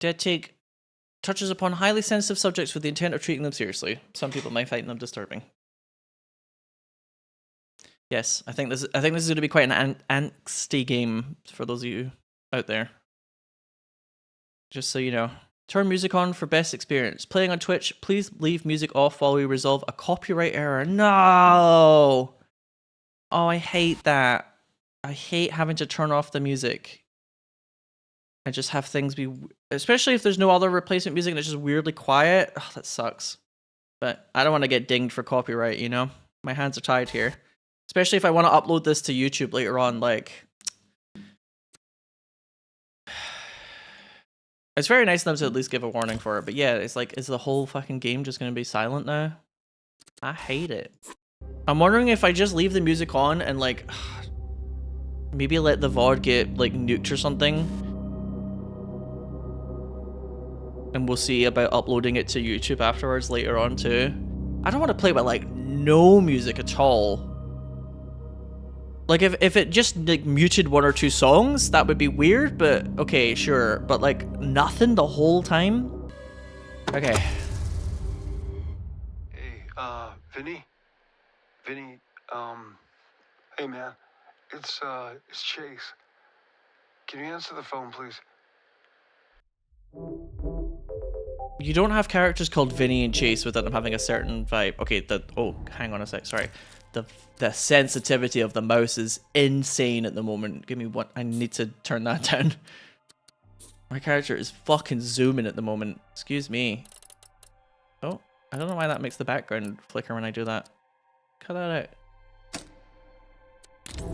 Dead Take touches upon highly sensitive subjects with the intent of treating them seriously. Some people might find them disturbing. Yes, I think this is going to be quite an angsty game for those of you out there. Just so you know. Turn music on for best experience. Playing on Twitch, please leave music off while we resolve a copyright error. No! Oh, I hate that. I hate having to turn off the music. And just have things be... Especially if there's no other replacement music and it's just weirdly quiet. Oh, that sucks. But I don't want to get dinged for copyright, you know? My hands are tied here. Especially if I want to upload this to YouTube later on, like... It's very nice of them to at least give a warning for it, but yeah, it's like, is the whole fucking game just gonna be silent now? I hate it. I'm wondering if I just leave the music on and like, maybe let the VOD get like nuked or something. And we'll see about uploading it to YouTube afterwards later on too. I don't want to play with like no music at all. Like, if it just, like, muted one or two songs, that would be weird, but, okay, sure. But, like, nothing the whole time? Okay. Hey, Vinny? Vinny, hey, man. It's Chase. Can you answer the phone, please? You don't have characters called Vinny and Chase without them having a certain vibe. Okay, oh, hang on a sec, sorry. The sensitivity of the mouse is insane at the moment. Give me one. I need to turn that down. My character is fucking zooming at the moment. Excuse me. Oh, I don't know why that makes the background flicker when I do that. Cut that out.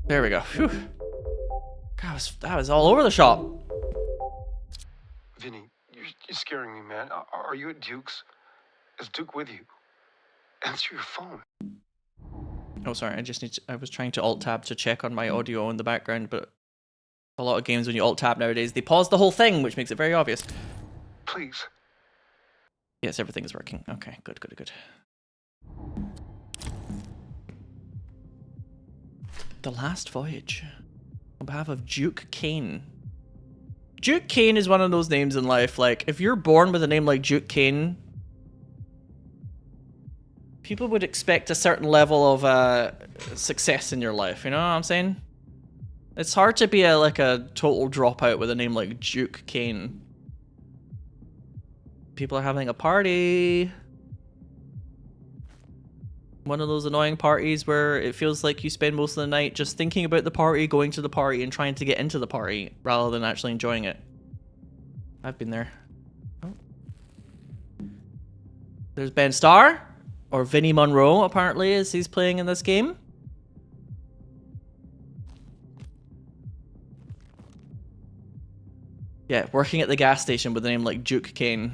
There we go. Whew. God, that was all over the shop. Vinny, you're scaring me, man. Are you at Duke's? Is Duke with you? Answer your phone. Oh, sorry. I was trying to alt-tab to check on my audio in the background, but a lot of games when you alt-tab nowadays, they pause the whole thing, which makes it very obvious. Please. Yes, everything is working. Okay, good, good, good. The Last Voyage. On behalf of Duke Kane. Duke Kane is one of those names in life, like, if you're born with a name like Duke Kane, people would expect a certain level of success in your life, you know what I'm saying? It's hard to be like a total dropout with a name like Duke Kane. People are having a party. One of those annoying parties where it feels like you spend most of the night just thinking about the party, going to the party, and trying to get into the party, rather than actually enjoying it. I've been there. Oh. There's Ben Starr, or Vinnie Monroe, apparently, as he's playing in this game. Yeah, working at the gas station with a name like Duke Kane.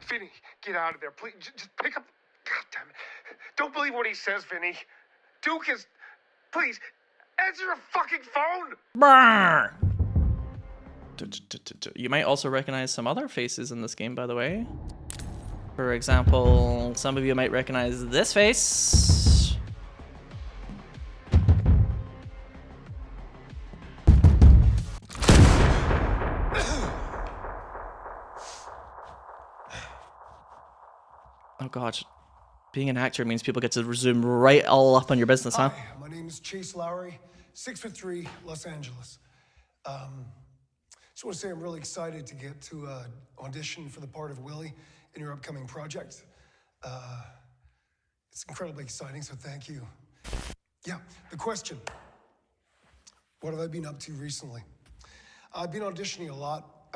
Vinny, get out of there, please. Just pick up. God damn it. Don't believe what he says, Vinny. Duke is... Please, answer your fucking phone! Brrr. You might also recognize some other faces in this game, by the way. For example, some of you might recognize this face. Oh god. Being an actor means people get to resume right all up on your business, huh? Hi, my name is Chase Lowry, 6'3", Los Angeles. Just want to say I'm really excited to get to audition for the part of Willie in your upcoming project. It's incredibly exciting, so thank you. Yeah, the question. What have I been up to recently? I've been auditioning a lot,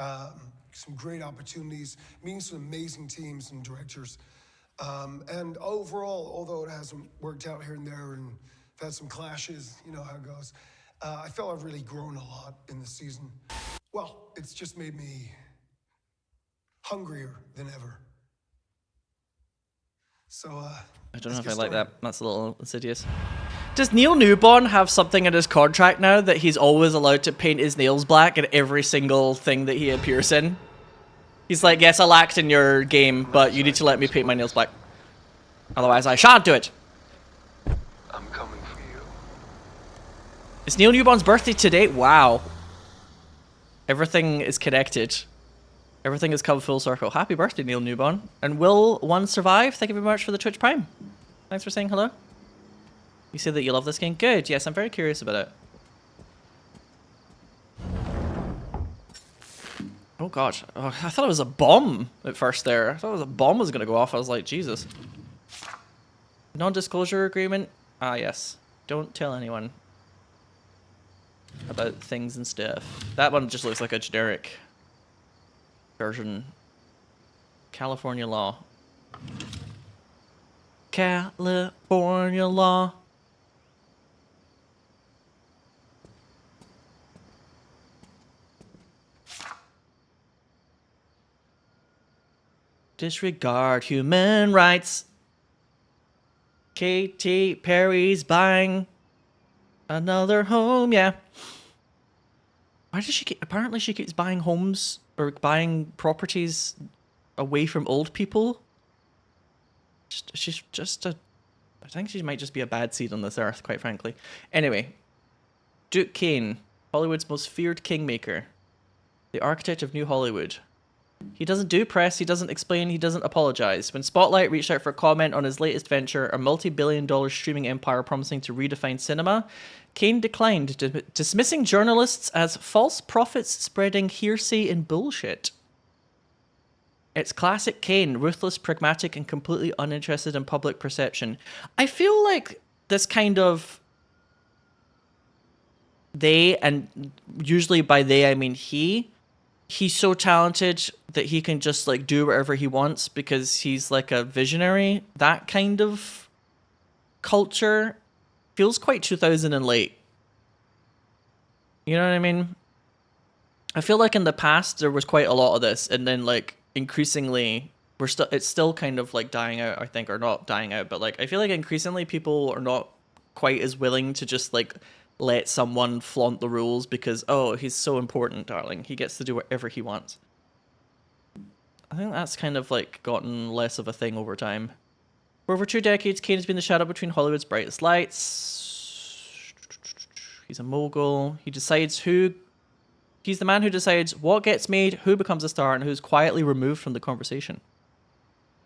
some great opportunities, meeting some amazing teams and directors. And overall, although it hasn't worked out here and there and I've had some clashes, you know how it goes, I feel I've really grown a lot in the season. Well, it's just made me hungrier than ever. So, I don't know if I like that. That's a little insidious. Does Neil Newbon have something in his contract now that he's always allowed to paint his nails black in every single thing that he appears in? He's like, yes, I'll act in your game, but you need to let me paint my nails black. Otherwise, I shan't do it. I'm coming for you. It's Neil Newbon's birthday today. Wow. Everything is connected. Everything has come full circle. Happy birthday, Neil Newbon. And will one survive? Thank you very much for the Twitch Prime. Thanks for saying hello. You say that you love this game? Good. Yes, I'm very curious about it. Oh god. Oh, I thought it was a bomb at first there. I thought it was a bomb was going to go off. I was like, Jesus. Non-disclosure agreement? Ah, yes. Don't tell anyone about things and stuff. That one just looks like a generic version. California law. California law. Disregard human rights. Katy Perry's buying another home, yeah. Why does she keep, apparently she keeps buying homes or buying properties away from old people? She's just a, I think she might just be a bad seed on this earth, quite frankly. Anyway, Duke Kane, Hollywood's most feared kingmaker, the architect of New Hollywood. He doesn't do press, he doesn't explain, he doesn't apologize. When Spotlight reached out for comment on his latest venture, a multi-billion-dollar streaming empire promising to redefine cinema, Kane declined, dismissing journalists as false prophets spreading hearsay and bullshit. It's classic Kane, ruthless, pragmatic, and completely uninterested in public perception. I feel like this kind of they, and usually by they I mean he's so talented that he can just like do whatever he wants because he's like a visionary. That kind of culture feels quite 2000 and late. You know what I mean? I feel like in the past there was quite a lot of this, and then like increasingly it's still kind of like dying out, I think, or not dying out, but like I feel like increasingly people are not quite as willing to just like let someone flaunt the rules because, oh, he's so important, darling. He gets to do whatever he wants. I think that's kind of like gotten less of a thing over time. For over 2 decades, Kane has been the shadow between Hollywood's brightest lights. He's a mogul. He's the man who decides what gets made, who becomes a star, and who's quietly removed from the conversation.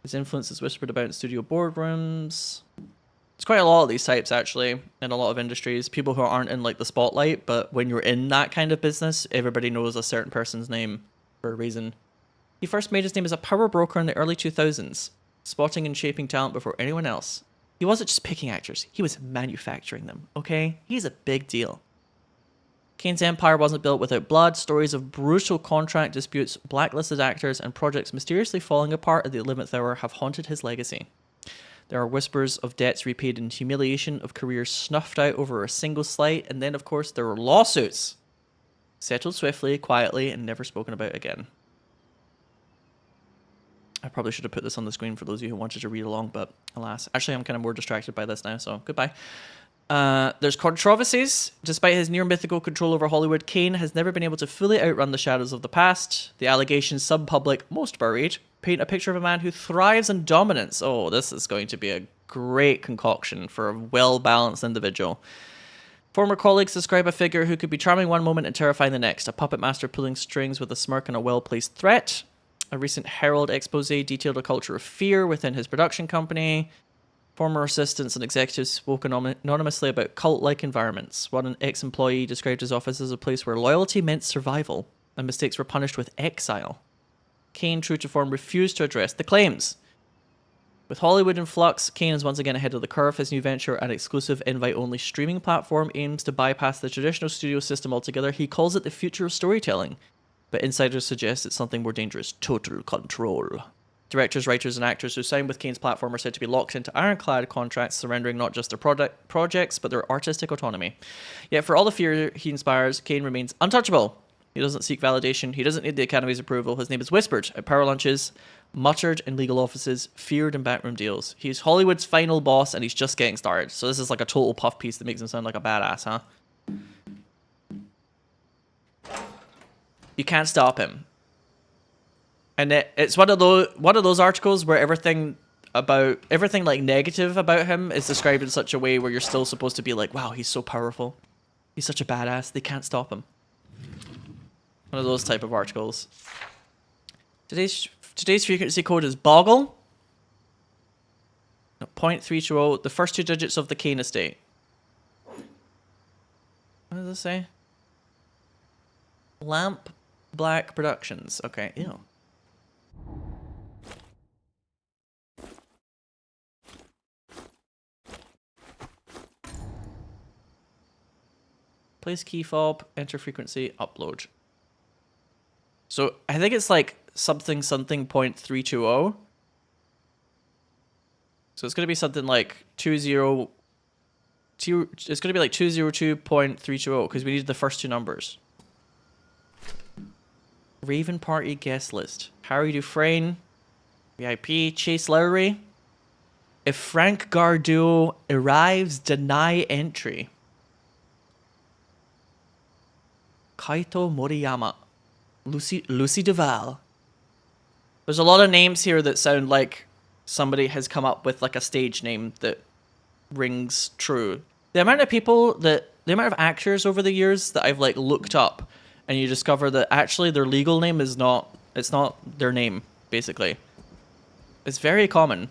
His influence is whispered about in studio boardrooms. There's quite a lot of these types, actually, in a lot of industries. People who aren't in, like, the spotlight, but when you're in that kind of business, everybody knows a certain person's name for a reason. He first made his name as a power broker in the early 2000s, spotting and shaping talent before anyone else. He wasn't just picking actors, he was manufacturing them, okay? He's a big deal. Kane's empire wasn't built without blood. Stories of brutal contract disputes, blacklisted actors, and projects mysteriously falling apart at the 11th hour have haunted his legacy. There are whispers of debts repaid and humiliation of careers snuffed out over a single slight, and then, of course, there are lawsuits. Settled swiftly, quietly, and never spoken about again. I probably should have put this on the screen for those of you who wanted to read along, but alas. Actually, I'm kind of more distracted by this now, so goodbye. There's controversies. Despite his near-mythical control over Hollywood, Kane has never been able to fully outrun the shadows of the past. The allegations, sub-public, most buried, paint a picture of a man who thrives in dominance. Oh, this is going to be a great concoction for a well-balanced individual. Former colleagues describe a figure who could be charming one moment and terrifying the next. A puppet master pulling strings with a smirk and a well-placed threat. A recent Herald expose detailed a culture of fear within his production company. Former assistants and executives spoke anonymously about cult-like environments. One ex-employee described his office as a place where loyalty meant survival, and mistakes were punished with exile. Kane, true to form, refused to address the claims. With Hollywood in flux, Kane is once again ahead of the curve. His new venture, an exclusive invite-only streaming platform, aims to bypass the traditional studio system altogether. He calls it the future of storytelling, but insiders suggest it's something more dangerous: total control. Directors, writers, and actors who signed with Kane's platform are said to be locked into ironclad contracts, surrendering not just their projects, but their artistic autonomy. Yet for all the fear he inspires, Kane remains untouchable. He doesn't seek validation. He doesn't need the Academy's approval. His name is whispered at power lunches, muttered in legal offices, feared in backroom deals. He's Hollywood's final boss, and he's just getting started. So this is like a total puff piece that makes him sound like a badass, huh? You can't stop him. And it's one of those articles where everything like negative about him is described in such a way where you're still supposed to be like, wow, he's so powerful. He's such a badass, they can't stop him. One of those type of articles. Today's frequency code is Boggle. No, 0.320, the first 2 digits of the Kane estate. What does it say? Lamp Black Productions. Okay, ew. Place key fob, enter frequency, upload. So I think it's like something 0.320. So it's gonna be something like 20. It's gonna be like 202.320 because we needed the first 2 numbers. Raven Party guest list. Harry Dufresne, VIP, Chase Lowry. If Frank Garduo arrives, deny entry. Kaito Moriyama. Lucy Duval. There's a lot of names here that sound like somebody has come up with like a stage name that rings true. The amount of actors over the years that I've like looked up and you discover that actually their legal name is not, it's not their name, basically. It's very common.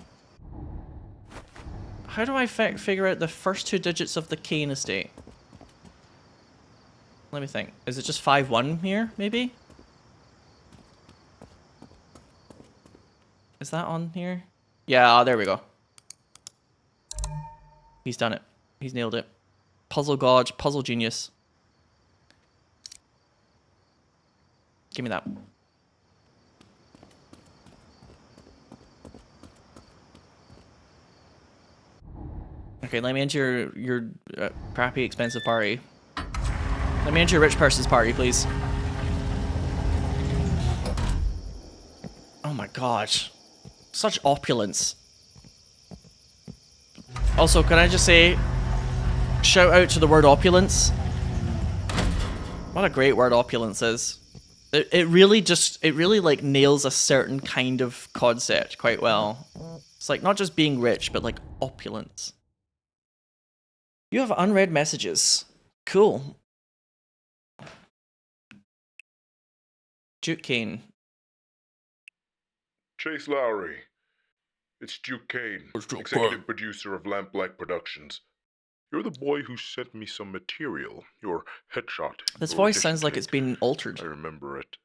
How do I figure out the first 2 digits of the Kane estate? Let me think. Is it just 5-1 here, maybe? Is that on here? Yeah, there we go. He's done it. He's nailed it. Puzzle god, puzzle genius. Give me that. Okay, let me enter your crappy, expensive party. Let me enter your rich person's party, please. Oh my gosh. Such opulence. Also, can I just say, shout out to the word opulence. What a great word opulence is. It really like nails a certain kind of concept quite well. It's like not just being rich, but like opulence. You have unread messages. Cool. Duke Kane. Chase Lowry. It's Duke Kane, executive producer of Lamp Black Productions. You're the boy who sent me some material, your headshot. This your voice audition sounds like tape. it's been altered. I remember it.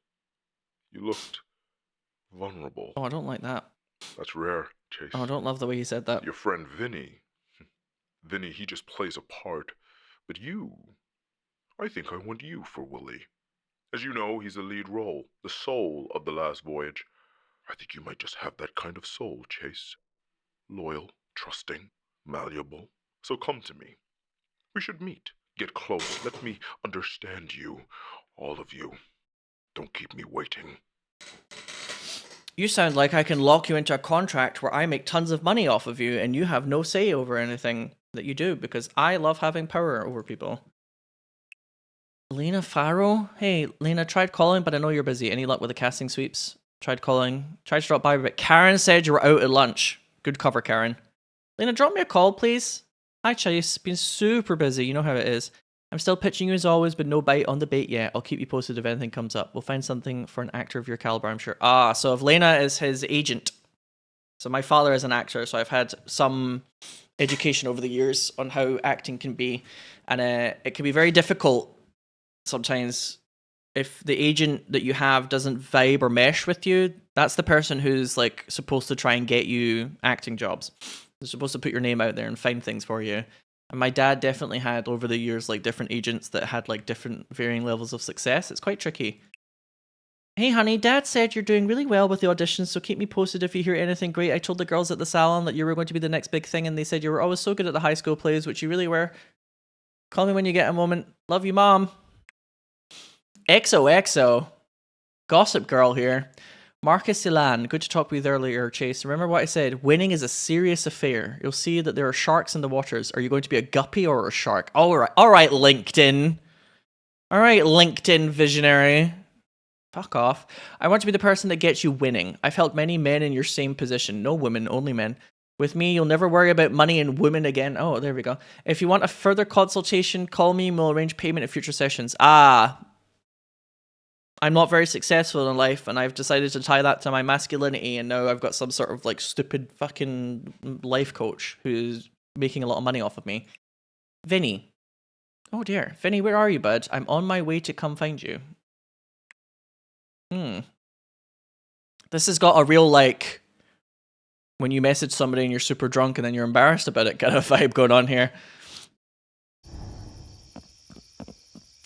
You looked vulnerable. Oh, I don't like that. That's rare, Chase. Oh, I don't love the way he said that. Your friend Vinny. Vinny, he just plays a part. But you, I think I want you for Willie. As you know, he's the lead role, the soul of The Last Voyage. I think you might just have that kind of soul, Chase. Loyal, trusting, malleable. So come to me. We should meet. Get close. Let me understand you. All of you. Don't keep me waiting. You sound like I can lock you into a contract where I make tons of money off of you and you have no say over anything that you do because I love having power over people. Lena Farrow? Hey, Lena, tried calling, but I know you're busy. Any luck with the casting sweeps? Tried calling. Tried to drop by, but Karen said you were out at lunch. Good cover, Karen. Lena, drop me a call, please. Hi, Chase. Been super busy. You know how it is. I'm still pitching you as always, but no bite on the bait yet. I'll keep you posted if anything comes up. We'll find something for an actor of your caliber, I'm sure. Ah, so if Lena is his agent. So my father is an actor, so I've had some education over the years on how acting can be. And it can be very difficult sometimes if the agent that you have doesn't vibe or mesh with you. That's the person who's like supposed to try and get you acting jobs. They're supposed to put your name out there and find things for you. And my dad definitely had over the years like different agents that had like different varying levels of success. It's quite tricky. Hey honey, Dad said you're doing really well with the auditions, so keep me posted if you hear anything great. I told the girls at the salon that you were going to be the next big thing, and they said you were always so good at the high school plays, which you really were. Call me when you get a moment. Love you, Mom. XOXO. Gossip Girl here. Marcus Ilan, good to talk with you earlier, Chase. Remember what I said, winning is a serious affair. You'll see that there are sharks in the waters. Are you going to be a guppy or a shark? All right, LinkedIn. All right, LinkedIn visionary. Fuck off. I want to be the person that gets you winning. I've helped many men in your same position. No women, only men. With me, you'll never worry about money and women again. Oh, there we go. If you want a further consultation, call me and we'll arrange payment in future sessions. Ah. I'm not very successful in life, and I've decided to tie that to my masculinity, and now I've got some sort of, like, stupid fucking life coach who's making a lot of money off of me. Vinny. Oh, dear. Vinny, where are you, bud? I'm on my way to come find you. This has got a real, like, when you message somebody and you're super drunk and then you're embarrassed about it kind of vibe going on here.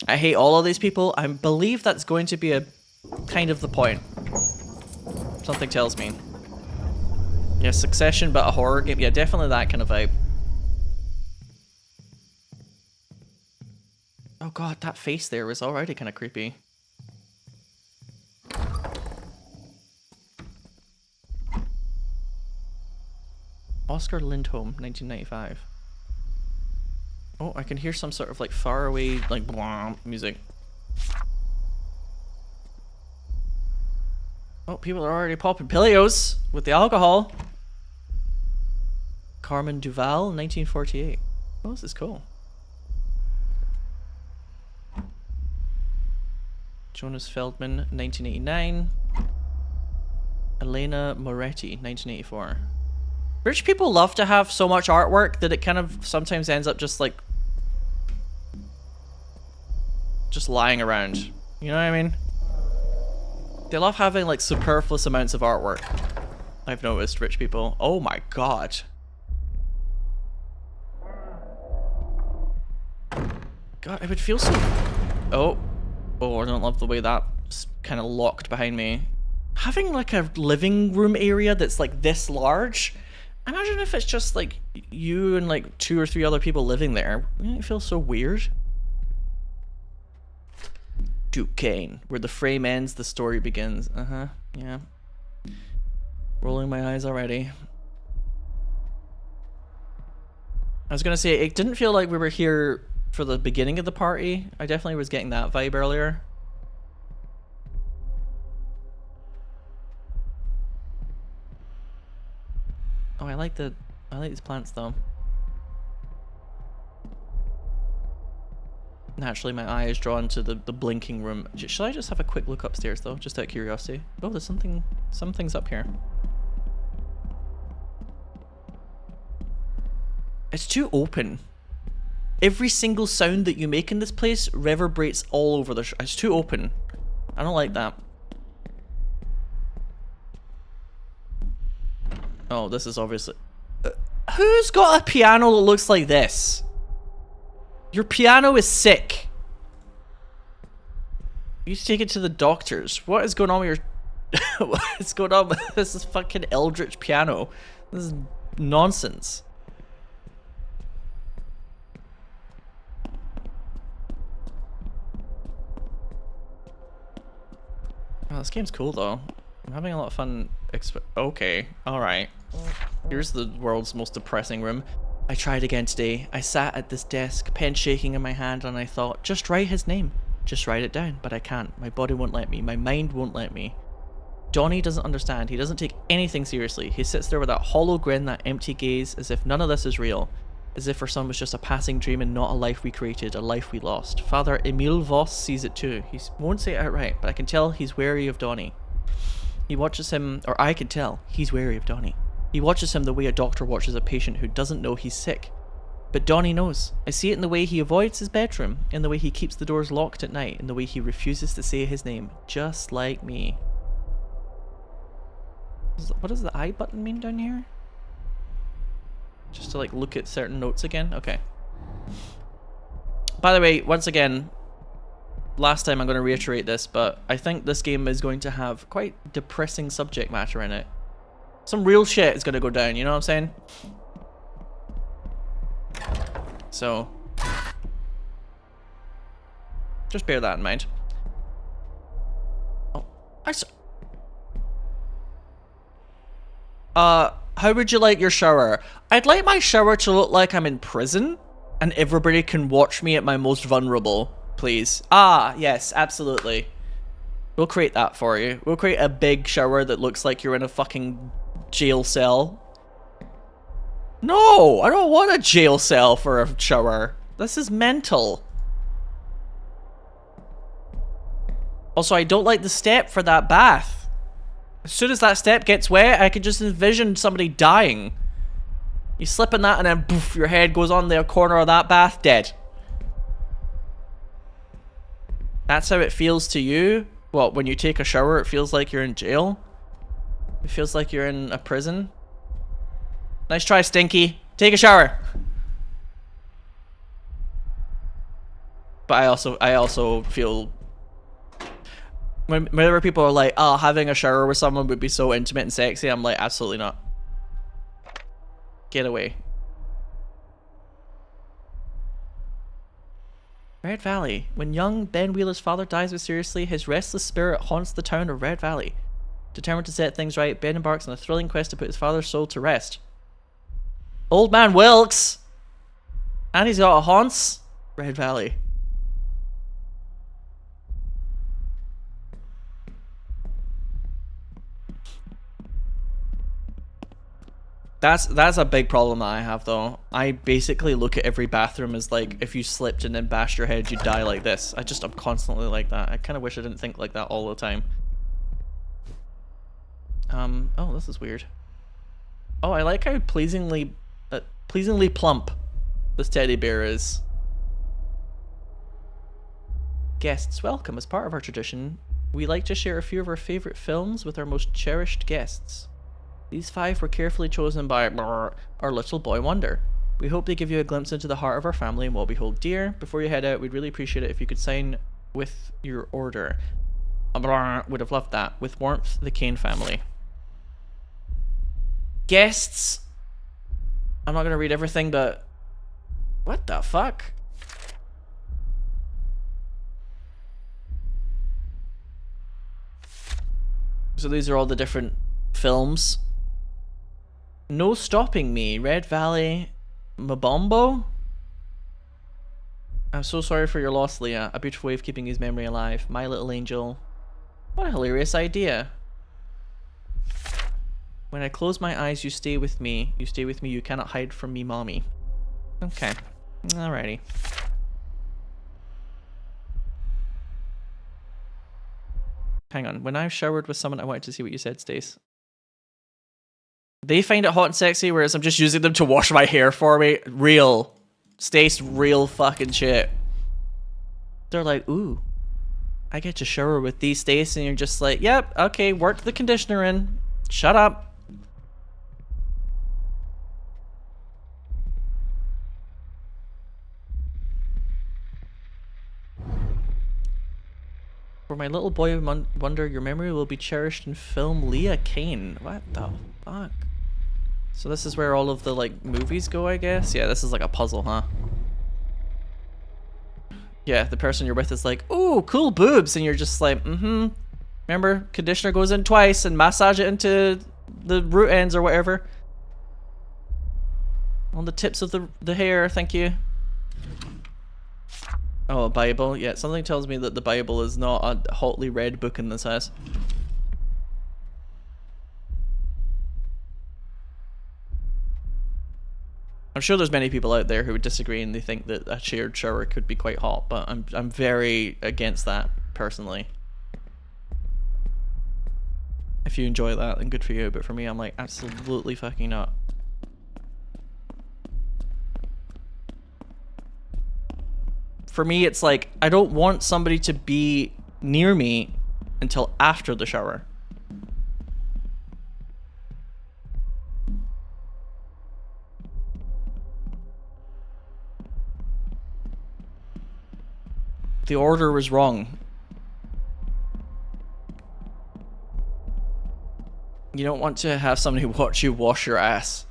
I hate all of these people. I believe that's going to be a kind of the point. Something tells me. Yeah, Succession, but a horror game. Yeah, definitely that kind of vibe. Oh god, that face there was already kind of creepy. Oscar Lindholm, 1995. Oh, I can hear some sort of like far away, like blah music. Oh, people are already popping pillios with the alcohol. Carmen Duval, 1948. Oh, this is cool. Jonas Feldman, 1989. Elena Moretti, 1984. Rich people love to have so much artwork that it kind of sometimes ends up just like lying around. You know what I mean? They love having like superfluous amounts of artwork. I've noticed rich people. Oh my god. God, it would feel so... Oh, I don't love the way that kind of locked behind me. Having like a living room area that's like this large, imagine if it's just like you and like 2 or 3 other people living there. Wouldn't it feel so weird? Duquesne, where the frame ends, the story begins. Yeah. Rolling my eyes already. I was gonna say, it didn't feel like we were here for the beginning of the party. I definitely was getting that vibe earlier. Oh, I like these plants though. Naturally, my eye is drawn to the blinking room. Should I just have a quick look upstairs though, just out of curiosity? Oh, there's something's up here. It's too open. Every single sound that you make in this place reverberates all over the it's too open. I don't like that. Oh, this is obviously... who's got a piano that looks like this? Your piano is sick. You need to take it to the doctors. What is going on with your... what is going on with this fucking eldritch piano? This is nonsense. Oh, this game's cool though. I'm having a lot of fun. Okay, alright. Here's the world's most depressing room. I tried again today. I sat at this desk, pen shaking in my hand, and I thought, just write his name. Just write it down. But I can't. My body won't let me. My mind won't let me. Donnie doesn't understand. He doesn't take anything seriously. He sits there with that hollow grin, that empty gaze, as if none of this is real. As if our son was just a passing dream and not a life we created, a life we lost. Father Emile Voss sees it too. He won't say it outright, but I can tell he's wary of Donnie. He watches him, or I can tell, he's wary of Donnie. He watches him the way a doctor watches a patient who doesn't know he's sick. But Donnie knows. I see it in the way he avoids his bedroom, in the way he keeps the doors locked at night, in the way he refuses to say his name, just like me. What does the I button mean down here? Just to like look at certain notes again? Okay. By the way, once again, last time I'm going to reiterate this, but I think this game is going to have quite depressing subject matter in it. Some real shit is going to go down, you know what I'm saying? So, just bear that in mind. Oh, how would you like your shower? I'd like my shower to look like I'm in prison and everybody can watch me at my most vulnerable, please. Ah, yes, absolutely. We'll create that for you. We'll create a big shower that looks like you're in a fucking jail cell. No, I don't want a jail cell for a shower. This is mental. Also, I don't like the step for that bath. As soon as that step gets wet, I can just envision somebody dying. You slip in that and then poof, your head goes on the corner of that bath, dead. That's how it feels to you? What, when you take a shower, it feels like you're in jail? It feels like you're in a prison? Nice try, Stinky. Take a shower. But I also feel... Whenever people are like, oh, having a shower with someone would be so intimate and sexy, I'm like, absolutely not. Get away. Red Valley. When young Ben Wheeler's father dies mysteriously, his restless spirit haunts the town of Red Valley. Determined to set things right, Ben embarks on a thrilling quest to put his father's soul to rest. Old Man Wilkes! And he's got a haunts? Red Valley. That's a big problem that I have though. I basically look at every bathroom as like, if you slipped and then bashed your head, you'd die like this. I'm constantly like that. I kind of wish I didn't think like that all the time. Oh, this is weird. Oh, I like how pleasingly plump this teddy bear is. Guests, welcome. As part of our tradition, we like to share a few of our favorite films with our most cherished guests. These 5 were carefully chosen by our little boy wonder. We hope they give you a glimpse into the heart of our family and what we hold dear. Before you head out, we'd really appreciate it if you could sign with your order. Would have loved that. With warmth, the Kane family. Guests. I'm not going to read everything, but... What the fuck? So these are all the different films. No Stopping Me, Red Valley, Mabombo. I'm so sorry for your loss, Leah. A beautiful way of keeping his memory alive. My Little Angel. What a hilarious idea. When I close my eyes, you stay with me. You stay with me, you cannot hide from me, mommy. Okay. Alrighty. Hang on. When I've showered with someone, I wanted to see what you said, Stace. They find it hot and sexy, whereas I'm just using them to wash my hair for me. Real. Stace, real fucking shit. They're like, ooh, I get to shower with these, Stace, and you're just like, yep, okay, worked the conditioner in. Shut up. For my little boy wonder, your memory will be cherished in film Leah Kane. What the fuck? So this is where all of the, like, movies go, I guess? Yeah, this is like a puzzle, huh? Yeah, the person you're with is like, ooh, cool boobs, and you're just like, remember, conditioner goes in twice and massage it into the root ends or whatever. On the tips of the hair, thank you. Oh, a Bible. Yeah, something tells me that the Bible is not a hotly read book in this house. I'm sure there's many people out there who would disagree and they think that a shared shower could be quite hot, but I'm very against that, personally. If you enjoy that, then good for you, but for me, I'm like, absolutely fucking not. For me, it's like, I don't want somebody to be near me until after the shower. The order was wrong. You don't want to have somebody watch you wash your ass.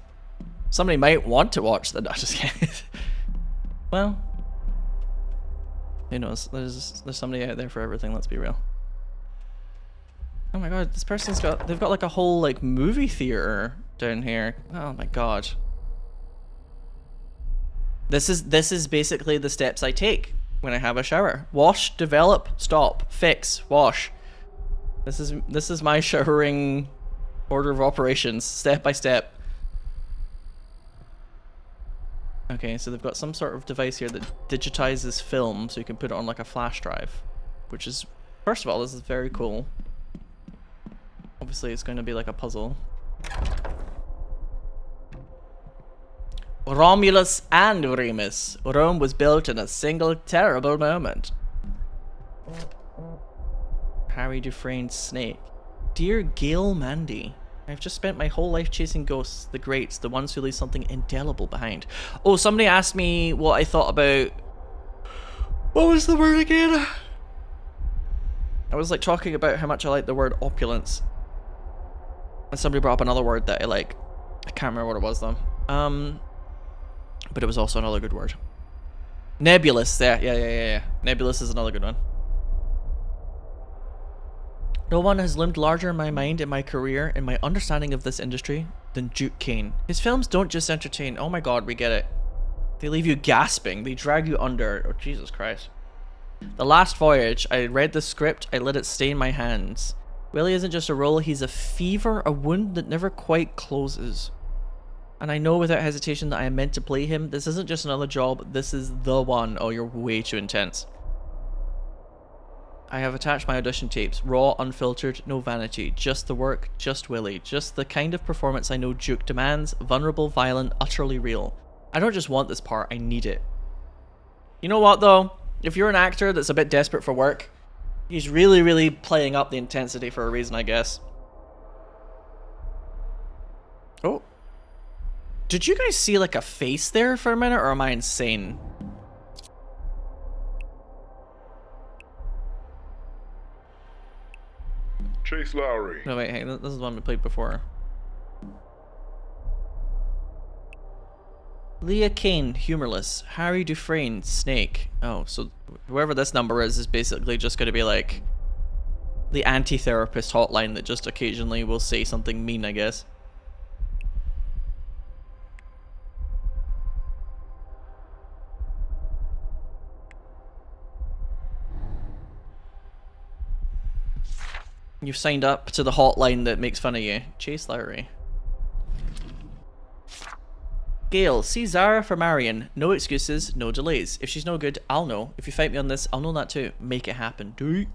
Somebody might want to watch that. No, just kidding. Well, who knows? There's somebody out there for everything. Let's be real. Oh my god, this person's they've got like a whole like movie theater down here. Oh my god. This is basically the steps I take when I have a shower. Wash, develop, stop, fix, wash. This is my showering order of operations, step by step. Okay, so they've got some sort of device here that digitizes film so you can put it on like a flash drive. Which is, first of all, this is very cool. Obviously, it's going to be like a puzzle. Romulus and Remus. Rome was built in a single terrible moment. Harry Dufresne's snake. Dear Gail Mandy, I've just spent my whole life chasing ghosts, the greats, the ones who leave something indelible behind. Oh, somebody asked me what I thought about... What was the word again? I was like talking about how much I like the word opulence. And somebody brought up another word that I like. I can't remember what it was though. But it was also another good word. Nebulous, yeah. Nebulous is another good one. No one has loomed larger in my mind, in my career, in my understanding of this industry than Duke Kane. His films don't just entertain. Oh my god, we get it. They leave you gasping. They drag you under. Oh, Jesus Christ. The Last Voyage. I read the script. I let it stain my hands. Willie isn't just a role. He's a fever, a wound that never quite closes. And I know without hesitation that I am meant to play him. This isn't just another job. This is the one. Oh, you're way too intense. I have attached my audition tapes. Raw, unfiltered, no vanity. Just the work, just Willie. Just the kind of performance I know Duke demands. Vulnerable, violent, utterly real. I don't just want this part, I need it. You know what though? If you're an actor that's a bit desperate for work, he's really, really playing up the intensity for a reason, I guess. Oh. Did you guys see like a face there for a minute, or am I insane? Chase Lowry. No, wait, hey, this is the one we played before. Leah Kane, humorless. Harry Dufresne, snake. Oh, so whoever this number is basically just going to be like the anti-therapist hotline that just occasionally will say something mean, I guess. You've signed up to the hotline that makes fun of you. Chase Lowry. Gail, see Zara for Marion. No excuses, no delays. If she's no good, I'll know. If you fight me on this, I'll know that too. Make it happen. Do it.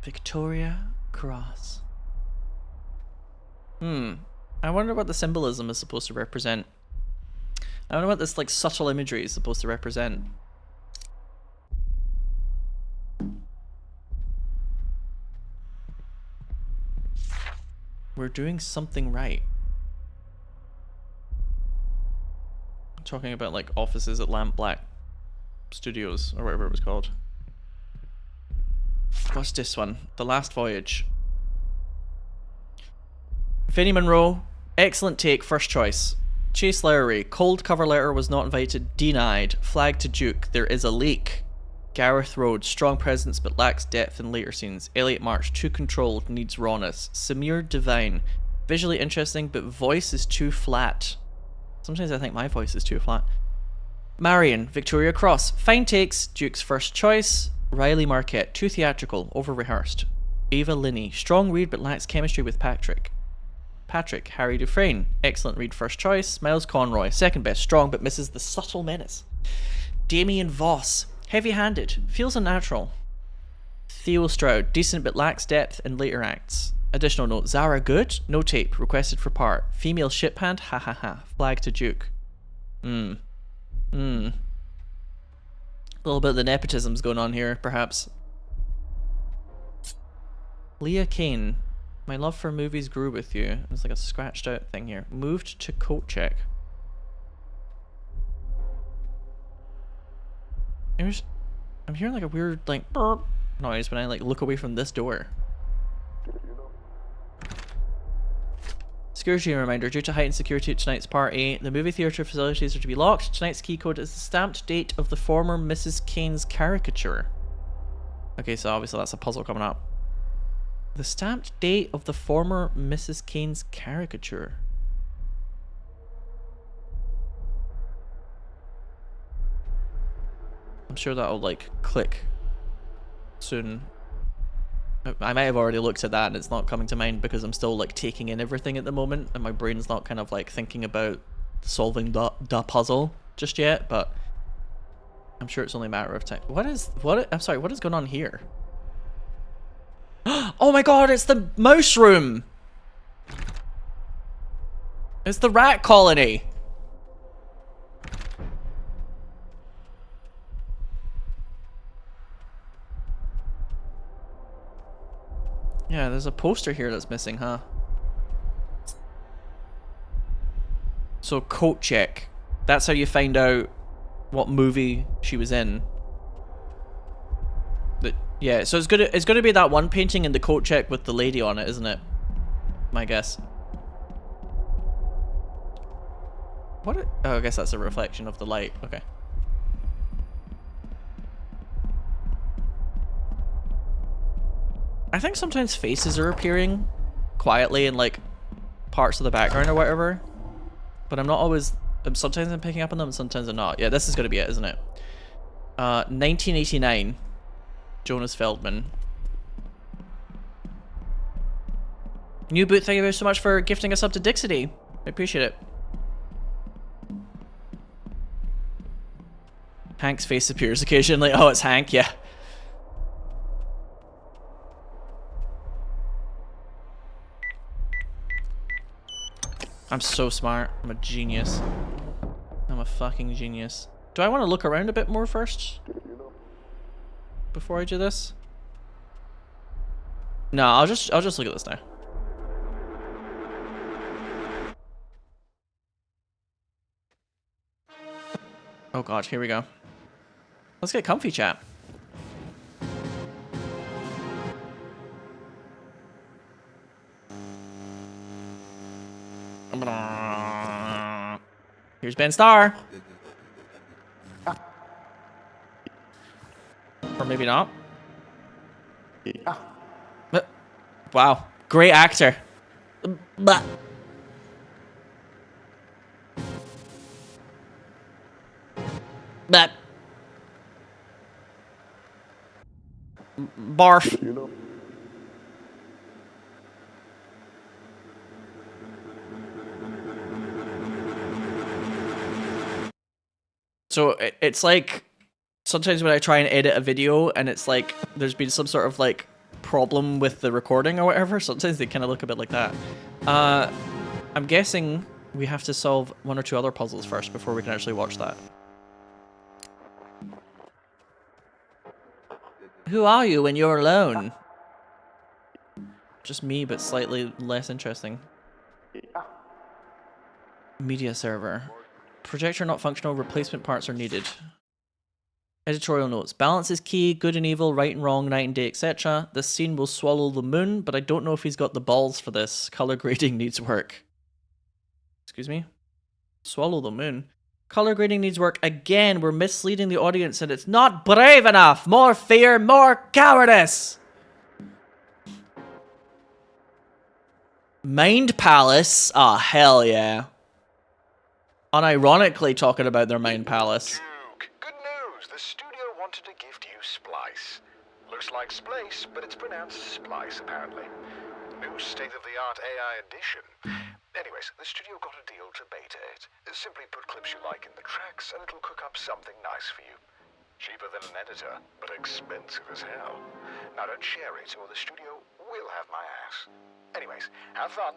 Victoria Cross. I wonder what the symbolism is supposed to represent. I wonder what this like subtle imagery is supposed to represent. We're doing something right. I'm talking about like offices at Lamp Black Studios or whatever it was called. What's this one? The Last Voyage. Vinnie Monroe, excellent take, first choice. Chase Lowry, cold cover letter, was not invited, denied. Flag to Duke, there is a leak. Gareth Road, strong presence but lacks depth in later scenes. Elliot March, too controlled, needs rawness. Samir Devine, visually interesting but voice is too flat. Sometimes I think my voice is too flat. Marion, Victoria Cross, fine takes, Duke's first choice. Riley Marquette, too theatrical, over-rehearsed. Ava Linney, strong read but lacks chemistry with Patrick. Harry Dufresne, excellent read, first choice. Miles Conroy, second best, strong but misses the subtle menace. Damien Voss, heavy-handed, feels unnatural. Theo Stroud, decent but lacks depth in later acts. Additional note, Zara good, no tape, requested for part. Female ship hand, ha ha ha. Flag to Duke. A little bit of the nepotism's going on here, perhaps. Leah Kane. My love for movies grew with you. It's like a scratched out thing here. Moved to coat check. I'm hearing like a weird like burp noise when I like look away from this door. Security reminder. Due to heightened security at tonight's party, the movie theatre facilities are to be locked. Tonight's key code is the stamped date of the former Mrs. Kane's caricature. Okay, so obviously that's a puzzle coming up. The stamped date of the former Mrs. Kane's caricature. I'm sure that'll like click soon. I might have already looked at that and it's not coming to mind because I'm still like taking in everything at the moment and my brain's not kind of like thinking about solving the puzzle just yet, but I'm sure it's only a matter of time. I'm sorry, what is going on here? Oh my god, it's the mouse room! It's the rat colony! Yeah, there's a poster here that's missing, huh? So, coat check. That's how you find out what movie she was in. Yeah, so it's gonna be that one painting in the coat check with the lady on it, isn't it? My guess. Oh, I guess that's a reflection of the light. Okay. I think sometimes faces are appearing quietly in like parts of the background or whatever, but I'm not always. Sometimes I'm picking up on them, sometimes I'm not. Yeah, this is gonna be it, isn't it? 1989. Jonas Feldman. New boot, thank you so much for gifting us up to Dixity. I appreciate it. Hank's face appears occasionally. Oh, it's Hank, yeah. I'm so smart. I'm a genius. I'm a fucking genius. Do I want to look around a bit more first? Before I do this? No, I'll just look at this now. Oh god, here we go. Let's get comfy, chat. Here's Ben Starr. Or maybe not. Wow. Great actor. But barf. So it's like sometimes when I try and edit a video and it's like there's been some sort of like problem with the recording or whatever, sometimes they kind of look a bit like that. I'm guessing we have to solve one or two other puzzles first before we can actually watch that. Who are you when you're alone? Just me, but slightly less interesting. Media server. Projector not functional, replacement parts are needed. Editorial notes. Balance is key, good and evil, right and wrong, night and day, etc. This scene will swallow the moon, but I don't know if he's got the balls for this. Color grading needs work. Excuse me? Swallow the moon. Color grading needs work. Again, we're misleading the audience and it's not brave enough. More fear, more cowardice. Mind Palace? Ah, oh, hell yeah. Unironically talking about their Mind Palace. Duke, good news. The studio wanted to gift you Splice. Looks like Splice, but it's pronounced Splice, apparently. New state-of-the-art AI edition. Anyways, the studio got a deal to beta it. Simply put clips you like in the tracks, and it'll cook up something nice for you. Cheaper than an editor, but expensive as hell. Now don't share it, or the studio will have my ass. Anyways, have fun.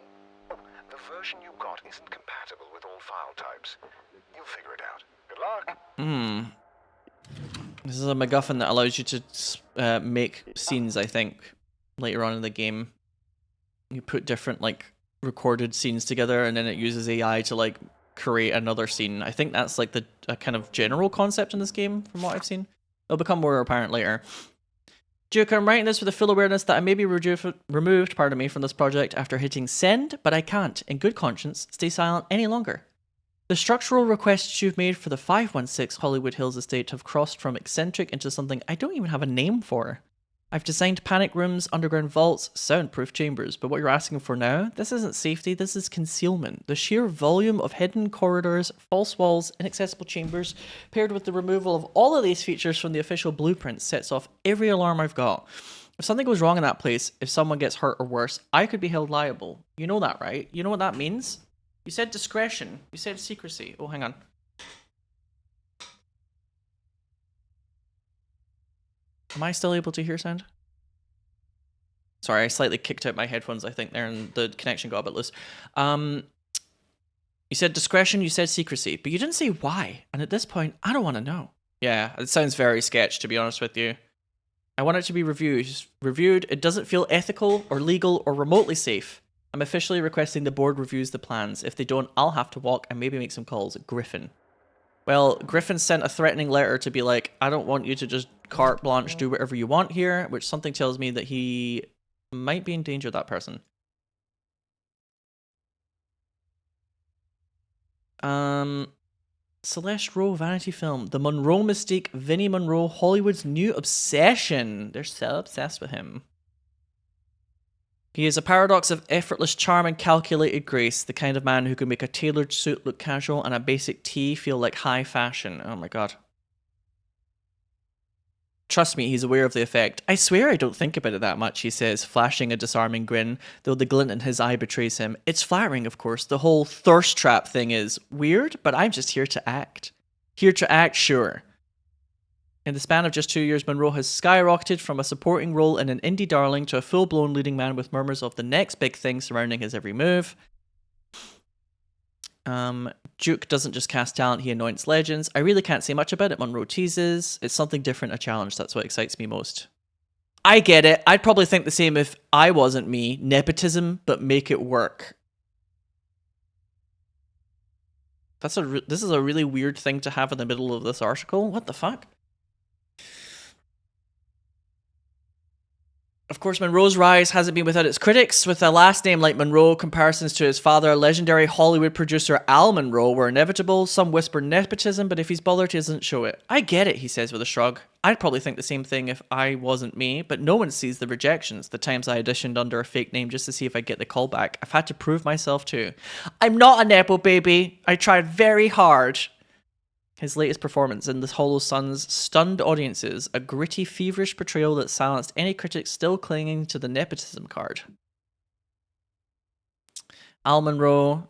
Oh, the version you got isn't compatible with all file types. You'll figure it out. Good luck. This is a MacGuffin that allows you to make scenes, I think, later on in the game. You put different, like, recorded scenes together, and then it uses AI to, like, create another scene. I think that's, like, a kind of general concept in this game, from what I've seen. It'll become more apparent later. Duke, I'm writing this with the full awareness that I may be removed, pardon me, from this project after hitting send, but I can't, in good conscience, stay silent any longer. The structural requests you've made for the 516 Hollywood Hills estate have crossed from eccentric into something I don't even have a name for. I've designed panic rooms, underground vaults, soundproof chambers, but what you're asking for now, this isn't safety, this is concealment. The sheer volume of hidden corridors, false walls, inaccessible chambers, paired with the removal of all of these features from the official blueprint sets off every alarm I've got. If something goes wrong in that place, if someone gets hurt or worse, I could be held liable. You know that, right? You know what that means? You said discretion. You said secrecy. Oh, hang on. Am I still able to hear sound? Sorry, I slightly kicked out my headphones, I think, there, and the connection got a bit loose. You said discretion, you said secrecy, but you didn't say why. And at this point, I don't want to know. Yeah, it sounds very sketch, to be honest with you. I want it to be reviewed. It doesn't feel ethical or legal or remotely safe. I'm officially requesting the board reviews the plans. If they don't, I'll have to walk and maybe make some calls. Griffin. Well, Griffin sent a threatening letter to be like, I don't want you to just carte blanche do whatever you want here, which something tells me that he might be in danger, that person. Celeste Rowe, Vanity Film. The Monroe Mystique, Vinnie Monroe, Hollywood's new obsession. They're so obsessed with him. He is a paradox of effortless charm and calculated grace, the kind of man who can make a tailored suit look casual and a basic tee feel like high fashion. Oh my god. Trust me, he's aware of the effect. I swear I don't think about it that much, he says, flashing a disarming grin, though the glint in his eye betrays him. It's flattering, of course. The whole thirst trap thing is weird, but I'm just here to act. Here to act, sure. In the span of just 2 years, Monroe has skyrocketed from a supporting role in an indie darling to a full-blown leading man with murmurs of the next big thing surrounding his every move. Duke doesn't just cast talent, he anoints legends. I really can't say much about it, Monroe teases. It's something different, a challenge. That's what excites me most. I get it. I'd probably think the same if I wasn't me. Nepotism, but make it work. This is a really weird thing to have in the middle of this article. What the fuck? Of course, Monroe's rise hasn't been without its critics. With a last name like Monroe, comparisons to his father, legendary Hollywood producer Al Monroe, were inevitable. Some whisper nepotism, but if he's bothered, he doesn't show it. I get it, he says with a shrug. I'd probably think the same thing if I wasn't me, but no one sees the rejections. The times I auditioned under a fake name just to see if I get the call back. I've had to prove myself too. I'm not a nepo baby. I tried very hard. His latest performance in The Hollow Suns stunned audiences, a gritty, feverish portrayal that silenced any critics still clinging to the nepotism card. Al Monroe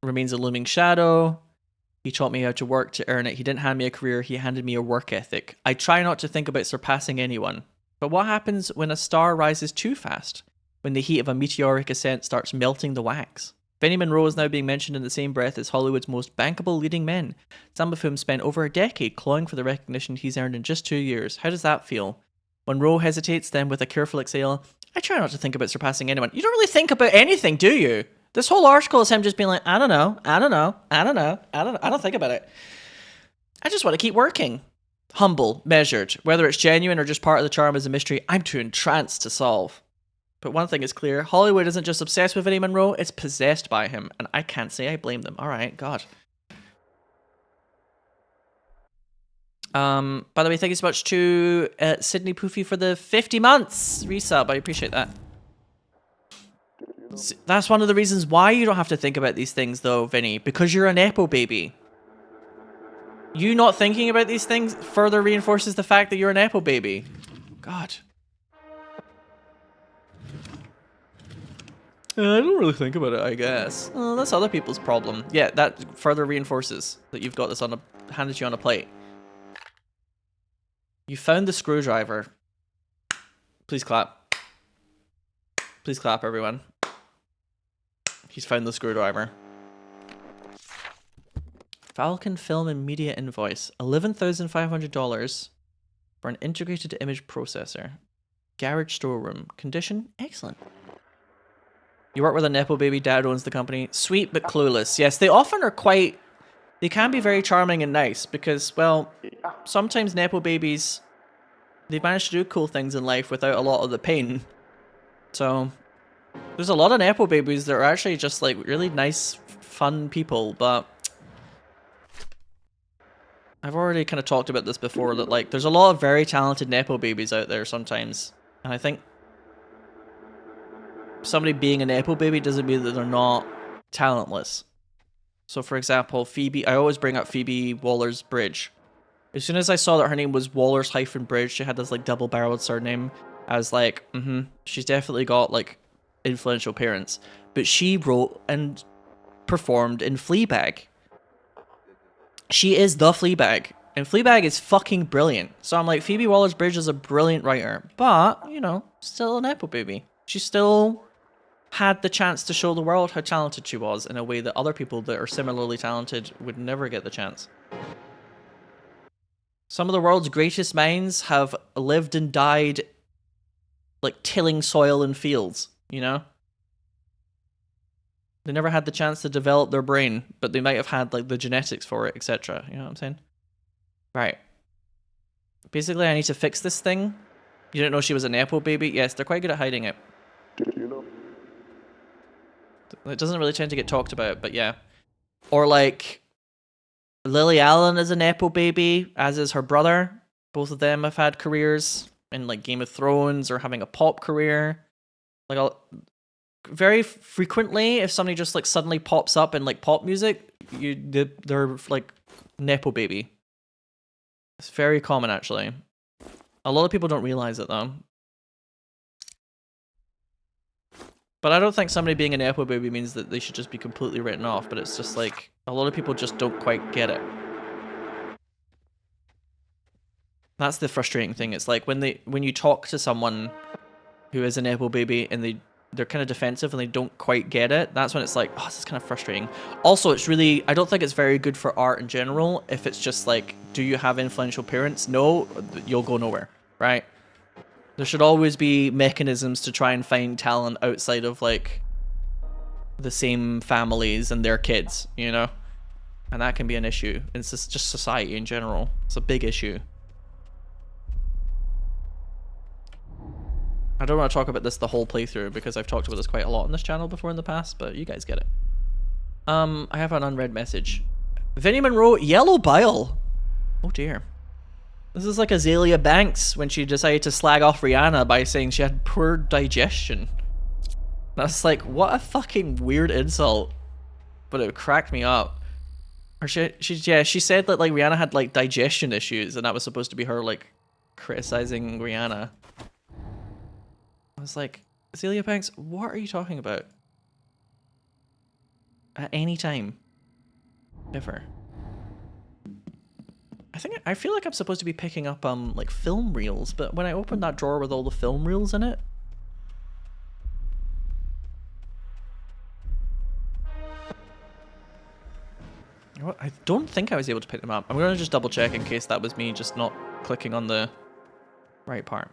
remains a looming shadow. He taught me how to work to earn it. He didn't hand me a career, he handed me a work ethic. I try not to think about surpassing anyone. But what happens when a star rises too fast? When the heat of a meteoric ascent starts melting the wax? Vinnie Monroe is now being mentioned in the same breath as Hollywood's most bankable leading men, some of whom spent over a decade clawing for the recognition he's earned in just 2 years. How does that feel? Monroe hesitates, then with a careful exhale, I try not to think about surpassing anyone. You don't really think about anything, do you? This whole article is him just being like, I don't know. I don't think about it. I just want to keep working. Humble, measured. Whether it's genuine or just part of the charm is a mystery I'm too entranced to solve. But one thing is clear, Hollywood isn't just obsessed with Vinnie Monroe, it's possessed by him, and I can't say I blame them. Alright, God. By the way, thank you so much to Sydney Poofy for the 50 months resub. I appreciate that. That's one of the reasons why you don't have to think about these things, though, Vinny, because you're a nepo baby. You not thinking about these things further reinforces the fact that you're a nepo baby. God. I don't really think about it, I guess. That's other people's problem. Yeah, that further reinforces that you've got this handed you on a plate. You found the screwdriver. Please clap. Please clap, everyone. He's found the screwdriver. Falcon Film and Media invoice. $11,500 for an integrated image processor. Garage storeroom. Condition? Excellent. You work with a nepo baby, dad owns the company. Sweet but clueless. Yes, they often are quite... They can be very charming and nice because, well, sometimes nepo babies, they've managed to do cool things in life without a lot of the pain. So, there's a lot of nepo babies that are actually just, like, really nice, fun people, but... I've already kind of talked about this before, that, like, there's a lot of very talented nepo babies out there sometimes. And I think... somebody being a nepo baby doesn't mean that they're not talentless. So for example, Phoebe, I always bring up Phoebe Waller-Bridge. As soon as I saw that her name was Waller-Bridge, she had this like double-barreled surname. I was like, she's definitely got like influential parents. But she wrote and performed in Fleabag. She is the Fleabag. And Fleabag is fucking brilliant. So I'm like, Phoebe Waller-Bridge is a brilliant writer. But, you know, still a Nepo baby. She still had the chance to show the world how talented she was in a way that other people that are similarly talented would never get the chance. Some of the world's greatest minds have lived and died like tilling soil and fields, you know? They never had the chance to develop their brain, but they might have had like the genetics for it, etc. You know what I'm saying? Right. Basically, I need to fix this thing. You didn't know she was a Nepo baby? Yes, they're quite good at hiding it. Did you know? It doesn't really tend to get talked about, but yeah. Or like, Lily Allen is a Nepo baby, as is her brother. Both of them have had careers in like Game of Thrones or having a pop career. Like, very frequently, if somebody just like suddenly pops up in like pop music, they're like Nepo baby. It's very common, actually. A lot of people don't realize it, though. But I don't think somebody being a Nepo baby means that they should just be completely written off, but it's just like, a lot of people just don't quite get it. That's the frustrating thing. It's like when you talk to someone who is a Nepo baby and they're kind of defensive and they don't quite get it, that's when it's like, oh, this is kind of frustrating. Also, it's really, I don't think it's very good for art in general if it's just like, do you have influential parents? No, you'll go nowhere, right? There should always be mechanisms to try and find talent outside of like the same families and their kids, you know? And that can be an issue. It's just society in general. It's a big issue. I don't want to talk about this the whole playthrough because I've talked about this quite a lot on this channel before in the past, but you guys get it. I have an unread message. Vinnie Monroe, yellow bile. Oh dear. This is like Azealia Banks when she decided to slag off Rihanna by saying she had poor digestion. That's like, what a fucking weird insult. But it cracked me up. Or she said that like Rihanna had like digestion issues and that was supposed to be her like criticizing Rihanna. I was like, Azealia Banks, what are you talking about? At any time. Ever. I feel like I'm supposed to be picking up like film reels, but when I opened that drawer with all the film reels in it, I don't think I was able to pick them up. I'm gonna just double check in case that was me just not clicking on the right part.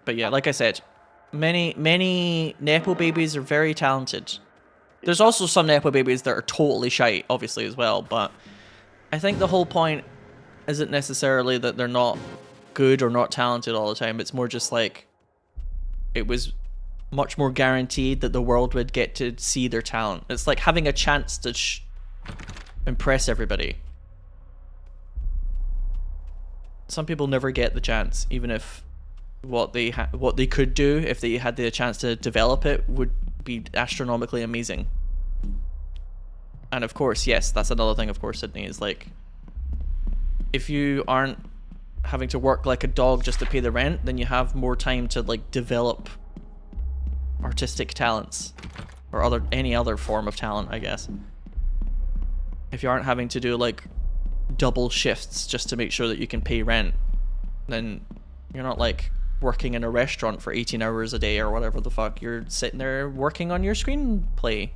But yeah, like I said, many Nepo babies are very talented. There's also some Nepo babies that are totally shite, obviously, as well, but I think the whole point isn't necessarily that they're not good or not talented all the time. It's more just like, it was much more guaranteed that the world would get to see their talent. It's like having a chance to impress everybody. Some people never get the chance, even if what they could do if they had the chance to develop it would be astronomically amazing. And of course, yes, that's another thing, of course, Sydney, is like, if you aren't having to work like a dog just to pay the rent, then you have more time to like develop artistic talents or any other form of talent, I guess. If you aren't having to do like double shifts just to make sure that you can pay rent, then you're not like working in a restaurant for 18 hours a day or whatever the fuck. You're sitting there working on your screenplay.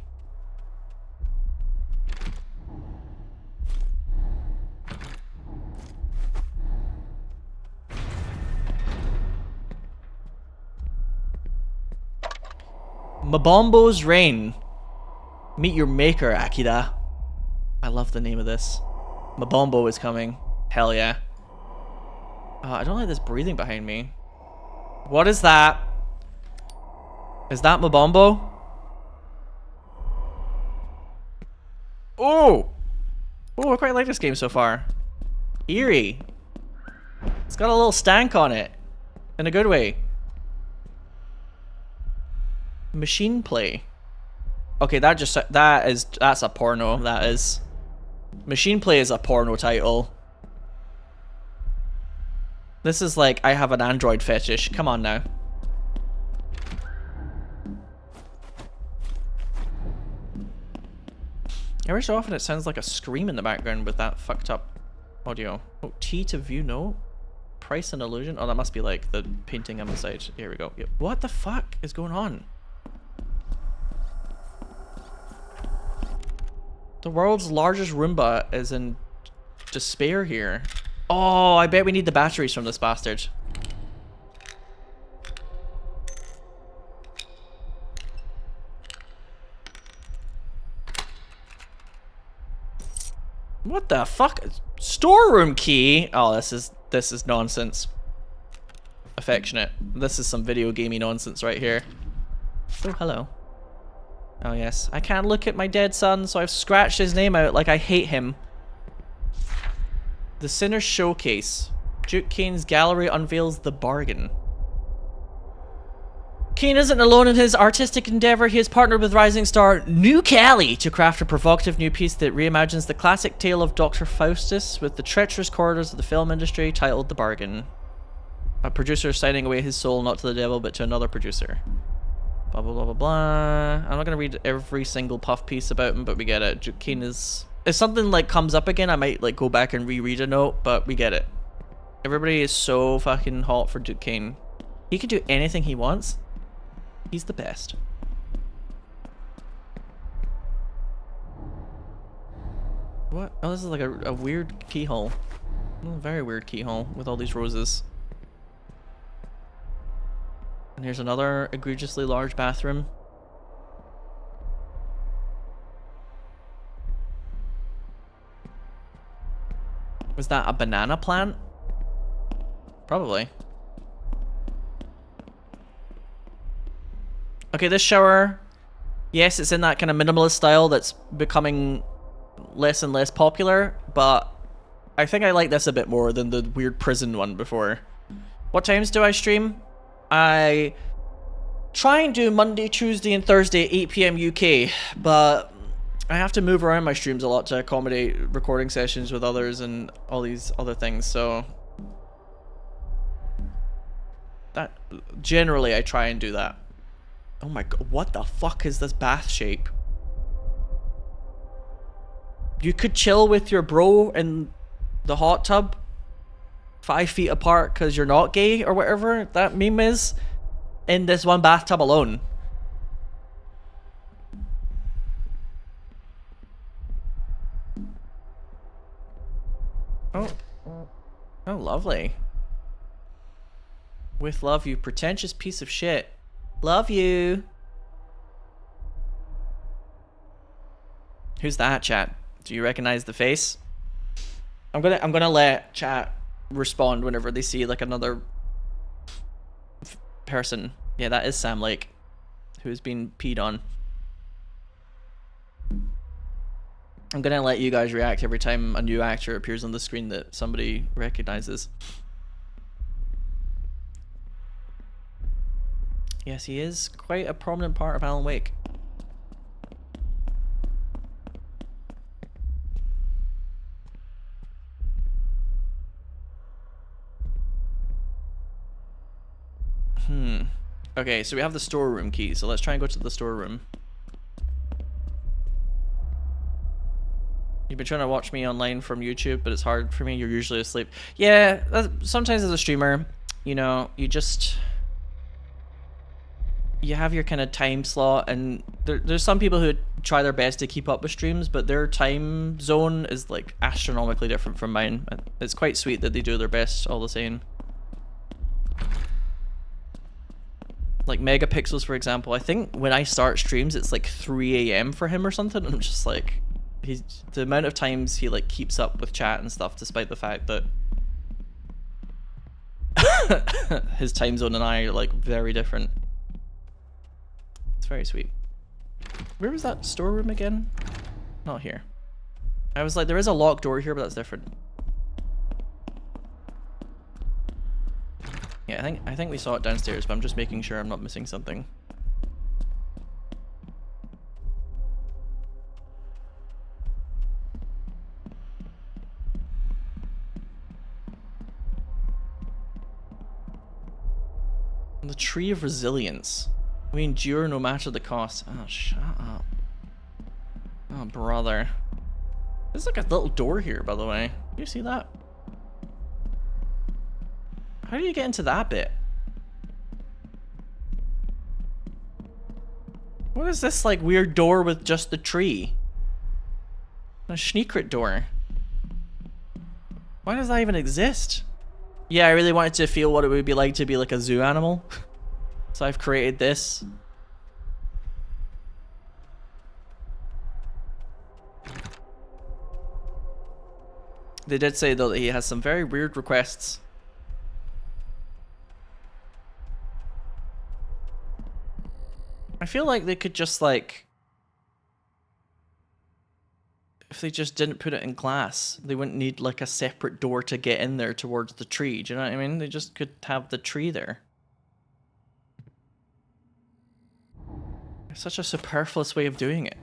Mabombo's Reign. Meet your maker, Akira. I love the name of this. Mabombo is coming. Hell yeah. I don't like this breathing behind me. What is that? Is that Mabombo? Oh! Oh, I quite like this game so far. Eerie. It's got a little stank on it. In a good way. Machine play. Okay, that's a porno. That is. Machine Play is a porno title. This is like, I have an Android fetish. Come on now. Every so often it sounds like a scream in the background with that fucked up audio. Oh, T to view, no. Price and illusion. Oh, that must be like the painting on the side. Here we go. Yep. What the fuck is going on? The world's largest Roomba is in despair here. Oh, I bet we need the batteries from this bastard. What the fuck? Storeroom key? Oh, this is nonsense. Affectionate. This is some video gamey nonsense right here. Oh, hello. Oh yes. I can't look at my dead son, so I've scratched his name out like I hate him. The Sinner's Showcase. Duke Kane's gallery unveils the bargain. Kane isn't alone in his artistic endeavor. He has partnered with rising star New Cali to craft a provocative new piece that reimagines the classic tale of Dr. Faustus with the treacherous corridors of the film industry, titled The Bargain. A producer signing away his soul not to the devil but to another producer. Blah blah blah blah blah. I'm not gonna read every single puff piece about him, but we get it. Duke Kane is... If something like comes up again, I might like go back and reread a note, but we get it. Everybody is so fucking hot for Duke Kane. He can do anything he wants. He's the best. What? Oh, this is like a weird keyhole. Oh, very weird keyhole with all these roses. And here's another egregiously large bathroom. Was that a banana plant? Probably. Okay, this shower, yes, it's in that kind of minimalist style that's becoming less and less popular, but I think I like this a bit more than the weird prison one before. What times do I stream? I try and do Monday, Tuesday, and Thursday at 8 PM UK, but I have to move around my streams a lot to accommodate recording sessions with others and all these other things, so that generally I try and do that. Oh my god, what the fuck is this bath shape? You could chill with your bro in the hot tub 5 feet apart because you're not gay or whatever that meme is in this one bathtub alone. Oh. Oh, lovely. With love, you pretentious piece of shit. Love you. Who's that, chat? Do you recognize the face? I'm gonna let chat respond whenever they see like another person. Yeah, that is Sam Lake, who's been peed on. I'm gonna let you guys react every time a new actor appears on the screen that somebody recognizes. Yes, he is quite a prominent part of Alan Wake. Okay, so we have the storeroom key, so let's try and go to the storeroom. You've been trying to watch me online from YouTube, but it's hard for me. You're usually asleep. Yeah, sometimes as a streamer, you know, you have your kind of time slot, and there's some people who try their best to keep up with streams, but their time zone is like astronomically different from mine. It's quite sweet that they do their best all the same. Like Megapixels, for example, I think when I start streams, it's like 3 AM for him or something, and I'm just like, the amount of times he like keeps up with chat and stuff, despite the fact that his time zone and I are like very different. It's very sweet. Where was that storeroom again? Not here. I was like, there is a locked door here, but that's different. Yeah, I think we saw it downstairs, but I'm just making sure I'm not missing something. The tree of resilience. We endure no matter the cost. Oh, shut up. Oh, brother. There's like a little door here, by the way. You see that? How do you get into that bit? What is this like weird door with just the tree? A secret door. Why does that even exist? Yeah, I really wanted to feel what it would be like to be like a zoo animal. So I've created this. They did say though that he has some very weird requests. I feel like they could just like, if they just didn't put it in glass, they wouldn't need like a separate door to get in there towards the tree. Do you know what I mean? They just could have the tree there. It's such a superfluous way of doing it.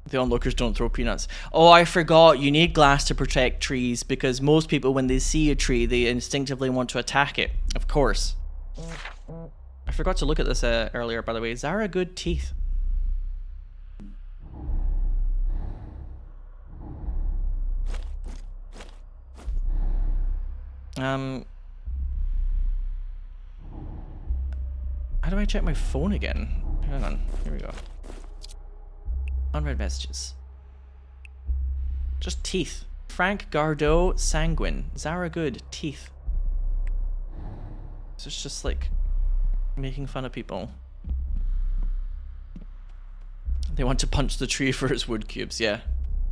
The onlookers don't throw peanuts. Oh, I forgot. You need glass to protect trees because most people, when they see a tree, they instinctively want to attack it. Of course. I forgot to look at this earlier, by the way. Zara good teeth. How do I check my phone again? Hang on. Here we go. Unread messages. Just teeth. Frank Gardot, sanguine. Zara Good, teeth. So it's just like making fun of people. They want to punch the tree for its wood cubes, yeah.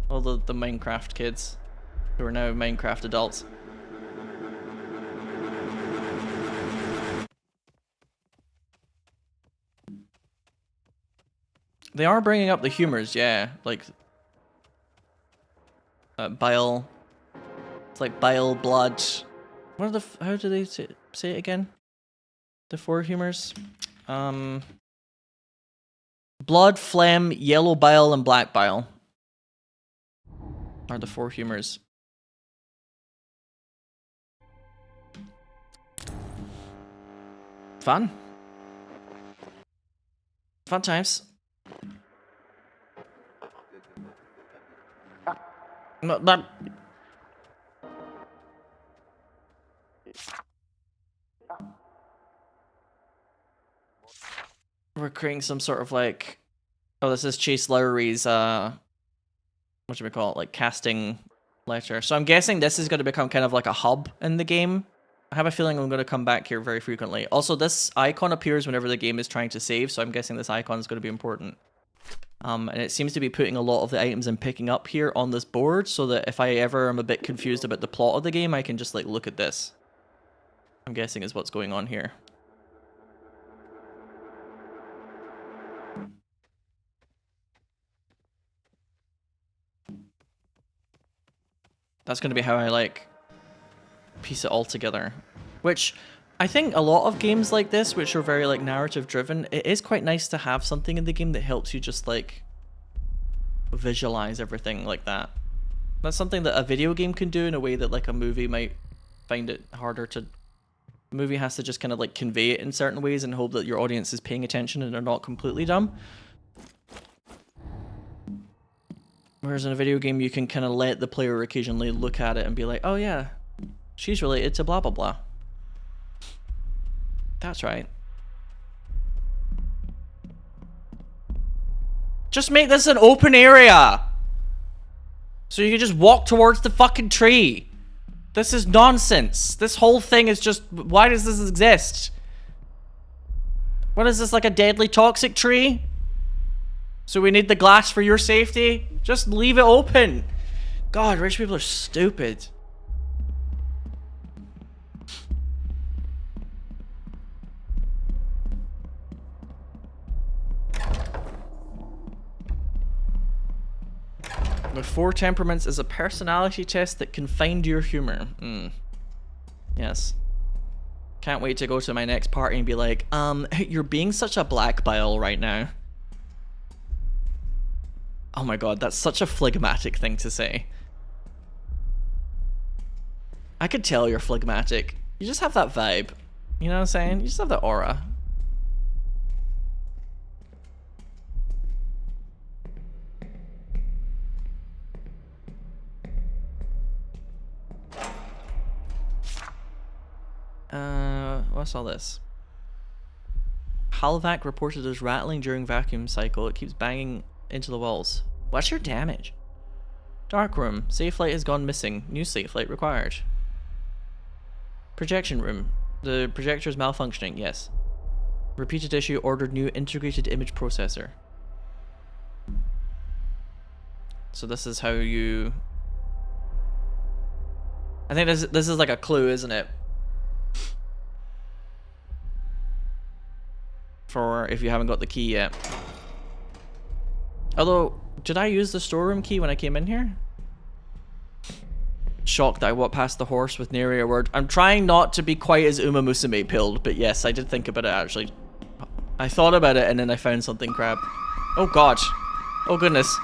All the Minecraft kids who are now Minecraft adults. They are bringing up the humors, yeah, like bile. It's like bile, blood. What are the? How do they say it again? The four humors. Blood, phlegm, yellow bile, and black bile are the four humors. Fun. Fun times. That we're creating some sort of like, oh, this is Chase Lowry's what should we call it, like casting lecture. So I'm guessing this is going to become kind of like a hub in the game. I have a feeling I'm going to come back here very frequently. Also, this icon appears whenever the game is trying to save, so I'm guessing this icon is going to be important. And it seems to be putting a lot of the items I'm picking up here on this board, so that if I ever am a bit confused about the plot of the game, I can just like look at this. I'm guessing is what's going on here. That's going to be how I like piece it all together. Which I think a lot of games like this, which are very like narrative driven, it is quite nice to have something in the game that helps you just like visualize everything like that. That's something that a video game can do in a way that like a movie might find it harder to. A movie has to just kind of like convey it in certain ways and hope that your audience is paying attention and they're not completely dumb. Whereas in a video game, you can kind of let the player occasionally look at it and be like, oh yeah, she's related to blah blah blah. That's right. Just make this an open area, so you can just walk towards the fucking tree. This is nonsense. This whole thing is just, why does this exist? What is this, like a deadly toxic tree? So we need the glass for your safety? Just leave it open. God, rich people are stupid. The 4 temperaments is a personality test that can find your humor. Yes. Can't wait to go to my next party and be like, you're being such a black bile right now. Oh my god, that's such a phlegmatic thing to say. I could tell you're phlegmatic. You just have that vibe. You know what I'm saying? You just have that aura. What's all this? Halvac reported as rattling during vacuum cycle. It keeps banging into the walls. What's your damage? Dark room. Safe light has gone missing. New safe light required. Projection room. The projector is malfunctioning. Yes. Repeated issue. Ordered new integrated image processor. So this is how you... I think this is like a clue, isn't it? For if you haven't got the key yet. Although, did I use the storeroom key when I came in here? Shocked that I walked past the horse with nary a word. I'm trying not to be quite as Uma Musume pilled, but yes, I did think about it actually. I thought about it and then I found something crap. Oh god. Oh goodness.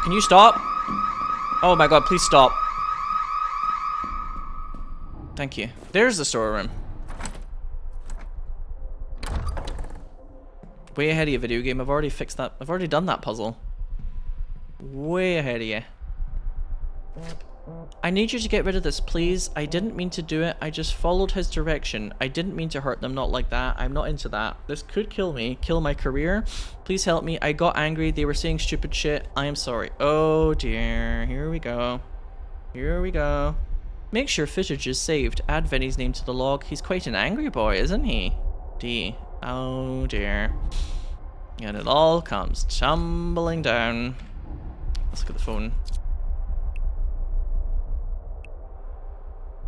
Can you stop? Oh my god, please stop. Thank you. There's the storeroom. Way ahead of you, video game. I've already fixed that. I've already done that puzzle. Way ahead of you. I need you to get rid of this, please. I didn't mean to do it. I just followed his direction. I didn't mean to hurt them. Not like that. I'm not into that. This could kill me. Kill my career. Please help me. I got angry. They were saying stupid shit. I am sorry. Oh dear. Here we go. Here we go. Make sure footage is saved. Add Vinny's name to the log. He's quite an angry boy, isn't he? D. Oh dear. And it all comes tumbling down. Let's look at the phone.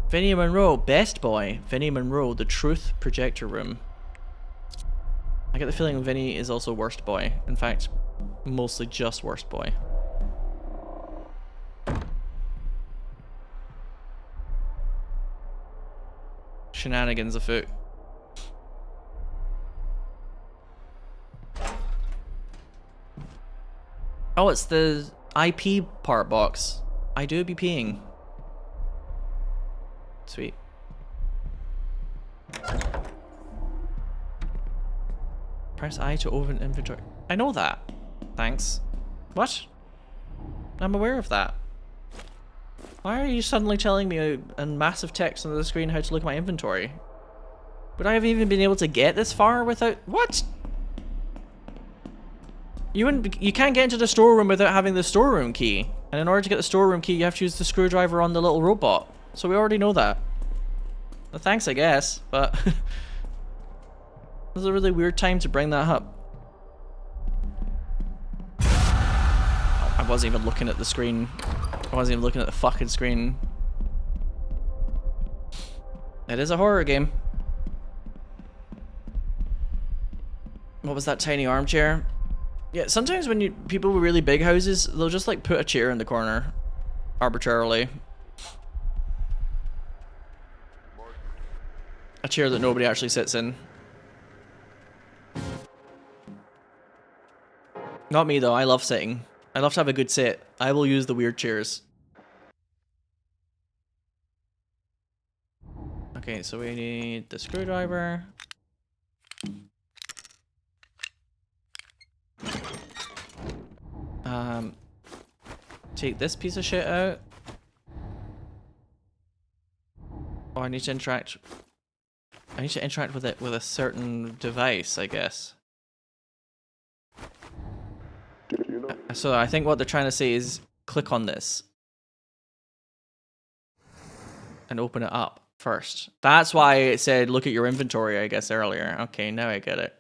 Vinny Monroe, best boy. Vinny Monroe, the truth projector room. I get the feeling Vinny is also worst boy. In fact, mostly just worst boy. Shenanigans afoot. Oh, it's the IP part box. I do be peeing. Sweet. Press I to open inventory. I know that. Thanks. What? I'm aware of that. Why are you suddenly telling me in massive text on the screen how to look at my inventory? Would I have even been able to get this far without... What? You can't get into the storeroom without having the storeroom key. And in order to get the storeroom key, you have to use the screwdriver on the little robot. So we already know that. Well, thanks, I guess, but... This is a really weird time to bring that up. Oh, I wasn't even looking at the screen. I wasn't even looking at the fucking screen. It is a horror game. What was that tiny armchair? Yeah, sometimes when people with really big houses, they'll just like put a chair in the corner arbitrarily. A chair that nobody actually sits in. Not me though, I love sitting. I love to have a good sit. I will use the weird chairs. Okay, so we need the screwdriver. Take this piece of shit out. Oh, I need to interact with it with a certain device, I guess. So I think what they're trying to say is click on this and open it up first. That's why it said look at your inventory, I guess, earlier. Okay, now I get it.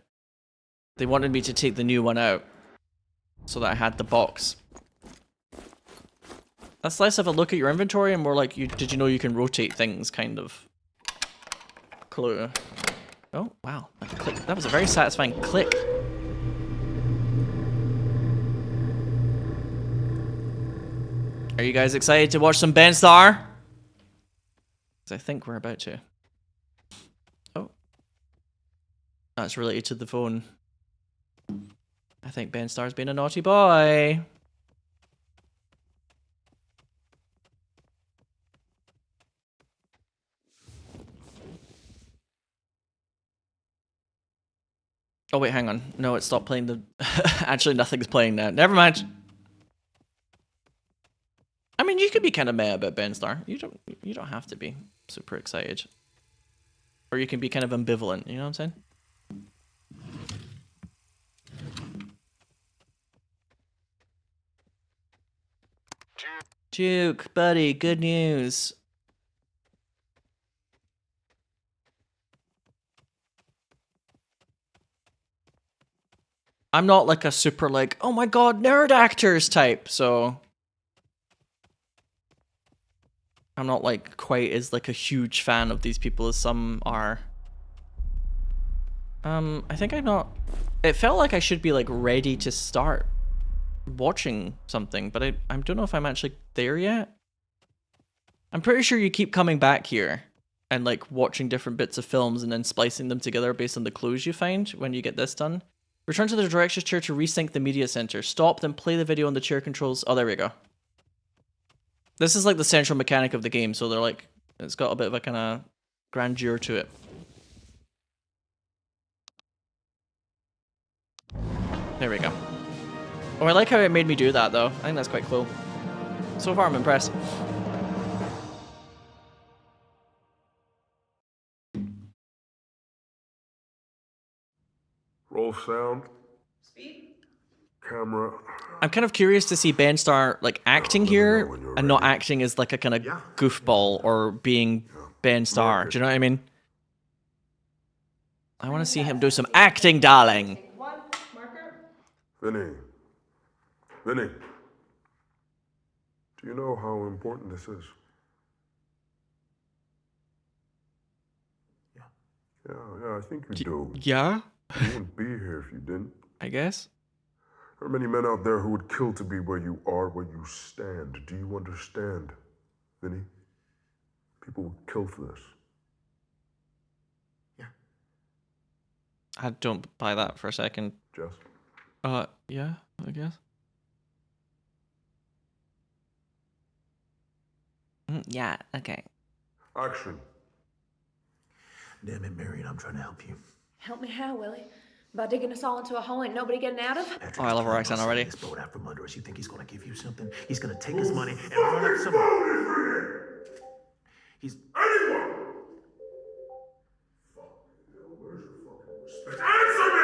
They wanted me to take the new one out so that I had the box. That's less of a look at your inventory and more like, did you know you can rotate things kind of clue. Oh, wow. That click. That was a very satisfying click. Are you guys excited to watch some Ben Starr? 'Cause I think we're about to. Oh. That's related to the phone. I think Ben Starr's been a naughty boy. Oh wait, hang on. No, it stopped playing the... Actually, nothing's playing now. Never mind. I mean, you could be kind of mad about Ben Starr. You don't have to be super excited. Or you can be kind of ambivalent, you know what I'm saying? Duke, buddy, good news. I'm not like a super like, oh my god, nerd actors type, so I'm not like quite as like a huge fan of these people as some are. I think I'm not... It felt like I should be like ready to start watching something, but I don't know if I'm actually there yet. I'm pretty sure you keep coming back here and like watching different bits of films and then splicing them together based on the clues you find when you get this done. Return to the directions chair to resync the media center. Stop, then play the video on the chair controls. Oh, there we go. This is like the central mechanic of the game, so they're like, it's got a bit of a kind of grandeur to it. There we go. Oh, I like how it made me do that, though. I think that's quite cool. So far, I'm impressed. Roll sound. Speed? Camera. I'm kind of curious to see Ben Starr like acting here and not acting as like a kind of goofball or being Ben Starr. Do you know what I mean? I want to see him do some acting, darling. One marker. Vinny. Do you know how important this is? Yeah, I think you do. Yeah? You wouldn't be here if you didn't. I guess. There are many men out there who would kill to be where you are, where you stand. Do you understand, Vinny? People would kill for this. Yeah. I don't buy that for a second. Jess? Yeah, I guess. Yeah, okay. Action. Damn it, Marion, I'm trying to help you. Help me how, Willie? By digging us all into a hole ain't nobody getting out of? Patrick Oh, I love her accent already. This boat out from under us. You think he's gonna give you something? He's gonna take his money and run up some. He's. Anyone! Answer me!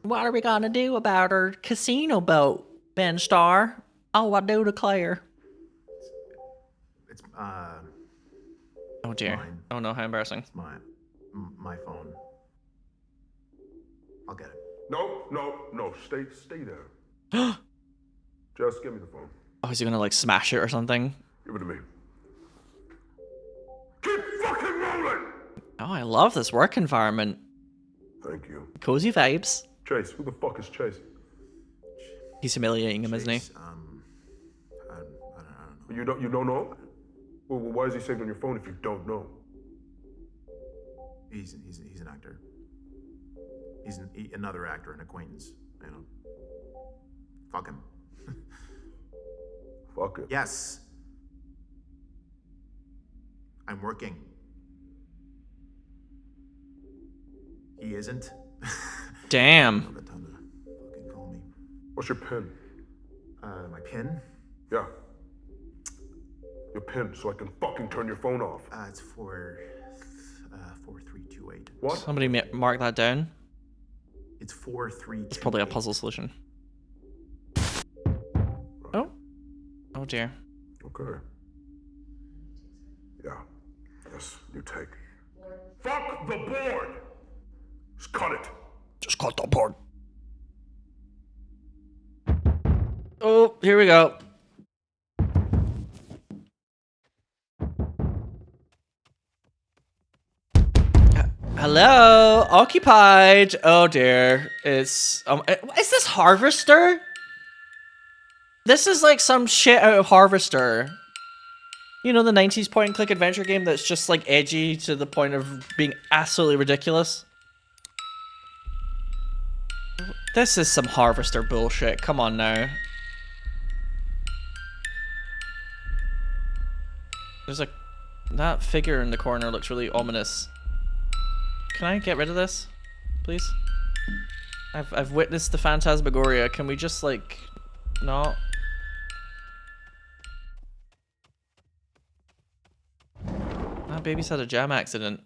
What are we gonna do about our casino boat, Ben Starr? Oh, I do declare. It's Oh dear. Mine. Oh no, how embarrassing. It's my phone. I'll get it. No. Stay there. Just give me the phone. Oh, is he gonna like smash it or something? Give it to me. Keep fucking rolling! Oh, I love this work environment. Thank you. Cozy vibes. Chase, who the fuck is Chase? He's humiliating him, isn't he? Chase, I don't know. You don't know? Well, why is he saved on your phone if you don't know? He's an actor. He's another actor, an acquaintance. You know. Fuck him. Fuck it. Yes. I'm working. He isn't. Damn. Don't got time to fucking call me. What's your pin? My pin? Yeah. Your pin, so I can fucking turn your phone off. It's 4328. What? Somebody mark that down. It's 4328. It's probably a puzzle solution. Oh. Oh dear. Okay. Yeah. Yes, you take. Fuck the board! Just cut it. Just cut the board. Oh, here we go. Hello, occupied. Oh dear, it's is this Harvester? This is like some shit out of Harvester. You know, the 90s point and click adventure game that's just like edgy to the point of being absolutely ridiculous? This is some Harvester bullshit. Come on now. There's a... That figure in the corner looks really ominous. Can I get rid of this, please? I've witnessed the phantasmagoria. Can we just, like... not? That baby's had a jam accident.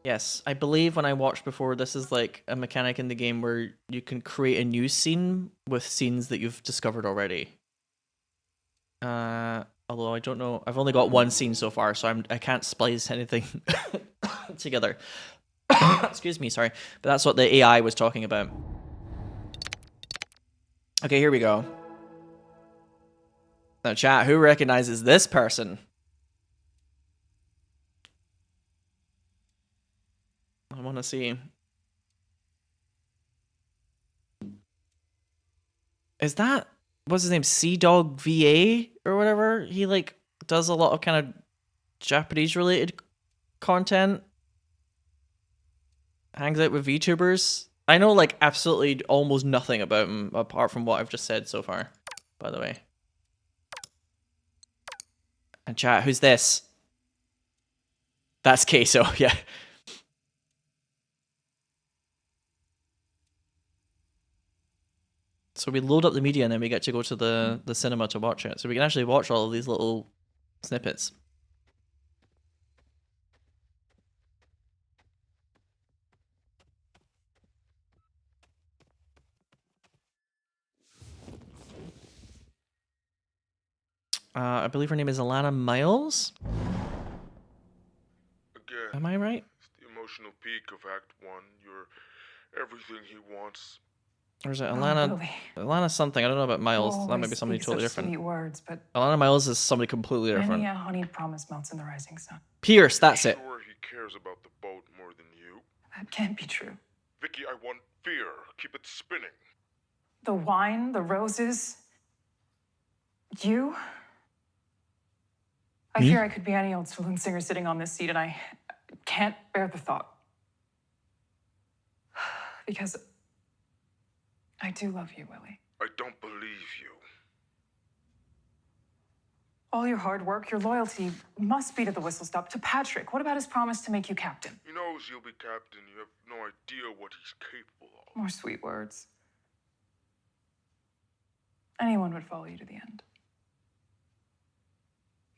Yes, I believe when I watched before, this is like a mechanic in the game where you can create a new scene with scenes that you've discovered already. Although I don't know, I've only got one scene so far, so I can't splice anything together. Excuse me, sorry, but that's what the AI was talking about. Okay, here we go. Now, chat, who recognizes this person? I want to see. Is that, what's his name? Sea Dog VA or whatever? He like does a lot of kind of Japanese related content. Hangs out with VTubers. I know like absolutely almost nothing about him apart from what I've just said so far, by the way. And chat, who's this? That's Queso, yeah. So we load up the media and then we get to go to the cinema to watch it. So we can actually watch all of these little snippets. I believe her name is Alana Miles. Again, Am I right? it's the emotional peak of Act 1. You're everything he wants. Or is it Alana? Wolfe. Alana something. I don't know about Miles. That might be Always somebody speak totally such different. sweet words, but Alana Miles is somebody completely different. many a honeyed promise melts in the rising sun. Pierce, that's it. Sure, he cares about the boat more than you. That can't be true. Vicky, I want fear. Keep it spinning. The wine, the roses, you. I fear I could be any old saloon singer sitting on this seat, and I can't bear the thought. Because I do love you, Willie. I don't believe you. All your hard work, your loyalty must be to the whistle stop, to Patrick. What about his promise to make you captain? He knows you'll be captain. You have no idea what he's capable of. More sweet words. Anyone would follow you to the end.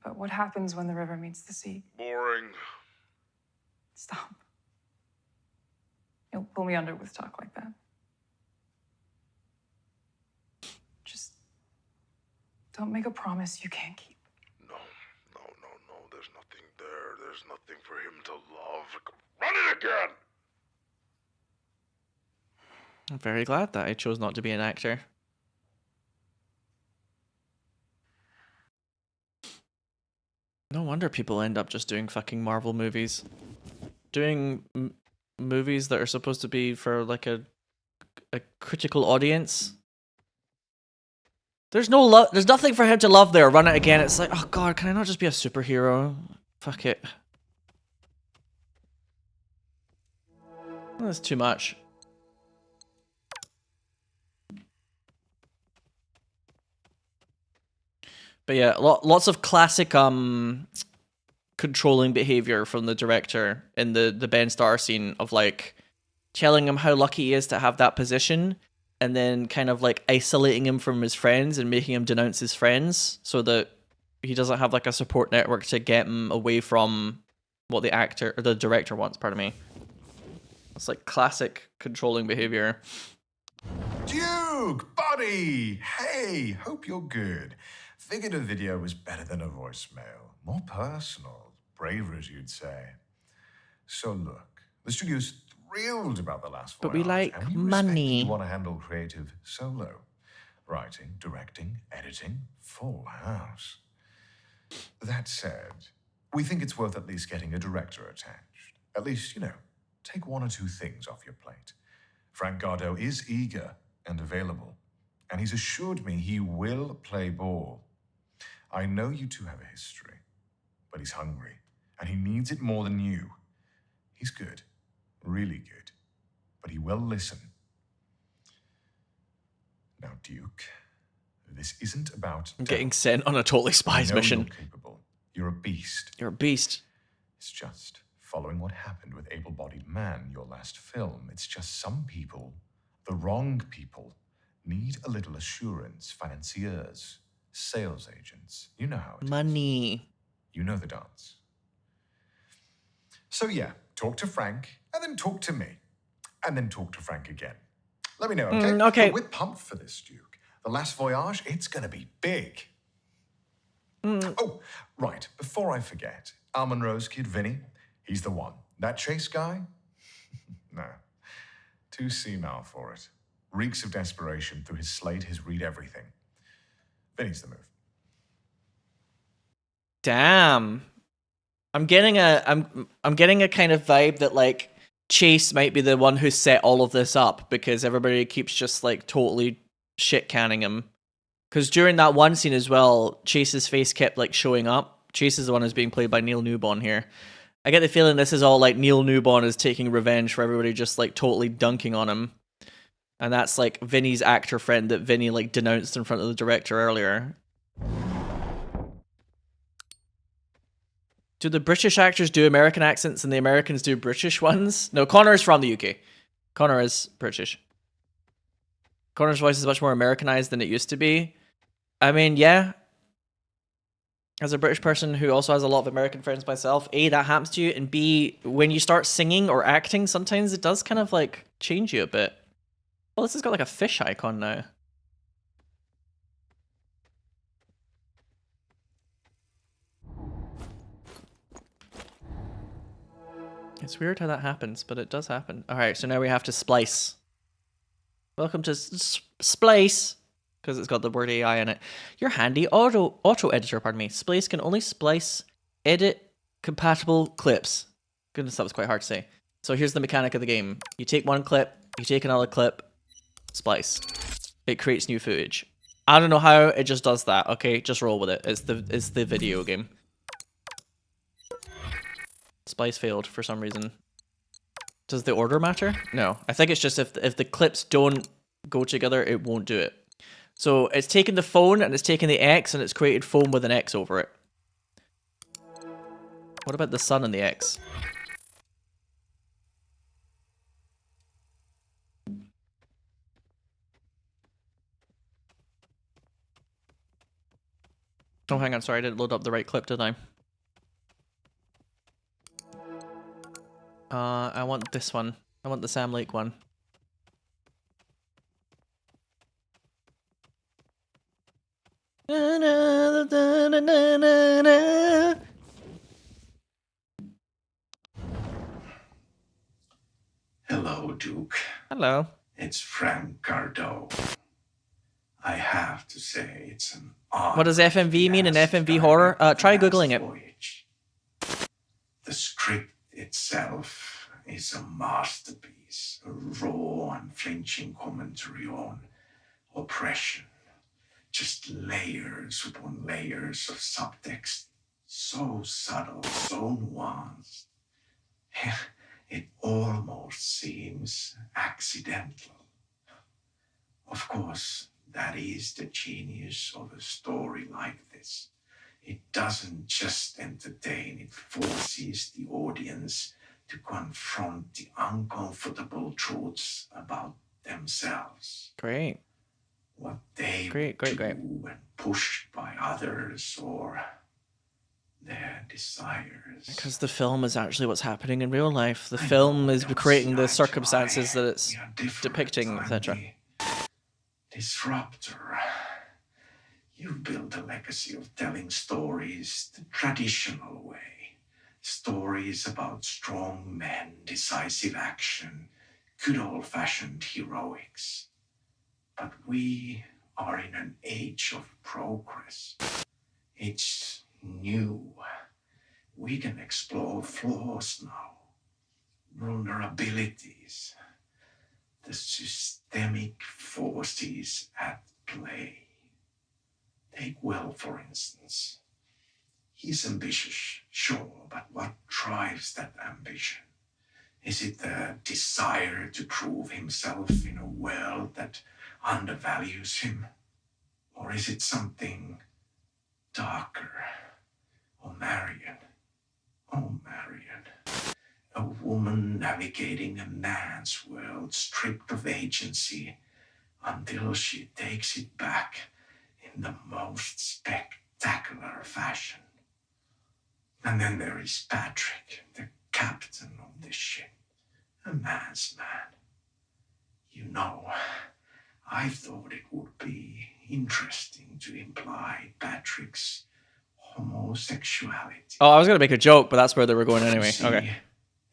But what happens when the river meets the sea? Boring. Stop. You'll pull me under with talk like that. Just don't make a promise you can't keep. No. There's nothing there. There's nothing for him to love. Run it again! I'm very glad that I chose not to be an actor. No wonder people end up just doing fucking Marvel movies. Doing movies that are supposed to be for like a critical audience. There's no love. There's nothing for him to love there. Run it again. It's like, oh god, can I not just be a superhero? Fuck it. That's too much. But yeah, lots of classic controlling behavior from the director in the Ben Starr scene of like telling him how lucky he is to have that position and then kind of like isolating him from his friends and making him denounce his friends so that he doesn't have like a support network to get him away from what the actor or the director wants, pardon me. It's like classic controlling behavior. Duke, buddy! Hey, hope you're good. Figured a video was better than a voicemail. More personal, braver as you'd say. So look, the studio's thrilled about the last But we voyage, like and we respect that money. you want to handle creative solo. Writing, directing, editing, full house. That said, we think it's worth at least getting a director attached. At least, take one or two things off your plate. Frank Gardo is eager and available. and he's assured me he will play ball. I know you two have a history, but he's hungry, and he needs it more than you. He's good, really good, but he will listen. Now, Duke, this isn't about I'm getting sent on a totally spies mission. You're capable. You're a beast. You're a beast. It's just following what happened with Able-Bodied Man, your last film. It's just some people, the wrong people, need a little assurance. Financiers, sales agents. You know how it is. Money. You know the dance. So yeah, talk to Frank, and then talk to me. And then talk to Frank again. Let me know, okay? Okay. But we're pumped for this, Duke. The last voyage, it's gonna be big. Oh, right, before I forget, Al Monroe's kid, Vinny, he's the one. That Chase guy? No. Too senile for it. Reeks of desperation through his slate, his read everything. Vinny's the move. Damn. I'm getting a kind of vibe that like Chase might be the one who set all of this up because everybody keeps just like totally shit canning him. Because during that one scene as well, Chase's face kept like showing up. Chase is the one who's being played by Neil Newbon here. I get the feeling this is all like Neil Newbon is taking revenge for everybody just like totally dunking on him. And that's like Vinny's actor friend that Vinny like denounced in front of the director earlier. Do the British actors do American accents and the Americans do British ones? No, Connor is from the UK. Connor is British. Connor's voice is much more Americanized than it used to be. I mean, yeah. As a British person who also has a lot of American friends myself, A, that happens to you, and B, when you start singing or acting, sometimes it does kind of like change you a bit. Well, this has got like a fish icon now. It's weird how that happens, but it does happen. Alright, so now we have to splice. Welcome to Splice, because it's got the word AI in it. Your handy auto editor, pardon me. Splice can only splice, edit compatible clips. Goodness, that was quite hard to say. So here's the mechanic of the game. You take one clip, you take another clip, splice. It creates new footage. I don't know how, it just does that. Okay, just roll with it. It's the video game. Splice failed for some reason. Does the order matter? No. I think it's just if the clips don't go together, it won't do it. So it's taken the phone and it's taken the X and it's created foam with an X over it. What about the sun and the X? Oh, hang on. Sorry, I didn't load up the right clip, did I? I want this one. I want the Sam Lake one. Hello, Duke. Hello. It's Frank Cardo. I have to say, it's an honor. What does FMV mean in FMV horror? Try Googling it. Voyage. The script itself is a masterpiece, a raw, unflinching commentary on oppression. Just layers upon layers of subtext, so subtle, so nuanced. It almost seems accidental. Of course, that is the genius of a story like this. It doesn't just entertain, it forces the audience to confront the uncomfortable truths about themselves. Great. What they Great. when pushed by others or their desires. Because the film is actually what's happening in real life. The film is creating the circumstances that it's depicting, etc. Disruptor. You've built a legacy of telling stories the traditional way. Stories about strong men, decisive action, good old-fashioned heroics. But we are in an age of progress. It's new. We can explore flaws now, vulnerabilities, the systemic forces at play. Take Will, for instance. He's ambitious, sure, but what drives that ambition? Is it the desire to prove himself in a world that undervalues him? Or is it something darker? Oh, Marion. Oh, Marion. A woman navigating a man's world stripped of agency until she takes it back in the most spectacular fashion. And then there is Patrick, the captain of the ship, a man's man. You know, I thought it would be interesting to imply Patrick's homosexuality. Oh, I was gonna make a joke, but that's where they were going anyway. See, Okay.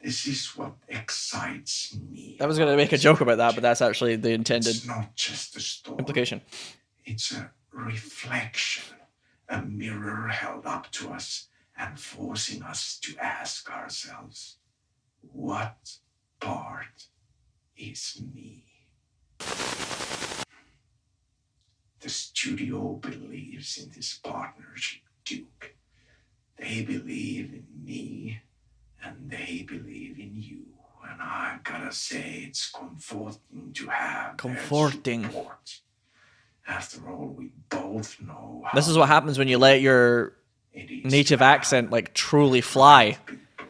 this is what excites me. I was gonna make a joke about that, but that's actually the intended It's not just a story. implication. It's a reflection, a mirror held up to us and forcing us to ask ourselves, what part is me? The studio believes in this partnership, Duke. They believe in me, and they believe in you. And I've gotta say, it's comforting to have their Comforting. support. After all, we both know how This is what happens when you let your it is native to have accent like truly fly. people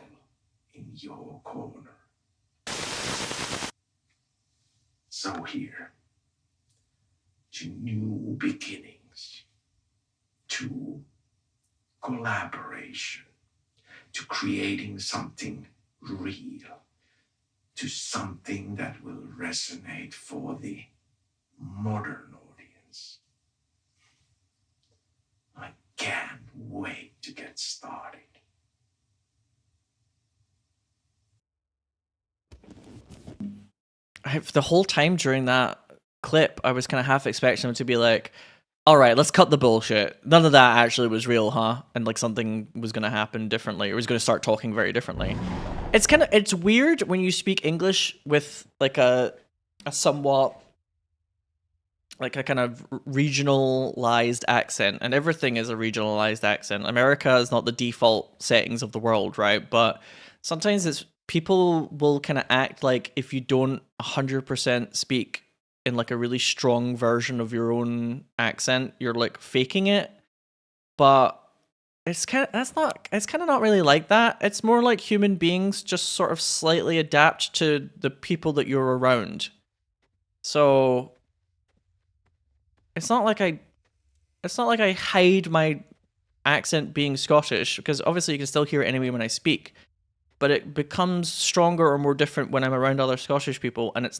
in your corner. So here, to new beginnings, to collaboration, to creating something real, to something that will resonate for the modern audience. I can't wait to get started. The whole time during that clip, I was kind of half expecting him to be like, all right, let's cut the bullshit. None of that actually was real, huh? And like something was going to happen differently, or was going to start talking very differently. It's weird when you speak English with like a somewhat like a kind of regionalized accent, and everything is a regionalized accent. America is not the default settings of the world, right? But sometimes it's people will kind of act like if you don't 100% speak in like a really strong version of your own accent, you're like faking it. But it's kind of not really like that. It's more like human beings just sort of slightly adapt to the people that you're around. So it's not like I hide my accent being Scottish, because obviously you can still hear it anyway when I speak, but it becomes stronger or more different when I'm around other Scottish people, and I'm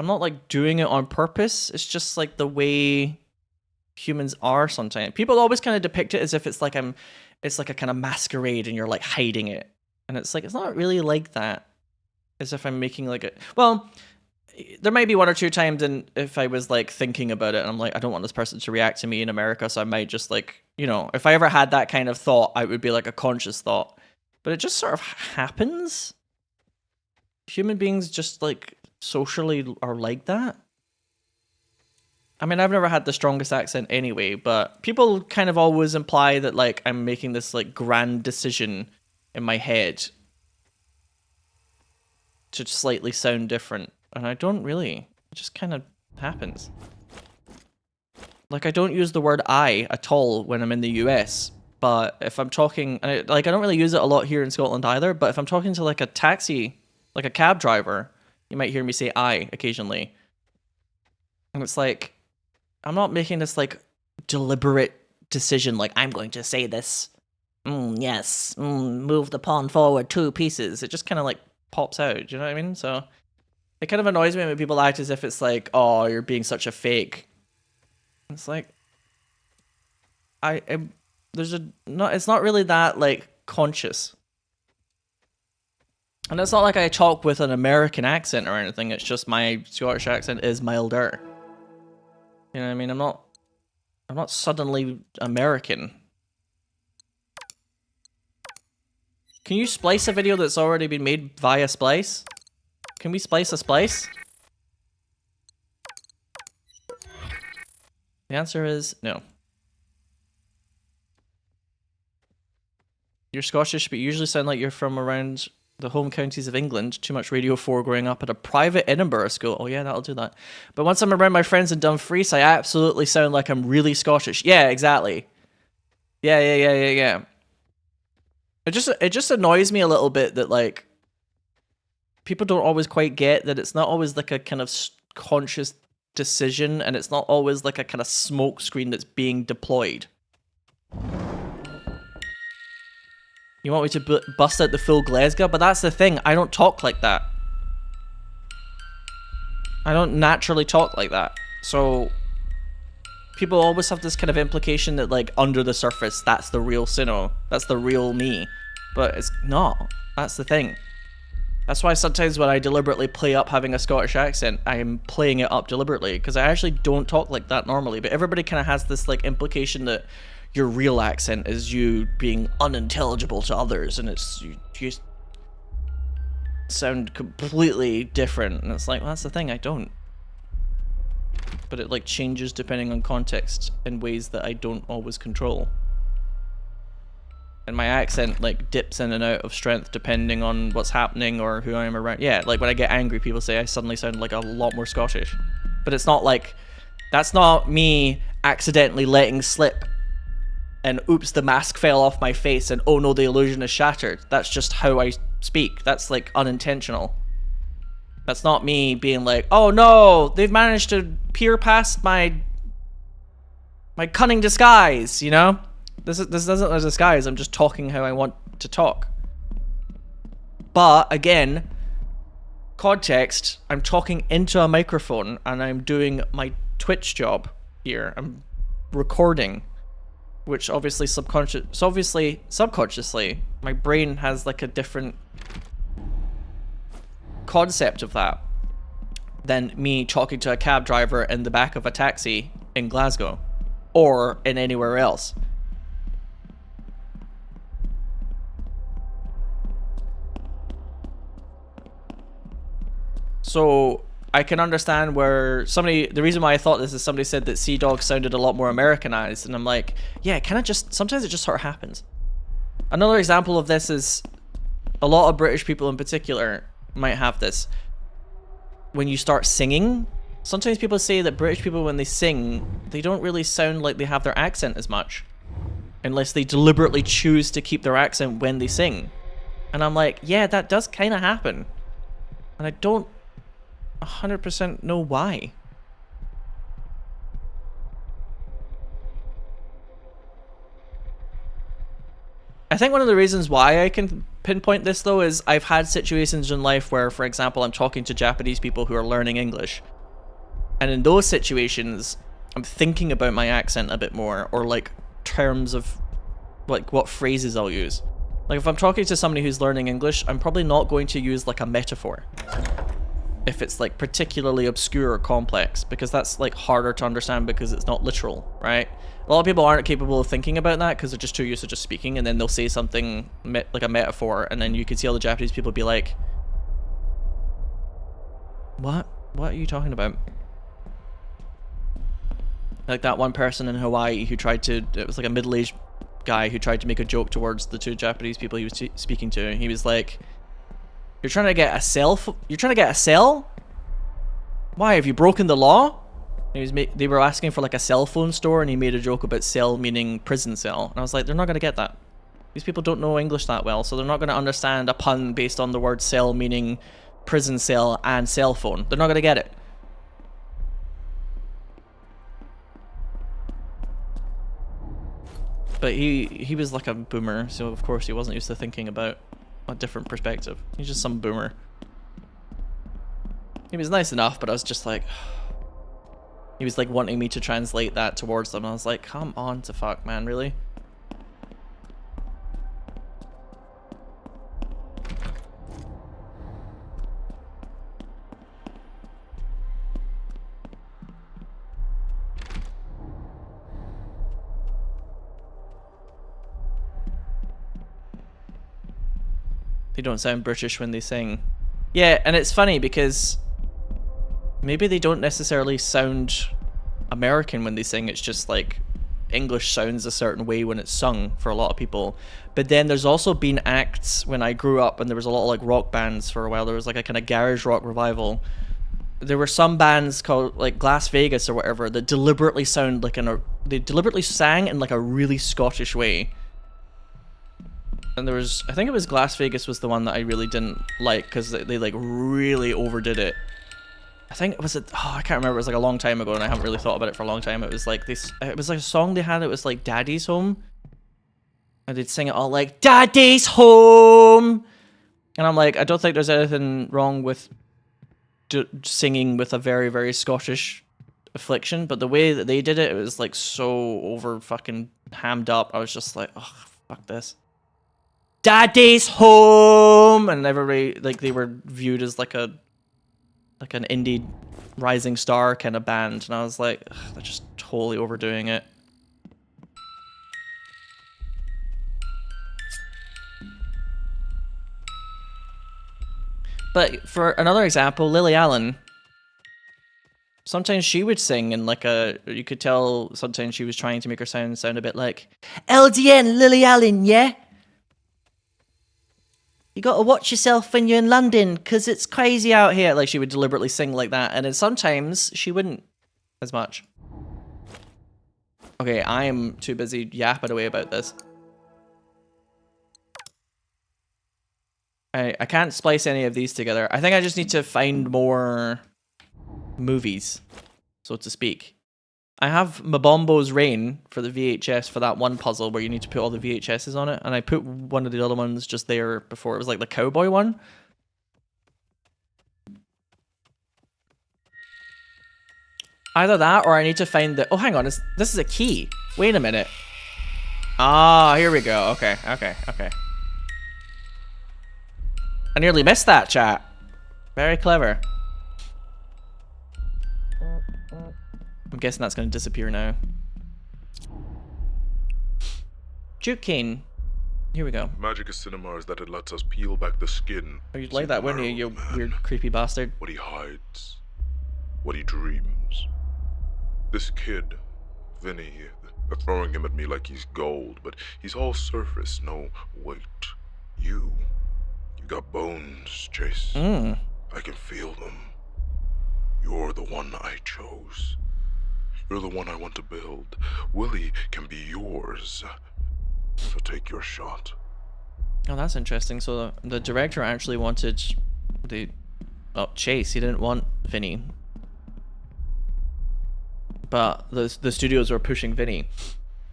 not like doing it on purpose. It's just like the way humans are sometimes. People always kind of depict it as if it's like a kind of masquerade and you're like hiding it. And it's like, it's not really like that. As if I'm making like a, well, there might be one or two times and if I was like thinking about it and I'm like, I don't want this person to react to me in America, so I might just like, you know, if I ever had that kind of thought, it would be like a conscious thought. But it just sort of happens. Human beings just like socially are like that. I mean, I've never had the strongest accent anyway, but people kind of always imply that like I'm making this like grand decision in my head to slightly sound different. And I don't really. It just kind of happens. Like, I don't use the word I at all when I'm in the US. But if I'm talking, I don't really use it a lot here in Scotland either. But if I'm talking to like a taxi, like a cab driver, you might hear me say I occasionally. And it's like, I'm not making this like deliberate decision. Like, I'm going to say this. Yes. Move the pawn forward 2 pieces. It just kind of like pops out. Do you know what I mean? So it kind of annoys me when people act as if it's like, oh, you're being such a fake. It's like, it's not really that like conscious. And it's not like I talk with an American accent or anything. It's just my Scottish accent is milder. You know what I mean? I'm not suddenly American. Can you splice a video that's already been made via Splice? Can we splice a splice? The answer is no. You're Scottish, but you usually sound like you're from around the home counties of England. Too much Radio 4 growing up at a private Edinburgh school. Oh yeah, that'll do that. But once I'm around my friends in Dumfries, I absolutely sound like I'm really Scottish. Yeah, exactly. Yeah. It just annoys me a little bit that, like, people don't always quite get that it's not always like a kind of conscious decision, and it's not always like a kind of smoke screen that's being deployed. You want me to bust out the full Glasgow? But that's the thing, I don't talk like that. I don't naturally talk like that. So people always have this kind of implication that, like, under the surface, that's the real Sinow. That's the real me. But it's not. That's the thing. That's why sometimes when I deliberately play up having a Scottish accent, I am playing it up deliberately, because I actually don't talk like that normally. But everybody kind of has this, like, implication that your real accent is you being unintelligible to others, and it's you sound completely different. And it's like, well, that's the thing, I don't. But it, like, changes depending on context in ways that I don't always control. And my accent, like, dips in and out of strength depending on what's happening or who I am around. Yeah, like, when I get angry, people say I suddenly sound like a lot more Scottish. But it's not like, that's not me accidentally letting slip and oops, the mask fell off my face and oh no, the illusion is shattered. That's just how I speak. That's, like, unintentional. That's not me being like, oh no, they've managed to peer past my cunning disguise, you know? This isn't a disguise, I'm just talking how I want to talk. But, again, context, I'm talking into a microphone and I'm doing my Twitch job here. I'm recording, which obviously subconsciously, my brain has, like, a different concept of that than me talking to a cab driver in the back of a taxi in Glasgow or in anywhere else. So I can understand where the reason why I thought this is somebody said that Sea Dog sounded a lot more Americanized, and I'm like, yeah, sometimes it just sort of happens. Another example of this is a lot of British people in particular might have this. When you start singing, sometimes people say that British people, when they sing, they don't really sound like they have their accent as much, unless they deliberately choose to keep their accent when they sing. And I'm like, yeah, that does kind of happen. And I don't 100% know why. I think one of the reasons why I can pinpoint this, though, is I've had situations in life where, for example, I'm talking to Japanese people who are learning English. And in those situations, I'm thinking about my accent a bit more, or, like, terms of, like, what phrases I'll use. Like, if I'm talking to somebody who's learning English, I'm probably not going to use, like, a metaphor. If it's, like, particularly obscure or complex, because that's, like, harder to understand because it's not literal, right? A lot of people aren't capable of thinking about that because they're just too used to just speaking, and then they'll say something like a metaphor, and then you can see all the Japanese people be like, what are you talking about? Like that one person in Hawaii who it was like a middle-aged guy who tried to make a joke towards the two Japanese people he was speaking to. He was like, You're trying to get a cell? Why, have you broken the law? They were asking for, like, a cell phone store, and he made a joke about cell meaning prison cell. And I was like, they're not going to get that. These people don't know English that well, so they're not going to understand a pun based on the word cell meaning prison cell and cell phone. They're not going to get it. But he was like a boomer, so of course he wasn't used to thinking about a different perspective. He's just some boomer. He was nice enough, but I was just like... He was, like, wanting me to translate that towards them. I was like, come on to fuck, man, really? They don't sound British when they sing. Yeah, and it's funny because maybe they don't necessarily sound American when they sing. It's just like English sounds a certain way when it's sung for a lot of people. But then there's also been acts when I grew up, and there was a lot of like rock bands for a while. There was like a kind of garage rock revival. There were some bands called like Las Vegas or whatever that deliberately sound like they deliberately sang in like a really Scottish way. And there was, I think it was Las Vegas was the one that I really didn't like because they like really overdid it. I think it was oh, I can't remember. It was like a long time ago, and I haven't really thought about it for a long time. It was like this. It was like a song they had. It was like "Daddy's Home," and they'd sing it all like "Daddy's Home," and I'm like, I don't think there's anything wrong with singing with a very, very Scottish affliction, but the way that they did it, it was like so over fucking hammed up. I was just like, oh, fuck this. Daddy's Home, and everybody like they were viewed as like an indie rising star kind of band, and I was like, ugh, they're just totally overdoing it. But for another example, Lily Allen, sometimes she would sing in like you could tell sometimes she was trying to make her sound a bit like LDN Lily Allen, yeah? You gotta watch yourself when you're in London, because it's crazy out here. Like, she would deliberately sing like that, and then sometimes she wouldn't as much. Okay, I am too busy yapping away about this. I can't splice any of these together. I think I just need to find more movies, so to speak. I have Mabombo's Reign for the VHS for that one puzzle where you need to put all the VHSs on it, and I put one of the other ones just there before. It was like the cowboy one. Either that, or I need to find the... Oh, hang on. This is a key. Wait a minute. Ah, here we go. Okay. I nearly missed that, chat. Very clever. I'm guessing that's going to disappear now. Duke Kane. Here we go. Magic of cinema is that it lets us peel back the skin. Oh, you'd like that, wouldn't you, you weird, creepy bastard? What he hides. What he dreams. This kid, Vinny, they're throwing him at me like he's gold, but he's all surface, no weight. You got bones, Chase. I can feel them. You're the one I chose. You're the one I want to build. Willie can be yours. So take your shot. Oh, that's interesting. So the director actually wanted Chase. He didn't want Vinny. But the studios were pushing Vinny,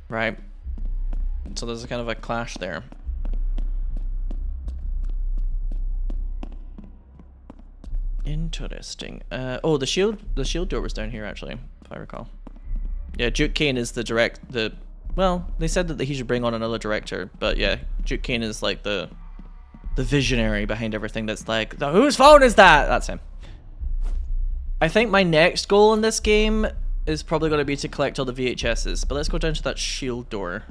right? So there's a kind of a clash there. Interesting. Oh, the shield door was down here actually, if I recall. Yeah, Duke Kane is well, they said that he should bring on another director, but yeah, Duke Kane is like the visionary behind everything. That's like, whose phone is that? That's him. I think my next goal in this game is probably going to be to collect all the VHSs, but let's go down to that shield door.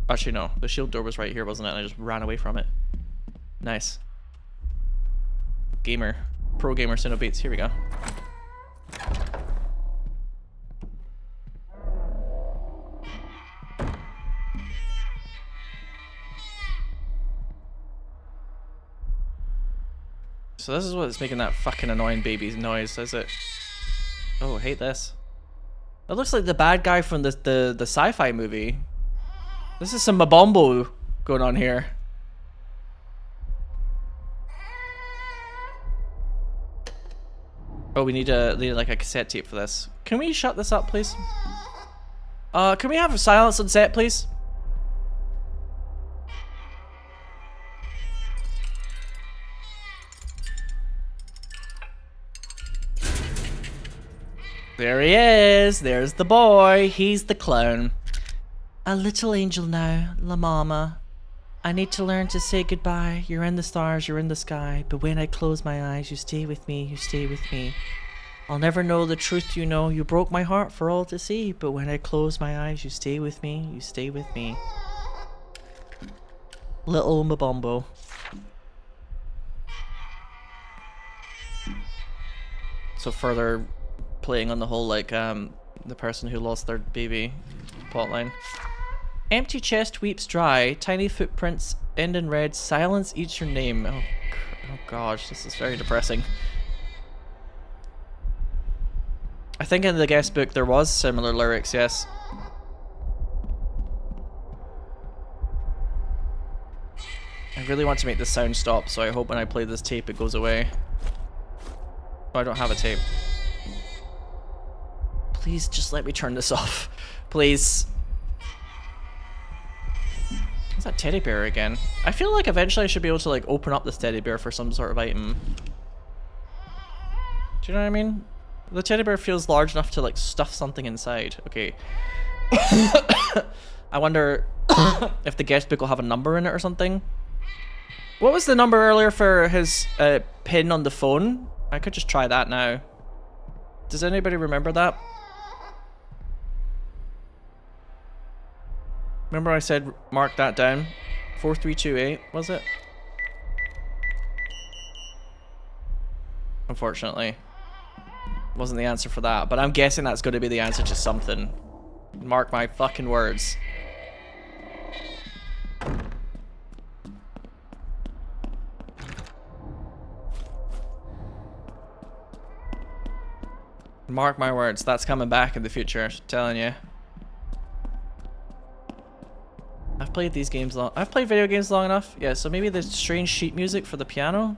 Actually, no, the shield door was right here, wasn't it? I just ran away from it. Nice. Pro gamer Sinow Beats, here we go. So this is what's making that fucking annoying baby's noise, is it? Oh, I hate this. That looks like the bad guy from the sci-fi movie. This is some Mabombo going on here. Oh, we need like a cassette tape for this. Can we shut this up, please? Can we have silence on set, please? There he is. There's the boy. He's the clown. A little angel now, La Mama. I need to learn to say goodbye. You're in the stars, you're in the sky. But when I close my eyes, you stay with me, you stay with me. I'll never know the truth, you know. You broke my heart for all to see. But when I close my eyes, you stay with me, you stay with me. Little Mabombo. So further playing on the whole, like, The person who lost their baby plotline. Empty chest weeps dry. Tiny footprints end in red. Silence eats your name. Oh gosh, this is very depressing. I think in the guest book there was similar lyrics, yes. I really want to make this sound stop, so I hope when I play this tape it goes away. Oh, I don't have a tape. Please just let me turn this off. Please. What's that teddy bear again? I feel like eventually I should be able to like open up this teddy bear for some sort of item. Do you know what I mean? The teddy bear feels large enough to like stuff something inside. Okay. I wonder if the guest book will have a number in it or something. What was the number earlier for his pin on the phone? I could just try that now. Does anybody remember that? Remember I said mark that down? 4328, was it? Unfortunately. Wasn't the answer for that, but I'm guessing that's going to be the answer to something. Mark my fucking words. Mark my words, that's coming back in the future, I'm telling you. I've played these games long. I've played video games long enough. Yeah, so maybe there's strange sheet music for the piano.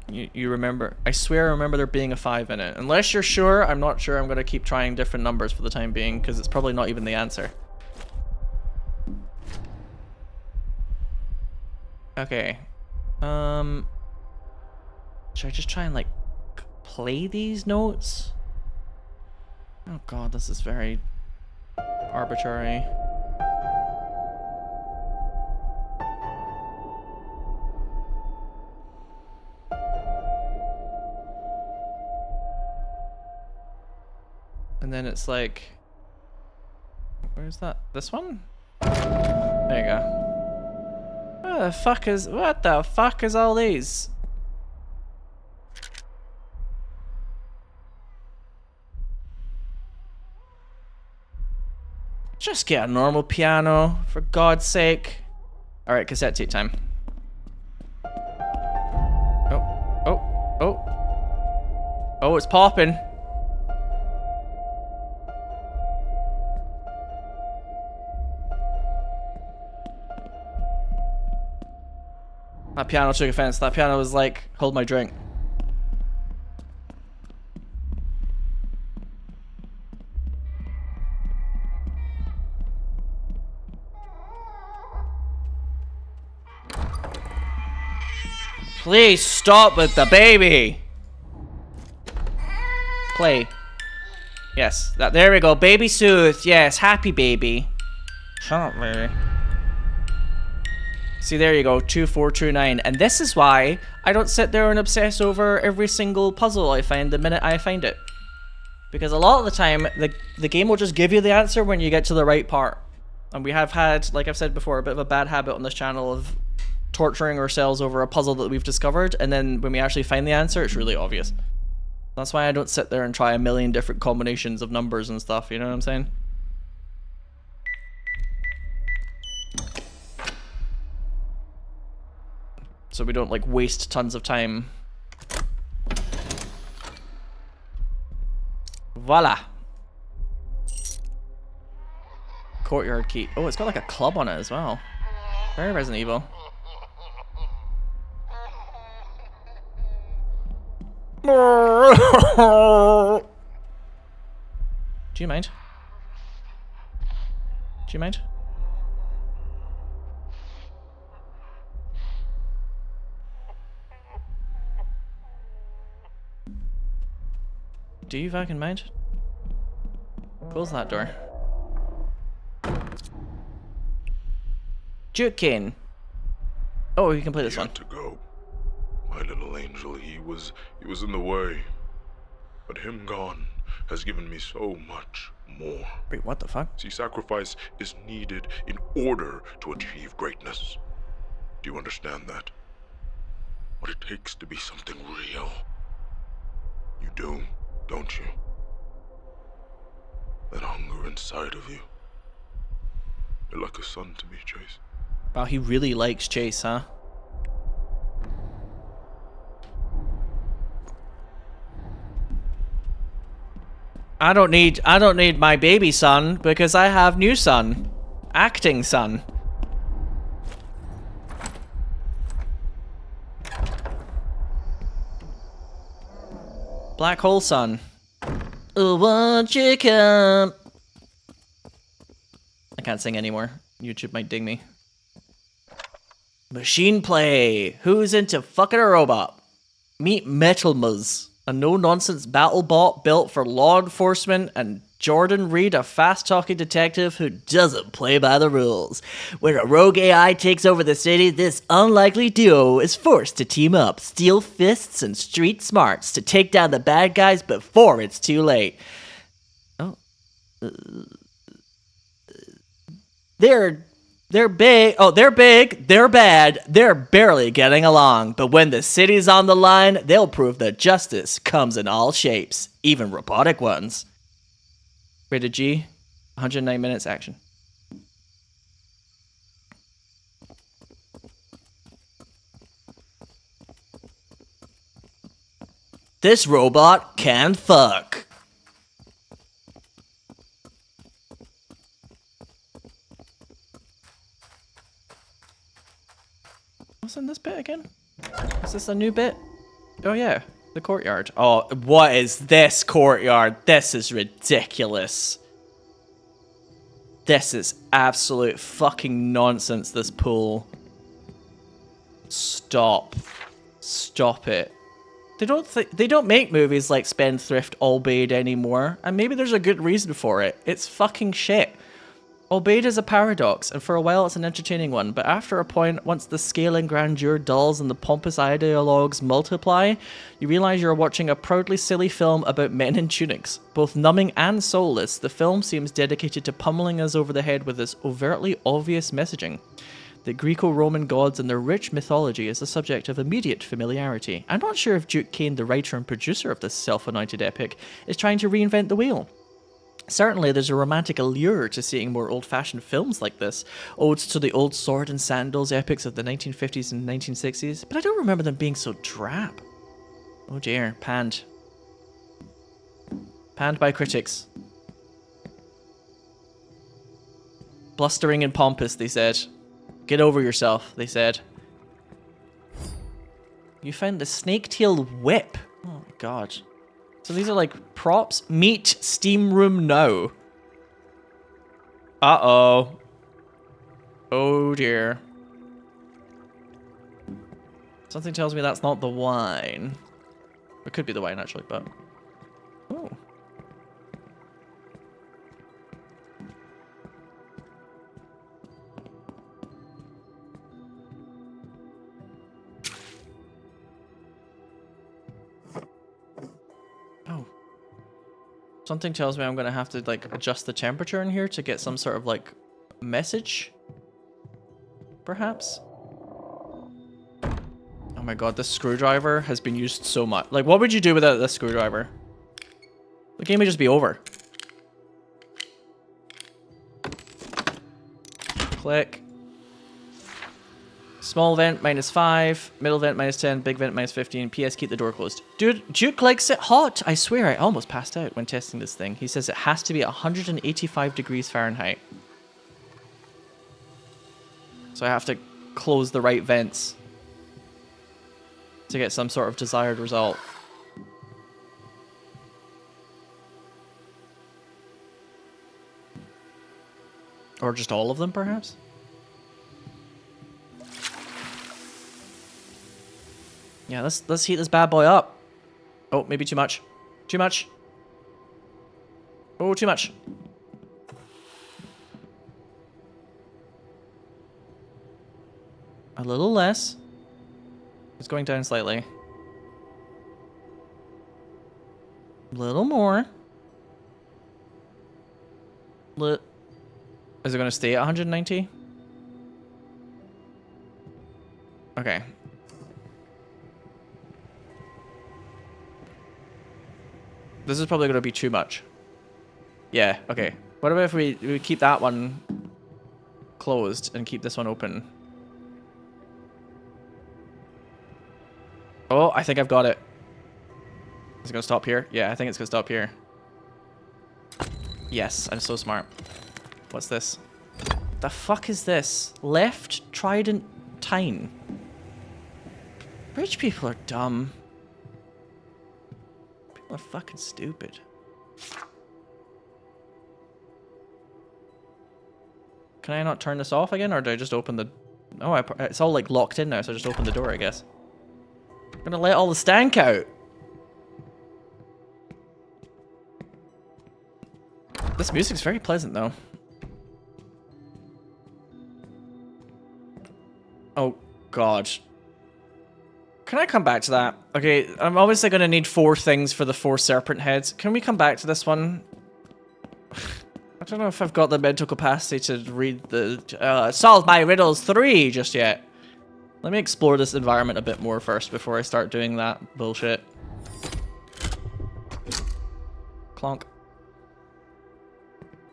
You remember? I swear I remember there being a 5 in it. Unless you're sure, I'm not sure. I'm gonna keep trying different numbers for the time being because it's probably not even the answer. Okay. Should I just try and like play these notes? Oh god, this is very arbitrary. And then it's like, where's that? This one? There you go. What the fuck is all these? Just get a normal piano, for God's sake. Alright, cassette tape time. Oh, it's popping. That piano took offense. That piano was like, hold my drink. Please stop with the baby. Play. Yes, there we go. Baby soothed. Yes, happy baby. Shut up, baby. See, there you go, 2429. And this is why I don't sit there and obsess over every single puzzle I find the minute I find it. Because a lot of the time, the game will just give you the answer when you get to the right part. And we have had, like I've said before, a bit of a bad habit on this channel of torturing ourselves over a puzzle that we've discovered, and then when we actually find the answer, it's really obvious. That's why I don't sit there and try a million different combinations of numbers and stuff, you know what I'm saying? So we don't like waste tons of time. Voila. Courtyard key. Oh, it's got like a club on it as well. Very Resident Evil. Do you mind? Do you mind? Do you fucking mind? Close that door. Jukin. Oh, you can play this one. To go. My little angel, he was in the way. But him gone has given me so much more. Wait, what the fuck? See, sacrifice is needed in order to achieve greatness. Do you understand that? What it takes to be something real. You do, don't you? That hunger inside of you. You're like a son to me, Chase. Wow, he really likes Chase, huh? I don't need my baby son because I have new son. Acting son. Black hole son. Oh, won't you come? I can't sing anymore. YouTube might ding me. Machine play. Who's into fucking a robot? Meet Metal Muzz, a no-nonsense battle bot built for law enforcement, and Jordan Reed, a fast-talking detective who doesn't play by the rules. When a rogue AI takes over the city, this unlikely duo is forced to team up, steel fists and street smarts to take down the bad guys before it's too late. Oh. They're big. Oh, they're big. They're bad. They're barely getting along. But when the city's on the line, they'll prove that justice comes in all shapes, even robotic ones. Rated G, 109 minutes action. This robot can fuck. What's in this bit again? Is this a new bit? Oh yeah, the courtyard. Oh, what is this courtyard? This is ridiculous. This is absolute fucking nonsense, this pool. Stop. Stop it. They don't make movies like Spendthrift Albade anymore, and maybe there's a good reason for it. It's fucking shit. Obeyed is a paradox, and for a while it's an entertaining one, but after a point, once the scale and grandeur dulls and the pompous ideologues multiply, you realize you're watching a proudly silly film about men in tunics. Both numbing and soulless, the film seems dedicated to pummeling us over the head with this overtly obvious messaging. The Greco-Roman gods and their rich mythology is a subject of immediate familiarity. I'm not sure if Duke Kane, the writer and producer of this self-anointed epic, is trying to reinvent the wheel. Certainly, there's a romantic allure to seeing more old-fashioned films like this, odes to the old sword and sandals epics of the 1950s and 1960s, but I don't remember them being so drab. Oh dear, panned. Panned by critics. Blustering and pompous, they said. Get over yourself, they said. You found the snake-tailed whip. Oh my god. So these are like props. Meet Steam Room now. Uh-oh. Oh dear. Something tells me that's not the wine. It could be the wine actually, but... Oh. Oh. Something tells me I'm gonna have to like adjust the temperature in here to get some sort of like message. Perhaps. Oh my god, this screwdriver has been used so much. Like, what would you do without this screwdriver? The game would just be over. Click. Small vent, -5. Middle vent, -10. Big vent, -15. PS, keep the door closed. Dude, Duke likes it hot. I swear, I almost passed out when testing this thing. He says it has to be 185 degrees Fahrenheit. So I have to close the right vents to get some sort of desired result. Or just all of them, perhaps? Yeah, let's heat this bad boy up. Oh, maybe too much. Too much. Oh, too much. A little less. It's going down slightly. A little more. Is it going to stay at 190? Okay. This is probably going to be too much. Yeah, okay. What about if we keep that one closed and keep this one open? Oh, I think I've got it. Is it going to stop here? Yeah, I think it's going to stop here. Yes, I'm so smart. What's this? The fuck is this? Left trident tine. Rich people are dumb. People are fucking stupid. Can I not turn this off again, or do I just open the... Oh, it's all like locked in now, so I just open the door, I guess. I'm gonna let all the stank out. This music's very pleasant, though. Oh, God. Can I come back to that? Okay, I'm obviously going to need 4 things for the 4 serpent heads. Can we come back to this one? I don't know if I've got the mental capacity to read the Solve My Riddles 3 just yet. Let me explore this environment a bit more first before I start doing that bullshit. Clonk.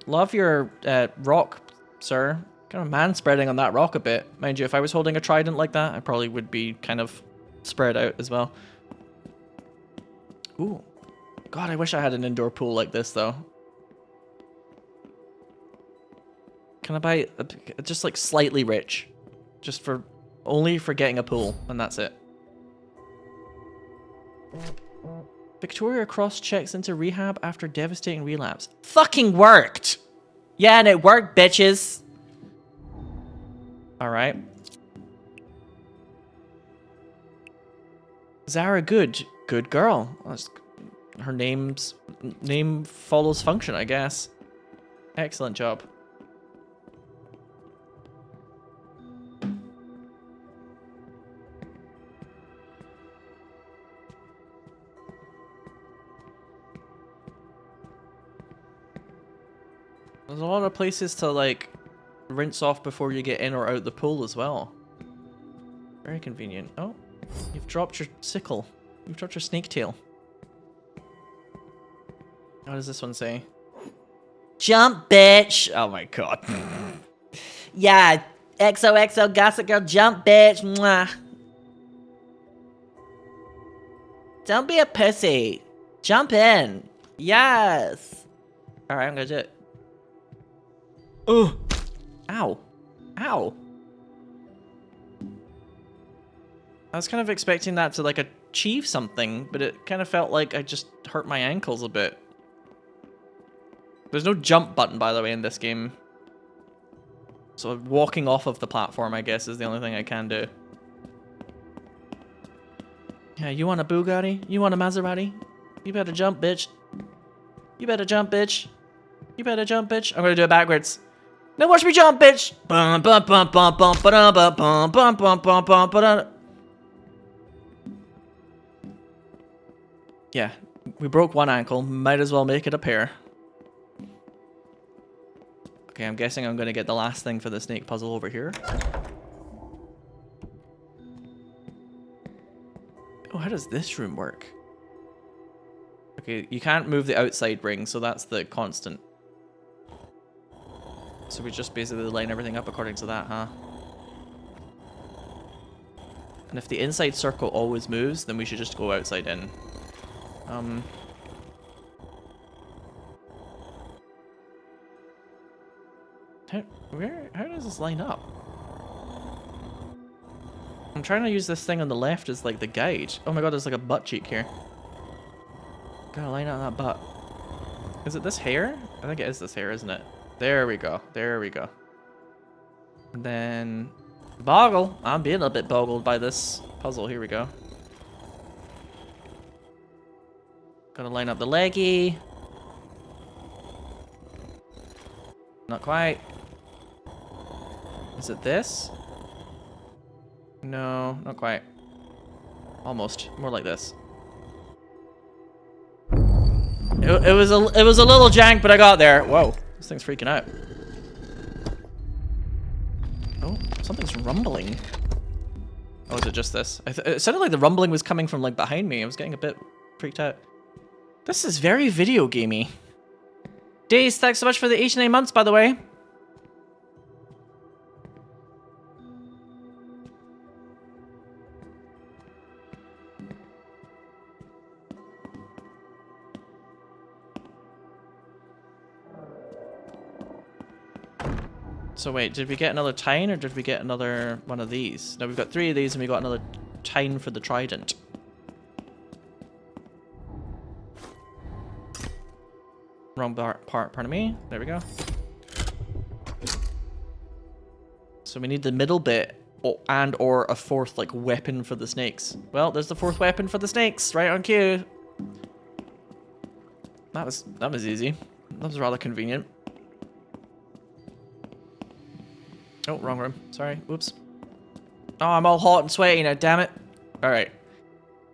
Love your rock, sir. Kind of man-spreading on that rock a bit. Mind you, if I was holding a trident like that, I probably would be kind of spread out as well. Ooh. God, I wish I had an indoor pool like this, though. Can I buy just like slightly rich? Just for... Only for getting a pool, and that's it. Victoria Cross checks into rehab after devastating relapse. Fucking worked! Yeah, and it worked, bitches! Alright. Zara Good. Good girl. Her name follows function, I guess. Excellent job. There's a lot of places to, like, rinse off before you get in or out the pool as well. Very convenient. Oh, you've dropped your sickle. You've dropped your snake tail. What does this one say? Jump, bitch! Oh my god. Yeah, XOXO Gossip Girl, jump, bitch! Mwah. Don't be a pussy. Jump in. Yes! Alright, I'm gonna do it. Oh! Ow. Ow. I was kind of expecting that to, like, achieve something, but it kind of felt like I just hurt my ankles a bit. There's no jump button, by the way, in this game. So walking off of the platform, I guess, is the only thing I can do. Yeah, you want a Bugatti? You want a Maserati? You better jump, bitch. You better jump, bitch. You better jump, bitch. I'm gonna do it backwards. Now watch me jump, bitch! Bum bum bum bum bum ba bum bum bum bum bum bum ba. Yeah, we broke one ankle. Might as well make it a pair. Okay, I'm guessing I'm gonna get the last thing for the snake puzzle over here. Oh, how does this room work? Okay, you can't move the outside ring, so that's the constant. So we just basically line everything up according to that, huh? And if the inside circle always moves, then we should just go outside in. How does this line up? I'm trying to use this thing on the left as like the guide. Oh my god, there's like a butt cheek here. Gotta line up that butt. Is it this hair? I think it is this hair, isn't it? There we go. There we go. And then... Boggle! I'm being a bit boggled by this puzzle. Here we go. Gotta line up the leggy. Not quite. Is it this? No, not quite. Almost. More like this. It was a little jank, but I got there. Whoa. This thing's freaking out. Oh, something's rumbling. Oh, is it just this? It sounded like the rumbling was coming from like behind me. I was getting a bit freaked out. This is very video gamey. Days, thanks so much for the 89 months, by the way. So wait, did we get another tine or did we get another one of these? No, we've got 3 of these and we got another tine for the trident. Wrong part, pardon me. There we go. So we need the middle bit and or a 4th like weapon for the snakes. Well, there's the 4th weapon for the snakes, right on cue. That was easy. That was rather convenient. Oh, wrong room. Sorry. Whoops. Oh, I'm all hot and sweaty now, damn it. Alright.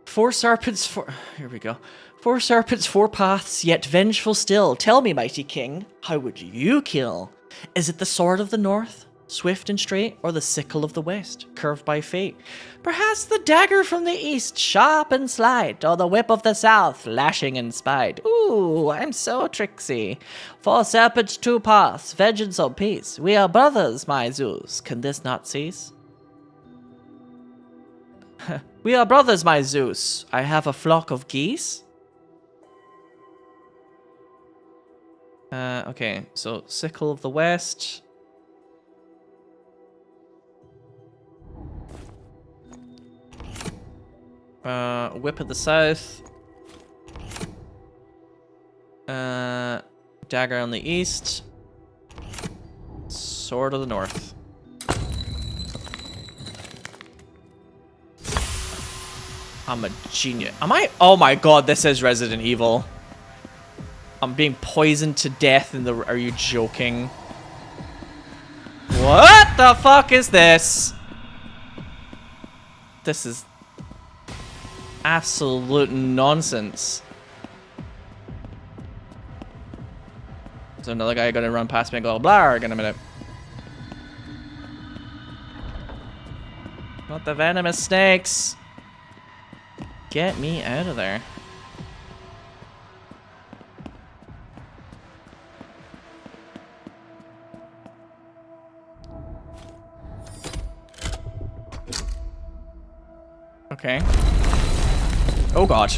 4 serpents, 4... Here we go. 4 serpents, 4 paths, yet vengeful still. Tell me, mighty king, how would you kill? Is it the sword of the north, swift and straight, or the sickle of the west, curved by fate? Perhaps the dagger from the east, sharp and slight, or the whip of the south, lashing and spite. Ooh, I'm so tricksy. 4 serpents, 2 paths, vengeance or peace. We are brothers, my Zeus. Can this not cease? We are brothers, my Zeus. I have a flock of geese. Okay, so sickle of the west. Whip of the south. Dagger on the east. Sword of the north. I'm a genius. Am I? Oh my god, this is Resident Evil. I'm being poisoned to death in the... Are you joking? What the fuck is this? This is absolute nonsense. There's another guy gonna run past me and go blarg in a minute. Not the venomous snakes. Get me out of there. Okay. Oh god.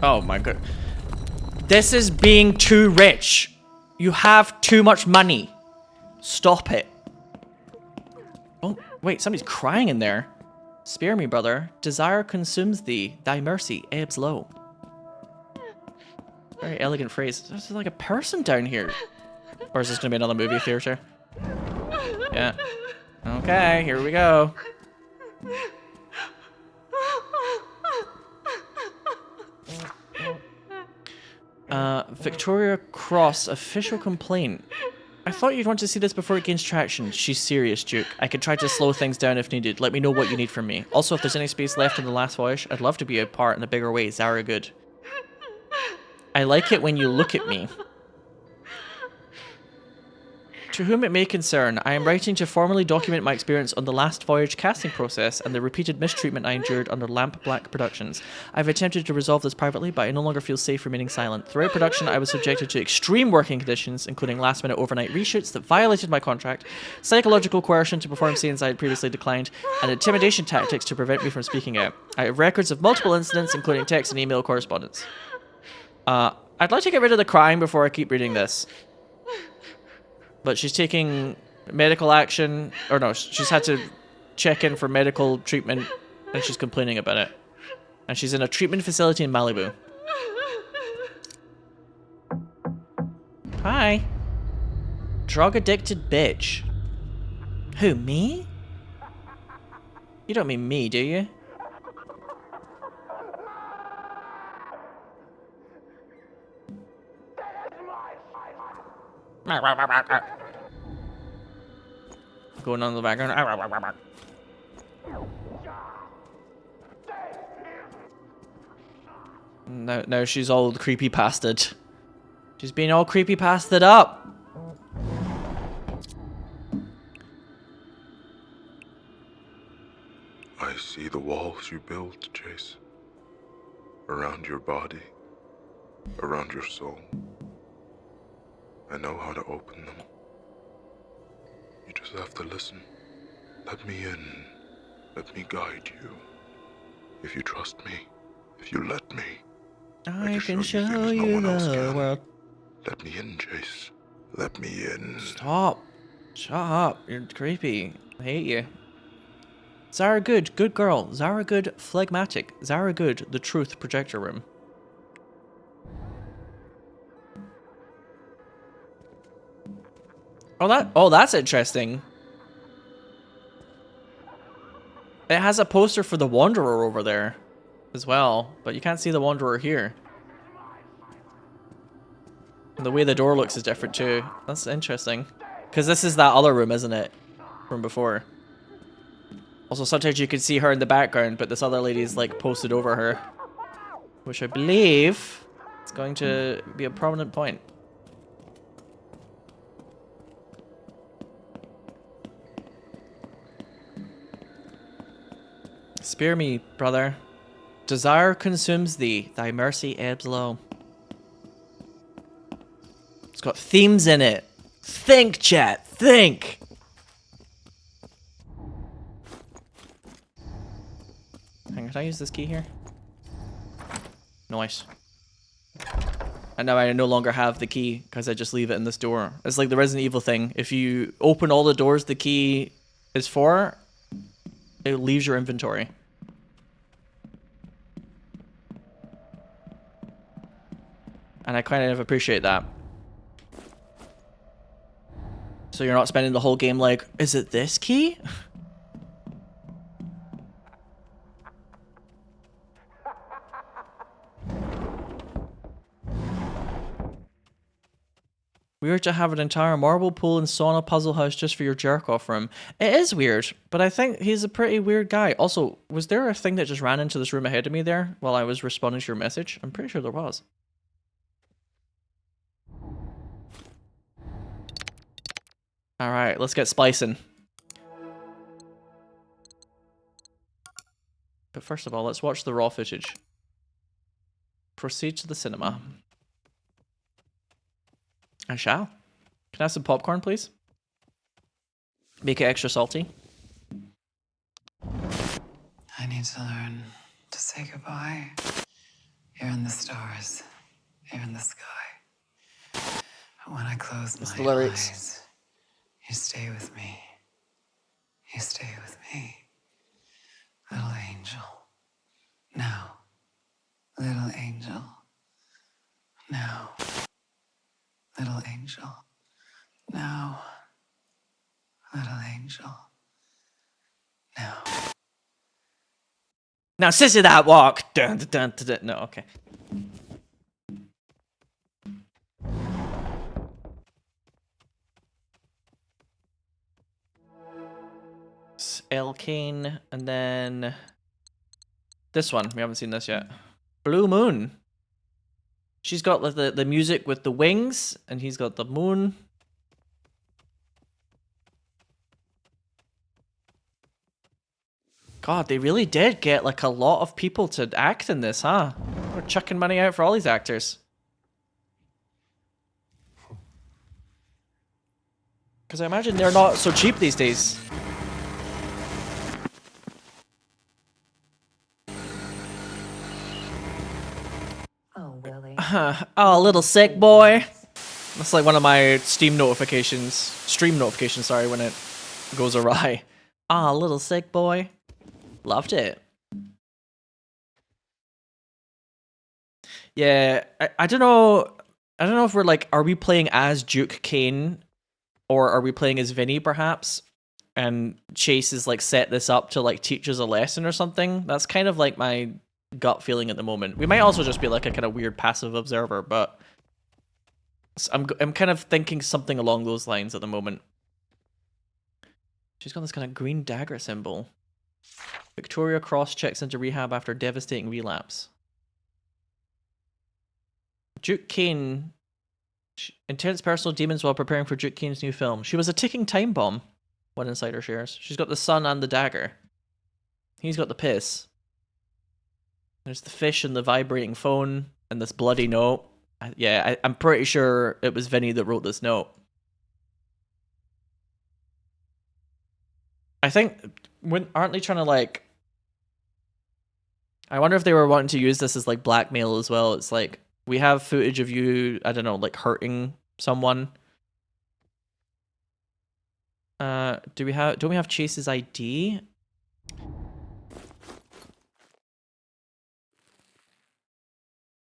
Oh my god. This is being too rich. You have too much money. Stop it. Oh, wait, somebody's crying in there. Spare me, brother. Desire consumes thee. Thy mercy ebbs low. Very elegant phrase. There's like a person down here. Or is this gonna be another movie theater? Yeah. Okay, here we go. Victoria Cross, official complaint. I thought you'd want to see this before it gains traction. She's serious, Duke. I could try to slow things down if needed. Let me know what you need from me. Also, if there's any space left in the last voyage, I'd love to be a part in a bigger way. Zara good. I like it when you look at me. To whom it may concern, I am writing to formally document my experience on the last voyage casting process and the repeated mistreatment I endured under Lamp Black Productions. I've attempted to resolve this privately, but I no longer feel safe remaining silent. Throughout production, I was subjected to extreme working conditions, including last-minute overnight reshoots that violated my contract, psychological coercion to perform scenes I had previously declined, and intimidation tactics to prevent me from speaking out. I have records of multiple incidents, including text and email correspondence. I'd like to get rid of the crying before I keep reading this. But she's taking medical action, or no, she's had to check in for medical treatment, and she's complaining about it. And she's in a treatment facility in Malibu. Hi. Drug-addicted bitch. Who, me? You don't mean me, do you? Going on in the background. No, she's all creepy pasted. She's being all creepy pasted up. I see the walls you built, Chase. Around your body, around your soul. I know how to open them. You just have to listen. Let me in. Let me guide you. If you trust me, if you let me, I can show you show things no you one else the can. world. Let me in, Chase. Let me in. Stop. Shut up. You're creepy. I hate you. Zara Good, good girl. Zara Good, phlegmatic. Zara Good, the truth projector room. Oh, that's interesting. It has a poster for the Wanderer over there as well, but you can't see the Wanderer here. And the way the door looks is different too. That's interesting. Because this is that other room, isn't it? From before. Also, sometimes you can see her in the background, but this other lady's like posted over her. Which I believe is going to be a prominent point. Spare me, brother. Desire consumes thee, thy mercy ebbs low. It's got themes in it. Think, chat, think! Hang on, can I use this key here? Nice. And now I no longer have the key because I just leave it in this door. It's like the Resident Evil thing. If you open all the doors the key is for, it leaves your inventory. And I kind of appreciate that. So you're not spending the whole game like, is it this key? Weird to have an entire marble pool and sauna puzzle house just for your jerk-off room. It is weird, but I think he's a pretty weird guy. Also, was there a thing that just ran into this room ahead of me there while I was responding to your message? I'm pretty sure there was. Alright, let's get splicing. But first of all, let's watch the raw footage. Proceed to the cinema. I shall. Can I have some popcorn, please? Make it extra salty. I need to learn to say goodbye. Here in the stars, here in the sky. But when I close It's my the lyrics. eyes, you stay with me. You stay with me. Little angel. Now. Little angel. Now. Little angel. Now. Little angel. Now. Now, sissy that walk. Dun, dun, dun, dun, dun. No, okay. El Kane, and then this one. We haven't seen this yet. Blue Moon. She's got like the music with the wings, and he's got the moon. God, they really did get like a lot of people to act in this, huh? We're chucking money out for all these actors. Because I imagine they're not so cheap these days. Oh, Willie. Oh, little sick boy. That's like one of my stream notifications, sorry, when it goes awry. Ah, little sick boy. Loved it. Yeah, I don't know. I don't know if we're like, are we playing as Duke Kane or are we playing as Vinny perhaps? And Chase is like set this up to like teach us a lesson or something. That's kind of like my gut feeling at the moment. We might also just be like a kind of weird passive observer, but I'm kind of thinking something along those lines at the moment. She's got this kind of green dagger symbol. Victoria Cross checks into rehab after devastating relapse. Duke Kane. Intense personal demons while preparing for Duke Kane's new film. She was a ticking time bomb, one insider shares. She's got the sun and the dagger. He's got the piss. There's the fish and the vibrating phone and this bloody note. I'm pretty sure it was Vinny that wrote this note. I think, aren't they trying to like... I wonder if they were wanting to use this as like blackmail as well. It's like, we have footage of you, I don't know, like hurting someone. Don't we have Chase's ID?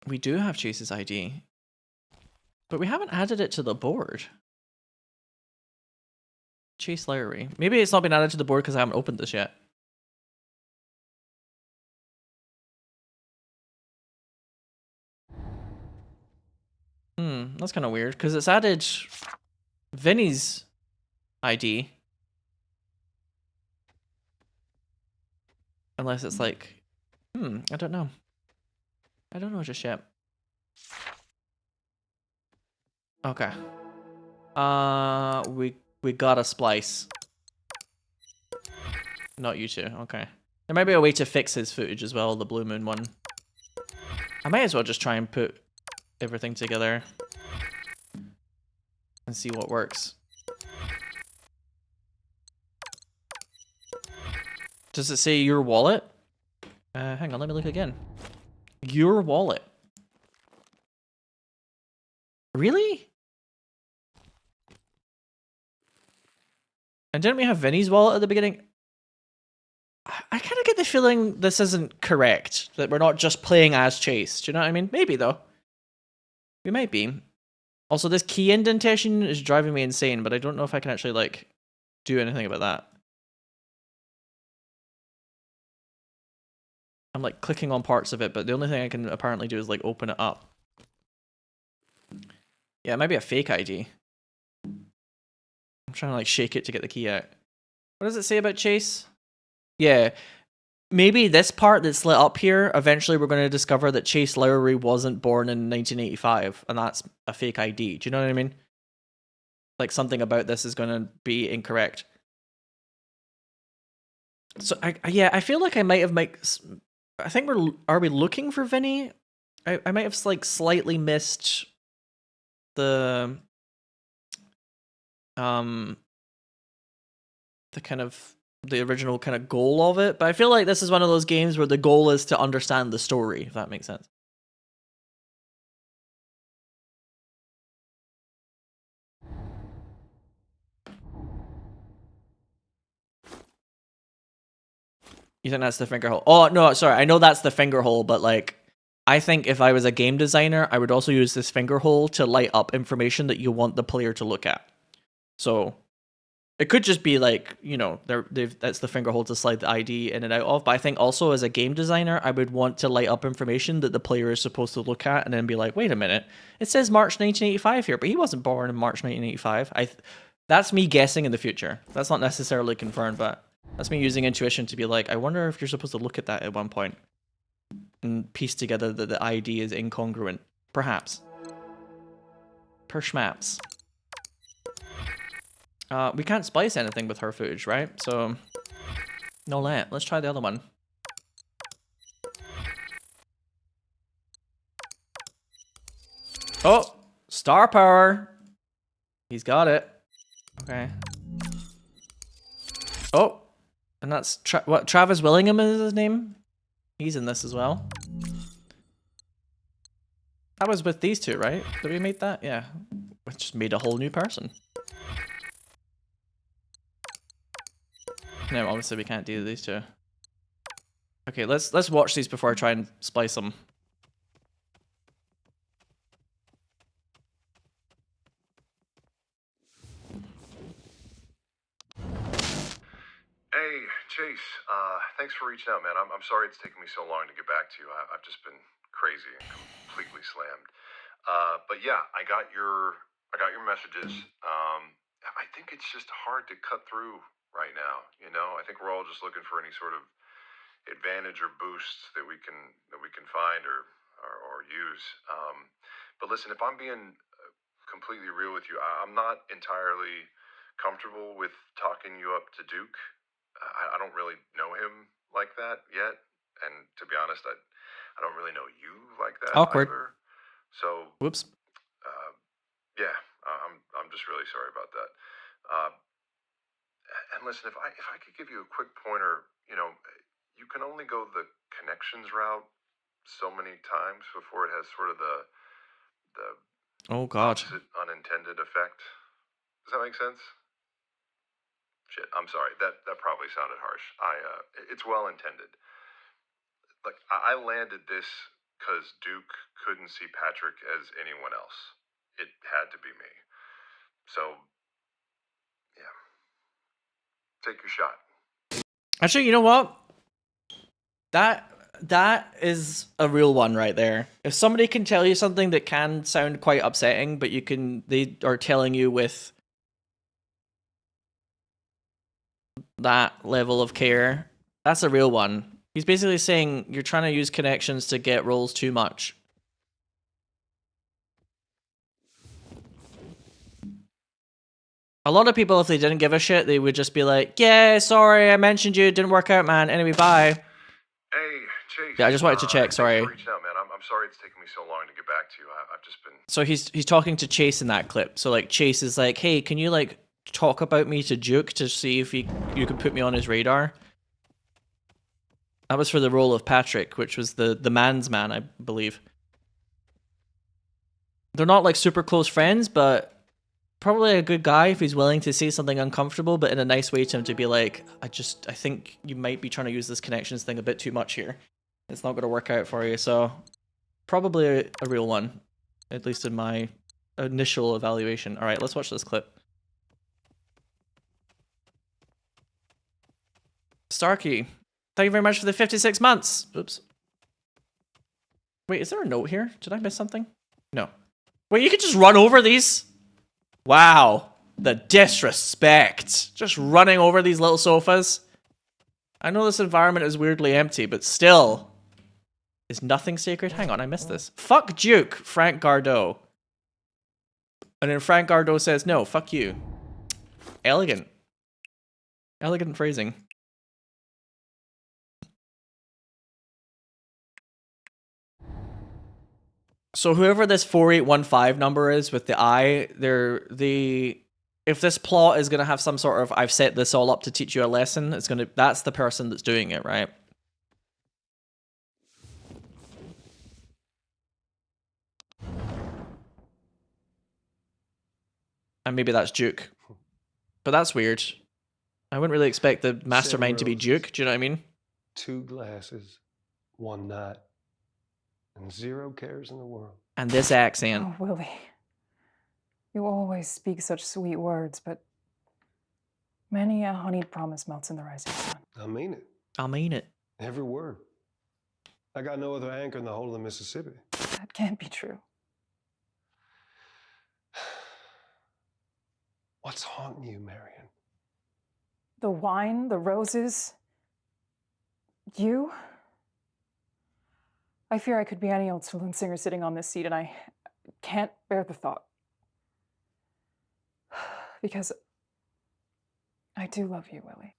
We do have Chase's ID. But we haven't added it to the board. Chase Lowry. Maybe it's not been added to the board because I haven't opened this yet. That's kind of weird because it's added Vinny's ID. Unless it's like, I don't know. I don't know just yet. Okay. We got a splice. Not you two, okay. There might be a way to fix his footage as well, the Blue Moon one. I might as well just try and put everything together and see what works. Does it say your wallet? Hang on, let me look again. Your wallet. Really? And didn't we have Vinny's wallet at the beginning? I kind of get the feeling this isn't correct. That we're not just playing as Chase. Do you know what I mean? Maybe, though. We might be. Also, this key indentation is driving me insane, but I don't know if I can actually, like, do anything about that. I'm, like, clicking on parts of it, but the only thing I can apparently do is, like, open it up. Yeah, it might be a fake ID. I'm trying to, like, shake it to get the key out. What does it say about Chase? Yeah. Maybe this part that's lit up here, eventually we're going to discover that Chase Lowry wasn't born in 1985, and that's a fake ID. Do you know what I mean? Like, something about this is going to be incorrect. So, I feel like I might have, I think are we looking for Vinny? I might have, like, slightly missed the kind of the original kind of goal of it, but I feel like this is one of those games where the goal is to understand the story, if that makes sense. You think that's the finger hole? Oh, no, sorry. I know that's the finger hole, but like, I think if I was a game designer, I would also use this finger hole to light up information that you want the player to look at. So it could just be like, you know, that's the finger hole to slide the ID in and out of. But I think also as a game designer, I would want to light up information that the player is supposed to look at and then be like, wait a minute, it says March 1985 here, but he wasn't born in March 1985. That's me guessing in the future. That's not necessarily confirmed, but that's me using intuition to be like, I wonder if you're supposed to look at that at one point and piece together that the ID is incongruent. Perhaps. Per schmaps. We can't splice anything with her footage, right? So, no let. Let's try the other one. Oh! Star power! He's got it. Okay. Oh! And that's... Travis Willingham is his name? He's in this as well. That was with these two, right? Did we make that? Yeah. We just made a whole new person. No, obviously we can't do these two. Okay, let's watch these before I try and splice them. Hey, Chase. Thanks for reaching out, man. I'm sorry it's taken me so long to get back to you. I've just been crazy and completely slammed. But yeah, I got your messages. I think it's just hard to cut through right now. You know, I think we're all just looking for any sort of advantage or boost that we can find or use. But listen, if I'm being completely real with you, I'm not entirely comfortable with talking you up to Duke. I don't really know him like that yet, and to be honest, I don't really know you like that Awkward. either. So, Whoops. yeah, I'm just really sorry about that. Uh, and listen, if I could give you a quick pointer, you can only go the connections route so many times before it has sort of the Oh God. opposite unintended effect. Does that make sense? Shit, I'm sorry. That probably sounded harsh. It's well intended. Like I landed this because Duke couldn't see Patrick as anyone else. It had to be me. So, yeah, take your shot. Actually, you know what? That is a real one right there. If somebody can tell you something that can sound quite upsetting, but they are telling you with that level of care, that's a real one. He's basically saying you're trying to use connections to get roles too much. A lot of people, if they didn't give a shit, they would just be like, yeah, sorry, I mentioned you, it didn't work out, man. Anyway, bye. Hey, Chase. Yeah, I just wanted to check, sorry. Thanks for reaching out, man. I'm sorry it's taken me so long to get back to you. I've just been... So he's talking to Chase in that clip. So like Chase is like, hey, can you like talk about me to Duke to see if you can put me on his radar? That was for the role of Patrick, which was the man's man, I believe. They're not like super close friends, but probably a good guy if he's willing to say something uncomfortable, but in a nice way to him to be like, I think you might be trying to use this connections thing a bit too much here. It's not going to work out for you. So probably a real one, at least in my initial evaluation. All right, let's watch this clip. Starkey, thank you very much for the 56 months. Oops. Wait, is there a note here? Did I miss something? No. Wait, you can just run over these? Wow. The disrespect. Just running over these little sofas. I know this environment is weirdly empty, but still. Is nothing sacred? Hang on, I missed this. Fuck Duke, Frank Gardot. And then Frank Gardot says, no, fuck you. Elegant. Elegant phrasing. So whoever this 4815 number is with the I, if this plot is gonna have some sort of I've set this all up to teach you a lesson, that's the person that's doing it, right? And maybe that's Duke. But that's weird. I wouldn't really expect the mastermind to be Duke, do you know what I mean? 2 glasses, 1 night, and 0 cares in the world. And this accent. Oh, Willie. You always speak such sweet words, but many a honeyed promise melts in the rising sun. I mean it. I mean it. Every word. I got no other anchor in the whole of the Mississippi. That can't be true. What's haunting you, Marion? The wine, the roses, you. I fear I could be any old saloon singer sitting on this seat, and I can't bear the thought. Because I do love you, Willie.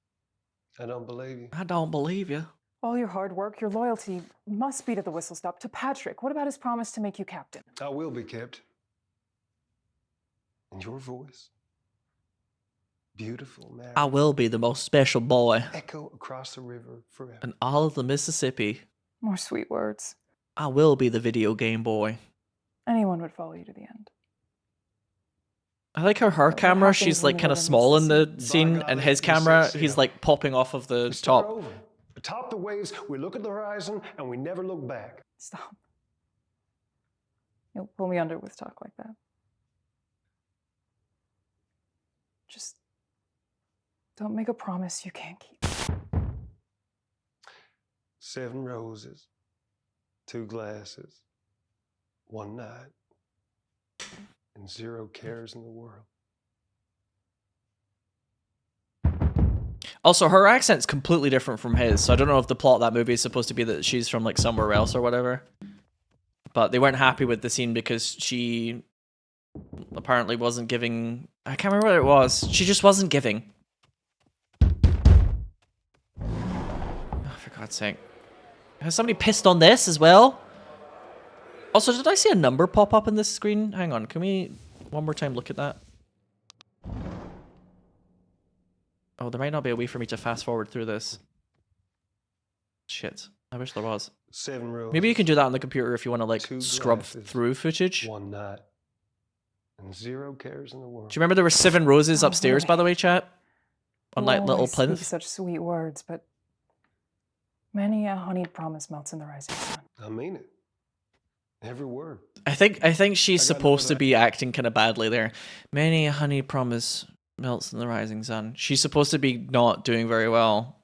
I don't believe you. I don't believe you. All your hard work, your loyalty must be to the whistle stop, to Patrick. What about his promise to make you captain? I will be kept. And your voice, beautiful, Marion. I will be the most special boy Echo across the river forever. in all of the Mississippi. More sweet words. I will be the video game boy. Anyone would follow you to the end. I like how her What camera, happens she's when like you kind of live in small in the Mississippi? scene, By and golly, his you camera, said he's Sinow. like popping off of the We start top. over. Atop the waves, we look at the horizon and we never look back. Stop. You'll pull me under with talk like that. Just don't make a promise you can't keep. 7 roses, 2 glasses, 1 night, and 0 cares in the world. Also, her accent's completely different from his, so I don't know if the plot of that movie is supposed to be that she's from like somewhere else or whatever. But they weren't happy with the scene because she apparently wasn't giving... I can't remember what it was. She just wasn't giving. God's sake. Has somebody pissed on this as well? Also, did I see a number pop up in this screen? Hang on, can we one more time look at that? Oh, there might not be a way for me to fast forward through this. Shit, I wish there was. 7 rows. Maybe you can do that on the computer if you want to like 2 scrub glasses, through footage. 1 nut, and 0 cares in the world. Do you remember there were 7 roses upstairs, by the way, chat? On You like little always speak plinth. such sweet words, but many a honeyed promise melts in the rising sun. I mean it. Every word. I think she's I got supposed to nothing be acting kind of badly there. Many a honey promise melts in the rising sun. She's supposed to be not doing very well.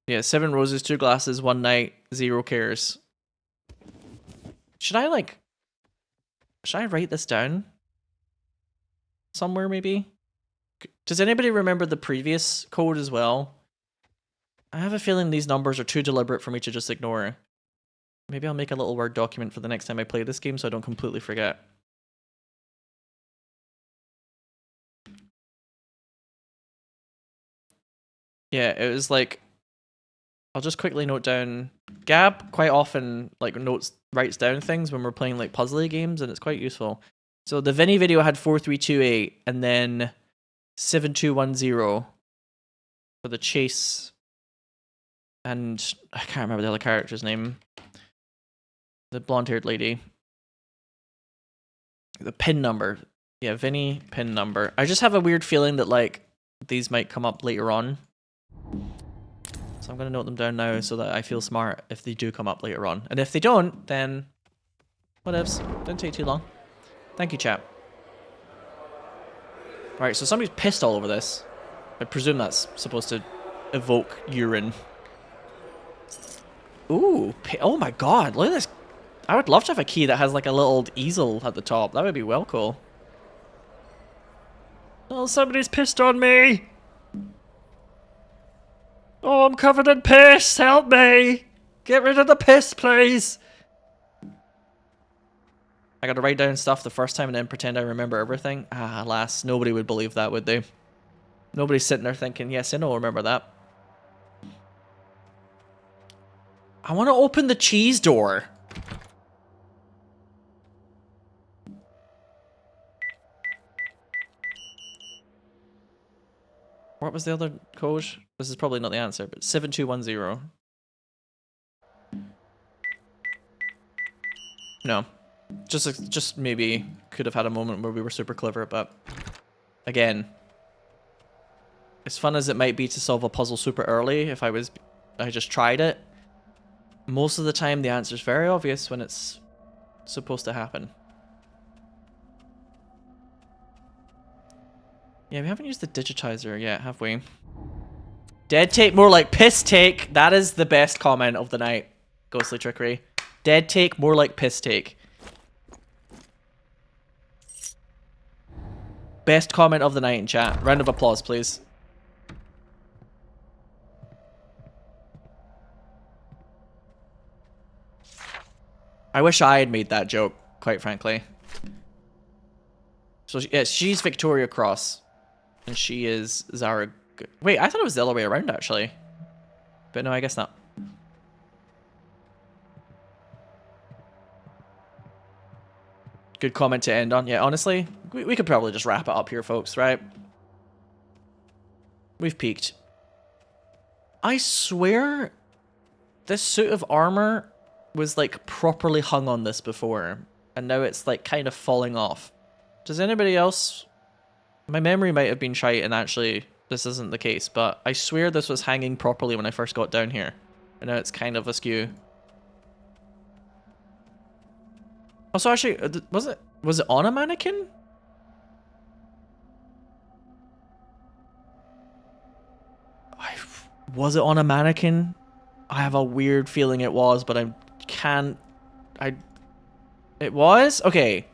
Yeah, 7 roses, 2 glasses, 1 night, 0 cares. Should I write this down? Somewhere maybe? Does anybody remember the previous code as well? I have a feeling these numbers are too deliberate for me to just ignore. Maybe I'll make a little Word document for the next time I play this game so I don't completely forget. Yeah, it was like... I'll just quickly note down... Gab quite often like writes down things when we're playing like puzzly games, and it's quite useful. So the Vinny video had 4328 and then 7210 for the chase. And I can't remember the other character's name. The blonde-haired lady. The pin number. Yeah, Vinny pin number. I just have a weird feeling that like these might come up later on. So I'm going to note them down now so that I feel smart if they do come up later on. And if they don't, then whatevs. Didn't take too long. Thank you, chat. Right, so somebody's pissed all over this. I presume that's supposed to evoke urine. Ooh, oh my god, look at this. I would love to have a key that has like a little easel at the top. That would be well cool. Oh, somebody's pissed on me. Oh, I'm covered in piss. Help me. Get rid of the piss, please. I gotta write down stuff the first time and then pretend I remember everything. Ah, alas, nobody would believe that, would they? Nobody's sitting there thinking, yes, I know, remember that. I want to open the cheese door. What was the other code? This is probably not the answer, but 7210. No. Just maybe could have had a moment where we were super clever, but again, as fun as it might be to solve a puzzle super early, if I just tried it, most of the time the answer is very obvious when it's supposed to happen. Yeah, we haven't used the digitizer yet, have we? Dead take, more like piss take. That is the best comment of the night. Ghostly Trickery. Dead take, more like piss take. Best comment of the night in chat. Round of applause, please. I wish I had made that joke, quite frankly. So, yeah, she's Victoria Cross. And she is Zara... Wait, I thought it was the other way around, actually. But no, I guess not. Good comment to end on. Yeah, honestly, we could probably just wrap it up here, folks, right? We've peaked. I swear this suit of armor was, like, properly hung on this before. And now it's, like, kind of falling off. Does anybody else... My memory might have been shite and actually this isn't the case, but I swear this was hanging properly when I first got down here. And now it's kind of askew. Also, actually, was it on a mannequin? Was it on a mannequin? I have a weird feeling it was, but I can't... It was? Okay.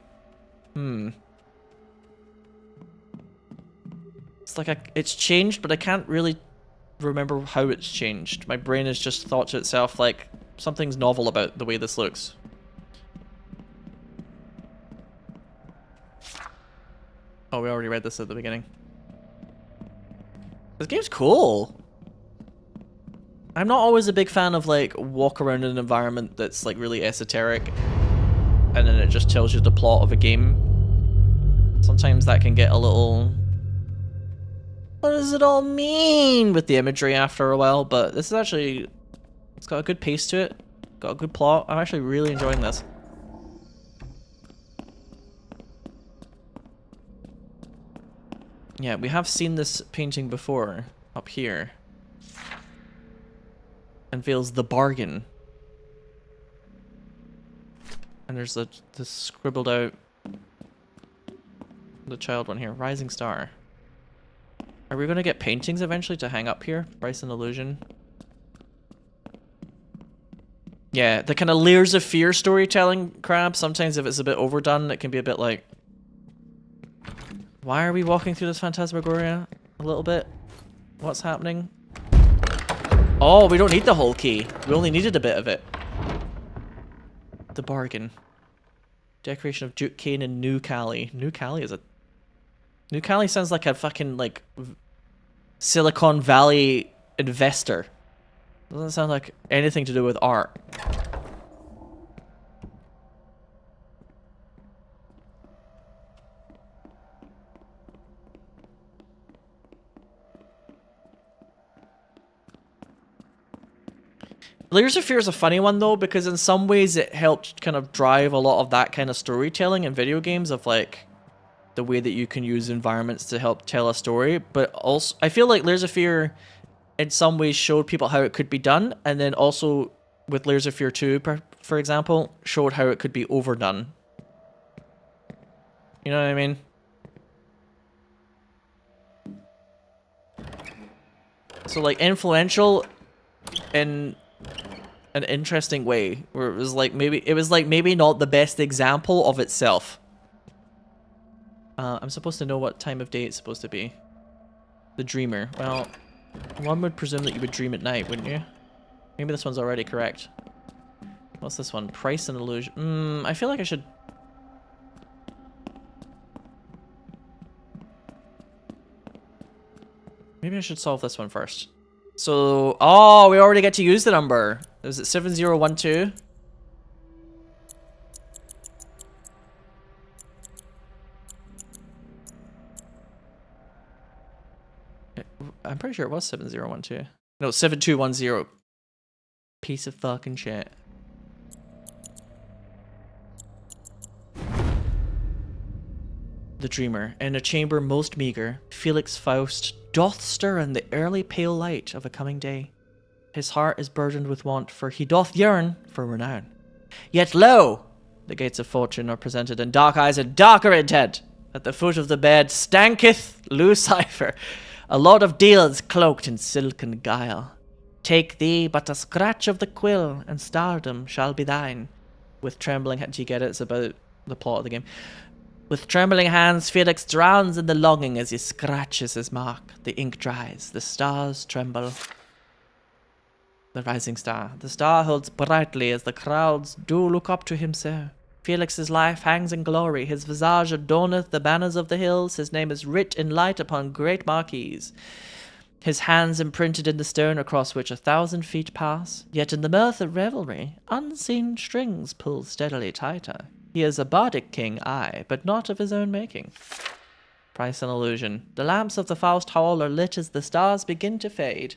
It's like it's changed, but I can't really remember how it's changed. My brain has just thought to itself, like, something's novel about the way this looks. Oh, we already read this at the beginning. This game's cool. I'm not always a big fan of like walk around in an environment that's like really esoteric and then it just tells you the plot of a game. Sometimes that can get a little... What does it all mean with the imagery after a while? But this is actually... It's got a good pace to it. Got a good plot. I'm actually really enjoying this. Yeah, we have seen this painting before. Up here. Unveils the bargain. And there's this scribbled out... The child one here. Rising Star. Are we going to get paintings eventually to hang up here? Bryson Illusion. Yeah, the kind of layers of fear storytelling crap, sometimes if it's a bit overdone, it can be a bit like... Why are we walking through this Phantasmagoria? A little bit? What's happening? Oh, we don't need the whole key. We only needed a bit of it. The bargain. Decoration of Duke Kane and New Cali. New Cali is a... New Cali sounds like a fucking, like... Silicon Valley investor. Doesn't sound like anything to do with art. Layers of Fear is a funny one though, because in some ways it helped kind of drive a lot of that kind of storytelling in video games of like the way that you can use environments to help tell a story. But also, I feel like Layers of Fear in some ways showed people how it could be done, and then also with Layers of Fear 2, for example, showed how it could be overdone. You know what I mean? So like influential in an interesting way, where it was like maybe not the best example of itself. I'm supposed to know what time of day it's supposed to be. The Dreamer. Well, one would presume that you would dream at night, wouldn't you? Maybe this one's already correct. What's this one? Price and Illusion. I feel like I should... Maybe I should solve this one first. So... Oh, we already get to use the number. Is it 7012? I'm pretty sure it was 7012. No, 7210. Piece of fucking shit. The Dreamer. In a chamber most meager, Felix Faust doth stir in the early pale light of a coming day. His heart is burdened with want, for he doth yearn for renown. Yet lo! The gates of fortune are presented, and dark eyes and darker intent. At the foot of the bed stanketh Lucifer, a lot of deals cloaked in silken guile. Take thee but a scratch of the quill, and stardom shall be thine. With trembling hands, do you get it? It's about the plot of the game. With trembling hands, Felix drowns in the longing as he scratches his mark. The ink dries, the stars tremble. The rising star. The star holds brightly as the crowds do look up to him so. Felix's life hangs in glory, his visage adorneth the banners of the hills, his name is writ in light upon great marquees. His hands imprinted in the stone across which 1,000 feet pass, yet in the mirth of revelry, unseen strings pull steadily tighter. He is a bardic king, aye, but not of his own making. Price and Illusion. The lamps of the Faust Hall are lit as the stars begin to fade.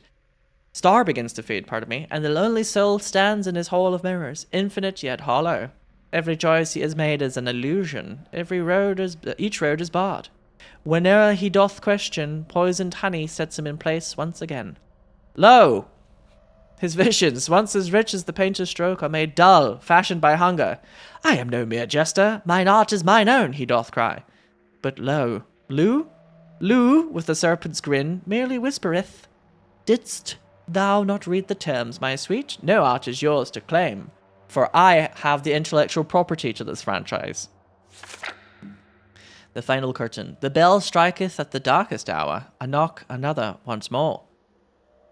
Star begins to fade, pardon me, and the lonely soul stands in his hall of mirrors, infinite yet hollow. Every choice he has made is an illusion. Each road is barred. Whene'er he doth question, poisoned honey sets him in place once again. Lo! His visions, once as rich as the painter's stroke, are made dull, fashioned by hunger. I am no mere jester, mine art is mine own, he doth cry. But lo, Lou, with the serpent's grin, merely whispereth, Didst thou not read the terms, my sweet? No art is yours to claim, for I have the intellectual property to this franchise. The final curtain. The bell striketh at the darkest hour, a knock, another, once more.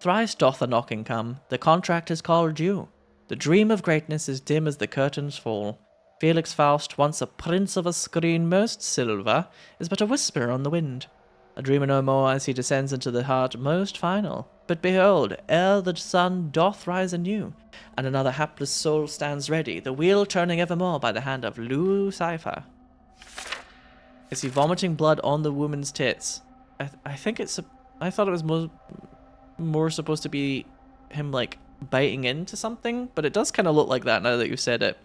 Thrice doth a knocking come, the contract is called due. The dream of greatness is dim as the curtains fall. Felix Faust, once a prince of a screen most silver, is but a whisper on the wind. A dreamer no more as he descends into the heart most final. But behold, ere the sun doth rise anew, and another hapless soul stands ready, the wheel turning evermore by the hand of Lucifer. Is he vomiting blood on the woman's tits? I think it's... I thought it was more supposed to be him, like, biting into something, but it does kind of look like that now that you've said it.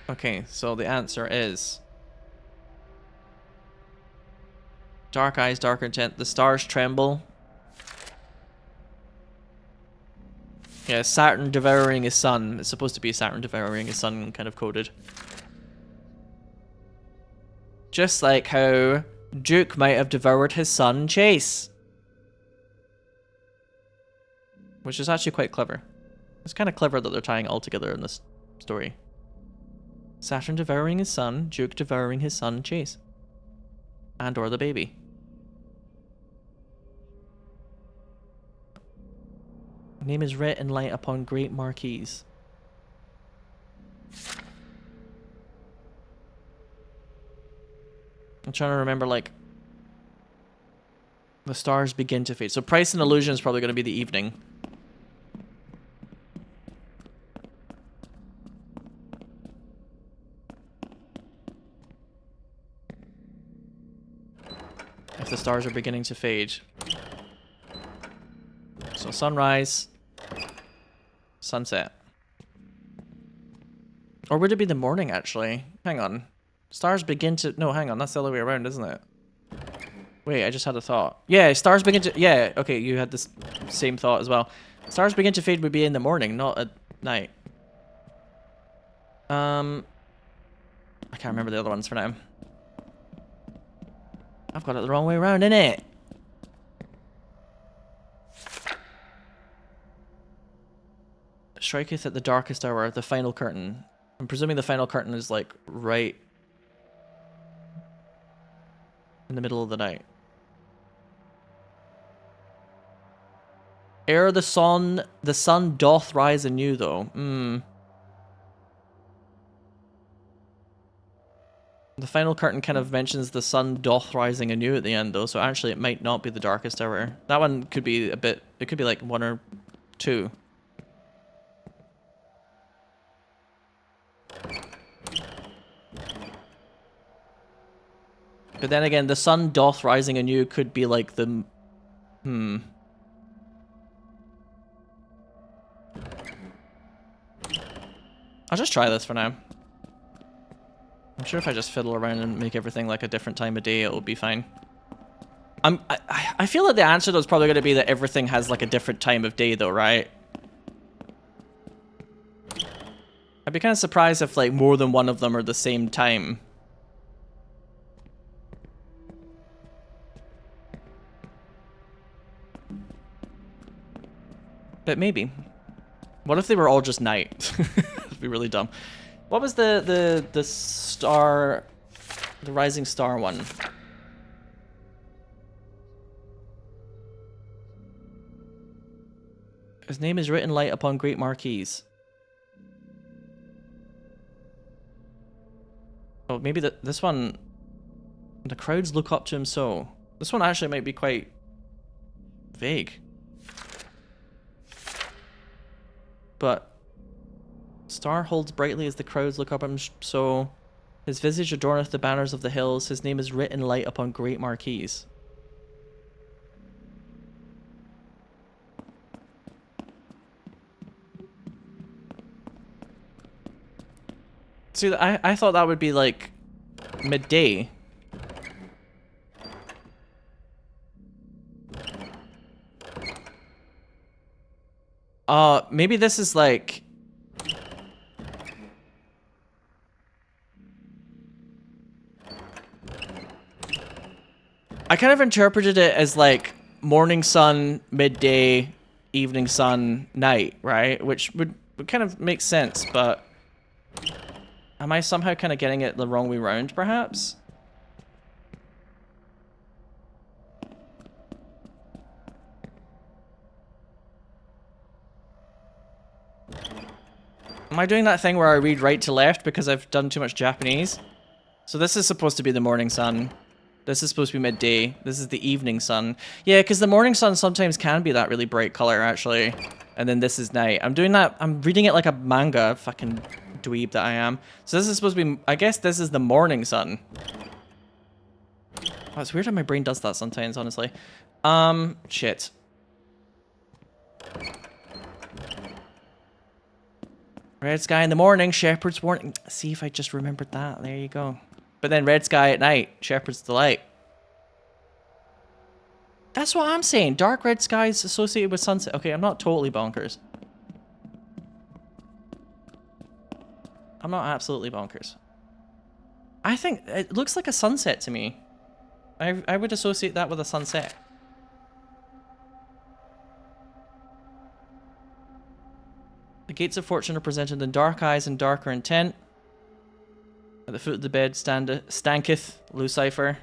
Okay, so the answer is... Dark eyes, dark intent, the stars tremble. Yeah, Saturn devouring his sun. It's supposed to be Saturn devouring his sun kind of coded. Just like how Duke might have devoured his son Chase. Which is actually quite clever. It's kind of clever that they're tying it all together in this story. Saturn devouring his son, Duke devouring his son Chase. And or the baby. Name is writ in light upon great marquees. I'm trying to remember, like, the stars begin to fade. So Price and Illusion is probably going to be the evening. If the stars are beginning to fade. So sunrise, sunset. Or would it be the morning, actually? Hang on. Stars begin to... No, hang on. That's the other way around, isn't it? Wait, I just had a thought. Yeah, stars begin to... Yeah, okay, you had this same thought as well. Stars begin to fade would be in the morning, not at night. I can't remember the other ones for now. I've got it the wrong way around, innit? Striketh at the darkest hour, the final curtain. I'm presuming the final curtain is, like, right in the middle of the night. Ere the sun doth rise anew, though. The final curtain kind of mentions the sun doth rising anew at the end, though, so actually it might not be the darkest hour. That one could be a bit... It could be, like, 1 or 2. But then again, the sun doth rising anew could be like the... I'll just try this for now. I'm sure if I just fiddle around and make everything like a different time of day, it'll be fine. I feel like the answer though is probably going to be that everything has like a different time of day though, right? I'd be kind of surprised if like more than one of them are the same time. But maybe. What if they were all just night? That'd be really dumb. What was the star, the rising star one? His name is written light upon great marquees. Oh, maybe this one, the crowds look up to him so. This one actually might be quite vague. But Starr holds brightly as the crowds look up him so. His visage adorneth the banners of the hills. His name is written light upon great marquees. See, I thought that would be like midday. Maybe this is like... I kind of interpreted it as like morning sun, midday, evening sun, night, right? Which would kind of make sense, but... Am I somehow kind of getting it the wrong way round, perhaps? Am I doing that thing where I read right to left because I've done too much Japanese? So this is supposed to be the morning sun. This is supposed to be midday. This is the evening sun. Yeah, because the morning sun sometimes can be that really bright color, actually. And then this is night. I'm doing that. I'm reading it like a manga. Fucking dweeb that I am. So this is supposed to be... I guess this is the morning sun. Oh, it's weird how my brain does that sometimes, honestly. Shit. Red sky in the morning, shepherd's warning. See if I just remembered that. There you go. But then red sky at night, shepherd's delight. That's what I'm saying. Dark red skies associated with sunset. Okay, I'm not totally bonkers. I'm not absolutely bonkers. I think it looks like a sunset to me. I would associate that with a sunset. The gates of fortune are presented in dark eyes and darker intent. At the foot of the bed stanketh Lucifer.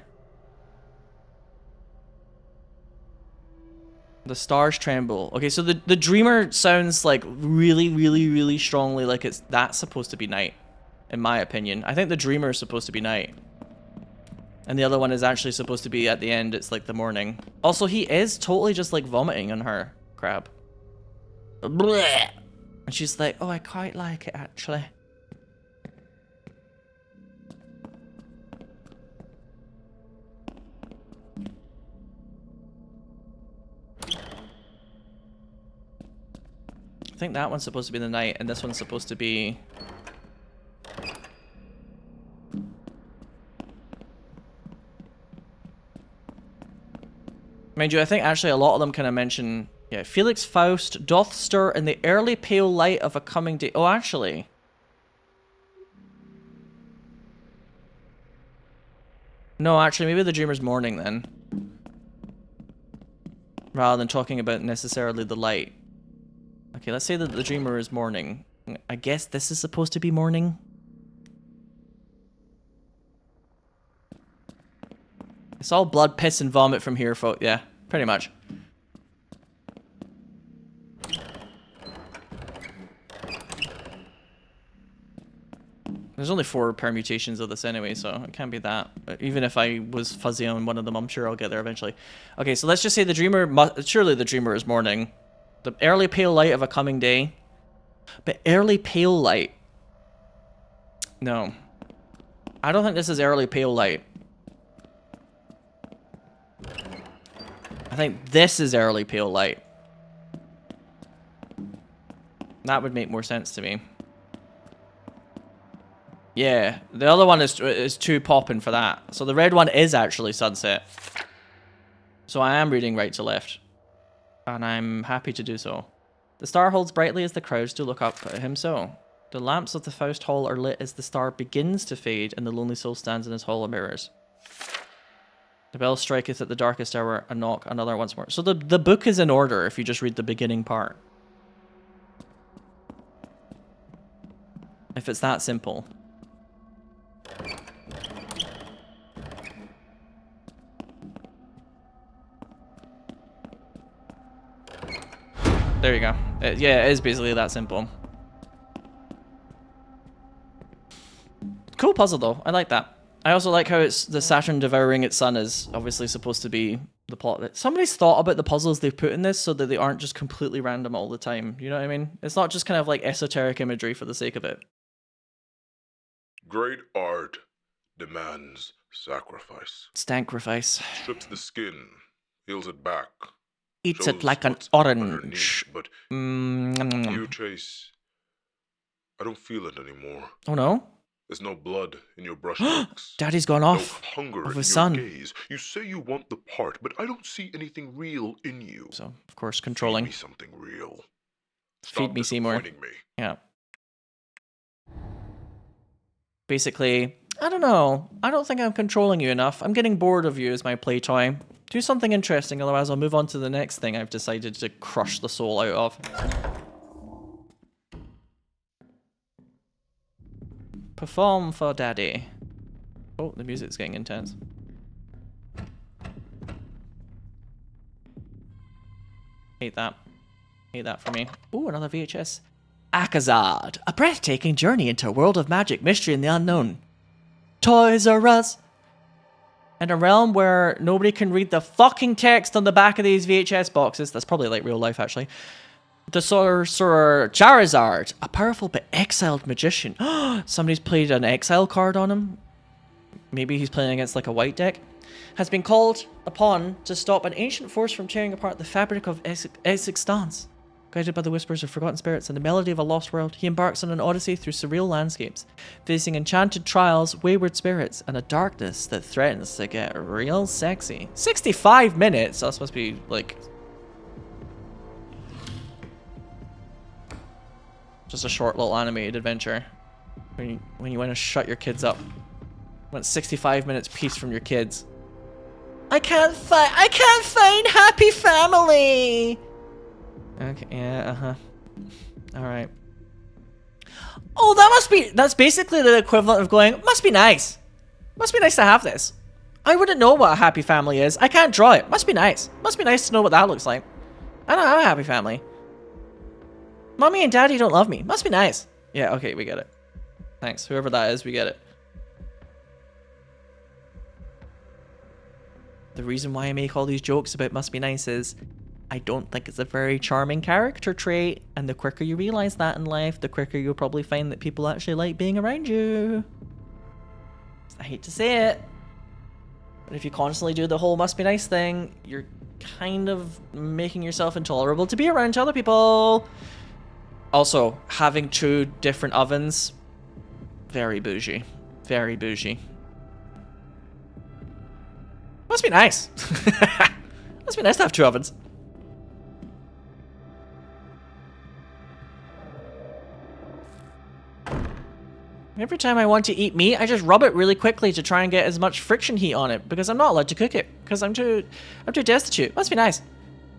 The stars tremble. Okay, so the dreamer sounds like really strongly like that's supposed to be night, in my opinion. I think the dreamer is supposed to be night. And the other one is actually supposed to be at the end, it's like the morning. Also, he is totally just like vomiting on her, Crab. Blech. And she's like, oh, I quite like it actually. I think that one's supposed to be the night, and this one's supposed to be... Mind you, I think actually a lot of them kind of mention... Yeah, Felix Faust doth stir in the early pale light of a coming day. Oh, actually... No, actually, maybe the dreamer's morning then. Rather than talking about necessarily the light. Okay, let's say that the dreamer is morning. I guess this is supposed to be morning. It's all blood, piss, and vomit from here, folks. Yeah, pretty much. There's only 4 permutations of this anyway, so it can't be that. Even if I was fuzzy on one of them, I'm sure I'll get there eventually. Okay, so let's just say the dreamer... Surely the dreamer is morning. The early pale light of a coming day. But early pale light... No. I don't think this is early pale light. I think this is early pale light. That would make more sense to me. Yeah, the other one is too poppin' for that. So the red one is actually sunset. So I am reading right to left. And I'm happy to do so. The star holds brightly as the crowds do look up at him so. The lamps of the Faust Hall are lit as the star begins to fade and the lonely soul stands in his hall of mirrors. The bell striketh at the darkest hour, a knock, another once more. So the book is in order if you just read the beginning part. If it's that simple. There you go. Yeah, it is basically that simple. Cool puzzle though. I like that. I also like how it's the Saturn devouring its sun is obviously supposed to be the plot. Somebody's thought about the puzzles they've put in this so that they aren't just completely random all the time. You know what I mean? It's not just kind of like esoteric imagery for the sake of it. Great art demands sacrifice. Sacrifice. Strips the skin, peels it back. Eats it shows like an what's orange. underneath, But you, Chase, I don't feel it anymore. Oh no? There's no blood in your brushstrokes. Daddy's gone off. No hunger of in his your son. gaze. You say you want the part, but I don't see anything real in you. So, of course, controlling. Feed me something real. Feed me, Seymour. Disappointing me. Yeah. Basically, I don't know. I don't think I'm controlling you enough. I'm getting bored of you as my play toy. Do something interesting, otherwise I'll move on to the next thing I've decided to crush the soul out of. Perform for daddy. Oh, the music's getting intense. Hate that. Hate that for me. Ooh, another VHS. Akazad, a breathtaking journey into a world of magic, mystery, and the unknown. Toys R Us. In a realm where nobody can read the fucking text on the back of these VHS boxes, that's probably like real life actually. The Sorcerer Charizard, a powerful but exiled magician. Somebody's played an exile card on him. Maybe he's playing against like a white deck. Has been called upon to stop an ancient force from tearing apart the fabric of existence. Guided by the whispers of forgotten spirits and the melody of a lost world, he embarks on an odyssey through surreal landscapes, facing enchanted trials, wayward spirits, and a darkness that threatens to get real sexy. 65 minutes? That's supposed to be like... just a short little animated adventure. When you want to shut your kids up. Want 65 minutes peace from your kids. I can't find happy family! Okay, yeah, Alright. Oh, that's basically the equivalent of going, must be nice. Must be nice to have this. I wouldn't know what a happy family is. I can't draw it. Must be nice. Must be nice to know what that looks like. I don't have a happy family. Mommy and daddy don't love me. Must be nice. Yeah, okay, we get it. Thanks. Whoever that is, we get it. The reason why I make all these jokes about must be nice is I don't think it's a very charming character trait, and the quicker you realize that in life, the quicker you'll probably find that people actually like being around you. I hate to say it, but if you constantly do the whole must be nice thing, you're kind of making yourself intolerable to be around to other people. Also, having 2 different ovens, very bougie. Very bougie. Must be nice. Must be nice to have 2 ovens. Every time I want to eat meat, I just rub it really quickly to try and get as much friction heat on it, because I'm not allowed to cook it, because I'm too destitute. Must be nice.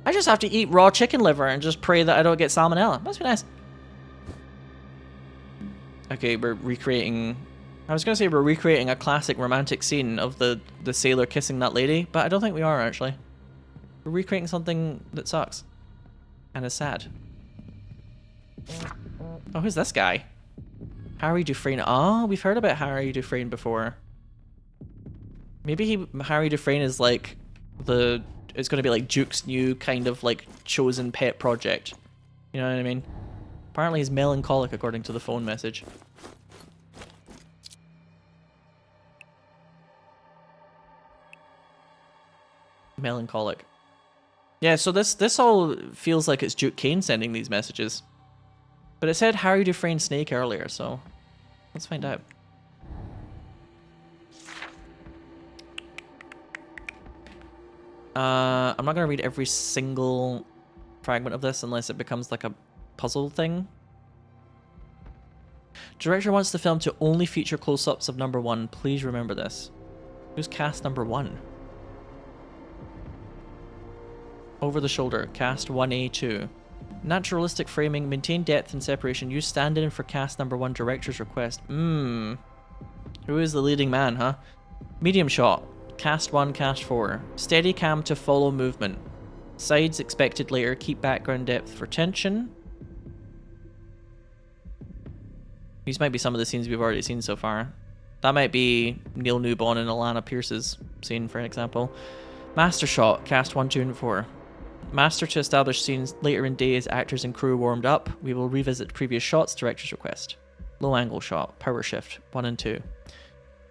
I just have to eat raw chicken liver and just pray that I don't get salmonella. Must be nice. Okay, we're recreating... I was going to say we're recreating a classic romantic scene of the sailor kissing that lady, but I don't think we are, actually. We're recreating something that sucks. And is sad. Oh, who's this guy? Harry Dufresne. Oh, we've heard about Harry Dufresne before. Maybe Harry Dufresne is like it's going to be like Duke's new kind of like chosen pet project. You know what I mean? Apparently he's melancholic according to the phone message. Melancholic. Yeah, so this all feels like it's Duke Kane sending these messages. But it said Harry Dufresne Snake earlier, so let's find out. I'm not going to read every single fragment of this unless it becomes like a puzzle thing. Director wants the film to only feature close-ups of number 1. Please remember this. Who's cast number 1? Over the shoulder, cast 1A2. Naturalistic framing, maintain depth and separation. Use stand-in for cast number 1 director's request. Who is the leading man, huh? Medium shot, cast 1, cast 4. Steady cam to follow movement. Sides expected later, keep background depth for tension. These might be some of the scenes we've already seen so far. That might be Neil Newbon and Alana Pierce's scene, for example. Master shot, cast 1, 2, and 4. Master to establish scenes later in day as actors and crew warmed up. We will revisit previous shots, director's request. Low angle shot, power shift, 1 and 2.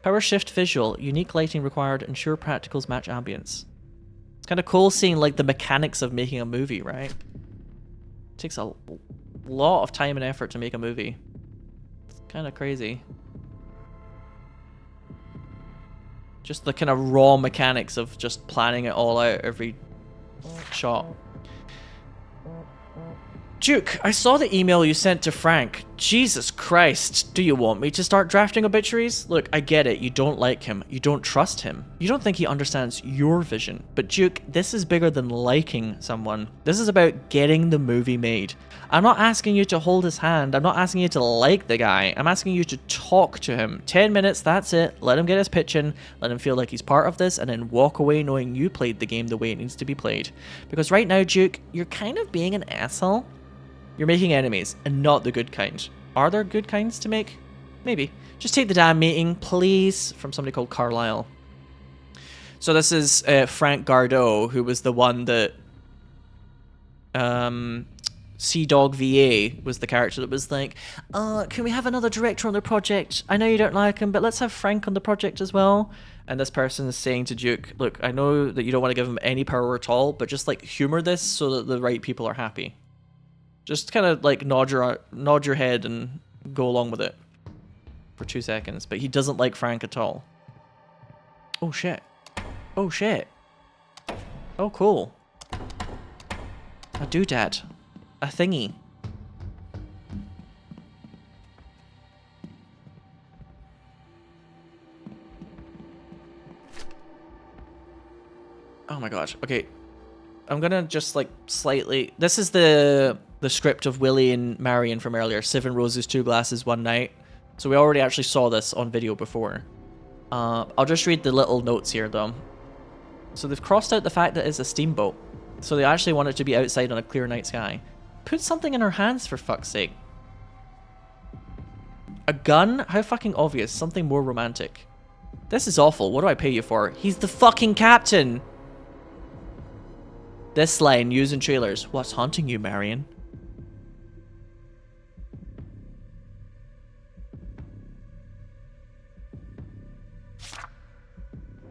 Power shift visual, unique lighting required, ensure practicals match ambience. It's kind of cool seeing like the mechanics of making a movie, right? It takes a lot of time and effort to make a movie. It's kind of crazy. Just the kind of raw mechanics of just planning it all out every shot. Duke, I saw the email you sent to Frank. Jesus Christ, do you want me to start drafting obituaries? Look, I get it, you don't like him, you don't trust him, you don't think he understands your vision. But Duke, this is bigger than liking someone. This is about getting the movie made. I'm not asking you to hold his hand, I'm not asking you to like the guy, I'm asking you to talk to him. 10 minutes, that's it, let him get his pitch in, let him feel like he's part of this, and then walk away knowing you played the game the way it needs to be played. Because right now, Duke, you're kind of being an asshole. You're making enemies, and not the good kind. Are there good kinds to make? Maybe. Just take the damn meeting, please, from somebody called Carlisle. So this is Frank Gardeau, who was the one that Sea Dog VA was the character that was like, can we have another director on the project? I know you don't like him, but let's have Frank on the project as well. And this person is saying to Duke, look, I know that you don't want to give him any power at all, but just like humor this so that the right people are happy. Just kind of like nod your head and go along with it for 2 seconds. But he doesn't like Frank at all. Oh shit. Oh shit. Oh cool. A doodad. A thingy. Oh my gosh. Okay. I'm gonna just like slightly... This is the script of Willie and Marion from earlier. 7 roses, 2 glasses, 1 night. So we already actually saw this on video before. I'll just read the little notes here though. So they've crossed out the fact that it's a steamboat. So they actually want it to be outside on a clear night sky. Put something in her hands, for fuck's sake. A gun? How fucking obvious. Something more romantic. This is awful. What do I pay you for? He's the fucking captain! This line, used in trailers. What's haunting you, Marion?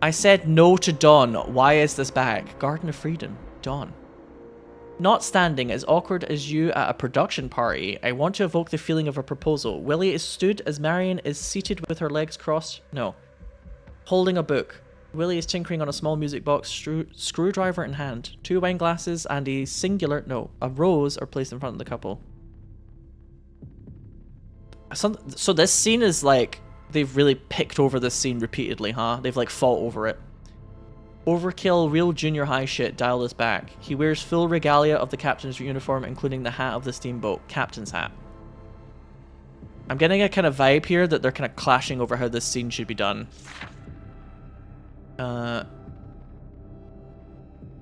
I said no to Dawn. Why is this back? Garden of Freedom. Dawn. Not standing, as awkward as you at a production party. I want to evoke the feeling of a proposal. Willie is stood as Marion is seated with her legs crossed. No. Holding a book. Willie is tinkering on a small music box, screwdriver in hand. 2 wine glasses and a rose are placed in front of the couple. So this scene is like, they've really picked over this scene repeatedly, huh? They've like fought over it. Overkill, real junior high shit, dial this back. He wears full regalia of the captain's uniform, including the hat of the steamboat, captain's hat. I'm getting a kind of vibe here that they're kind of clashing over how this scene should be done.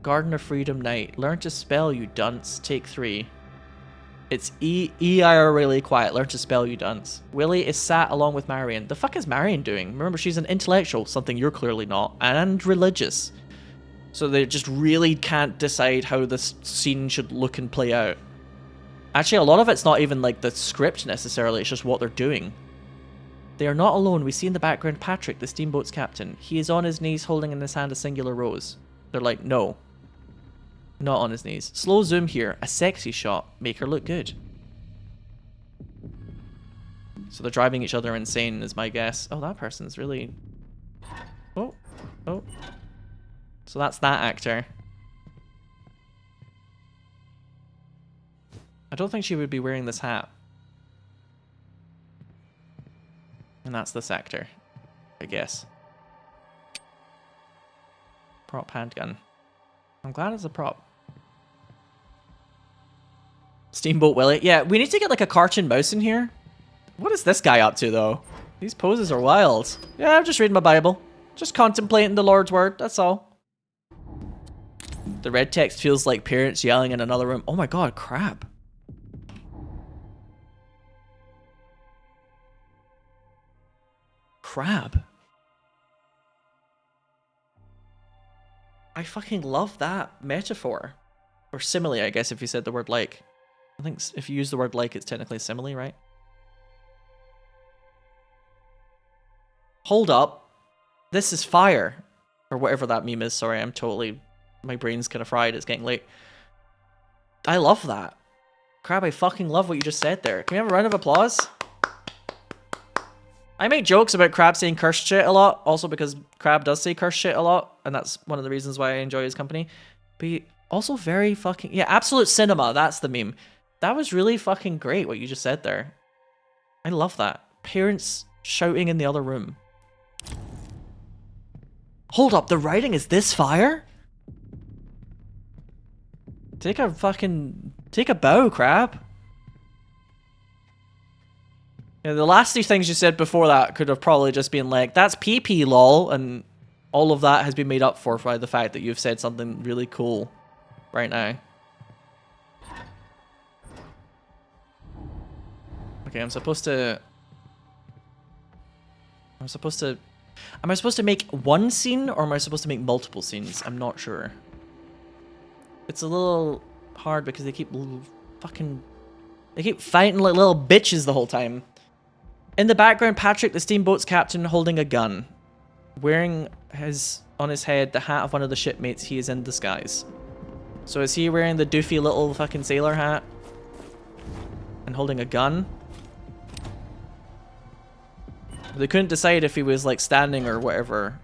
Garden of Freedom night. Learn to spell, you dunce. Take 3. It's E.I.R. really quiet. Learn to spell, you dunce. Willie is sat along with Marion. The fuck is Marion doing? Remember, she's an intellectual, something you're clearly not, and religious. So they just really can't decide how this scene should look and play out. Actually, a lot of it's not even like the script necessarily, it's just what they're doing. They are not alone. We see in the background Patrick, the steamboat's captain. He is on his knees holding in his hand a singular rose. They're like, no. Not on his knees. Slow zoom here. A sexy shot. Make her look good. So they're driving each other insane is my guess. Oh, that person's really... Oh. Oh. So that's that actor. I don't think she would be wearing this hat. And that's this actor, I guess. Prop handgun. I'm glad it's a prop. Steamboat Willie. Yeah, we need to get like a cartoon mouse in here. What is this guy up to though? These poses are wild. Yeah, I'm just reading my Bible. Just contemplating the Lord's word, that's all. The red text feels like parents yelling in another room. Oh my god, crap. Crab. I fucking love that metaphor. Or simile, I guess, if you said the word like. I think if you use the word like, it's technically a simile, right? Hold up. This is fire. Or whatever that meme is. Sorry, I'm totally... My brain's kind of fried. It's getting late. I love that. Crab, I fucking love what you just said there. Can we have a round of applause? I make jokes about Crab saying cursed shit a lot, also because Crab does say cursed shit a lot, and that's one of the reasons why I enjoy his company. But he also very fucking... Yeah, absolute cinema, that's the meme. That was really fucking great, what you just said there. I love that. Parents shouting in the other room. Hold up, the writing is this fire? Take a bow, Crab. Yeah, the last 2 things you said before that could have probably just been like, that's PP lol, and all of that has been made up for by the fact that you've said something really cool right now. Okay, I'm supposed to... Am I supposed to make one scene or am I supposed to make multiple scenes? I'm not sure. It's a little hard because they keep fighting like little bitches the whole time. In the background, Patrick, the steamboat's captain, holding a gun, wearing on his head the hat of one of the shipmates. He is in disguise. So is he wearing the doofy little fucking sailor hat and holding a gun? They couldn't decide if he was like standing or whatever.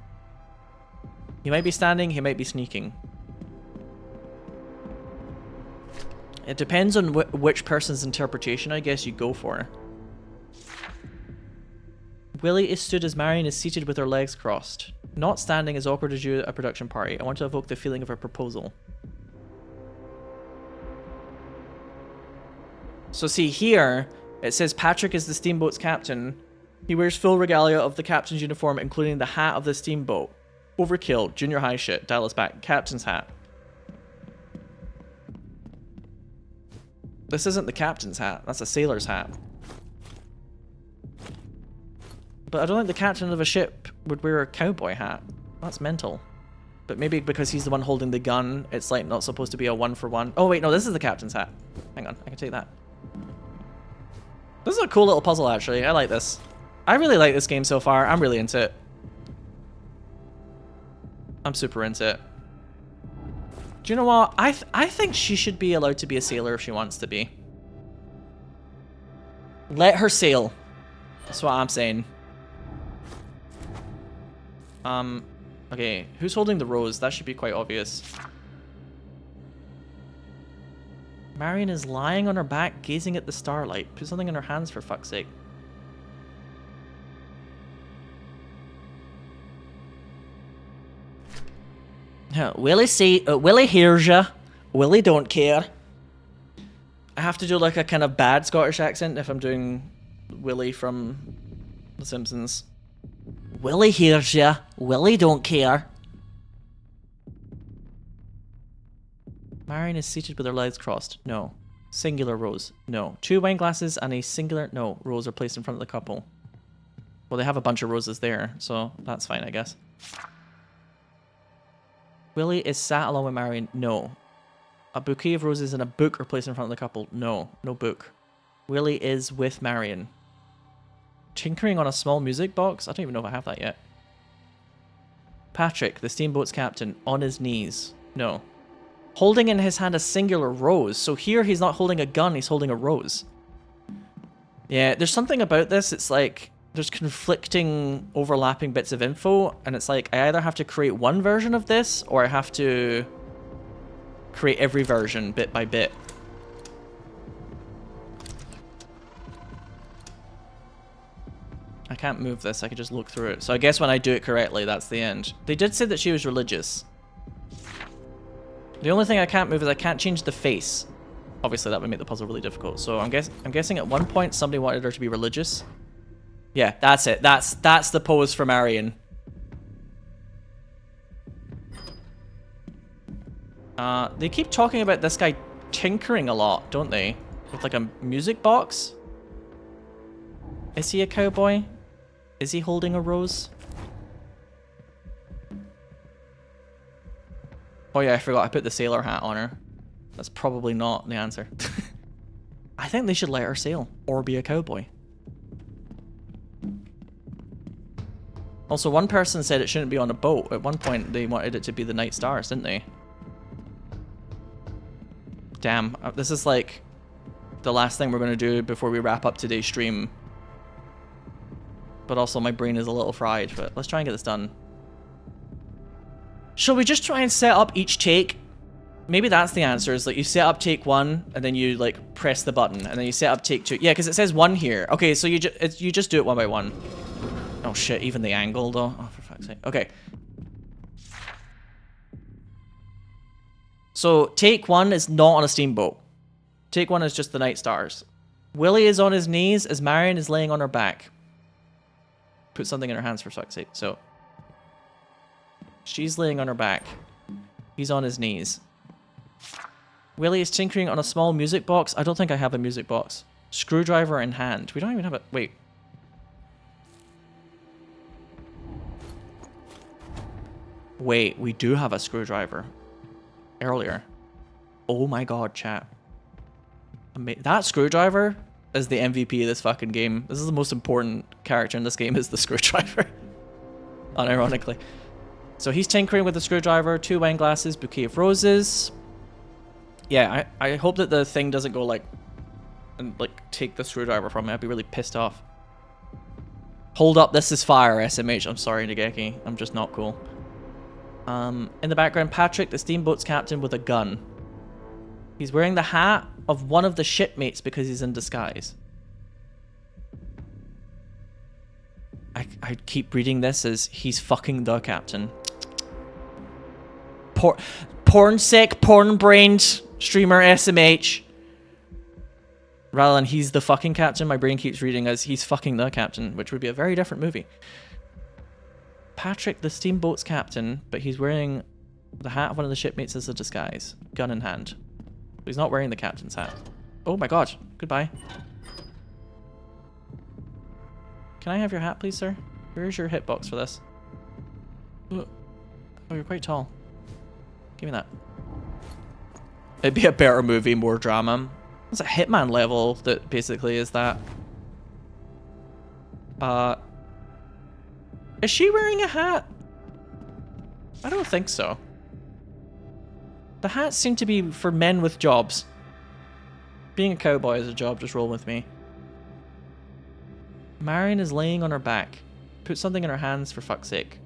He might be standing, he might be sneaking. It depends on which person's interpretation, I guess, you go for. Willie is stood as Marion is seated with her legs crossed. Not standing as awkward as you at a production party. I want to evoke the feeling of a proposal. So see here, it says Patrick is the steamboat's captain. He wears full regalia of the captain's uniform, including the hat of the steamboat. Overkill, junior high shit, dial us back, captain's hat. This isn't the captain's hat, that's a sailor's hat. But I don't think the captain of a ship would wear a cowboy hat. That's mental. But maybe because he's the one holding the gun, it's like not supposed to be a 1-for-1. Oh wait, no, this is the captain's hat. Hang on, I can take that. This is a cool little puzzle actually, I like this. I really like this game so far, I'm really into it. I'm super into it. Do you know what? I think she should be allowed to be a sailor if she wants to be. Let her sail. That's what I'm saying. Okay, who's holding the rose? That should be quite obvious. Marion is lying on her back, gazing at the starlight. Put something in her hands for fuck's sake. Willie hears ya. Willie don't care. I have to do like a kind of bad Scottish accent if I'm doing Willie from The Simpsons. Willie hears ya. Willie don't care. Marion is seated with her legs crossed. No. Singular rose. No. 2 wine glasses and a singular... No. Rose are placed in front of the couple. Well, they have a bunch of roses there, so that's fine, I guess. Willie is sat along with Marion. No. A bouquet of roses and a book are placed in front of the couple. No. No book. Willie is with Marion. Tinkering on a small music box? I don't even know if I have that yet. Patrick, the steamboat's captain, on his knees. No. Holding in his hand a singular rose. So here he's not holding a gun, he's holding a rose. Yeah, there's something about this. It's like there's conflicting, overlapping bits of info, and it's like I either have to create one version of this or I have to create every version bit by bit. I can't move this, I could just look through it. So I guess when I do it correctly, that's the end. They did say that she was religious. The only thing I can't move is I can't change the face. Obviously that would make the puzzle really difficult. So I'm guessing at one point somebody wanted her to be religious. Yeah, that's it. That's the pose for Marion. They keep talking about this guy tinkering a lot, don't they? With like a music box? Is he a cowboy? Is he holding a rose? Oh yeah, I forgot I put the sailor hat on her. That's probably not the answer. I think they should let her sail. Or be a cowboy. Also, one person said it shouldn't be on a boat. At one point, they wanted it to be the Night Stars, didn't they? Damn, this is like the last thing we're going to do before we wrap up today's stream. But also, my brain is a little fried, but let's try and get this done. Shall we just try and set up each take? Maybe that's the answer, is like you set up take 1, and then you like press the button, and then you set up take 2. Yeah, because it says 1 here. Okay, so you just do it one by one. Oh shit, even the angle though. Oh, for fuck's sake. Okay. So take 1 is not on a steamboat. Take 1 is just the Night Stars. Willie is on his knees as Marion is laying on her back. Put something in her hands for fuck's sake. So she's laying on her back. He's on his knees. Willie is tinkering on a small music box. I don't think I have a music box. Screwdriver in hand. We don't even have it. Wait. Wait, we do have a screwdriver. Earlier. Oh my god, chat. That screwdriver is the MVP of this fucking game. This is the most important character in this game, is the screwdriver. Unironically. So he's tinkering with the screwdriver, 2 wine glasses, bouquet of roses. Yeah, I hope that the thing doesn't go like, and like take the screwdriver from me. I'd be really pissed off. Hold up, this is fire, SMH. I'm sorry, Nageki. I'm just not cool. In the background, Patrick, the steamboat's captain, with a gun. He's wearing the hat of one of the shipmates because he's in disguise. I keep reading this as he's fucking the captain. Porn sick, porn brained streamer SMH. Rather than he's the fucking captain, my brain keeps reading as he's fucking the captain, which would be a very different movie. Patrick, the steamboat's captain, but he's wearing the hat of one of the shipmates as a disguise. Gun in hand. He's not wearing the captain's hat. Oh my god. Goodbye. Can I have your hat, please, sir? Where's your hitbox for this? Oh, you're quite tall. Give me that. It'd be a better movie, more drama. It's a Hitman level that basically is that. Is she wearing a hat? I don't think so. The hats seem to be for men with jobs. Being a cowboy is a job, just roll with me. Marion is laying on her back. Put something in her hands, for fuck's sake.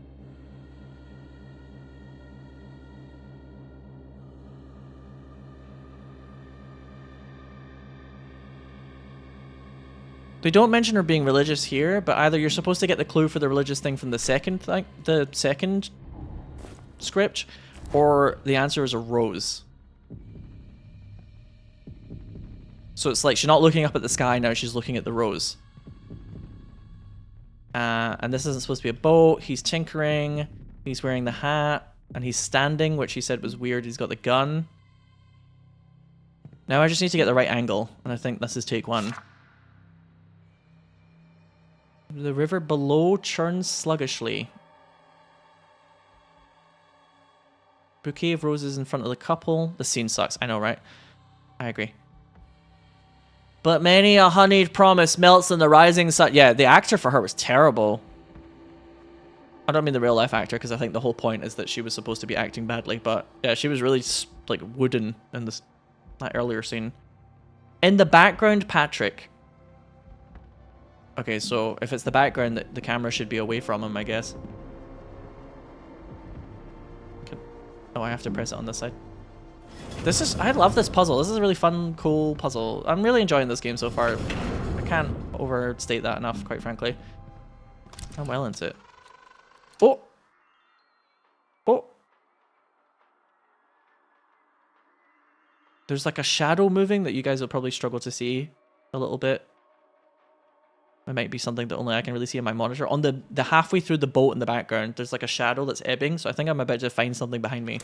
They don't mention her being religious here, but either you're supposed to get the clue for the religious thing from the second script, or the answer is a rose. So it's like she's not looking up at the sky now, she's looking at the rose. And this isn't supposed to be a boat. He's tinkering. He's wearing the hat. And he's standing, which he said was weird. He's got the gun. Now I just need to get the right angle. And I think this is take 1. The river below churns sluggishly. Bouquet of roses in front of the couple. The scene sucks. I know, right? I agree. But many a honeyed promise melts in the rising sun. Yeah, the actor for her was terrible. I don't mean the real life actor, because I think the whole point is that she was supposed to be acting badly. But yeah, she was really like wooden in that earlier scene. In the background, Patrick. Okay, so if it's the background, the camera should be away from him, I guess. Okay. Oh, I have to press it on this side. I love this puzzle. This is a really fun, cool puzzle. I'm really enjoying this game so far. I can't overstate that enough, quite frankly. I'm well into it. Oh! Oh! There's like a shadow moving that you guys will probably struggle to see a little bit. It might be something that only I can really see on my monitor. On the halfway through the boat in the background, there's like a shadow that's ebbing, so I think I'm about to find something behind me.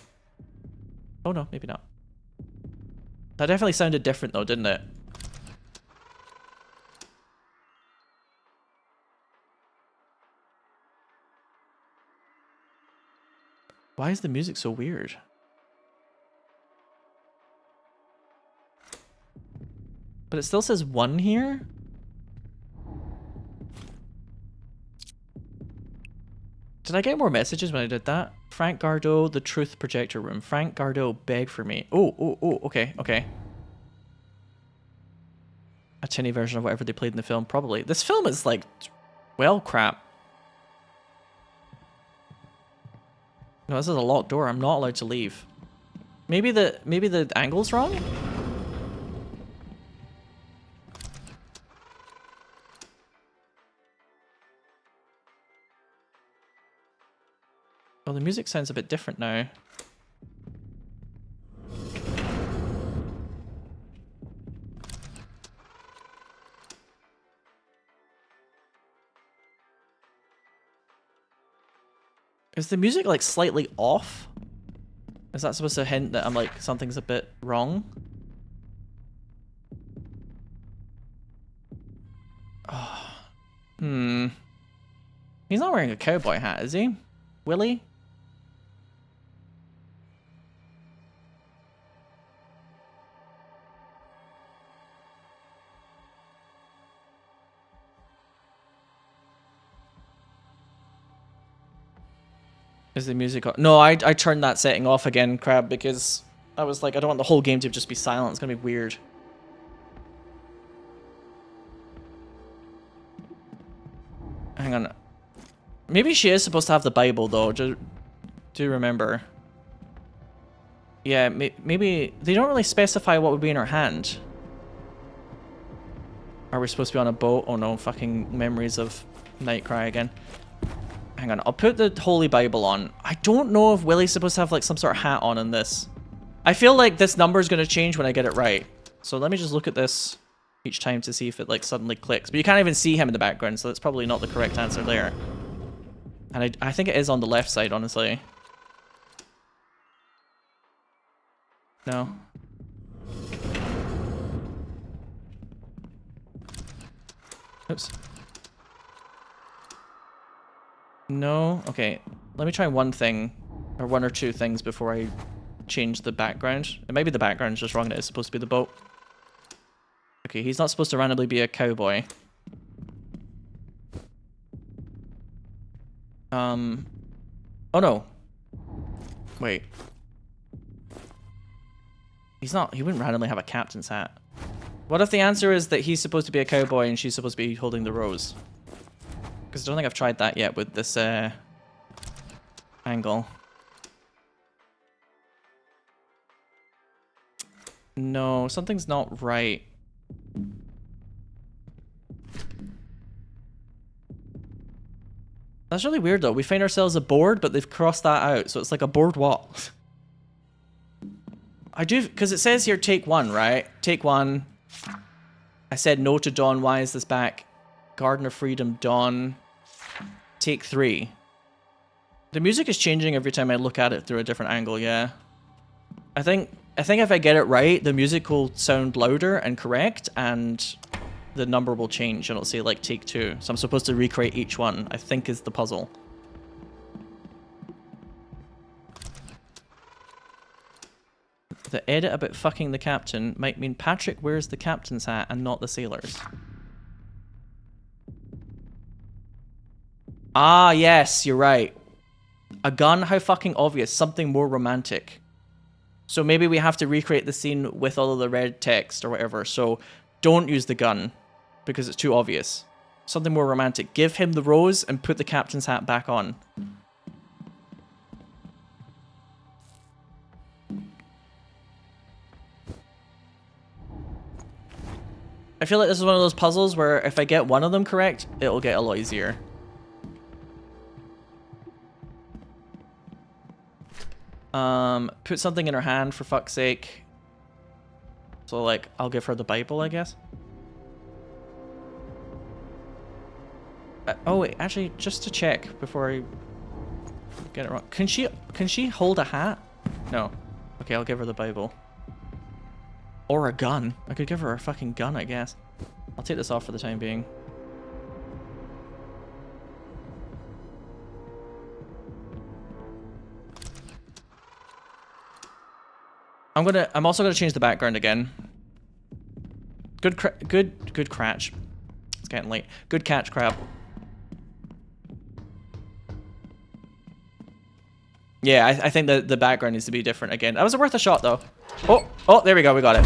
Oh no, maybe not. That definitely sounded different though, didn't it? Why is the music so weird? But it still says 1 here? Did I get more messages when I did that? Frank Gardeau, the truth projector room. Frank Gardeau, beg for me. Oh, okay. A tinny version of whatever they played in the film, probably. This film is like, well, crap. No, this is a locked door. I'm not allowed to leave. Maybe the angle's wrong? Well, the music sounds a bit different now. Is the music like slightly off? Is that supposed to hint that I'm like something's a bit wrong? Oh. He's not wearing a cowboy hat, is he? Willie? Is the music on? No, I turned that setting off again, Crab, because I was like, I don't want the whole game to just be silent. It's gonna be weird. Hang on. Maybe she is supposed to have the Bible, though. Do remember. Yeah, maybe... They don't really specify what would be in her hand. Are we supposed to be on a boat? Oh no, fucking memories of Nightcry again. Hang on, I'll put the Holy Bible on. I don't know if Willie's supposed to have like some sort of hat on in this. I feel like this number is going to change when I get it right. So let me just look at this each time to see if it like suddenly clicks. But you can't even see him in the background, so that's probably not the correct answer there. And I think it is on the left side, honestly. No. Oops. No? Okay. Let me try one thing, or one or two things before I change the background. It might be the background's just wrong and it's supposed to be the boat. Okay, he's not supposed to randomly be a cowboy. Oh no. Wait. He wouldn't randomly have a captain's hat. What if the answer is that he's supposed to be a cowboy and she's supposed to be holding the rose? Because I don't think I've tried that yet with this angle. No, something's not right. That's really weird though. We find ourselves aboard, but they've crossed that out. So it's like a boardwalk. I do, because it says here take one, right? Take one. I said no to Dawn. Why is this back? Garden of Freedom, Dawn. Take 3. The music is changing every time I look at it through a different angle, yeah. I think if I get it right, the music will sound louder and correct, and the number will change, and it'll say like take 2. So I'm supposed to recreate each one, I think is the puzzle. The edit about fucking the captain might mean Patrick wears the captain's hat and not the sailor's. Ah, yes, you're right. A gun? How fucking obvious. Something more romantic. So maybe we have to recreate the scene with all of the red text or whatever. So don't use the gun because it's too obvious. Something more romantic. Give him the rose and put the captain's hat back on. I feel like this is one of those puzzles where if I get one of them correct, it'll get a lot easier. Put something in her hand for fuck's sake. So like, I'll give her the Bible, I guess. Oh wait, actually, just to check before I get it wrong. Can she hold a hat? No. Okay, I'll give her the Bible. Or a gun. I could give her a fucking gun, I guess. I'll take this off for the time being. I'm also gonna change the background again. Good catch. It's getting late. Good catch, Crab. Yeah, I think the background needs to be different again. That was worth a shot though. Oh, there we go. We got it.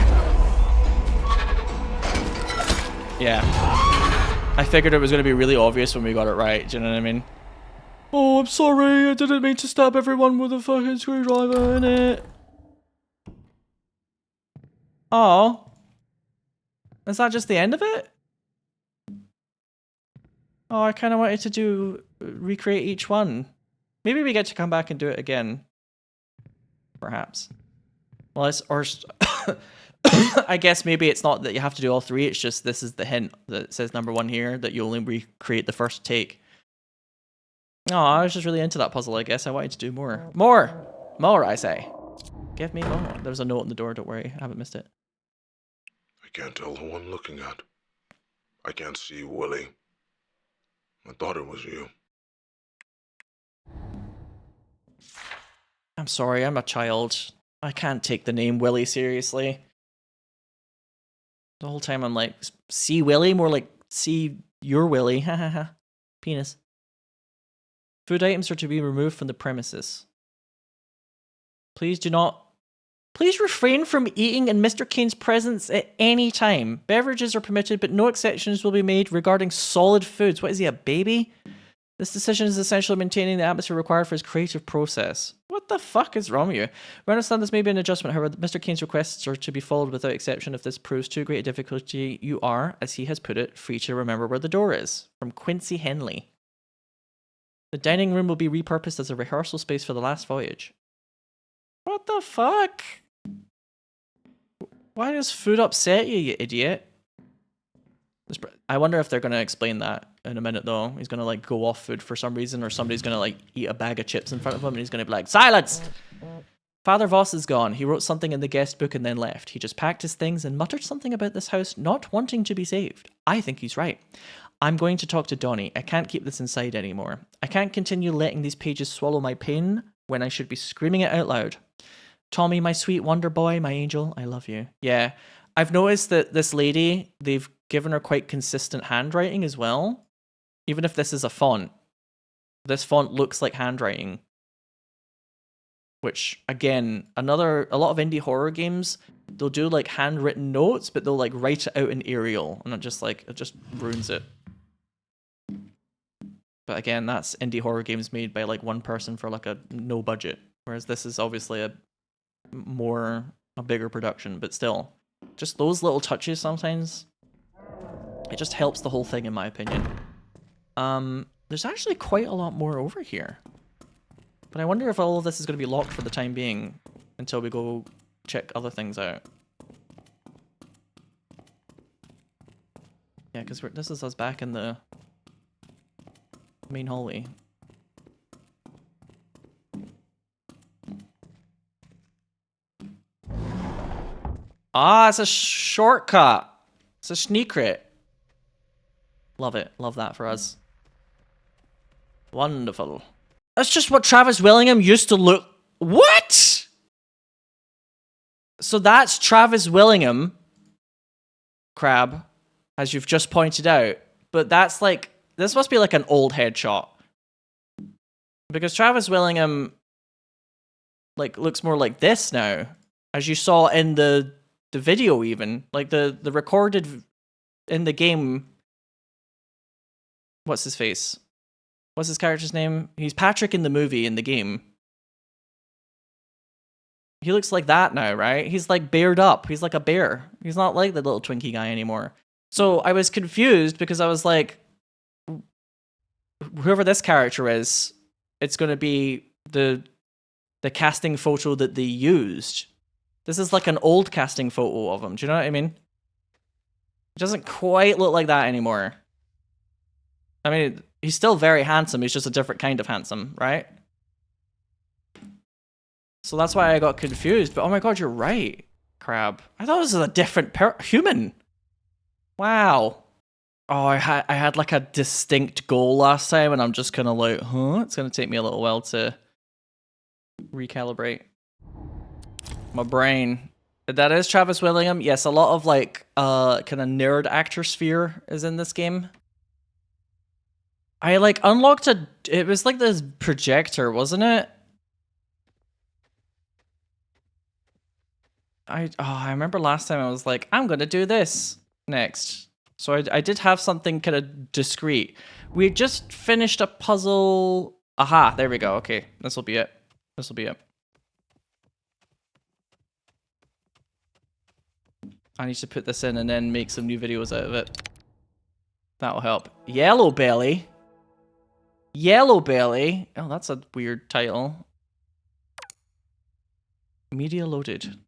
Yeah. I figured it was gonna be really obvious when we got it right. Do you know what I mean? Oh, I'm sorry. I didn't mean to stab everyone with a fucking screwdriver in it. Oh. Is that just the end of it? Oh, I kind of wanted to recreate each one. Maybe we get to come back and do it again. Perhaps. Well, I guess maybe it's not that you have to do all 3. It's just this is the hint that says number 1 here, that you only recreate the first take. Oh, I was just really into that puzzle, I guess. I wanted to do more. More, I say. Give me more. There's a note on the door, don't worry. I haven't missed it. I can't tell who I'm looking at. I can't see Willie. I thought it was you. I'm sorry, I'm a child. I can't take the name Willie seriously. The whole time I'm like, see Willie? More like, see your Willie. Ha ha ha. Penis. Food items are to be removed from the premises. Please do not... Please refrain from eating in Mr. Kane's presence at any time. Beverages are permitted, but no exceptions will be made regarding solid foods. What is he, a baby? This decision is essentially maintaining the atmosphere required for his creative process. What the fuck is wrong with you? We understand this may be an adjustment, however, Mr. Kane's requests are to be followed without exception. If this proves too great a difficulty, you are, as he has put it, free to remember where the door is. From Quincy Henley. The dining room will be repurposed as a rehearsal space for the last voyage. What the fuck? Why does food upset you, you idiot? I wonder if they're going to explain that in a minute, though. He's going to, like, go off food for some reason, or somebody's going to, like, eat a bag of chips in front of him, and he's going to be like, silence! Father Voss is gone. He wrote something in the guest book and then left. He just packed his things and muttered something about this house not wanting to be saved. I think he's right. I'm going to talk to Donnie. I can't keep this inside anymore. I can't continue letting these pages swallow my pain when I should be screaming it out loud. Tommy, my sweet wonder boy, my angel, I love you. Yeah, I've noticed that this lady, they've given her quite consistent handwriting as well. Even if this is a font. This font looks like handwriting. Which, again, a lot of indie horror games, they'll do like handwritten notes, but they'll like write it out in Arial. And it just ruins it. But again, that's indie horror games made by like one person for like a no budget. Whereas this is obviously a bigger production, but still. Just those little touches sometimes, it just helps the whole thing, in my opinion. There's actually quite a lot more over here. But I wonder if all of this is going to be locked for the time being until we go check other things out. Yeah, because this is us back in the main hallway. Ah, it's a shortcut. It's a secret. Love it. Love that for us. Wonderful. That's just what Travis Willingham used to look... What?! So that's Travis Willingham, Crab, as you've just pointed out. But that's like... This must be like an old headshot. Because Travis Willingham like looks more like this now. As you saw in the video even. Like the recorded in the game... What's his face? What's his character's name? He's Patrick in the movie, in the game. He looks like that now, right? He's like bared up. He's like a bear. He's not like the little Twinkie guy anymore. So I was confused because I was like, whoever this character is, it's going to be the casting photo that they used. This is like an old casting photo of him. Do you know what I mean? It doesn't quite look like that anymore. I mean, he's still very handsome. He's just a different kind of handsome, right? So that's why I got confused. But oh my god, you're right, Crab. I thought this was a different human. Wow. Oh, I had like a distinct goal last time, and I'm just kind of like, huh? It's gonna take me a little while to recalibrate my brain. That is Travis Willingham. Yes, a lot of like kind of nerd actor sphere is in this game. I like unlocked it was like this projector, wasn't it? I remember last time I was like, I'm gonna do this next. So I did have something kind of discreet. We just finished a puzzle. Aha, there we go. Okay, this will be it. This will be it. I need to put this in and then make some new videos out of it. That'll help. Yellow Belly. Yellow Belly. Oh, that's a weird title. Media loaded.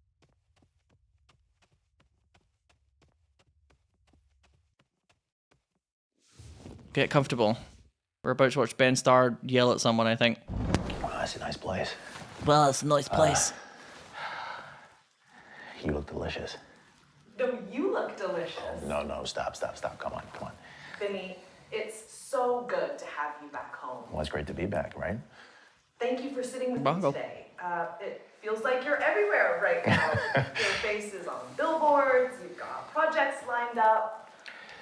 Get comfortable. We're about to watch Ben Starr yell at someone, I think. Wow, that's a nice place. Well, it's a nice place. You look delicious. No, you look delicious. Oh, no, stop. Come on. Vinny, it's so good to have you back home. Well, it's great to be back, right? Thank you for sitting with me today. It feels like you're everywhere right now. Your face is on billboards, you've got projects lined up.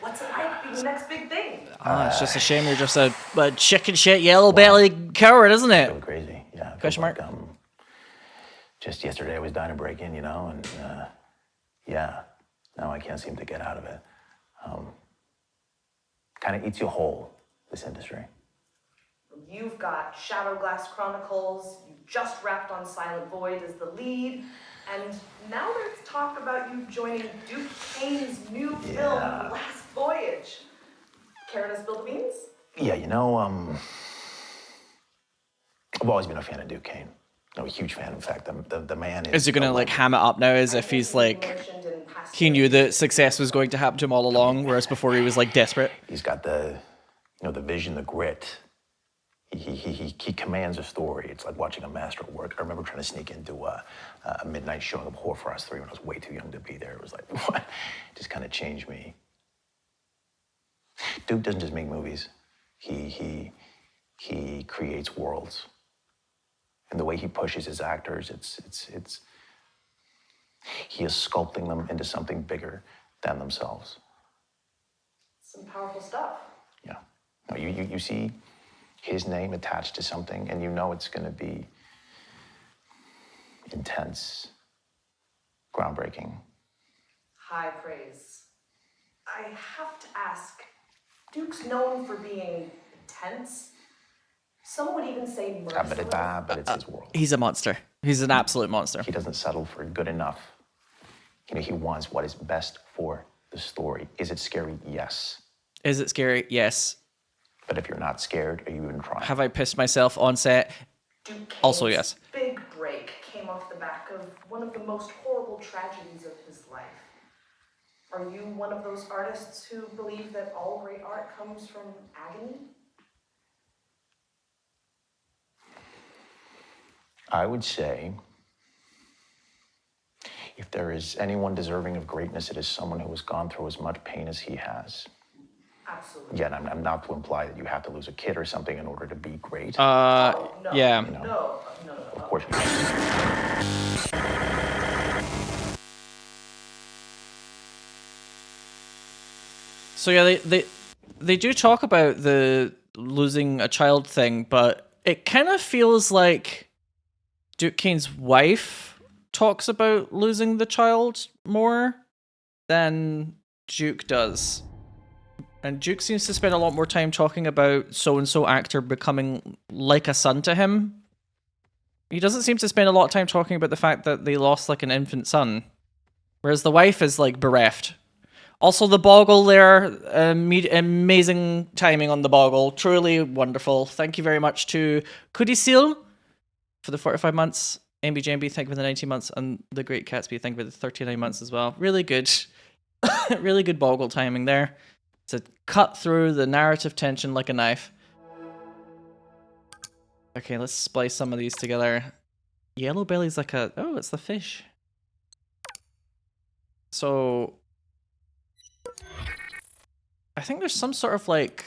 What's it like being the next big thing? It's just a shame you're just a chicken shit yellow belly coward, isn't it? Really crazy. Yeah. it Question feels mark. like, just yesterday I was dying to break in, you know, and yeah, now I can't seem to get out of it. Kind of eats you whole, this industry. You've got Shadowglass Chronicles, you just wrapped on Silent Void as the lead, and now there's talk about you joining Duke Kane's new film, The Last Voyage. Care to spill the beans? Yeah, you know, I've always been a fan of Duke Kane. I'm a huge fan. In fact, the man is. Is he gonna like ham it up now as if he's like he knew that success was going to happen to him all along, whereas before he was like desperate? He's got the vision, the grit. He commands a story. It's like watching a master at work. I remember trying to sneak into a midnight showing of Horror for Us 3 when I was way too young to be there. It was like, what? It just kind of changed me. Duke doesn't just make movies. He creates worlds. And the way he pushes his actors, he is sculpting them into something bigger than themselves. Some powerful stuff. Yeah. No, you see his name attached to something, and you know it's going to be intense, groundbreaking. High praise. I have to ask, Duke's known for being intense. Some would even say merciless. But it's his world. He's a monster. He's an absolute monster. He doesn't settle for good enough. You know, he wants what is best for the story. Is it scary? Yes. Is it scary? Yes. But if you're not scared, are you even trying? Have I pissed myself on set? Duke Kane's Also, yes. big break came off the back of one of the most horrible tragedies of his life. Are you one of those artists who believe that all great art comes from agony? I would say, if there is anyone deserving of greatness, it is someone who has gone through as much pain as he has. Absolutely. Yeah, and I'm not to imply that you have to lose a kid or something in order to be great. No, yeah. You know, No. Of course you can. So yeah, they do talk about the losing a child thing, but it kind of feels like Duke Kane's wife talks about losing the child more than Duke does. And Duke seems to spend a lot more time talking about so-and-so actor becoming like a son to him. He doesn't seem to spend a lot of time talking about the fact that they lost like an infant son. Whereas the wife is like bereft. Also the boggle there, amazing timing on the boggle. Truly wonderful. Thank you very much to Kudisil for the 45 months. MBJMB, thank you for the 19 months. And the Great Catsby, thank you for the 39 months as well. Really good. Really good boggle timing there. To cut through the narrative tension like a knife. Okay, let's splice some of these together. Yellow belly's like a... Oh, it's the fish. So... I think there's some sort of like...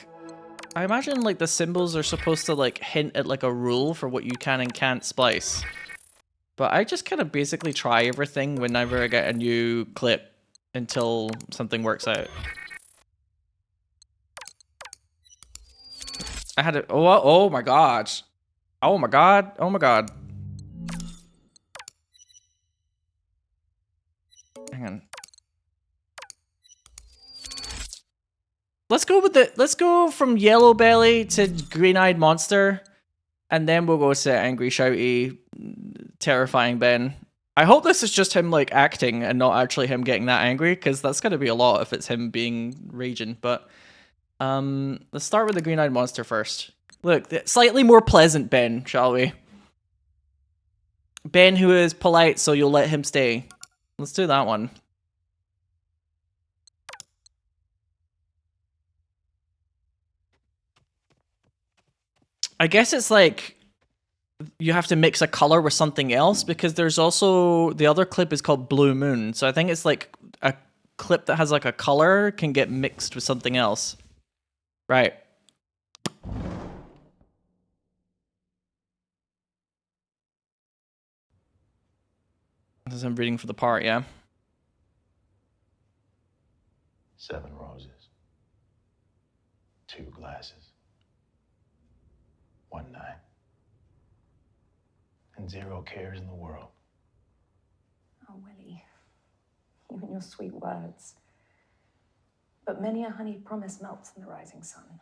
I imagine like the symbols are supposed to like hint at like a rule for what you can and can't splice. But I just kind of basically try everything whenever I get a new clip until something works out. I had it. Oh my god. Oh my god. Oh my god. Hang on. Let's go from Yellow Belly to Green-Eyed Monster, and then we'll go to Angry, Shouty, Terrifying Ben. I hope this is just him like acting and not actually him getting that angry, because that's gonna be a lot if it's him being raging. But let's start with the Green-Eyed Monster first. Look, slightly more pleasant Ben, shall we? Ben who is polite, so you'll let him stay. Let's do that one. I guess it's like you have to mix a color with something else, because there's also the other clip is called Blue Moon. So I think it's like a clip that has like a color can get mixed with something else. Right. This is him reading for the part, yeah. 7 roses. 2 glasses, 1 night, and 0 cares in the world. Oh, Willie, you and your sweet words. But many a honeyed promise melts in the rising sun.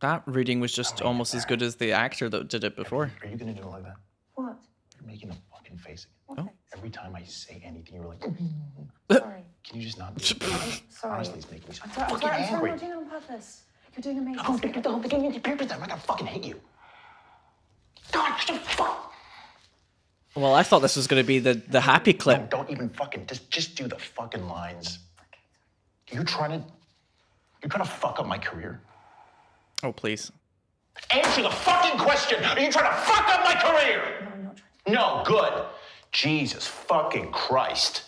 That reading was just almost as good as the actor that did it before. Are you gonna do it like that? What? You're making a fucking face again. What Oh. face? Every time I say anything, you're like, Sorry. can you just not do it? Sorry. Honestly, it's making me so I'm sorry, fucking I'm angry. not doing it on purpose. You're doing amazing. I don't think you need to period time. I gotta fucking hate you. God, what the fuck? Well, I thought this was going to be the happy clip. No, don't even fucking, just do the fucking lines. You're trying to fuck up my career? Oh, please. Answer the fucking question! Are you trying to fuck up my career? No, I'm not trying. No, good. Jesus fucking Christ.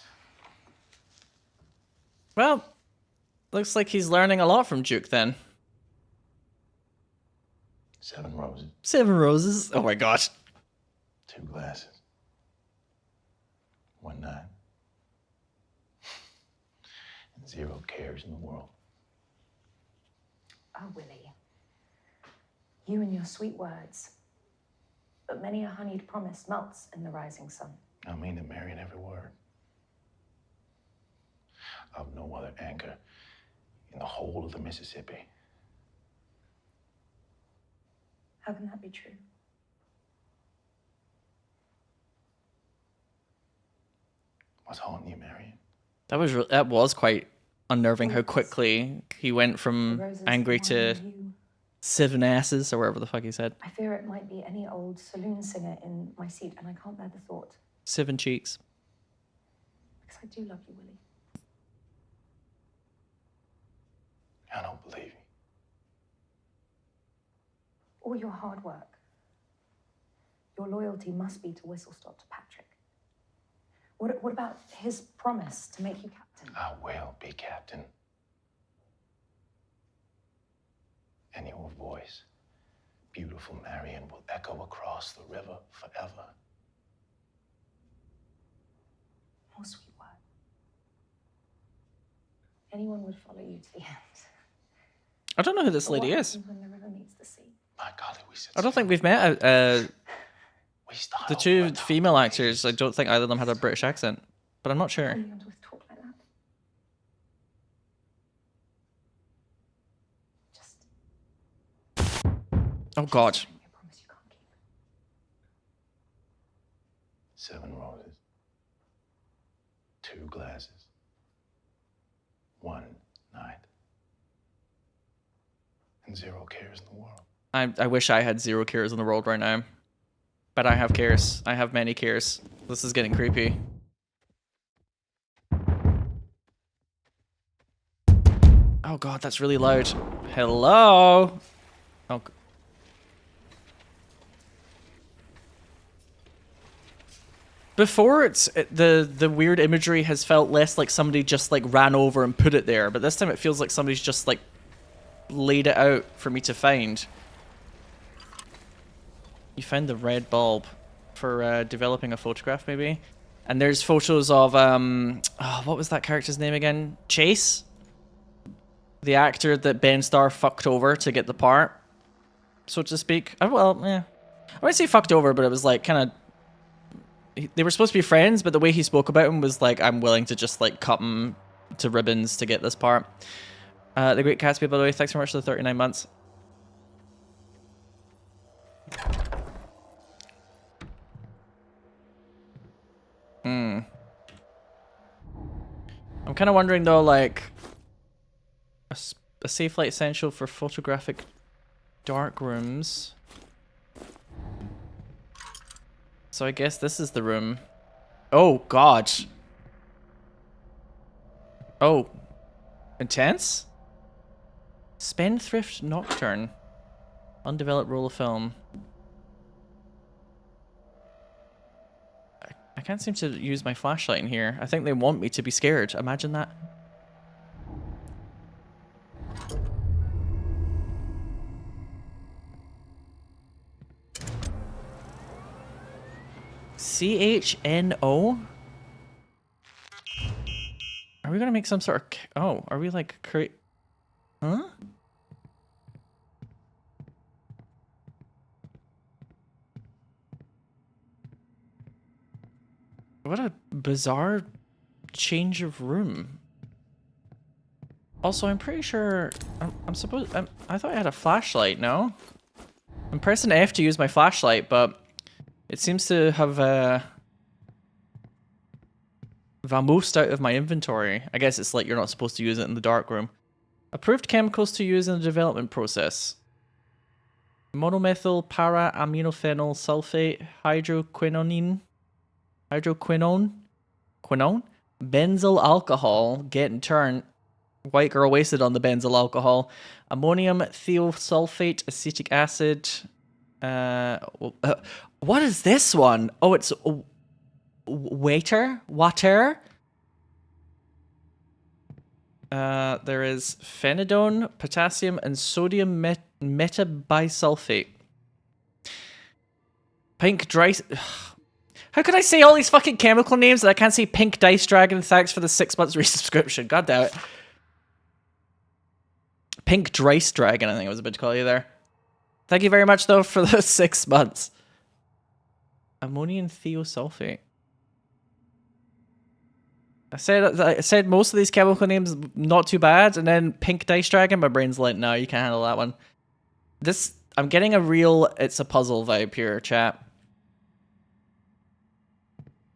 Well, looks like he's learning a lot from Duke then. 7 roses, 7 roses. Oh my gosh. 2 glasses, 1 night, and 0 cares in the world. Oh, Willie, you and your sweet words. But many a honeyed promise melts in the rising sun. I mean to marry in every word. I've no other anchor in the whole of the Mississippi. How can that be true? What's haunting you, Marion? That was quite unnerving how quickly he went from The roses, angry the to wine, you. 7 asses or whatever the fuck he said. I fear it might be any old saloon singer in my seat, and I can't bear the thought. 7 cheeks. Because I do love you, Willie. I don't believe you. All your hard work. Your loyalty must be to Whistle Stop to Patrick. What about his promise to make you captain? I will be captain. And your voice, beautiful Marion, will echo across the river forever. More sweet word. Anyone would follow you to the end. I don't know who this But what lady is. happens when the river meets the sea? My golly, we said I don't think we've met the 2 female actors. I don't think either of them had a British accent, but I'm not sure. How are you going to talk like that? Just Oh god. make me a promise you can't keep. 7 roses, 2 glasses, 1 night, and 0 cares in the world. I wish I had 0 cares in the world right now. But I have cares. I have many cares. This is getting creepy. Oh god, that's really loud. Hello? Oh. Before the weird imagery has felt less like somebody just like ran over and put it there, but this time it feels like somebody's just like laid it out for me to find. You found the red bulb for developing a photograph, maybe? And there's photos of, what was that character's name again? Chase? The actor that Ben Starr fucked over to get the part, so to speak. Well, yeah. I wouldn't say fucked over, but it was like kind of... They were supposed to be friends, but the way he spoke about him was like, I'm willing to just like cut him to ribbons to get this part. The Great Gatsby, by the way, thanks very much for the 39 months. I'm kind of wondering though, like, a safe light essential for photographic dark rooms. So I guess this is the room. Oh god. Oh. Intense? Spendthrift Nocturne. Undeveloped roll of film. I can't seem to use my flashlight in here. I think they want me to be scared. Imagine that. CHNO? Are we gonna make some sort of... Oh, are we like create... Huh? What a bizarre change of room. Also, I'm pretty sure I thought I had a flashlight, no? I'm pressing F to use my flashlight, but it seems to have vamoosed out of my inventory. I guess it's like you're not supposed to use it in the dark room. Approved chemicals to use in the development process. Monomethyl para-aminophenyl sulfate, hydroquinone, benzyl alcohol, getting turned. White girl wasted on the benzyl alcohol. Ammonium thiosulfate, acetic acid. What is this one? Oh, it's water. There is phenidone, potassium, and sodium metabisulfate. Pink dry. How could I say all these fucking chemical names and I can't say Pink Dice Dragon? Thanks for the 6 months resubscription. God damn it. Pink Dice Dragon, I think I was about to call you there. Thank you very much, though, for the 6 months. Ammonium thiosulfate. I said most of these chemical names not too bad, and then Pink Dice Dragon, my brain's like, no, you can't handle that one. I'm getting a real it's a puzzle vibe here, chat.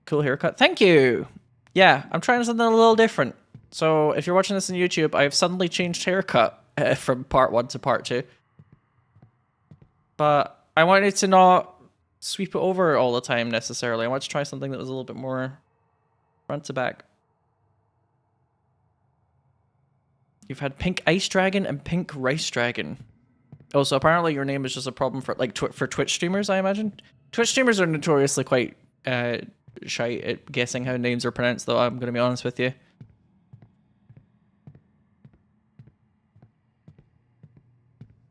Cool haircut. Thank you! Yeah, I'm trying something a little different. So if you're watching this on YouTube, I've suddenly changed haircut from part 1 to part 2. But I wanted to not sweep it over all the time necessarily. I wanted to try something that was a little bit more front to back. You've had Pink Ice Dragon and Pink Rice Dragon. Oh, so apparently your name is just a problem for like for Twitch streamers, I imagine. Twitch streamers are notoriously quite shy at guessing how names are pronounced, though, I'm going to be honest with you.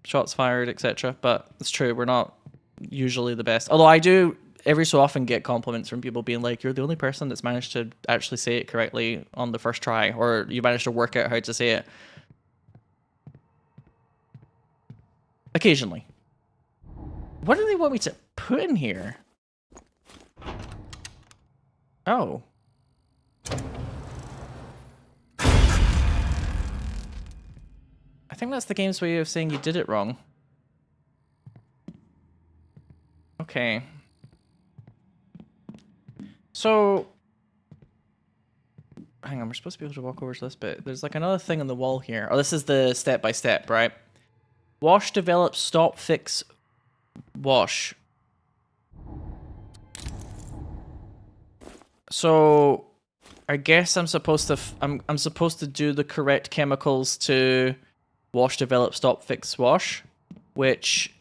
Shots fired, etc. But it's true, we're not usually the best. Although I do every so often get compliments from people being like, you're the only person that's managed to actually say it correctly on the first try, or you managed to work out how to say it. Occasionally. What do they want me to put in here? Oh. I think that's the game's way of saying you did it wrong. Okay. So, hang on, we're supposed to be able to walk over to this bit. There's like another thing on the wall here. Oh, this is the step-by-step, right? Wash, develop, stop, fix, wash. So, I guess I'm supposed to I'm supposed to do the correct chemicals to wash, develop, stop, fix, wash, which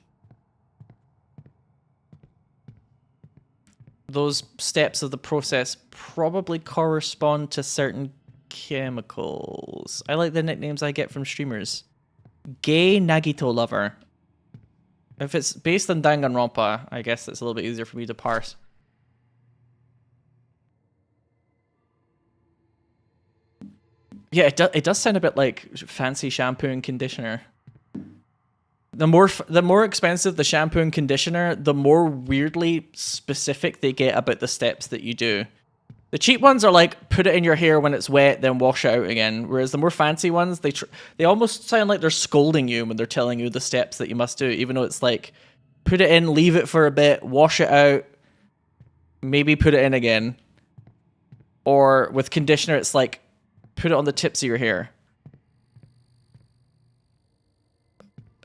those steps of the process probably correspond to certain chemicals. I like the nicknames I get from streamers. Gay Nagito Lover. If it's based on Danganronpa, I guess it's a little bit easier for me to parse. Yeah, it does sound a bit like fancy shampoo and conditioner. The more expensive the shampoo and conditioner, the more weirdly specific they get about the steps that you do. The cheap ones are like, put it in your hair when it's wet, then wash it out again. Whereas the more fancy ones, they almost sound like they're scolding you when they're telling you the steps that you must do, even though it's like, put it in, leave it for a bit, wash it out, maybe put it in again. Or with conditioner, it's like, put it on the tips of your hair.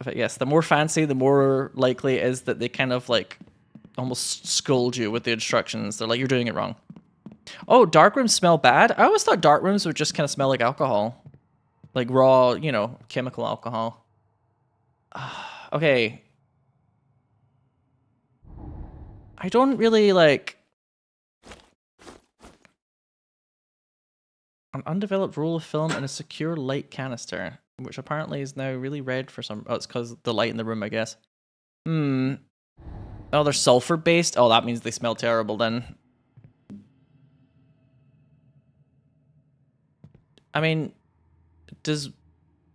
But yes, the more fancy, the more likely it is that they kind of like almost scold you with the instructions. They're like, you're doing it wrong. Oh, dark rooms smell bad? I always thought dark rooms would just kind of smell like alcohol. Like raw, you know, chemical alcohol. Okay. I don't really like... An undeveloped roll of film and a secure light canister, which apparently is now really red for some... Oh, it's because the light in the room, I guess. Oh, they're sulfur-based? Oh, that means they smell terrible then. I mean, does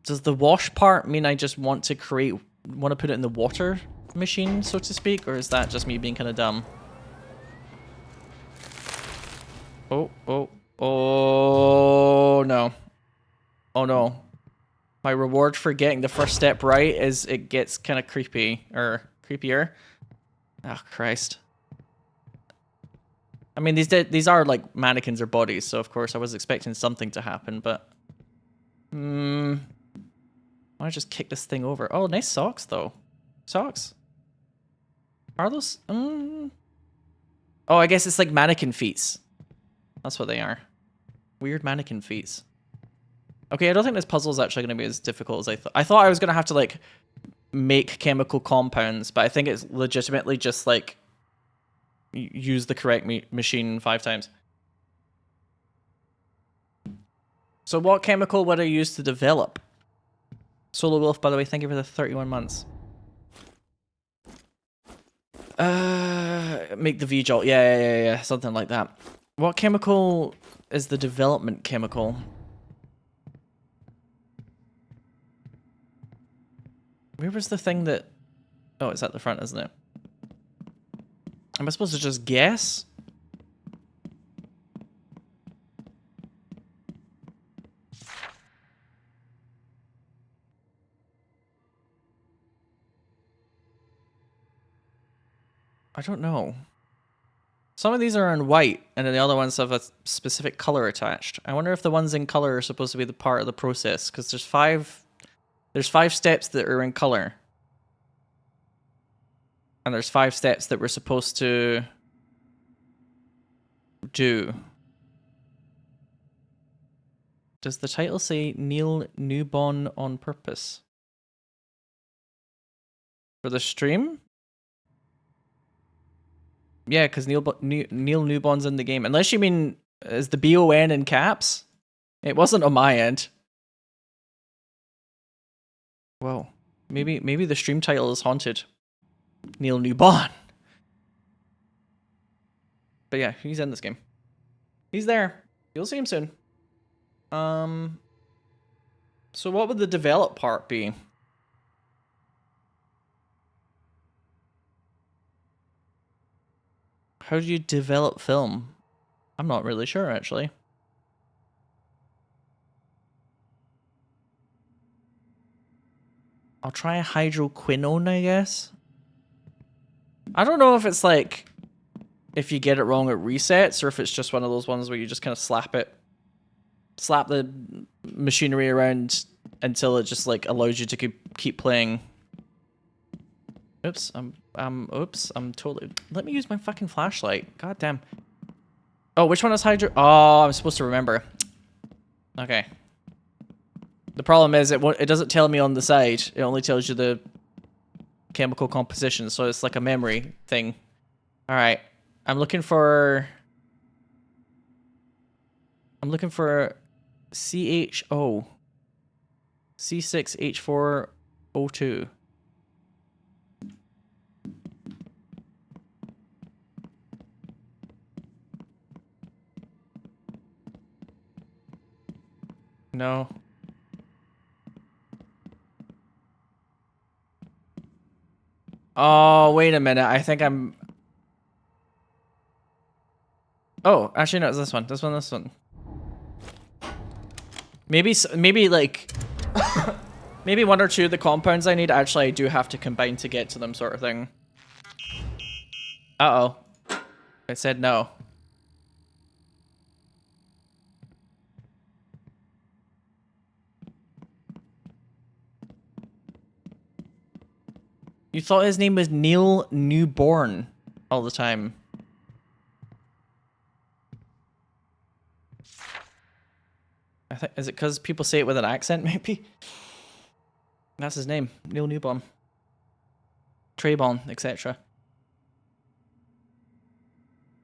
the wash part mean I just want to put it in the water machine, so to speak? Or is that just me being kind of dumb? Oh, oh, oh no. Oh no. My reward for getting the first step right is it gets kind of creepy, or creepier. Oh, Christ. I mean, these are like mannequins or bodies, so of course I was expecting something to happen, but... why don't I just kick this thing over? Oh, nice socks, though. Socks? Are those... Oh, I guess it's like mannequin feet. That's what they are. Weird mannequin feet. Okay, I don't think this puzzle is actually going to be as difficult as I thought. I thought I was going to have to, like, make chemical compounds, but I think it's legitimately just, like, use the correct machine 5 times. So what chemical would I use to develop? Solo Wolf, by the way, thank you for the 31 months. Make the V-jolt. Yeah, something like that. What chemical is the development chemical? Where was the thing that... Oh, it's at the front, isn't it? Am I supposed to just guess? I don't know. Some of these are in white, and then the other ones have a specific color attached. I wonder if the ones in color are supposed to be the part of the process, because there's five steps that are in color. And there's 5 steps that we're supposed to do. Does the title say Neil Newbon on purpose? For the stream? Yeah, because Neil Newbon's in the game. Unless you mean, is the B-O-N in caps? It wasn't on my end. Well, maybe the stream title is haunted. Neil Newbon. But yeah, he's in this game. He's there. You'll see him soon. So what would the develop part be? How do you develop film? I'm not really sure, actually. I'll try a hydroquinone, I guess. I don't know if it's like, if you get it wrong, it resets, or if it's just one of those ones where you just kind of slap the machinery around until it just like allows you to keep playing. Oops, I'm totally... Let me use my fucking flashlight. God damn. Oh, which one is hydro... Oh, I'm supposed to remember. Okay. The problem is it doesn't tell me on the side. It only tells you the chemical composition, so it's like a memory thing. Alright. I'm looking for CHO. C6H4O2. No. Oh, wait a minute. I think I'm... Oh, actually no, it's this one. This one. Maybe like... maybe 1 or 2 of the compounds I need, actually I do have to combine to get to them, sort of thing. Uh-oh. I said no. You thought his name was Neil Newborn all the time. I think, is it because people say it with an accent, maybe? That's his name, Neil Newbon. Treybon, etc.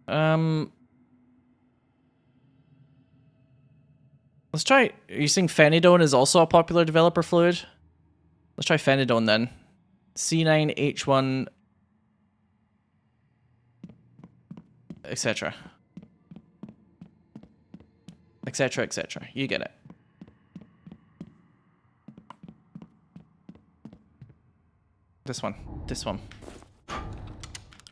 Let's try... Are you saying phenidone is also a popular developer fluid? Let's try phenidone then. C9H1... etc. Etc, etc. You get it. This one.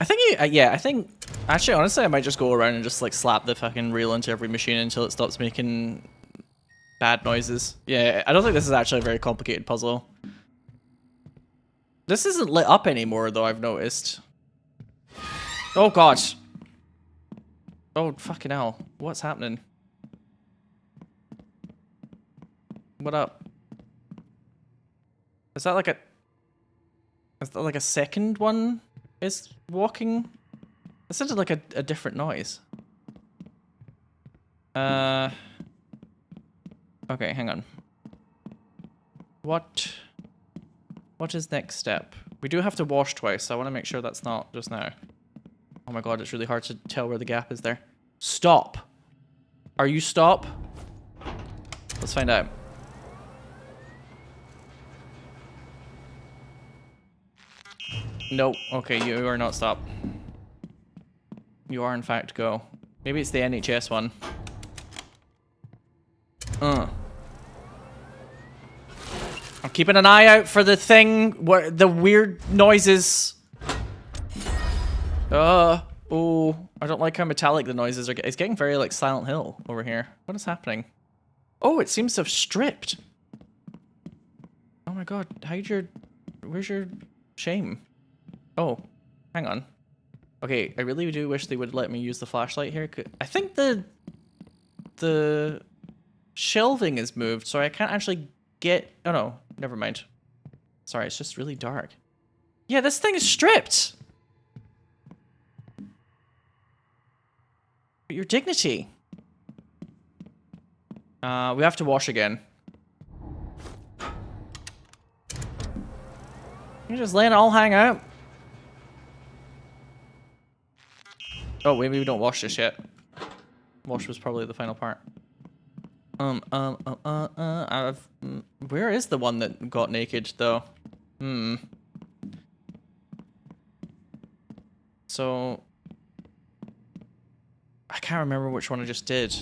I think yeah, I think actually honestly I might just go around and just like slap the fucking reel into every machine until it stops making bad noises. Yeah, I don't think this is actually a very complicated puzzle. This isn't lit up anymore though, I've noticed. Oh god. Oh fucking hell. What's happening? What up? Is that like a second one is walking? It sounded like a different noise. Okay, hang on. What is next step? We do have to wash twice, so I want to make sure that's not just now. Oh my god, it's really hard to tell where the gap is there. Stop. Are you stop? Let's find out. No. Okay, you are not stop. You are in fact go. Maybe it's the NHS one. I'm keeping an eye out for the thing where the weird noises. Oh, I don't like how metallic the noises are. It's getting very like Silent Hill over here. What is happening? Oh, it seems to have stripped. Oh my god, where's your shame? Oh, hang on. Okay, I really do wish they would let me use the flashlight here. I think the shelving is moved, so I can't actually get... Oh no, never mind. Sorry, it's just really dark. Yeah, this thing is stripped! But your dignity. We have to wash again. You're just letting it all hang out. Oh, maybe we don't wash this yet. Wash was probably the final part. Where is the one that got naked, though? So... I can't remember which one I just did.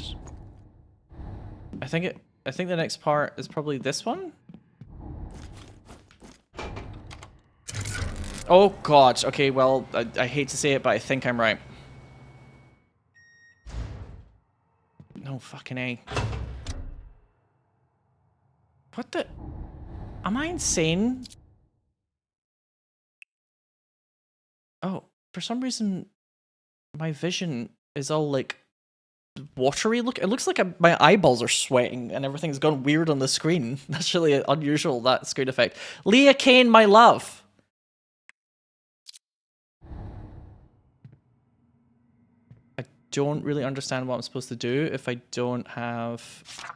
I think the next part is probably this one? Oh god, okay, well, I hate to say it, but I think I'm right. No fucking A. What the... Am I insane? Oh, for some reason, my vision is all like watery. Look, it looks like my eyeballs are sweating and everything's gone weird on the screen. That's really unusual, that screen effect. Leah Kane, my love. I don't really understand what I'm supposed to do if I don't have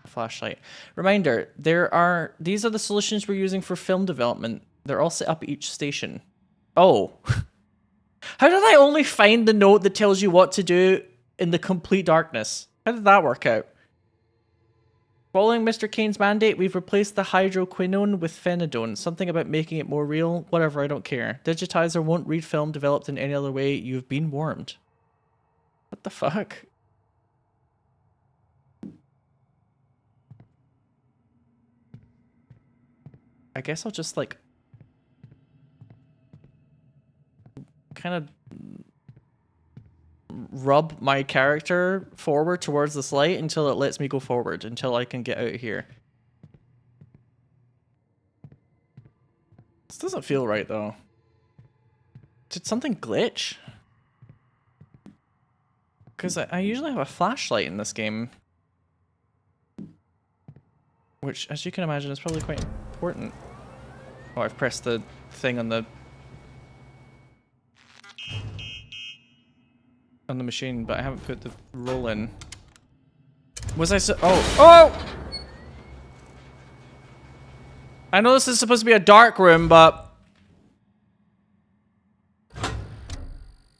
a flashlight. Reminder, these are the solutions we're using for film development. They're all set up at each station. Oh. How did I only find the note that tells you what to do in the complete darkness? How did that work out? Following Mr. Kane's mandate, we've replaced the hydroquinone with phenidone. Something about making it more real. Whatever, I don't care. Digitizer won't read film developed in any other way. You've been warned. What the fuck? I guess I'll just like... kind of rub my character forward towards this light until it lets me go forward, until I can get out of here. This doesn't feel right though. Did something glitch? Because I usually have a flashlight in this game. Which, as you can imagine, is probably quite important. Oh, I've pressed the thing on the machine, but I haven't put the roll in. Was I so... Oh! I know this is supposed to be a dark room, but...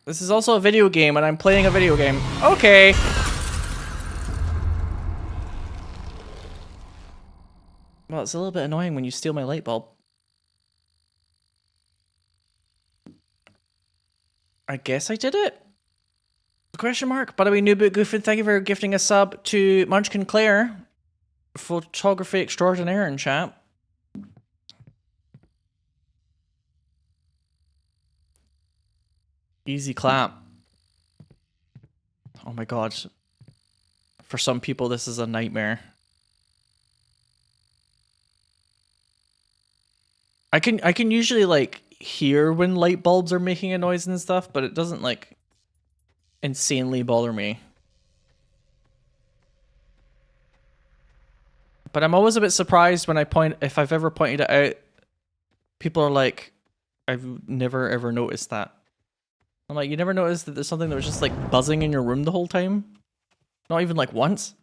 this is also a video game, and I'm playing a video game. Okay! Well, it's a little bit annoying when you steal my light bulb. I guess I did it? Question mark? By the way, New Boot Goofin, thank you for gifting a sub to Munchkin Claire. Photography extraordinaire in chat. Easy clap. Oh my god. For some people, this is a nightmare. I can usually like hear when light bulbs are making a noise and stuff, but it doesn't like insanely bother me. But I'm always a bit surprised when if I've ever pointed it out, people are like, I've never ever noticed that. I'm like, you never noticed that there's something that was just like buzzing in your room the whole time? Not even like once?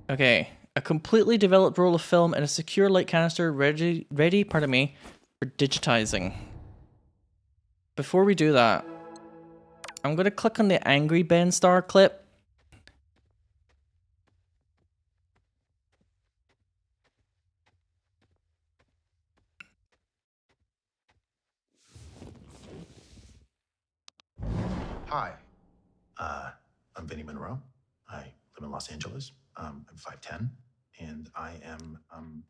Okay, a completely developed roll of film and a secure light canister ready, pardon me, for digitizing. Before we do that, I'm gonna click on the Angry Ben Starr clip. Hi. I'm Vinny Monroe. I live in Los Angeles. I'm 5'10", and I am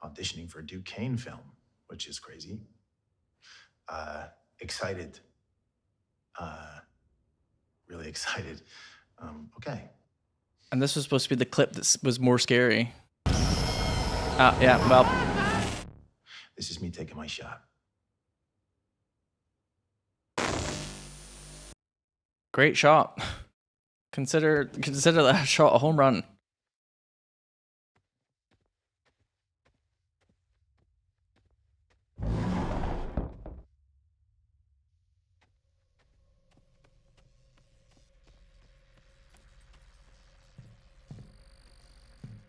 auditioning for a Duke Kane film, which is crazy. Excited. Really excited. Okay. And this was supposed to be the clip that was more scary. Yeah, well. This is me taking my shot. Great shot. Consider that shot a home run.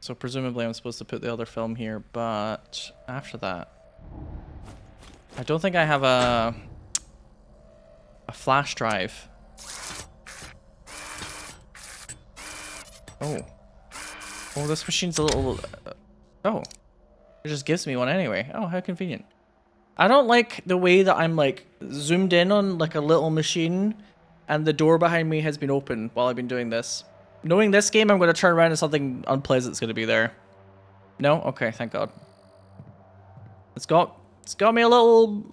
So presumably I'm supposed to put the other film here, but after that, I don't think I have a flash drive. Oh. Oh, this machine's a little... oh. It just gives me one anyway. Oh, how convenient. I don't like the way that I'm like zoomed in on like a little machine and the door behind me has been open while I've been doing this. Knowing this game, I'm going to turn around and something unpleasant's going to be there. No? Okay, thank God. It's got me a little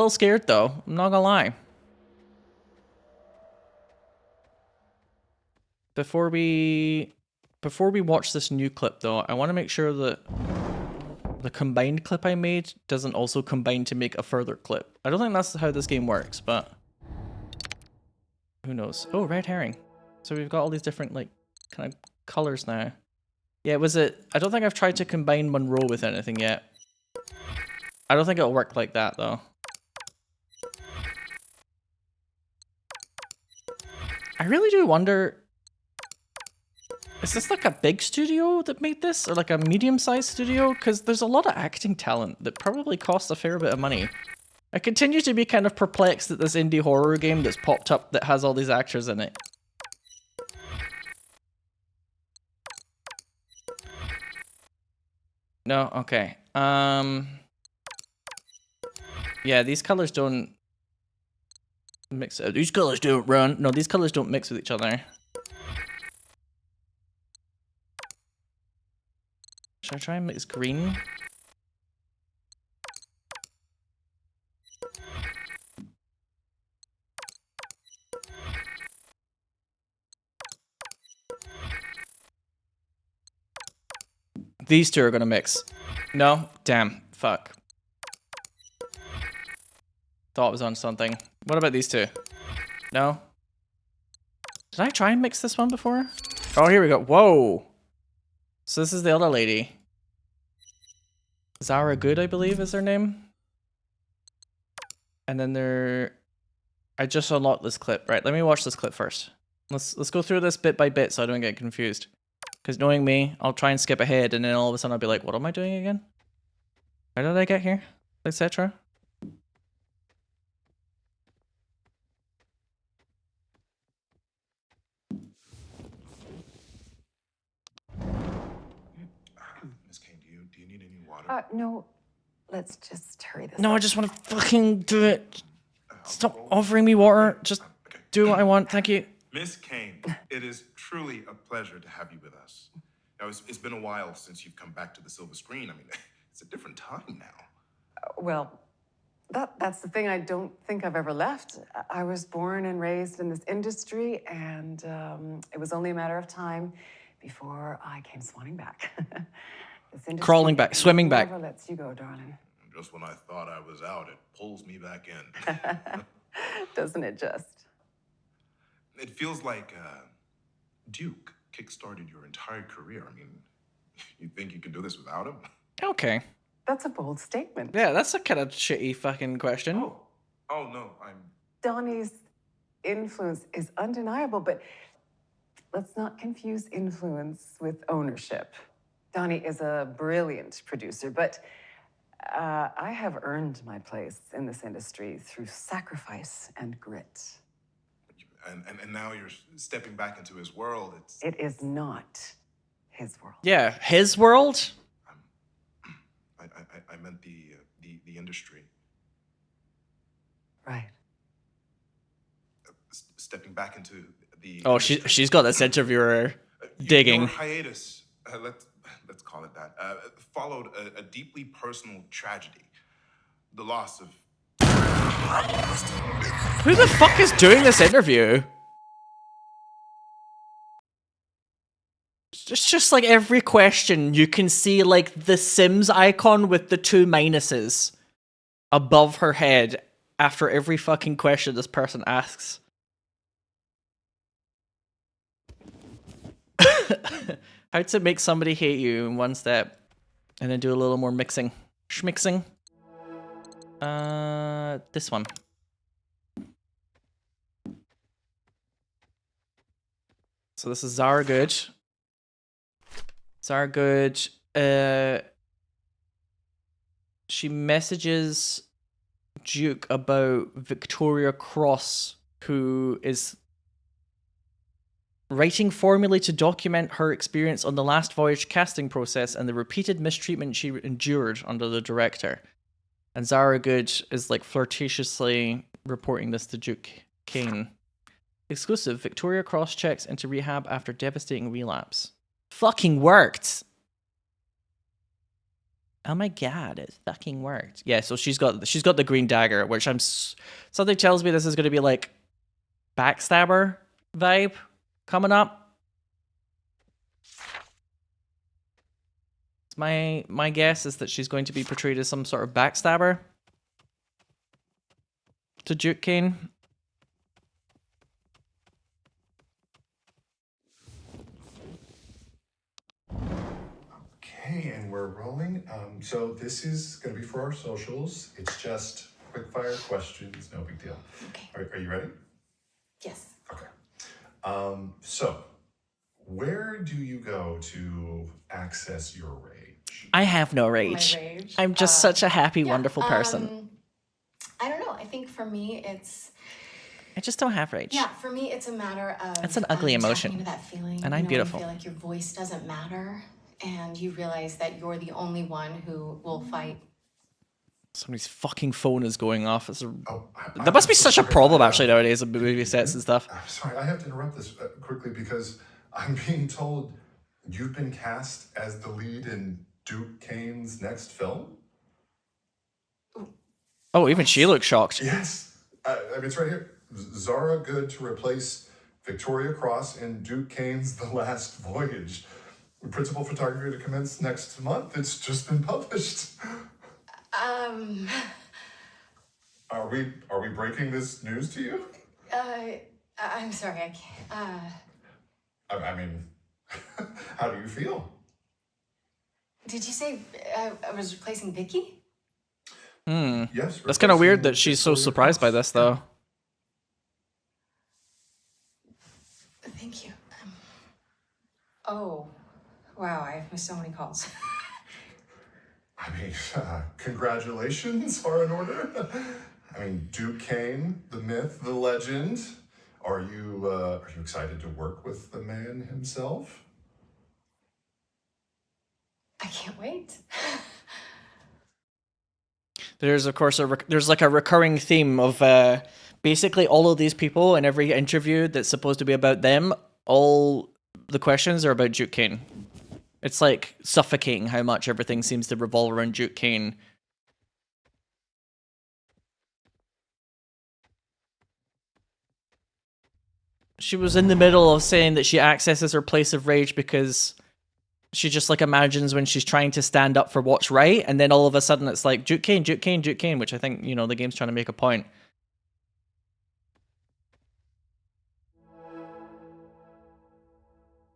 scared though. I'm not gonna lie. Before we watch this new clip though, I want to make sure that the combined clip I made doesn't also combine to make a further clip. I don't think that's how this game works, but who knows? Oh, red herring. So we've got all these different like kind of colors now. Yeah, I don't think I've tried to combine Monroe with anything yet. I don't think it'll work like that though. I really do wonder, is this like a big studio that made this? Or like a medium-sized studio? Because there's a lot of acting talent that probably costs a fair bit of money. I continue to be kind of perplexed at this indie horror game that's popped up that has all these actors in it. No? Okay. Yeah, these colors don't mix. These colors don't run. No, these colors don't mix with each other. Should I try and mix green? These two are gonna mix. No? Damn. Fuck. Thought it was on something. What about these two? No? Did I try and mix this one before? Oh, here we go. Whoa! So this is the other lady. Zara Good, I believe, is her name. And then I just unlocked this clip. Right, let me watch this clip first. Let's go through this bit by bit so I don't get confused. Because knowing me, I'll try and skip ahead and then all of a sudden I'll be like, what am I doing again? How did I get here? Etc. Miss Kane, do you need any water? No. Let's just hurry this No, up. I just want to fucking do it. Stop offering me water. Just doing what I want. Thank you. Miss Kane, it is truly a pleasure to have you with us. Now, it's been a while since you've come back to the silver screen. I mean, it's a different time now. Well, that's the thing. I don't think I've ever left. I was born and raised in this industry, and it was only a matter of time before I came swanning back. This industry Crawling back, swimming back. never lets you go, darling. Just when I thought I was out, it pulls me back in. Doesn't it just? It feels like Duke kickstarted your entire career. I mean, you think you can do this without him? Okay. That's a bold statement. Yeah, that's a kind of shitty fucking question. Oh no, Donnie's influence is undeniable, but let's not confuse influence with ownership. Donnie is a brilliant producer, but I have earned my place in this industry through sacrifice and grit. And now you're stepping back into his world. It is not his world. Yeah, his world? I meant the industry. Right. Stepping back into the Oh, industry. she's got this interviewer digging. Your hiatus, let's call it that, followed a deeply personal tragedy. The loss of... Who the fuck is doing this interview? It's just like every question, you can see like the Sims icon with the 2 minuses above her head after every fucking question this person asks. How to make somebody hate you in one step, and then do a little more mixing. Schmixing. This one. So this is Zara Good. Zara Good. She messages Duke about Victoria Cross, who is writing formulae to document her experience on the last voyage casting process and the repeated mistreatment she endured under the director. And Zara Good is like flirtatiously reporting this to Duke Kane. Exclusive, Victoria Cross checks into rehab after devastating relapse. Fucking worked! Oh my god, it fucking worked. Yeah, so she's got the green dagger, which something tells me this is going to be like backstabber vibe coming up. My guess is that she's going to be portrayed as some sort of backstabber to Duke Kane. Okay, and we're rolling. So this is going to be for our socials. It's just quick fire questions, no big deal. Okay. Are you ready? Yes. Okay. So where do you go to access your rage? I have no rage. My rage? I'm just such a happy, wonderful person. I don't know. I think for me, it's... I just don't have rage. Yeah, for me, it's a matter of... It's an ugly emotion. Tapping into that feeling. And I'm beautiful. You feel like your voice doesn't matter, and you realize that you're the only one who will fight. Somebody's fucking phone is going off. That must be such a problem actually nowadays in movie sets and stuff. I'm sorry, I have to interrupt this quickly because I'm being told you've been cast as the lead in Duke Kane's next film? Oh, even she looks shocked. Yes. I mean, it's right here. Zara Good to replace Victoria Cross in Duke Kane's The Last Voyage. Principal photography to commence next month. It's just been published. Are we breaking this news to you? I'm sorry, I can't. I mean, how do you feel? Did you say I was replacing Vicky? Yes. That's kind of weird that she's so surprised by this, though. Thank you. Oh, wow, I've missed so many calls. I mean, congratulations are in order. I mean, Duke Kane, the myth, the legend. Are you excited to work with the man himself? I can't wait. There's of course there's like a recurring theme of basically all of these people in every interview that's supposed to be about them, all the questions are about Duke Kane. It's like suffocating how much everything seems to revolve around Duke Kane. She was in the middle of saying that she accesses her place of rage because she just like imagines when she's trying to stand up for what's right, and then all of a sudden it's like Duke Kane, Duke Kane, Duke Kane, which I think, you know, the game's trying to make a point.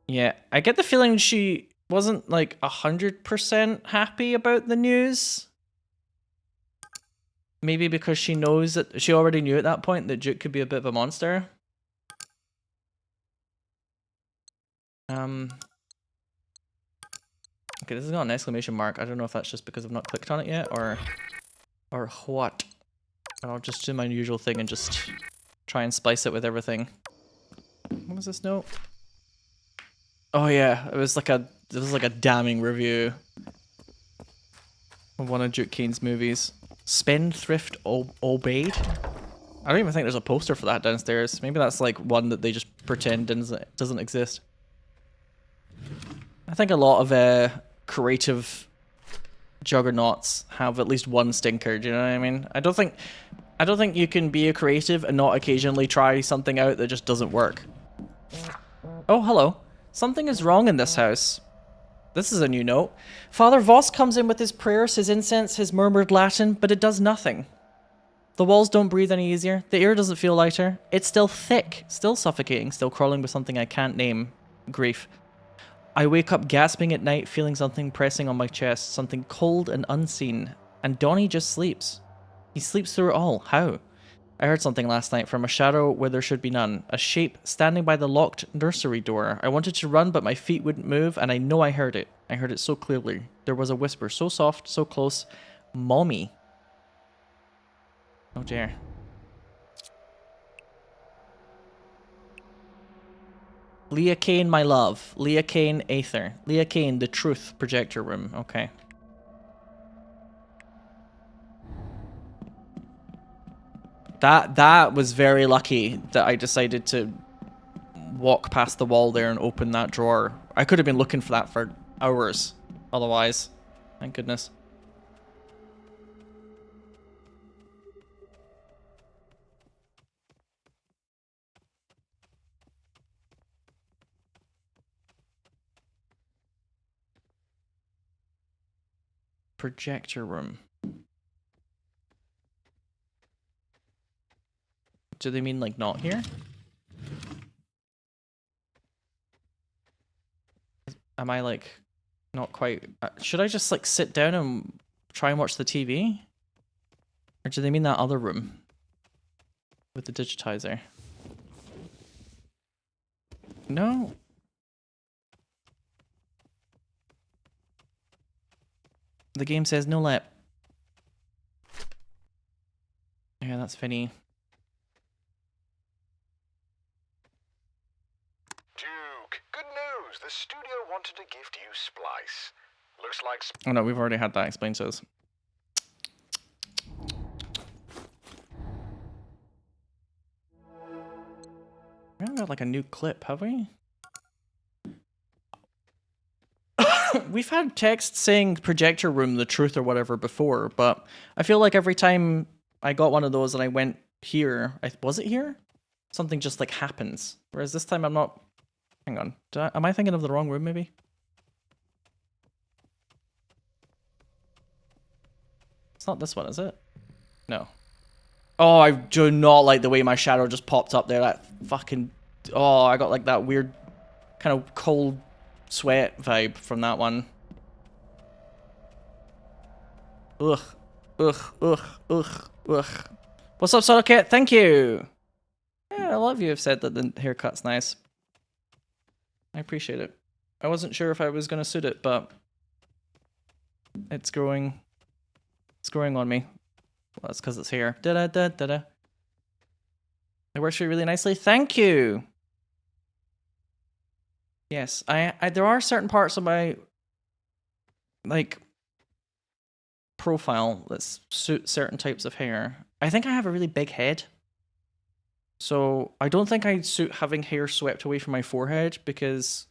Yeah, I get the feeling she wasn't like 100% happy about the news. Maybe because she knows that she already knew at that point that Duke could be a bit of a monster. Okay, this has got an exclamation mark. I don't know if that's just because I've not clicked on it yet or what. I'll just do my usual thing and just try and splice it with everything. What was this note? Oh yeah, it was like a damning review of one of Duke Kane's movies. Spendthrift Obeyed? I don't even think there's a poster for that downstairs. Maybe that's like one that they just pretend doesn't exist. I think a lot of creative juggernauts have at least one stinker, do you know what I mean? I don't think you can be a creative and not occasionally try something out that just doesn't work. Oh, hello. Something is wrong in this house. This is a new note. Father Voss comes in with his prayers, his incense, his murmured Latin, but it does nothing. The walls don't breathe any easier. The air doesn't feel lighter. It's still thick, still suffocating, still crawling with something I can't name. Grief. I wake up gasping at night, feeling something pressing on my chest, something cold and unseen. And Donnie just sleeps. He sleeps through it all. How? I heard something last night from a shadow where there should be none. A shape standing by the locked nursery door. I wanted to run, but my feet wouldn't move, and I know I heard it. I heard it so clearly. There was a whisper, so soft, so close. Mommy. Oh dear. Leah Kane, my love. Leah Kane, Aether. Leah Kane, the truth projector room. Okay. That was very lucky that I decided to walk past the wall there and open that drawer. I could have been looking for that for hours otherwise. Thank goodness. Projector room. Do they mean like not here? Am I like not quite... should I just like sit down and try and watch the TV? Or do they mean that other room? With the digitizer? No. The game says no let. Yeah, that's funny. Duke, good news. The studio wanted to gift you Splice. Looks like... Oh no, we've already had that explained to us. We haven't got like a new clip, have we? We've had text saying projector room, the truth or whatever before, but I feel like every time I got one of those and I went here, was it here? Something just like happens. Whereas this time I'm not... Hang on. Am I thinking of the wrong room maybe? It's not this one, is it? No. Oh, I do not like the way my shadow just popped up there. That fucking... Oh, I got like that weird kind of cold sweat vibe from that one. Ugh. Ugh. Ugh. Ugh. Ugh. What's up, Socket? Thank you! Yeah, a lot of you have said that the haircut's nice. I appreciate it. I wasn't sure if I was going to suit it, but... It's growing... It's growing on me. Well, that's because it's hair. Da-da-da-da-da. It works for you really nicely. Thank you! Yes, I there are certain parts of my... like... profile that suit certain types of hair. I think I have a really big head. So I don't think I'd suit having hair swept away from my forehead, because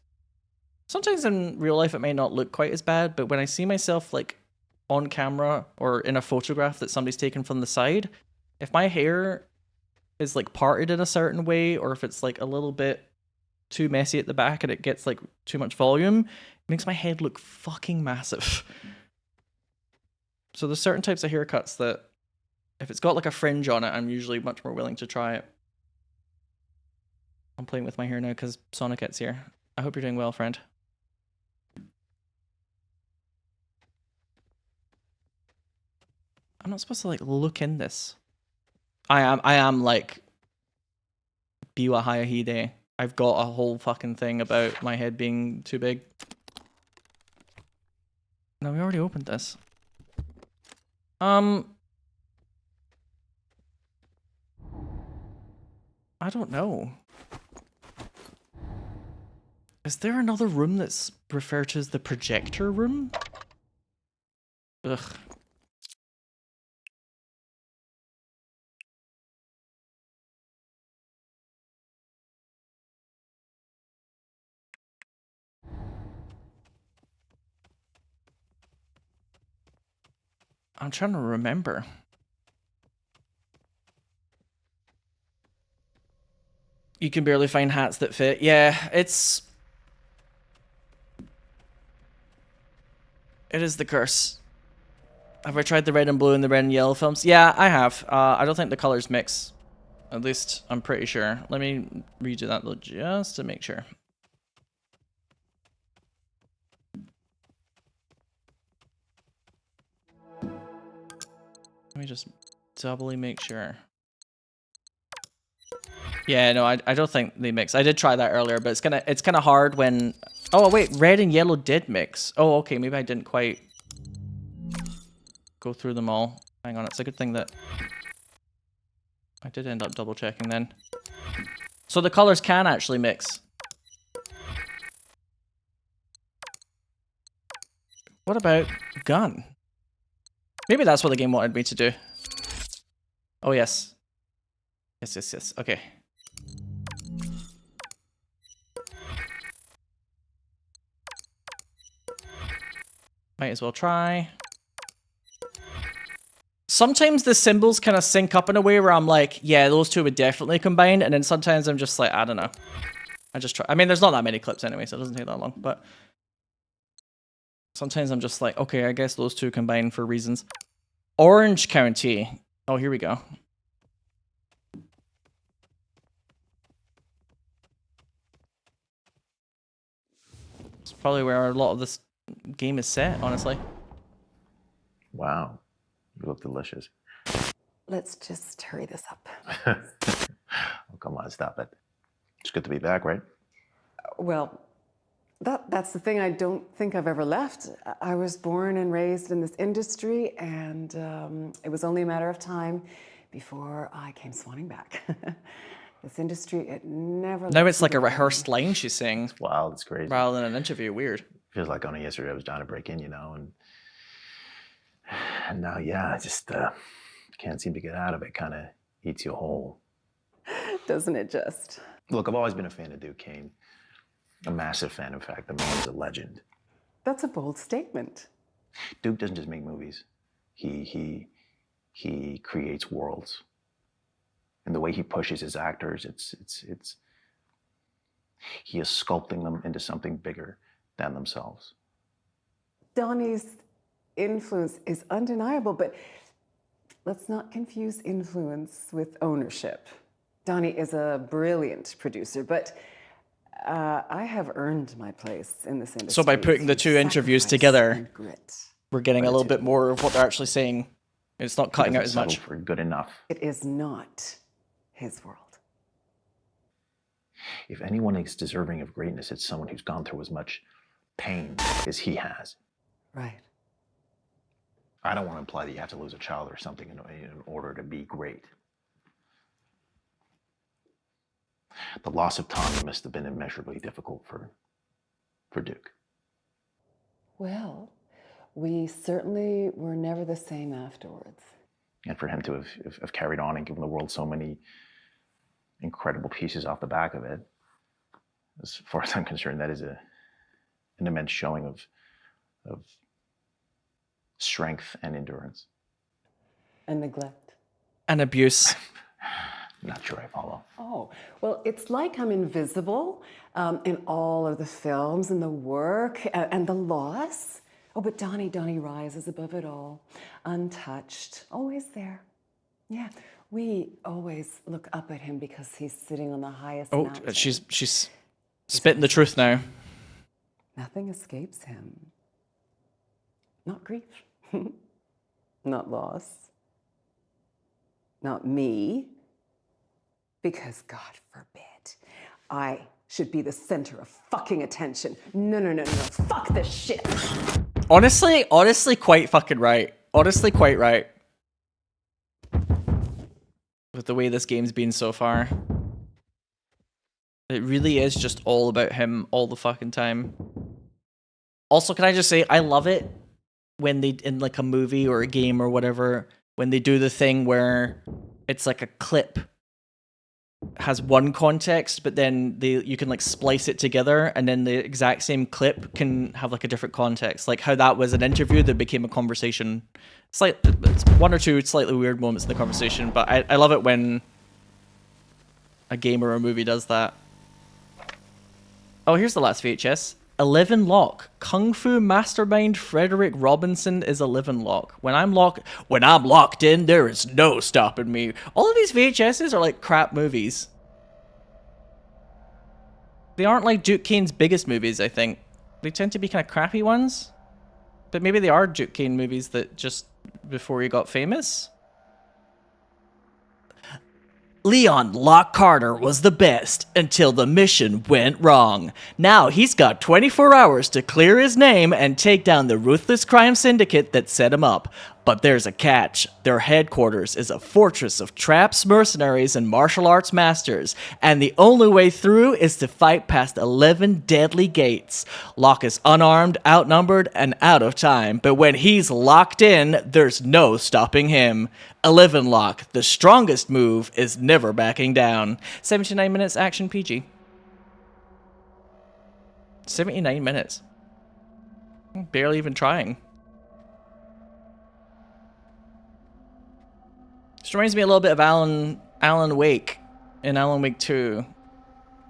sometimes in real life it may not look quite as bad, but when I see myself like on camera or in a photograph that somebody's taken from the side, if my hair is like parted in a certain way, or if it's like a little bit too messy at the back and it gets like too much volume, it makes my head look fucking massive. So there's certain types of haircuts that if it's got like a fringe on it, I'm usually much more willing to try it. I'm playing with my hair now because Sonicet's here. I hope you're doing well, friend. I'm not supposed to like look in this. I am like Biwa Hayahide. I've got a whole fucking thing about my head being too big. No, we already opened this. I don't know. Is there another room that's referred to as the projector room? Ugh. I'm trying to remember. You can barely find hats that fit. Yeah, it is the curse. Have I tried the red and blue and the red and yellow films? Yeah, I have. I don't think the colors mix. At least, I'm pretty sure. Let me redo that though, just to make sure. Let me just doubly make sure. Yeah, no, I don't think they mix. I did try that earlier, but it's kind of hard when... Oh, wait, red and yellow did mix. Oh, okay, maybe I didn't quite go through them all. Hang on, it's a good thing that I did end up double checking then. So the colors can actually mix. What about gun? Maybe that's what the game wanted me to do. Oh, yes. Yes. Okay. Might as well try. Sometimes the symbols kind of sync up in a way where I'm like, yeah, those two would definitely combine. And then sometimes I'm just like, I don't know. I just try. I mean, there's not that many clips anyway, so it doesn't take that long. But sometimes I'm just like, okay, I guess those two combine for reasons. Orange County. Oh, here we go. It's probably where a lot of this game is set, honestly. Wow, you look delicious. Let's just hurry this up. Oh, come on, stop it. It's good to be back, right? Well, that's the thing. I don't think I've ever left. I was born and raised in this industry, and it was only a matter of time before I came swanning back. This industry, it never... Now it's like a rehearsed line she's saying. It's wild, it's crazy. Rather than an interview, weird. Feels like only yesterday I was trying to break in, you know, and now, yeah, I just can't seem to get out of it. Kind of eats you whole. Doesn't it just? Look, I've always been a fan of Duke Kane. A massive fan, in fact. The man is a legend. That's a bold statement. Duke doesn't just make movies. He creates worlds. And the way he pushes his actors, he is sculpting them into something bigger than themselves. Donnie's influence is undeniable, but let's not confuse influence with ownership. Donnie is a brilliant producer, but I have earned my place in this industry. So by putting the two interviews together, we're getting a little bit more of what they're actually saying. It's not cutting out as much. For good enough. It is not his world. If anyone is deserving of greatness, it's someone who's gone through as much pain as he has. Right. I don't want to imply that you have to lose a child or something in order to be great. The loss of Tommy must have been immeasurably difficult for Duke. Well, we certainly were never the same afterwards. And for him to have carried on and given the world so many incredible pieces off the back of it. As far as I'm concerned, that is an immense showing of strength and endurance. And neglect. And abuse. Not sure I follow. Oh, well, it's like I'm invisible in all of the films and the work and the loss. Oh, but Donnie rises above it all, untouched, always there. Yeah, we always look up at him because he's sitting on the highest mountain. She's spitting the truth now. Nothing escapes him. Not grief, not loss, not me, because God forbid I should be the center of fucking attention. No, fuck this shit. Honestly, quite fucking right. Honestly, quite right. With the way this game's been so far. It really is just all about him all the fucking time. Also, can I just say, I love it when they, in like a movie or a game or whatever, when they do the thing where it's like a clip has one context, but then you can like splice it together, and then the exact same clip can have like a different context. Like how that was an interview that became a conversation. It's like it's one or two slightly weird moments in the conversation, but I love it when a game or a movie does that. Oh, here's the last VHS. A live-in lock. Kung Fu mastermind Frederick Robinson is a live-in lock. When I'm locked in, there is no stopping me. All of these VHSs are like crap movies. They aren't like Duke Kane's biggest movies, I think. They tend to be kind of crappy ones. But maybe they are Duke Kane movies that just before he got famous. Leon Locke Carter was the best until the mission went wrong. Now he's got 24 hours to clear his name and take down the ruthless crime syndicate that set him up. But there's a catch. Their headquarters is a fortress of traps, mercenaries, and martial arts masters, and the only way through is to fight past 11 deadly gates. Locke is unarmed, outnumbered, and out of time, but when he's locked in, there's no stopping him. 11 Locke, the strongest move is never backing down. 79 minutes action PG. 79 minutes. Barely even trying. This reminds me a little bit of Alan Wake in Alan Wake 2.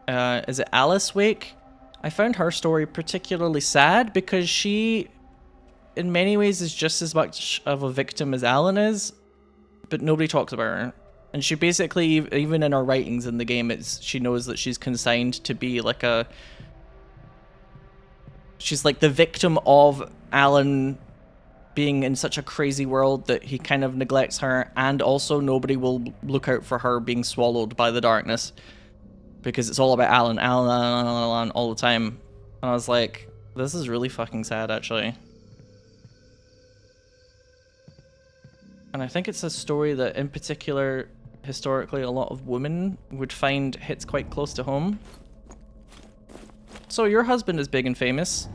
Is it Alice Wake? I found her story particularly sad because she, in many ways, is just as much of a victim as Alan is, but nobody talks about her. And she basically, even in her writings in the game, she knows that she's consigned to be like she's like the victim of Alan being in such a crazy world that he kind of neglects her, and also nobody will look out for her being swallowed by the darkness because it's all about Alan all the time. And I was like, this is really fucking sad, actually. And I think it's a story that, in particular, historically, a lot of women would find hits quite close to home. So your husband is big and famous.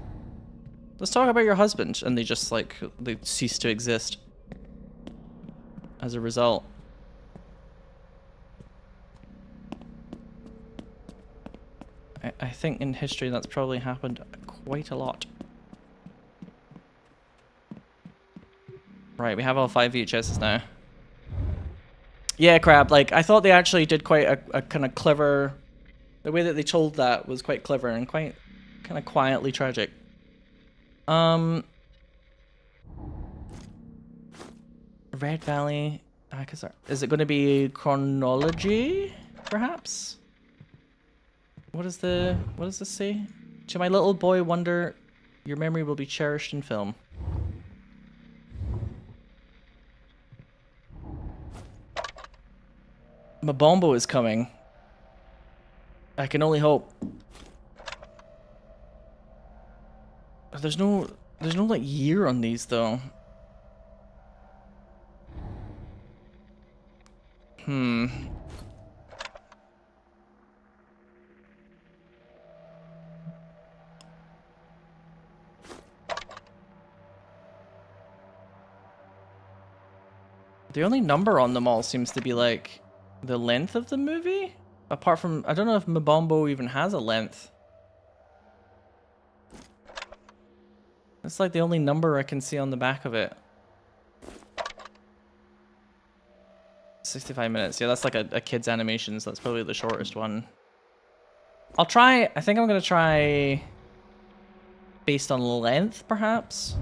Let's talk about your husband. And they just, like, they cease to exist as a result. I think in history that's probably happened quite a lot. Right, we have all 5 VHSs now. Yeah, Crab, like, I thought they actually did quite a kind of clever... The way that they told that was quite clever and quite kind of quietly tragic. Red Valley... Is it going to be chronology, perhaps? What does this say? To my little boy wonder, your memory will be cherished in film. Mabombo is coming. I can only hope. There's no like year on these though. The only number on them all seems to be like the length of the movie? Apart from, I don't know if Mbombo even has a length. It's like the only number I can see on the back of it. 65 minutes. Yeah, that's like a kid's animation, so that's probably the shortest one. I'll try, I think I'm gonna try based on length, perhaps.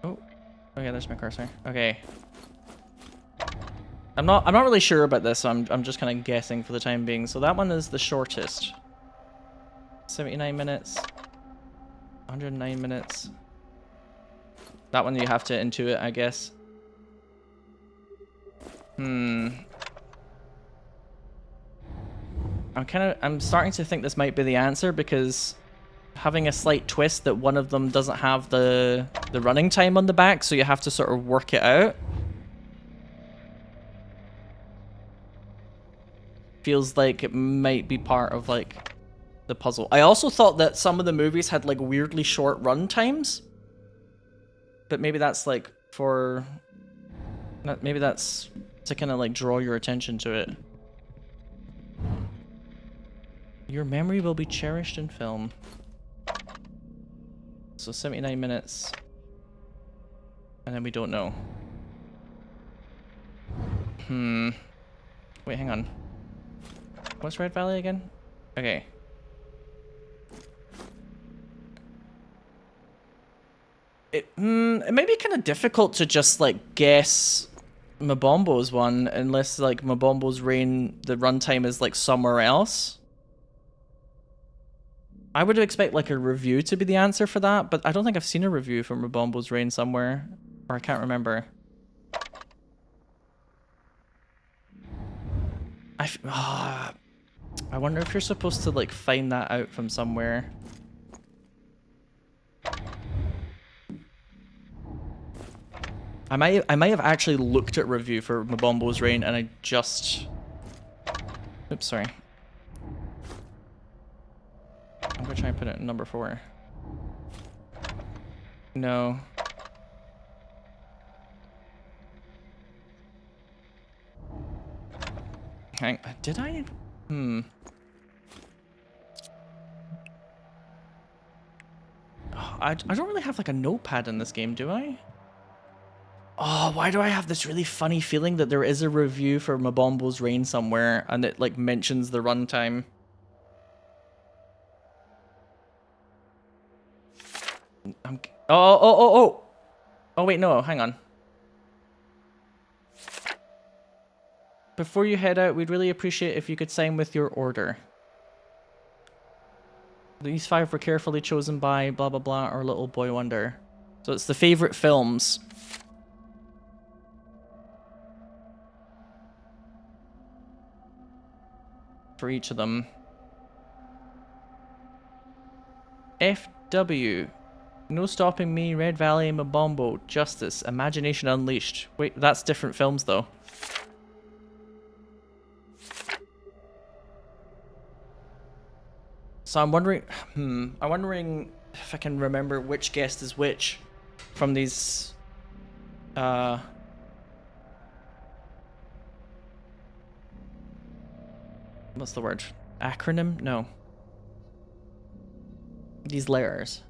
Oh, okay, there's my cursor. Okay. I'm not really sure about this, so I'm just kind of guessing for the time being. So that one is the shortest. 79 minutes. 109 minutes. That one you have to intuit, I guess. I'm starting to think this might be the answer, because having a slight twist that one of them doesn't have the running time on the back, so you have to sort of work it out. Feels like it might be part of like the puzzle. I also thought that some of the movies had like weirdly short run times, but maybe that's like for, maybe that's to kind of like draw your attention to it. Your memory will be cherished in film. So 79 minutes. And then we don't know. Wait, hang on. What's Red Valley again? Okay. It may be kind of difficult to just like guess Mbombo's one, unless like Mbombo's reign, the runtime is like somewhere else. I would expect like a review to be the answer for that, but I don't think I've seen a review for Mbombo's reign somewhere, or I can't remember. I wonder if you're supposed to like find that out from somewhere. I might have actually looked at review for Mbombo's reign and I just... Oops, sorry. I'm gonna try and put it in number 4. No. Did I? I don't really have like a notepad in this game, do I? Oh, why do I have this really funny feeling that there is a review for Mbombo's reign somewhere and it like mentions the runtime? Oh wait, no, hang on. Before you head out, we'd really appreciate if you could sign with your order. These 5 were carefully chosen by blah blah blah or Little Boy Wonder. So it's the favorite films. For each of them. FW. No Stopping Me, Red Valley, Mbombo, Justice, Imagination Unleashed. Wait, that's different films though. So I'm wondering, I'm wondering if I can remember which guest is which from these, what's the word? Acronym? No. These layers.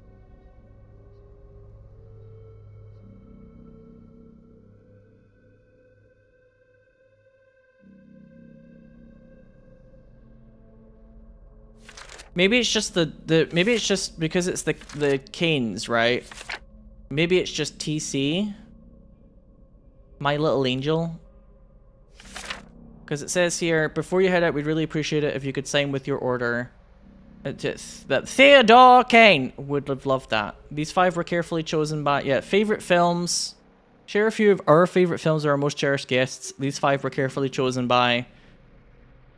Maybe it's just maybe it's just because it's the Canes, right? Maybe it's just TC. My Little Angel. Because it says here, before you head out, we'd really appreciate it if you could sign with your order. That Theodore Kane would have loved that. These 5 were carefully chosen by, yeah, favorite films. Share a few of our favorite films or our most cherished guests. These 5 were carefully chosen by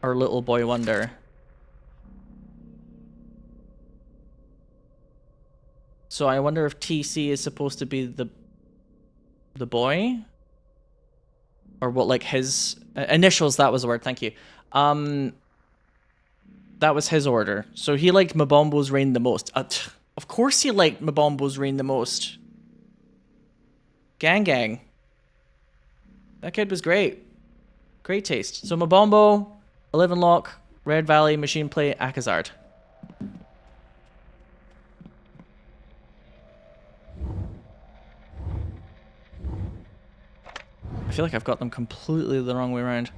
our Little Boy Wonder. So I wonder if TC is supposed to be the boy? Or what, like, his... initials, that was the word, thank you. That was his order. So he liked Mbombo's reign the most. Of course he liked Mbombo's reign the most. Gang gang. That kid was great. Great taste. So Mabombo, 11 Lock, Red Valley, Machine Play, Akazard. I feel like I've got them completely the wrong way around.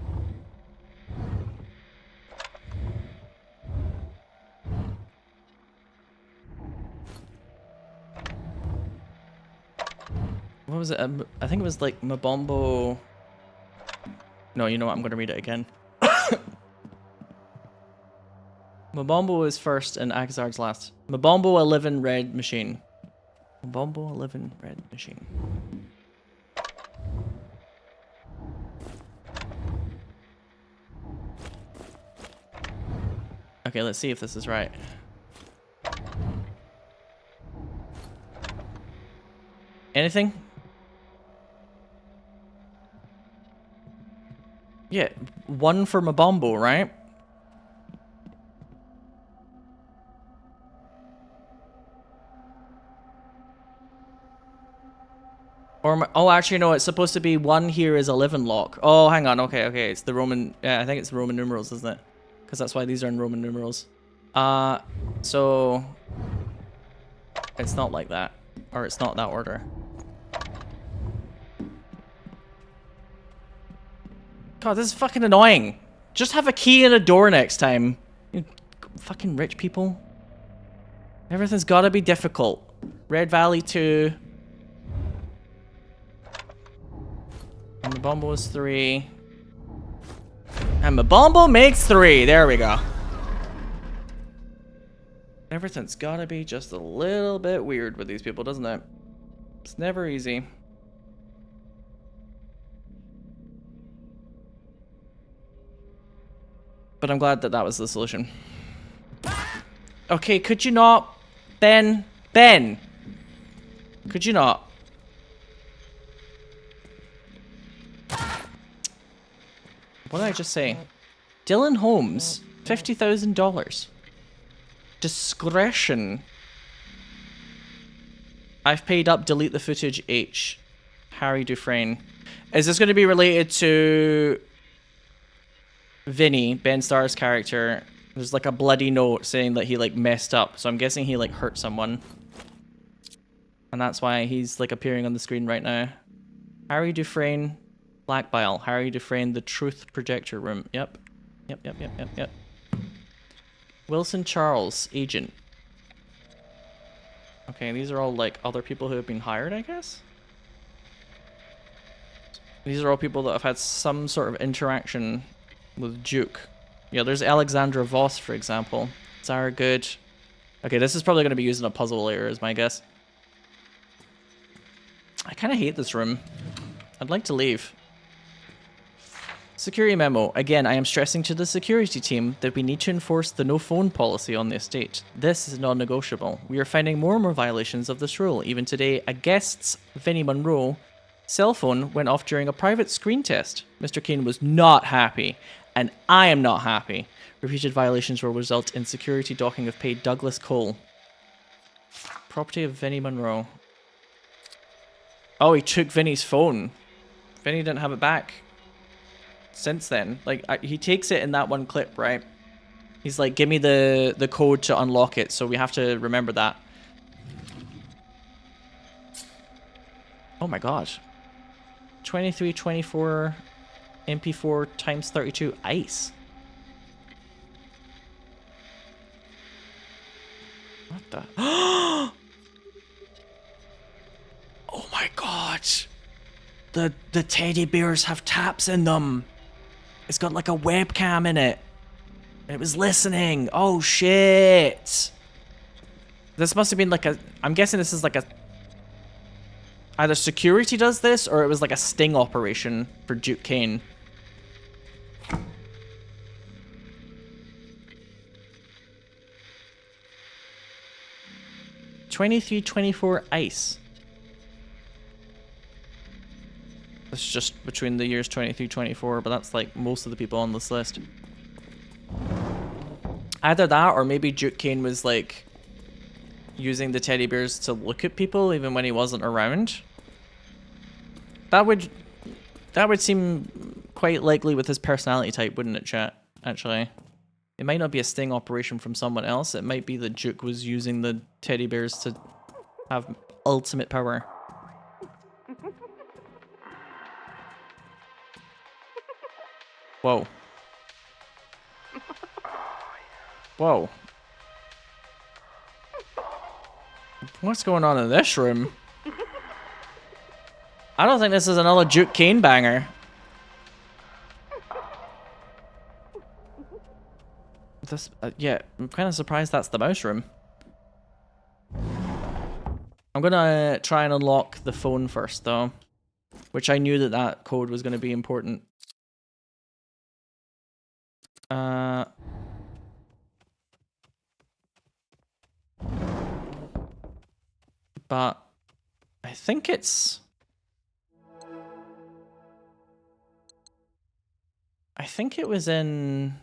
What was it? I think it was like Mabombo. No, you know what? I'm going to read it again. Mabombo is first and Akazard's last. Mabombo 11 red machine. Mabombo 11 red machine. Okay, let's see if this is right. Anything? Yeah, 1 for Mabombo, right? Or oh, actually no, it's supposed to be 1 here is 11 Lock. Oh, hang on. Okay, okay, it's the Roman. Yeah, I think it's the Roman numerals, isn't it? Because that's why these are in Roman numerals. So it's not like that, or it's not that order. God, this is fucking annoying. Just have a key and a door next time. You fucking rich people. Everything's gotta be difficult. Red Valley 2. And Mabombo is 3. And Mabombo makes 3. There we go. Everything's gotta be just a little bit weird with these people, doesn't it? It's never easy. But I'm glad that that was the solution. Okay, could you not? Ben? Ben! Could you not? What did I just say? Dylan Holmes, $50,000. Discretion. I've paid up, delete the footage, H. Harry Dufresne. Is this going to be related to Vinny, Ben Starr's character? There's like a bloody note saying that he like messed up. So I'm guessing he like hurt someone. And that's why he's like appearing on the screen right now. Harry Dufresne, Black Bile. Harry Dufresne, the Truth Projector Room. Yep. Yep. Wilson Charles, agent. Okay, these are all like other people who have been hired, I guess? These are all people that have had some sort of interaction with Duke. Yeah, there's Alexandra Voss, for example. Zara Good. Okay, this is probably going to be used in a puzzle later, is my guess. I kind of hate this room. I'd like to leave. Security memo. Again, I am stressing to the security team that we need to enforce the no phone policy on the estate. This is non-negotiable. We are finding more and more violations of this rule. Even today, a guest's, Vinnie Monroe, cell phone went off during a private screen test. Mr. Kane was not happy, and I am not happy. Repeated violations will result in security docking of paid Douglas Cole. Property of Vinnie Monroe. Oh, he took Vinny's phone. Vinny didn't have it back since then. Like, he takes it in that one clip, right? He's like, give me the code to unlock it, so we have to remember that. Oh my god. 2324 MP4 times 32 ice. What the? Oh my god. The teddy bears have taps in them. It's got like a webcam in it. It was listening. Oh shit. This must have been like a... I'm guessing this is like a... Either security does this, or it was like a sting operation for Duke Kane. $23.24 ice. It's just between the years 23-24, but that's like most of the people on this list. Either that, or maybe Duke Kane was like using the teddy bears to look at people even when he wasn't around. That would That would seem quite likely with his personality type, wouldn't it, chat? Actually. It might not be a sting operation from someone else. It might be that Duke was using the teddy bears to have ultimate power. Whoa. Whoa. What's going on in this room? I don't think this is another Duke Kane banger. This, yeah, I'm kind of surprised that's the mouse room. I'm gonna try and unlock the phone first, though. Which I knew that that code was gonna be important. But I think it's... I think it was in...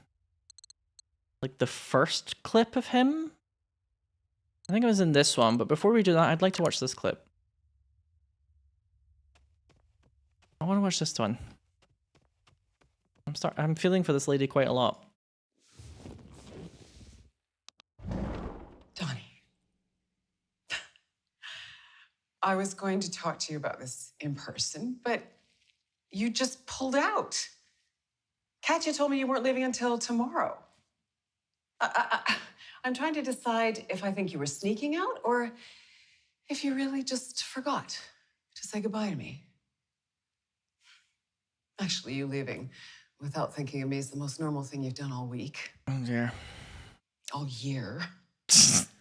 like the first clip of him? I think it was in this one, but before we do that, I'd like to watch this clip. I want to watch this one. I'm feeling for this lady quite a lot. Donnie. I was going to talk to you about this in person, but you just pulled out. Katya told me you weren't leaving until tomorrow. I'm trying to decide if I think you were sneaking out or if you really just forgot to say goodbye to me. Actually, you leaving without thinking of me is the most normal thing you've done all week. Oh dear. All year.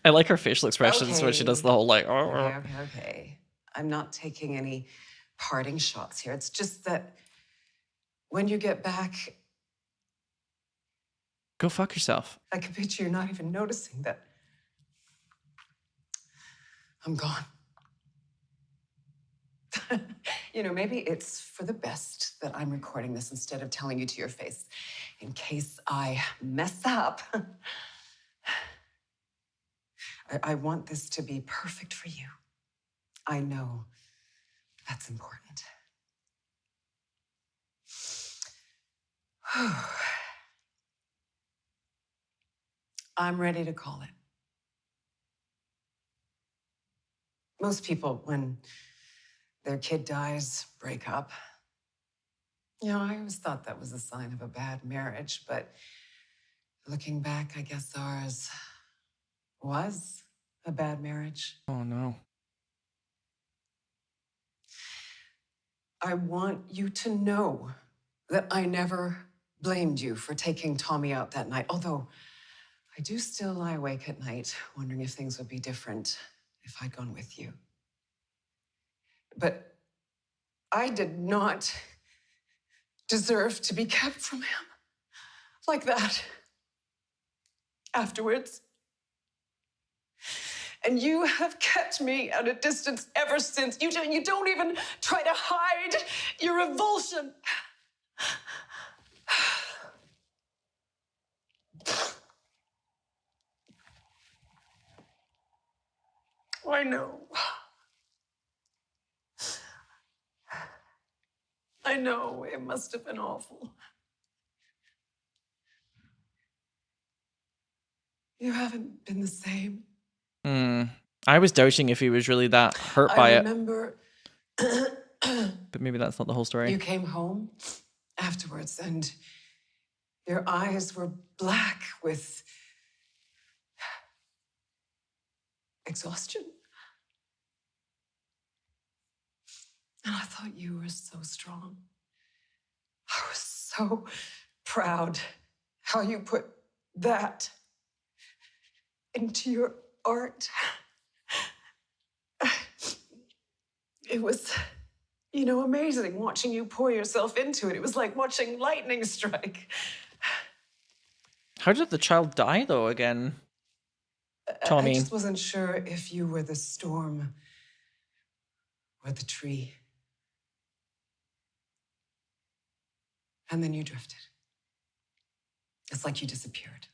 I like her facial expressions when she does the whole like... Okay. I'm not taking any parting shots here. It's just that when you get back... Go fuck yourself. I can picture you not even noticing that I'm gone. You know, maybe it's for the best that I'm recording this instead of telling you to your face in case I mess up. I want this to be perfect for you. I know that's important. I'm ready to call it. Most people, when their kid dies, break up. You know, I always thought that was a sign of a bad marriage, but looking back, I guess ours was a bad marriage. Oh no. I want you to know that I never blamed you for taking Tommy out that night, although I do still lie awake at night wondering if things would be different if I'd gone with you. But I did not deserve to be kept from him like that afterwards. And you have kept me at a distance ever since. You don't even try to hide your revulsion. I know. I know it must have been awful. You haven't been the same. I was doubting if he was really that hurt by I it. remember But maybe that's not the whole story. you came home afterwards and your eyes were black with exhaustion. And I thought you were so strong. I was so proud how you put that into your art. It was, you know, amazing watching you pour yourself into it. It was like watching lightning strike. How did the child die, though, again? Tommy. I just wasn't sure if you were the storm or the tree. And then you drifted. It's like you disappeared.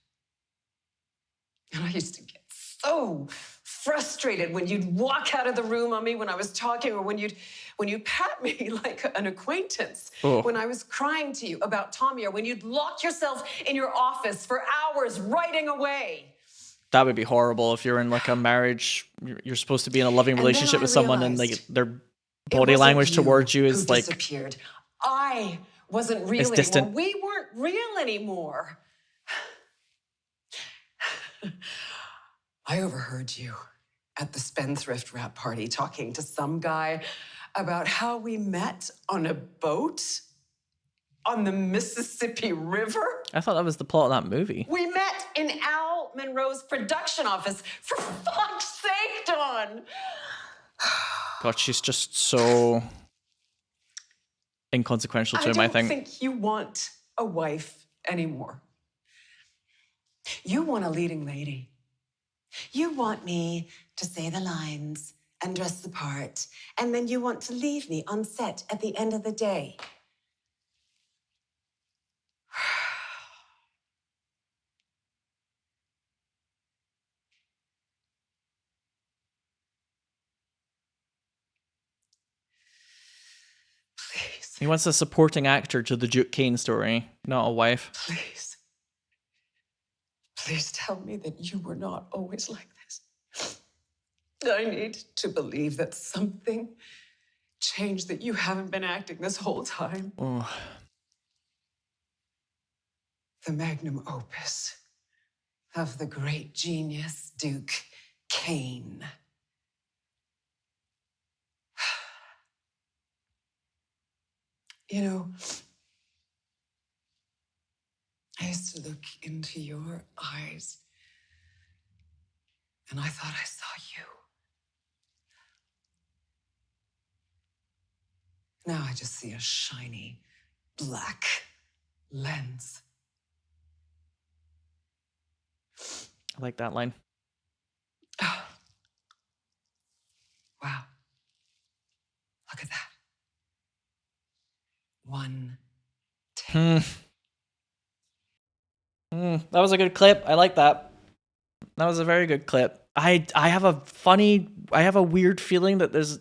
And I used to get so frustrated when you'd walk out of the room on me when I was talking, or when you'd pat me like an acquaintance, Oh. when I was crying to you about Tommy, or when you'd lock yourself in your office for hours writing away. That would be horrible if you're in like a marriage. You're supposed to be in a loving And then relationship I with someone, and realized their it body wasn't language you towards you who is like disappeared. I wasn't real anymore. distant. We weren't real anymore. I overheard you at the spendthrift wrap party talking to some guy about how we met on a boat on the Mississippi River. I thought that was the plot of that movie. We met in Al Monroe's production office. For fuck's sake, Dawn! God, she's just so inconsequential to him, I I think. don't think you want a wife anymore. You want a leading lady. You want me to say the lines and dress the part, and then you want to leave me on set at the end of the day. Please. He wants a supporting actor to the Duke Kane story, not a wife. Please. Please tell me that you were not always like this. I need to believe that something changed, that you haven't been acting this whole time. Oh. The magnum opus of the great genius Duke Kane. You know, I used to look into your eyes, and I thought I saw you. Now I just see a shiny black lens. I like that line. Wow. Look at that. One. That was a good clip. I like that. That was a very good clip. I have a weird feeling that there's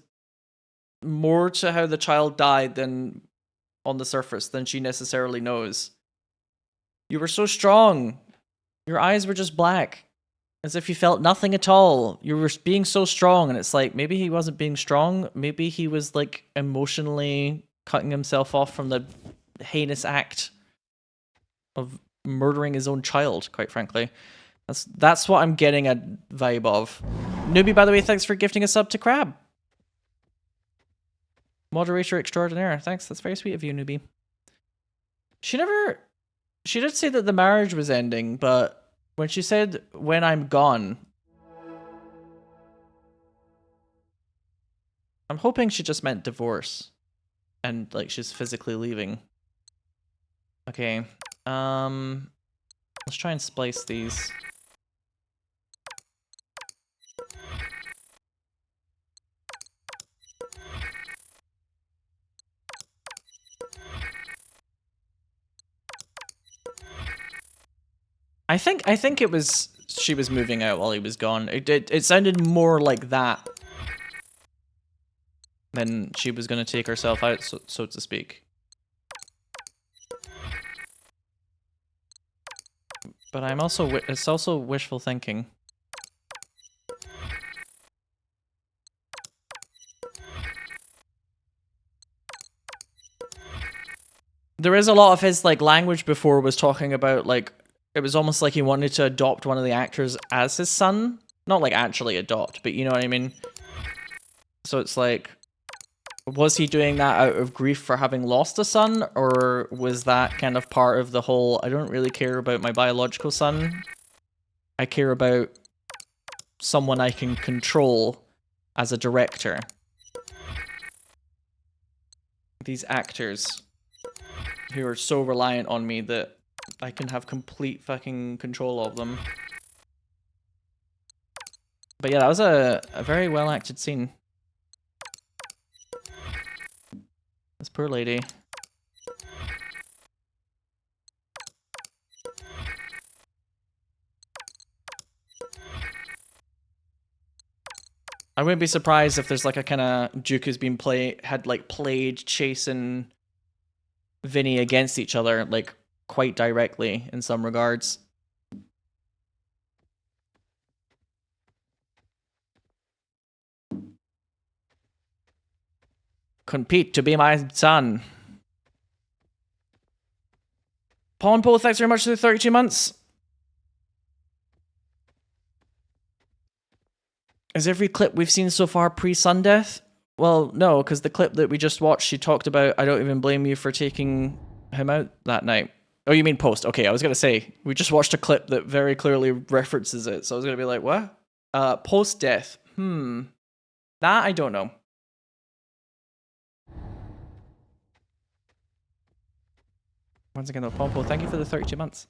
more to how the child died than on the surface than she necessarily knows. You were so strong. Your eyes were just black. As if you felt nothing at all. You were being so strong, and it's like, maybe he wasn't being strong. Maybe he was like emotionally cutting himself off from the heinous act of murdering his own child, quite frankly. That's what I'm getting a vibe of. Newbie, by the way, thanks for gifting a sub to Crab. Moderator extraordinaire. Thanks, that's very sweet of you, Newbie. She did say that the marriage was ending, but when she said, when I'm gone, I'm hoping she just meant divorce. And, like, she's physically leaving. Okay. Let's try and splice these. I think it was she was moving out while he was gone. It sounded more like that than she was going to take herself out, so to speak. But I'm also it's also wishful thinking. There is a lot of his like language before was talking about like it was almost like he wanted to adopt one of the actors as his son. Not like actually adopt, but you know what I mean? So it's like, was he doing that out of grief for having lost a son? Or was that kind of part of the whole, I don't really care about my biological son. I care about someone I can control as a director. These actors who are so reliant on me that I can have complete fucking control of them. But yeah, that was a very well acted scene. This poor lady. I wouldn't be surprised if there's like a kind of Duke who's been played chasing Vinny against each other, like quite directly in some regards. Compete to be my son. Paul and Paul, thanks very much for the 32 months. Is every clip we've seen so far pre-Sun Death? Well, no, because the clip that we just watched, she talked about, I don't even blame you for taking him out that night. Oh, you mean post? Okay, I was going to say, we just watched a clip that very clearly references it, so I was going to be like, what? Post-death. That I don't know. Once again, though, Pompo, thank you for the 32 months.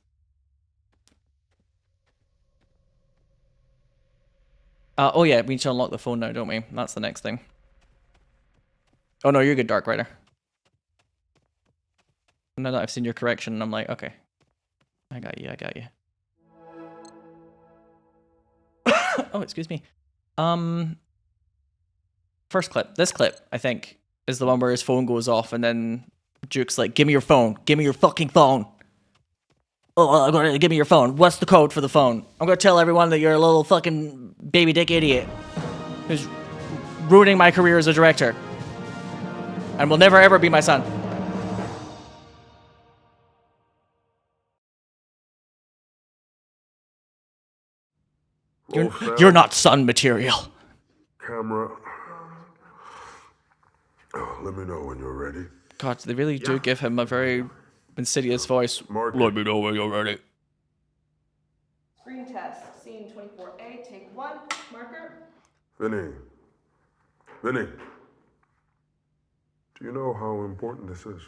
Oh yeah, we need to unlock the phone now, don't we? That's the next thing. Oh no, you're good, Dark Rider. Now that I've seen your correction, I'm like, okay. I got you, I got you. Oh, excuse me. First clip. This clip, I think, is the one where his phone goes off and then Duke's like, give me your phone. Give me your fucking phone. Oh, I'm gonna give me your phone. What's the code for the phone? I'm gonna tell everyone that you're a little fucking baby dick idiot who's ruining my career as a director and will never ever be my son. You're not son material. Camera. Oh, let me know when you're ready. God, they really do give him a very insidious voice. Let me know when you're ready. Screen test, scene 24A, take 1, marker. Vinny. Vinny. Do you know how important this is?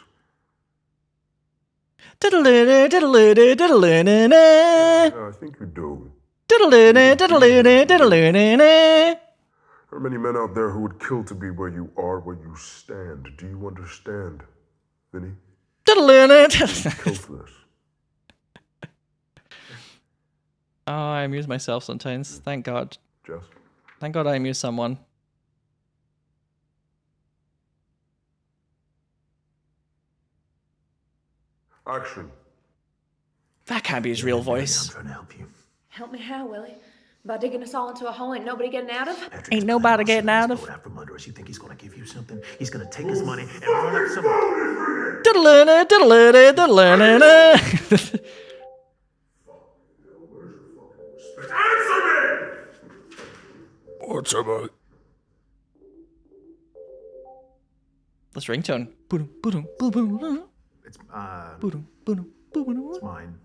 Yeah, I think you do. There are many men out there who would kill to be where you are, where you stand. Do you understand, Vinny? Kill for this. Oh, I amuse myself sometimes. Thank God. Jess? Thank God I amuse someone. Action. That can't be his real voice. I'm trying to help you. Help me how, Willie? By digging us all into a hole ain't nobody getting out of? Ain't nobody getting out of. Out from under us. You think he's gonna give you something? He's gonna take his money and run up some. What's about? This ringtone. It's mine.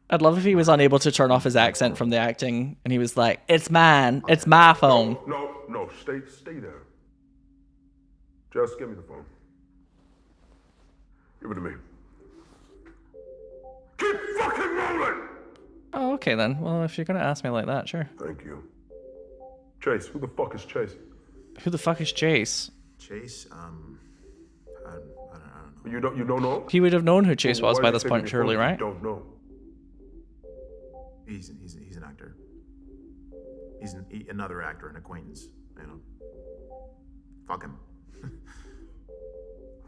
I'd love if he was unable to turn off his accent from the acting and he was like, it's mine. It's my phone. No, stay there. Just give me the phone. Give it to me. Keep fucking rolling! Oh, okay then. Well, if you're going to ask me like that, sure. Thank you. Chase, who the fuck is Chase? Who the fuck is Chase? Chase, I don't know. You don't know? He would have known who Chase was by this point, surely, right? You don't know. He's an actor. He's another actor, an acquaintance. You know. Fuck him.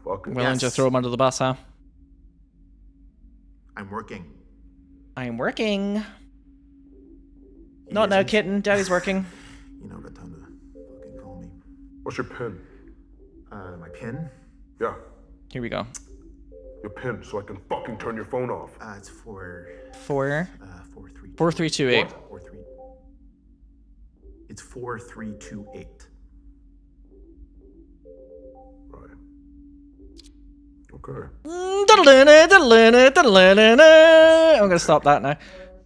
Fuck him. Willing to throw him under the bus, huh? I'm working. I'm working. Not now, kitten. Daddy's working. You know, got time to fucking call me. What's your pin? My pin? Yeah. Here we go. Your pin, so I can fucking turn your phone off. It's for 4328. It's 4328. Right. Okay. I'm gonna stop that now.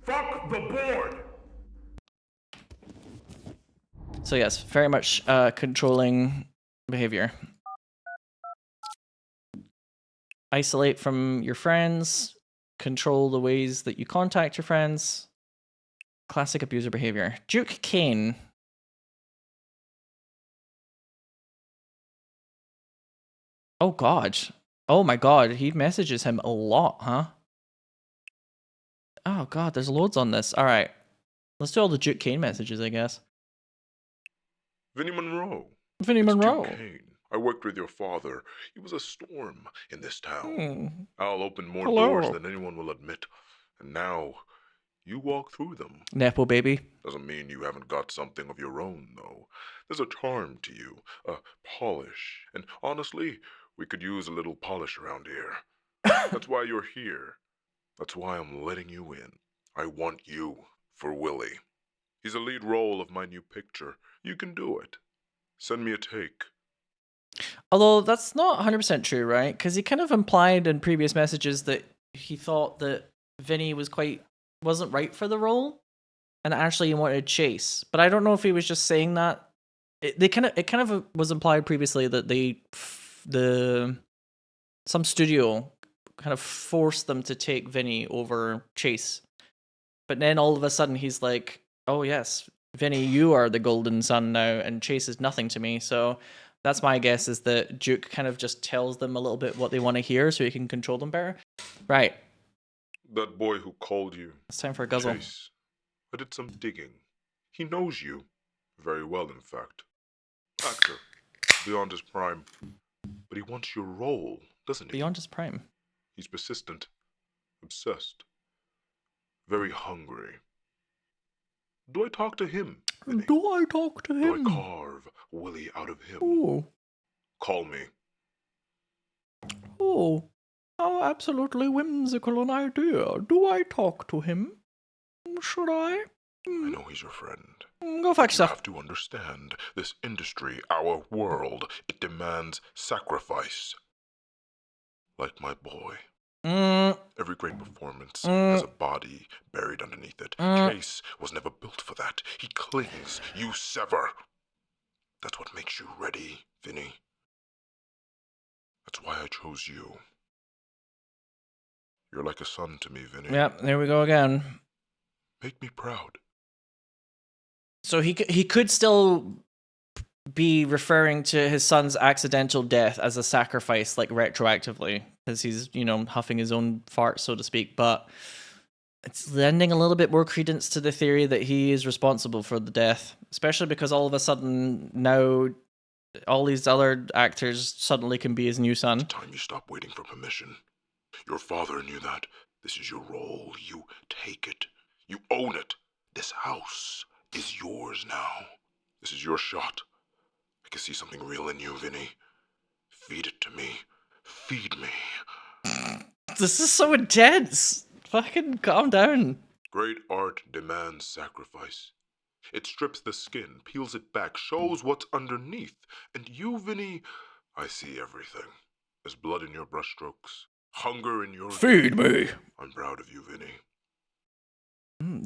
Fuck the board! So yes, very much controlling behavior. Isolate from your friends. Control the ways that you contact your friends. Classic abuser behavior. Duke Kane. Oh God. Oh my God. He messages him a lot, huh? Oh God, there's loads on this. All right. Let's do all the Duke Kane messages, I guess. Vinnie Monroe. Vinnie It's Monroe. Duke Kane. I worked with your father. He was a storm in this town. Hmm. I'll open more Hello. doors than anyone will admit. And now, you walk through them. Nepo baby. Doesn't mean you haven't got something of your own, though. There's a charm to you, a polish. And honestly, we could use a little polish around here. That's why you're here. That's why I'm letting you in. I want you for Willie. He's a lead role of my new picture. You can do it. Send me a take. Although that's not 100% true, right? Because he kind of implied in previous messages that he thought that Vinny wasn't right for the role, and actually he wanted Chase. But I don't know if he was just saying that. It kind of was implied previously that some studio kind of forced them to take Vinny over Chase. But then all of a sudden he's like, "Oh yes, Vinny, you are the golden son now, and Chase is nothing to me." So that's my guess, is that Duke kind of just tells them a little bit what they want to hear so he can control them better. Right. That boy who called you. It's time for a guzzle. Chase. I did some digging. He knows you. Very well, in fact. Actor. Beyond his prime. But he wants your role, doesn't he? Beyond his prime. He's persistent. Obsessed. Very hungry. Do I talk to him? Vinny? Do I talk to him? Do I carve Willie out of him? Oh. Call me. Oh. How absolutely whimsical an idea. Do I talk to him? Should I? I know he's your friend. Go fuck You yourself. have to understand, this industry, our world, it demands sacrifice. Like my boy. Every great performance has a body buried underneath it. Chase was never built for that. He clings. You sever. That's what makes you ready, Vinny. That's why I chose you. You're like a son to me, Vinny. Yep, there we go again. Make me proud. So he could still be referring to his son's accidental death as a sacrifice, like retroactively, because he's, huffing his own fart, so to speak. But it's lending a little bit more credence to the theory that he is responsible for the death, especially because all of a sudden now all these other actors suddenly can be his new son. It's time you stop waiting for permission. Your father knew that. This is your role. You take it. You own it. This house is yours now. This is your shot. I can see something real in you, Vinny. Feed it to me. Feed me. This is so intense. Fucking calm down. Great art demands sacrifice. It strips the skin, peels it back, shows what's underneath. And you, Vinny, I see everything. There's blood in your brushstrokes. Hunger in your... Feed me. I'm proud of you, Vinny.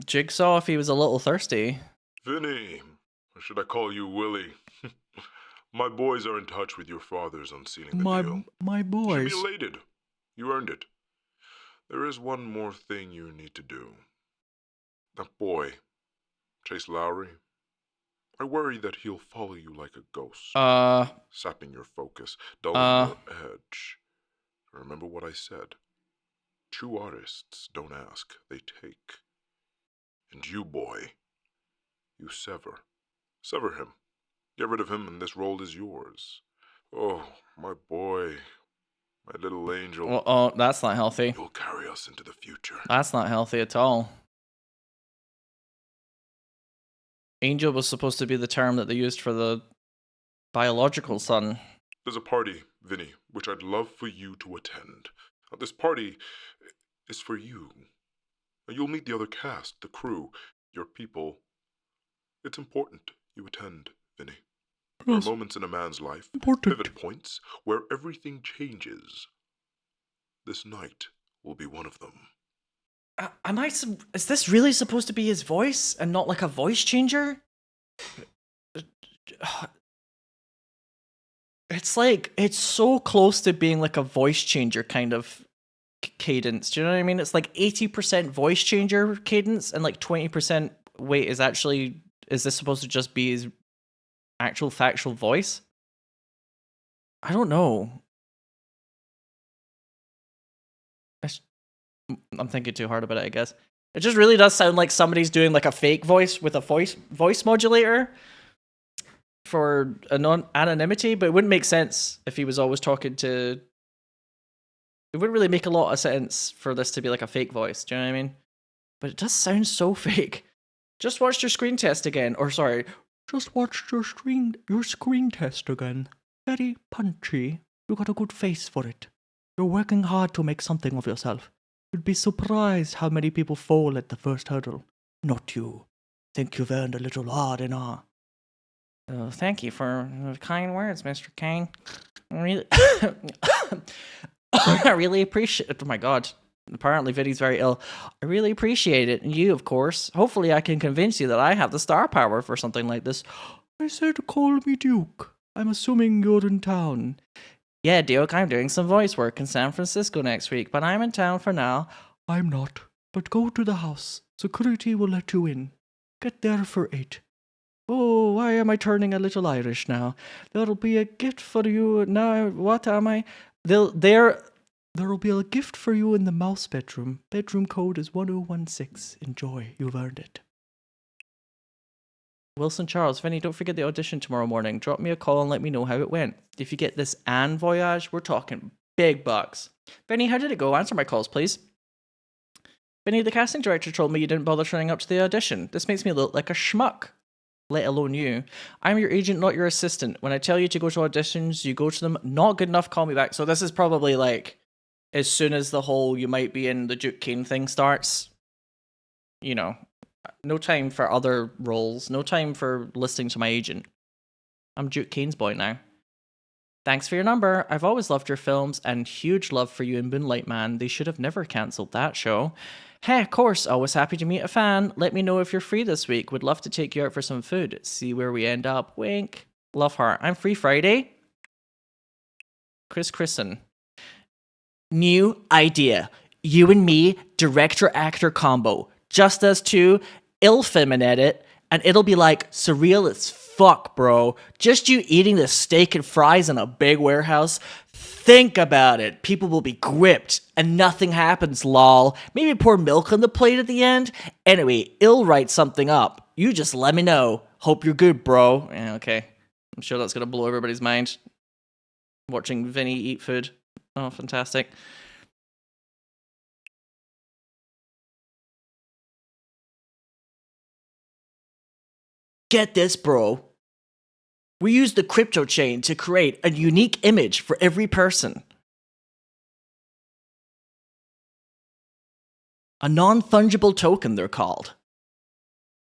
Jigsaw if he was a little thirsty. Vinny, or should I call you Willie? My boys are in touch with your fathers on sealing the deal. My You boys. should be elated. You earned it. There is one more thing you need to do. That boy, Chase Lowry, I worry that he'll follow you like a ghost. Sapping your focus, dulling your edge. Remember what I said. True artists don't ask, they take. And you, boy, you sever. Sever him. Get rid of him and this role is yours. Oh, my boy. My little angel. Oh, that's not healthy. You'll carry us into the future. That's not healthy at all. Angel was supposed to be the term that they used for the biological son. There's a party, Vinny, which I'd love for you to attend. This party is for you. You'll meet the other cast, the crew, your people. It's important you attend, Vinny. There are moments in a man's life, pivot points, where everything changes. This night will be one of them. Is this really supposed to be his voice and not like a voice changer? It's so close to being like a voice changer kind of cadence. Do you know what I mean? It's like 80% voice changer cadence and like 20% wait, is this supposed to just be his actual factual voice? I don't know. I'm thinking too hard about it, I guess. It just really does sound like somebody's doing like a fake voice with a voice modulator. for anonymity, but it wouldn't make sense if he was always talking to. It wouldn't really make a lot of sense for this to be like a fake voice. Do you know what I mean? But it does sound so fake. Just watched your screen test again, or sorry, just watched your screen test again. Very punchy. You got a good face for it. You're working hard to make something of yourself. You'd be surprised how many people fall at the first hurdle. Not you. Think you've earned a little R&R. Oh, thank you for the kind words, Mr. Kane. Really, I really appreciate it. Oh my god. Apparently Vinny's very ill. I really appreciate it. And you, of course. Hopefully I can convince you that I have the star power for something like this. I said call me Duke. I'm assuming you're in town. Yeah, Duke, I'm doing some voice work in San Francisco next week, but I'm in town for now. I'm not. But go to the house. Security will let you in. Get there for 8. Oh, why am I turning a little Irish now? There'll be a gift for you now. What am I? There'll be a gift for you in the mouse bedroom. Bedroom code is 1016. Enjoy. You've earned it. Wilson Charles, Vinny, don't forget the audition tomorrow morning. Drop me a call and let me know how it went. If you get this and Voyage, we're talking big bucks. Vinny, how did it go? Answer my calls, please. Vinny, the casting director told me you didn't bother turning up to the audition. This makes me look like a schmuck. Let alone you. I'm your agent, not your assistant. When I tell you to go to auditions, you go to them. Not good enough, call me back. So this is probably like, as soon as the whole you might be in the Duke Kane thing starts, you know, no time for other roles. No time for listening to my agent. I'm Duke Kane's boy now. Thanks for your number. I've always loved your films and huge love for you in Moonlight Man. They should have never cancelled that show. Hey, of course, always happy to meet a fan. Let me know if you're free this week. Would love to take you out for some food. See where we end up. Wink. Love heart. I'm free Friday. Chris Christen. New idea. You and me, director-actor combo. Just us two, ill-feminine edit, and it'll be like surreal as fuck, bro. Just you eating the steak and fries in a big warehouse. Think about it. People will be gripped and nothing happens, lol. Maybe pour milk on the plate at the end. Anyway, I'll write something up. You just let me know. Hope you're good, bro. Yeah, okay. I'm sure that's going to blow everybody's mind. Watching Vinny eat food. Oh, fantastic. Get this, bro. We use the crypto chain to create a unique image for every person. A non-fungible token, they're called.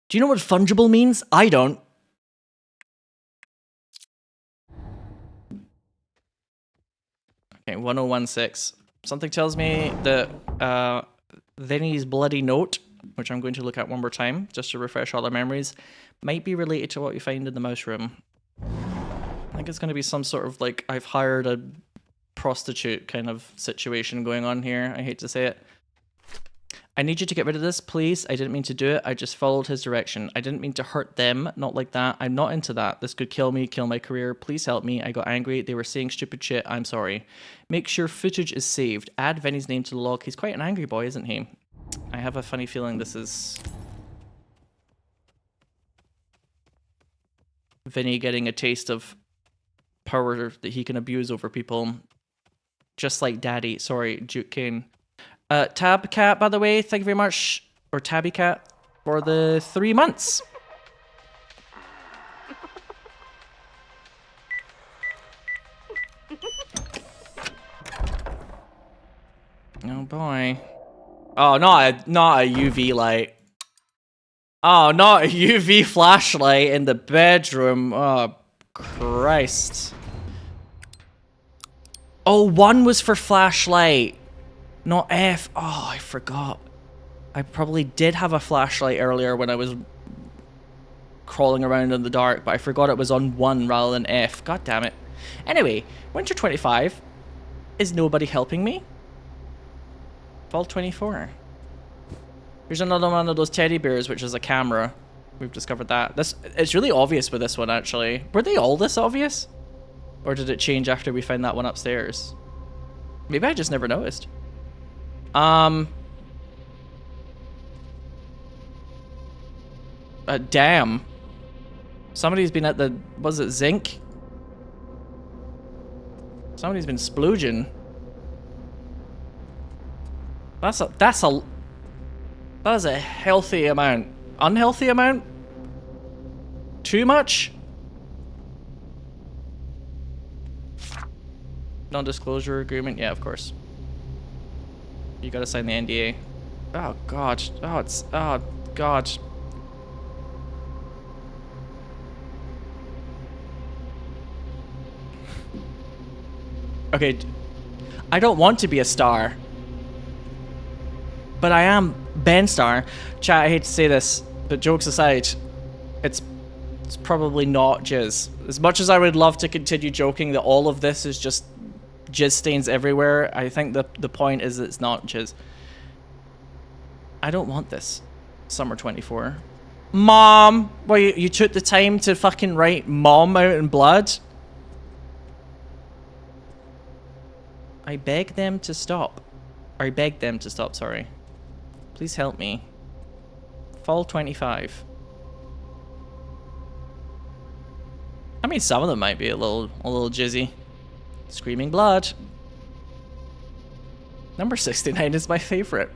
Do you know what fungible means? I don't. Okay, 1016. Something tells me that Vinny's bloody note, which I'm going to look at one more time, just to refresh all our memories, might be related to what we find in the mouse room. I think it's going to be some sort of like, I've hired a prostitute kind of situation going on here. I hate to say it. I need you to get rid of this, please. I didn't mean to do it. I just followed his direction. I didn't mean to hurt them. Not like that. I'm not into that. This could kill me, kill my career. Please help me. I got angry. They were saying stupid shit. I'm sorry. Make sure footage is saved. Add Vinny's name to the log. He's quite an angry boy, isn't he? I have a funny feeling this is Vinny getting a taste of power that he can abuse over people. Just like Daddy. Sorry, Duke Kane. Tab Cat, by the way, thank you very much, or Tabby Cat, for the 3 months. Oh boy. Oh, not a UV light. Oh, not a UV flashlight in the bedroom. Oh, Christ. Oh, 1 was for flashlight. Not F. Oh, I forgot. I probably did have a flashlight earlier when I was crawling around in the dark, but I forgot it was on 1 rather than F. God damn it. Anyway, Winter 25. Is nobody helping me? Fall 24. Here's another one of those teddy bears, which is a camera. We've discovered that. It's really obvious with this one, actually. Were they all this obvious? Or did it change after we found that one upstairs? Maybe I just never noticed. Damn. Somebody's been at the, was it zinc? Somebody's been splooging. That is a healthy amount. Unhealthy amount? Too much? Non-disclosure agreement? Yeah, of course. You gotta sign the NDA. Oh god. Oh god. Okay, I don't want to be a star. But I am Ben Starr. Chat, I hate to say this, but jokes aside, it's probably not jizz. As much as I would love to continue joking that all of this is just jizz stains everywhere, I think the point is that it's not jizz. I don't want this. Summer 24. Mom! Well, you took the time to fucking write mom out in blood? I beg them to stop. Or I beg them to stop, sorry. Please help me. Fall 25. I mean, some of them might be a little jizzy. Screaming blood. Number 69 is my favorite.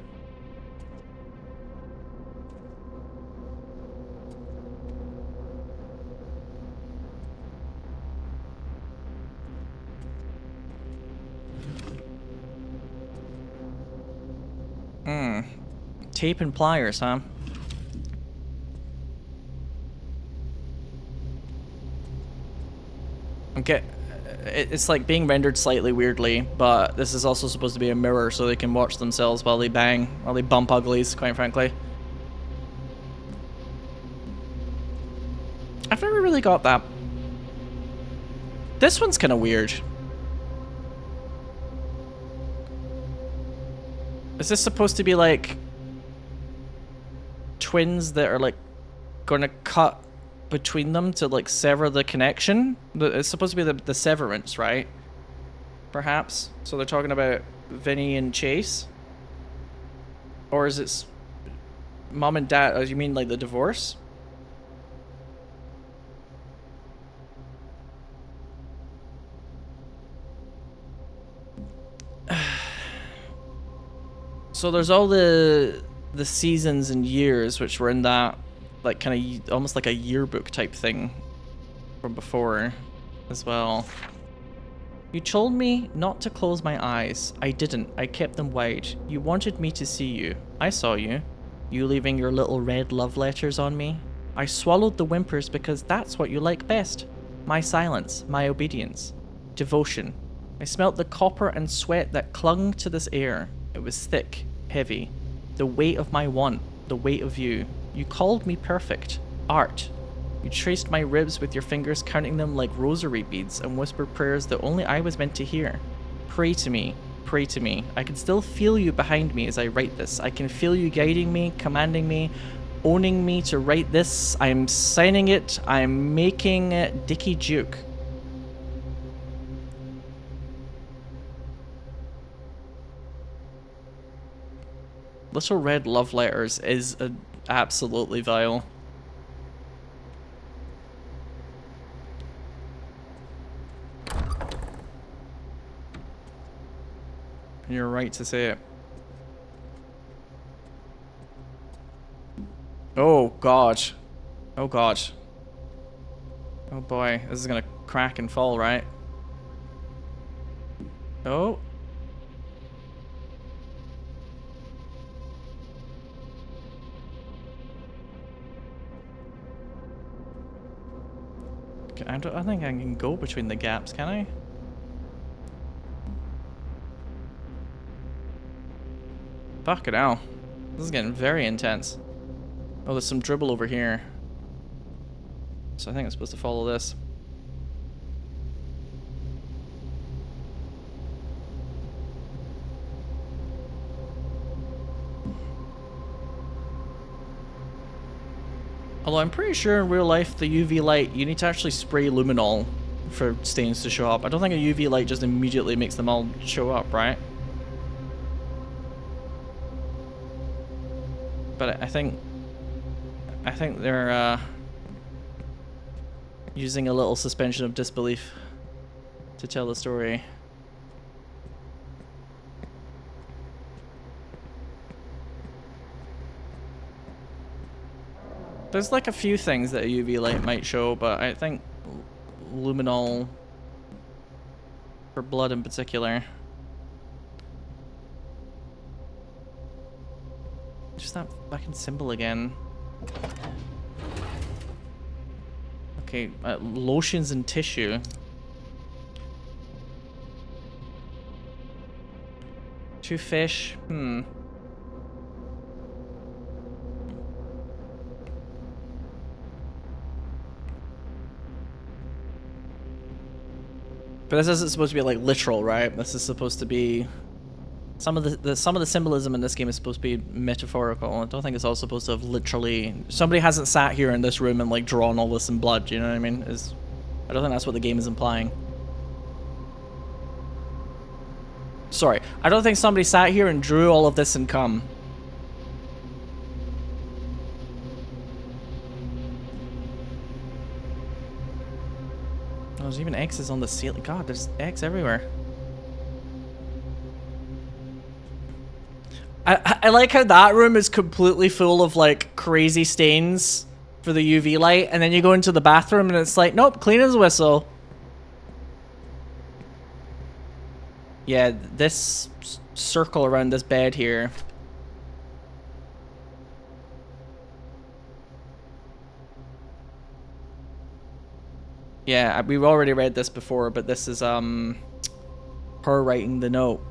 Tape and pliers, huh? Okay, it's like being rendered slightly weirdly, but this is also supposed to be a mirror so they can watch themselves while they bang, while they bump uglies, quite frankly. I've never really got that. This one's kind of weird. Is this supposed to be like twins that are like gonna cut between them to like sever the connection? It's supposed to be the severance, right? Perhaps. So they're talking about Vinny and Chase? Or is it mom and dad? Oh, you mean like the divorce? So there's all the seasons and years which were in that like kind of almost like a yearbook type thing from before as well. You told me not to close my eyes. I didn't. I kept them wide. You wanted me to see you. I saw you. You leaving your little red love letters on me. I swallowed the whimpers because that's what you like best. My silence, my obedience, devotion. I smelt the copper and sweat that clung to this air. It was thick, heavy. The weight of my want, the weight of you. You called me perfect. Art. You traced my ribs with your fingers, counting them like rosary beads, and whispered prayers that only I was meant to hear. Pray to me. Pray to me. I can still feel you behind me as I write this. I can feel you guiding me, commanding me, owning me to write this. I'm signing it. I'm making it Dickie Duke. Little red love letters is absolutely vile. You're right to say it. Oh god. Oh god. Oh boy, this is gonna crack and fall, right? Oh. I don't think I can go between the gaps, can I? Fucking hell. This is getting very intense. Oh, there's some dribble over here. So I think I'm supposed to follow this. Although I'm pretty sure in real life the UV light, you need to actually spray luminol for stains to show up. I don't think a UV light just immediately makes them all show up, right? But I think they're Using a little suspension of disbelief to tell the story. There's like a few things that a UV light might show, but I think luminol for blood in particular. Just that fucking symbol again. Okay, lotions and tissue. Two fish. But this isn't supposed to be like literal, right? This is supposed to be some of the symbolism in this game is supposed to be metaphorical. I don't think it's all supposed to have literally. Somebody hasn't sat here in this room and like drawn all this in blood. You know what I mean? I don't think that's what the game is implying. Sorry, I don't think somebody sat here and drew all of this in cum. Oh, there's even X's on the ceiling. God, there's X everywhere. I like how that room is completely full of like crazy stains for the UV light, and then you go into the bathroom and it's like, nope, clean as a whistle. Yeah, this circle around this bed here. Yeah, we've already read this before, but this is her writing the note.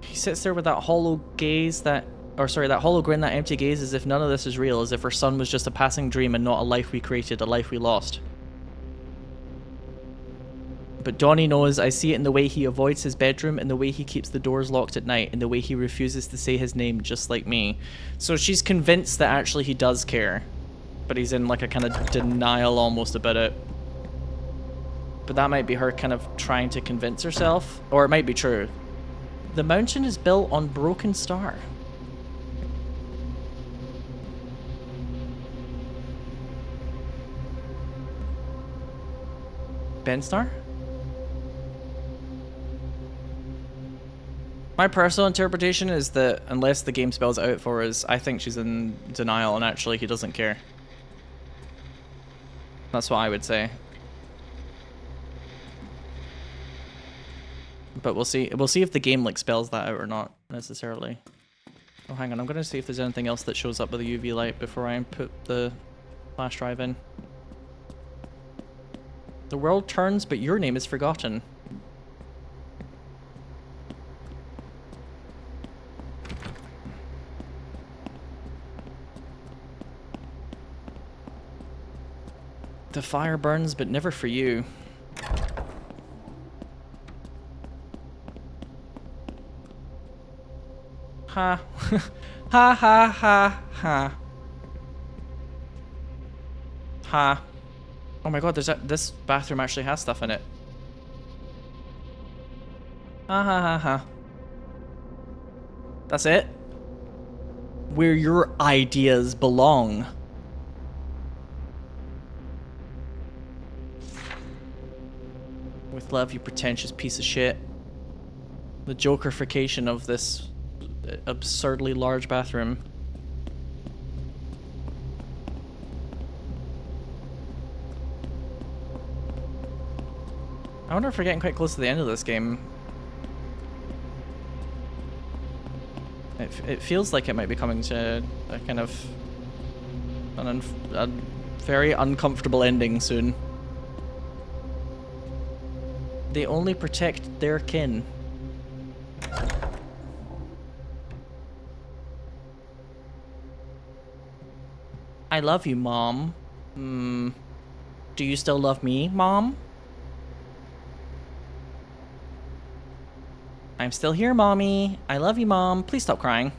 He sits there with that hollow gaze, that hollow grin, that empty gaze, as if none of this is real, as if her son was just a passing dream and not a life we created, a life we lost. But Donnie knows. I see it in the way he avoids his bedroom, in the way he keeps the doors locked at night, in the way he refuses to say his name, just like me. So she's convinced that actually he does care, but he's in like a kind of denial almost about it. But that might be her kind of trying to convince herself, or it might be true. The mountain is built on broken Starr. Ben Starr? My personal interpretation is that unless the game spells it out for us, I think she's in denial and actually he doesn't care. That's what I would say. But we'll see. We'll see if the game like spells that out or not necessarily. Oh, hang on. I'm gonna see if there's anything else that shows up with the UV light before I put the flash drive in. The world turns, but your name is forgotten. The fire burns, but never for you. Ha. Ha ha ha ha. Ha. Oh my god, this bathroom actually has stuff in it. Ha ha ha ha. That's it? Where your ideas belong. With love, you pretentious piece of shit. The Jokerification of this absurdly large bathroom. I wonder if we're getting quite close to the end of this game. It feels like it might be coming to a kind of a very uncomfortable ending soon. They only protect their kin. I love you, Mom. Do you still love me, Mom? I'm still here, Mommy. I love you, Mom. Please stop crying.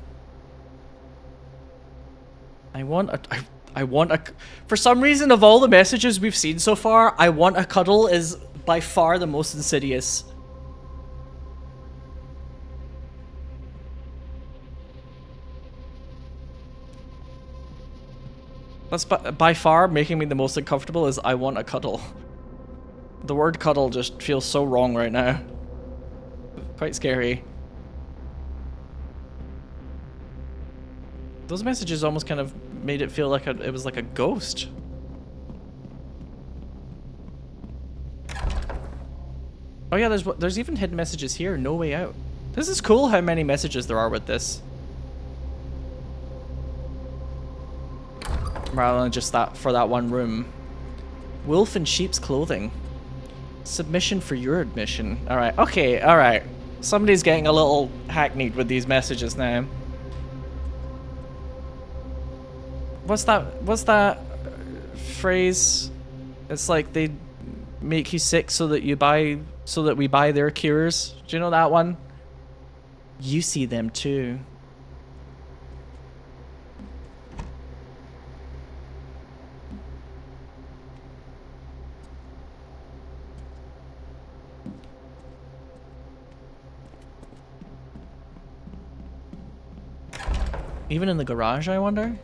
I want a... For some reason, of all the messages we've seen so far, I want a cuddle is by far the most insidious. That's by far making me the most uncomfortable is I want a cuddle. The word cuddle just feels so wrong right now. Quite scary. Those messages almost kind of made it feel like it was like a ghost. Oh yeah, there's even hidden messages here. No way out. This is cool how many messages there are with this. Rather than just that for that one room. Wolf in sheep's clothing. Submission for your admission. Alright, okay, alright. Somebody's getting a little hackneyed with these messages now. What's that phrase? It's like they make you sick so that we buy their cures. Do you know that one? You see them too. Even in the garage, I wonder?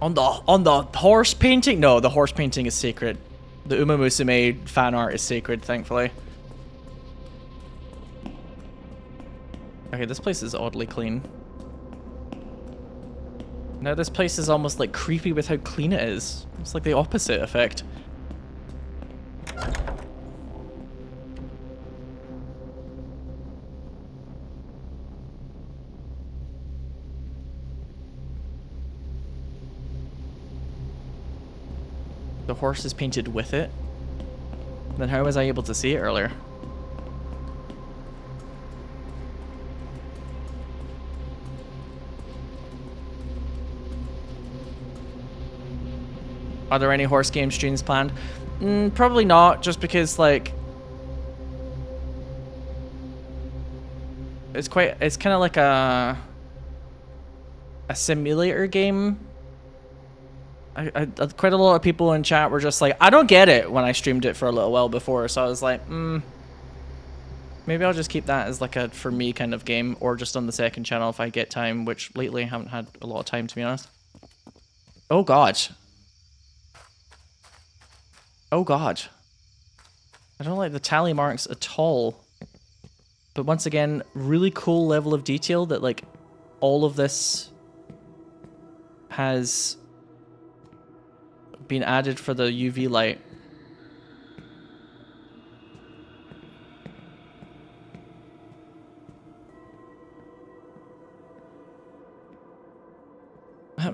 On the horse painting? No, the horse painting is sacred. The Uma Musume fan art is sacred, thankfully. Okay, this place is oddly clean. Now this place is almost like creepy with how clean it is. It's like the opposite effect. The horse is painted with it. Then how was I able to see it earlier? Are there any horse game streams planned? Probably not, just because like it's kind of like a simulator game. Quite a lot of people in chat were just like, I don't get it when I streamed it for a little while before, so I was like, maybe I'll just keep that as like a for me kind of game, or just on the second channel if I get time, which lately I haven't had a lot of time, to be honest. Oh god. Oh god. I don't like the tally marks at all. But once again, really cool level of detail that like all of this has been added for the UV light.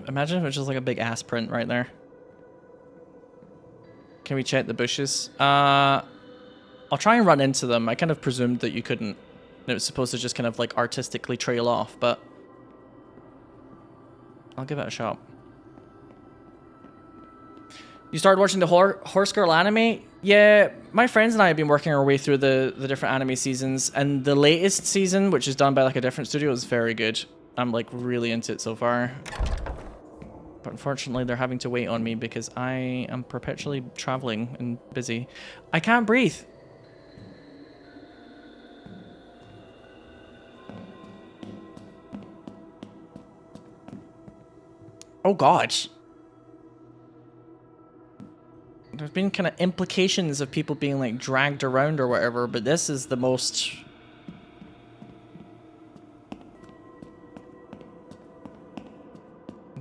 Imagine if it was just like a big ass print right there. Can we check the bushes? I'll try and run into them. I kind of presumed that you couldn't. It was supposed to just kind of like artistically trail off, but I'll give it a shot. You started watching the Horse Girl anime? Yeah, my friends and I have been working our way through the different anime seasons, and the latest season, which is done by like a different studio, is very good. I'm like really into it so far. But unfortunately, they're having to wait on me because I am perpetually traveling and busy. I can't breathe. Oh god. There's been kind of implications of people being like dragged around or whatever, but this is the most...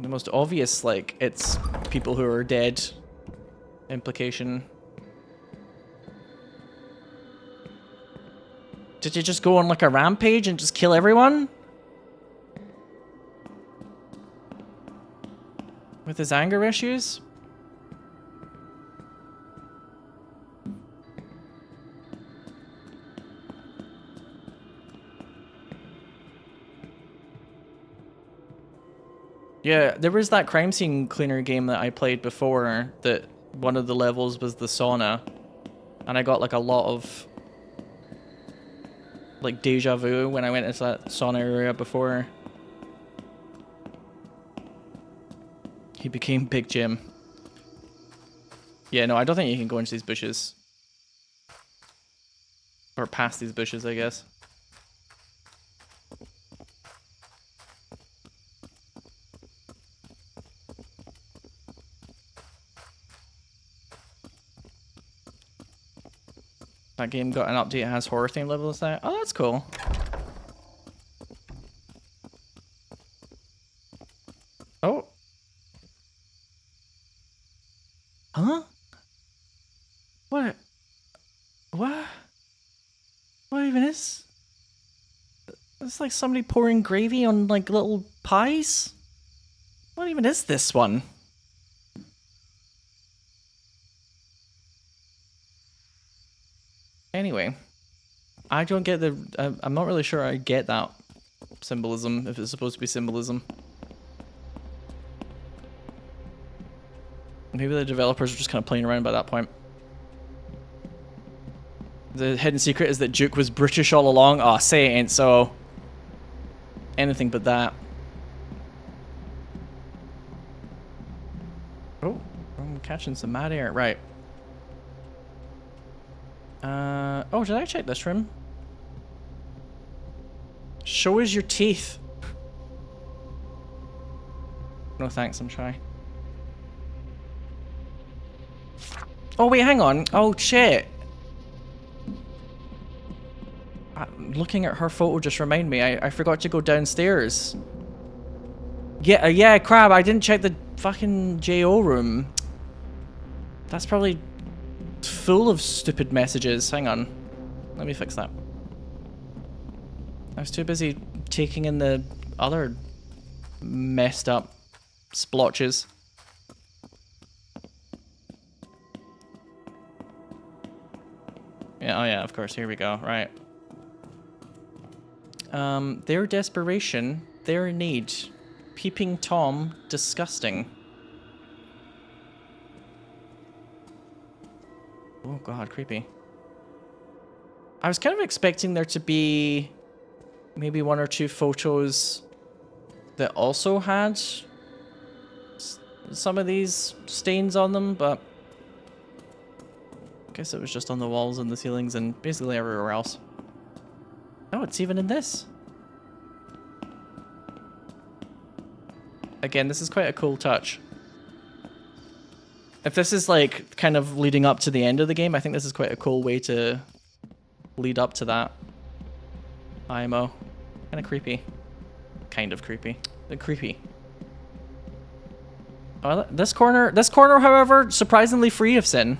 the most obvious, like, it's people who are dead implication. Did you just go on like a rampage and just kill everyone? With his anger issues? Yeah, there was that crime scene cleaner game that I played before that one of the levels was the sauna. And I got like a lot of like deja vu when I went into that sauna area before. He became Big Jim. Yeah, no, I don't think you can go into these bushes. Or past these bushes, I guess. That game got an update. It has horror theme levels now. Oh, that's cool. Oh. Huh? What? What? What even is? It's like somebody pouring gravy on like little pies? What even is this one? Anyway, I don't get the... I'm not really sure I get that symbolism, if it's supposed to be symbolism. Maybe the developers are just kind of playing around by that point. The hidden secret is that Duke was British all along. Oh, say it ain't so. Anything but that. Oh, I'm catching some mad air. Right. Oh, did I check this room? Show us your teeth. No thanks, I'm shy. Oh, wait, hang on. Oh, shit. Looking at her photo just reminded me, I forgot to go downstairs. Yeah, yeah, crap, I didn't check the fucking JO room. That's probably full of stupid messages. Hang on. Let me fix that. I was too busy taking in the other messed up splotches. Yeah, oh yeah, of course, here we go, right. Their desperation, their need. Peeping Tom, disgusting. Oh god, creepy. I was kind of expecting there to be maybe one or two photos that also had some of these stains on them, but I guess it was just on the walls and the ceilings and basically everywhere else. Oh, it's even in this. Again, this is quite a cool touch. If this is like kind of leading up to the end of the game, I think this is quite a cool way to lead up to that. IMO. Kind of creepy. Kind of creepy. But creepy. Oh, this corner, however, surprisingly free of sin.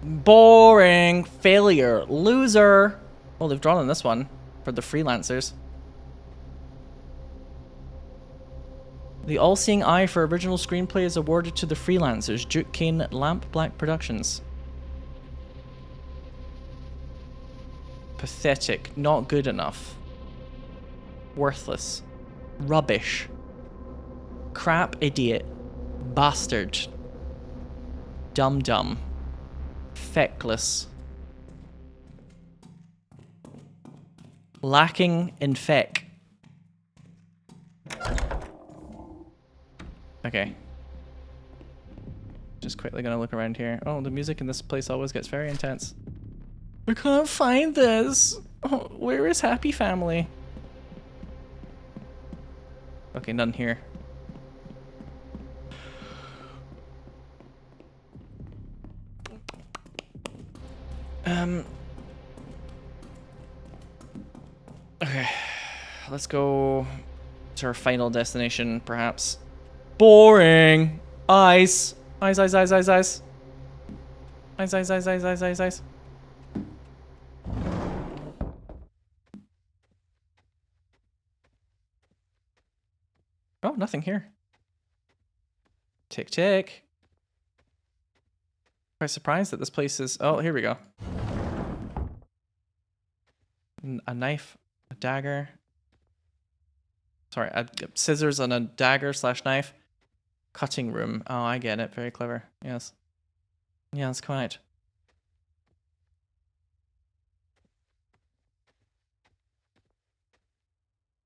Boring. Failure. Loser. Well, they've drawn on this one for the freelancers. The All-Seeing Eye for Original Screenplay is awarded to the freelancers, Duke Kane, Lamp Black Productions. Pathetic. Not good enough. Worthless. Rubbish. Crap idiot. Bastard. Dum-dum. Feckless. Lacking in feck. Okay. Just quickly gonna look around here. Oh, the music in this place always gets very intense. I can't find this. Oh, where is Happy Family? Okay, none here. Okay. Let's go to our final destination, perhaps. Boring. Ice. Ice, ice, ice, ice, ice. Ice, ice, ice, ice, ice, ice, ice. Oh, nothing here. Tick, tick. Quite surprised that this place is... Oh, here we go. A knife, a dagger. Sorry, scissors and a dagger / knife. Cutting room. Oh, I get it. Very clever. Yes. Yes, quite.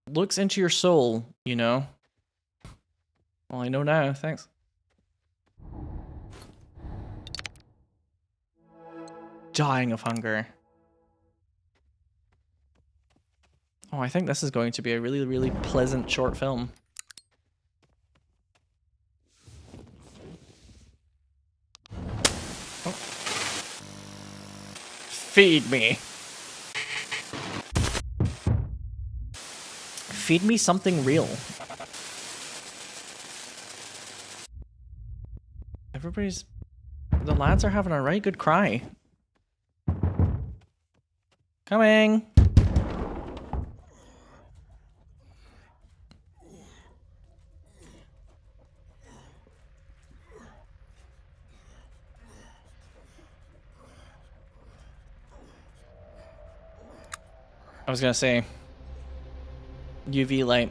Looks into your soul, you know. Well, I know now. Thanks. Dying of hunger. Oh, I think this is going to be a really, really pleasant short film. Feed me. Feed me something real. The lads are having a right good cry. Coming. I was gonna say, UV light.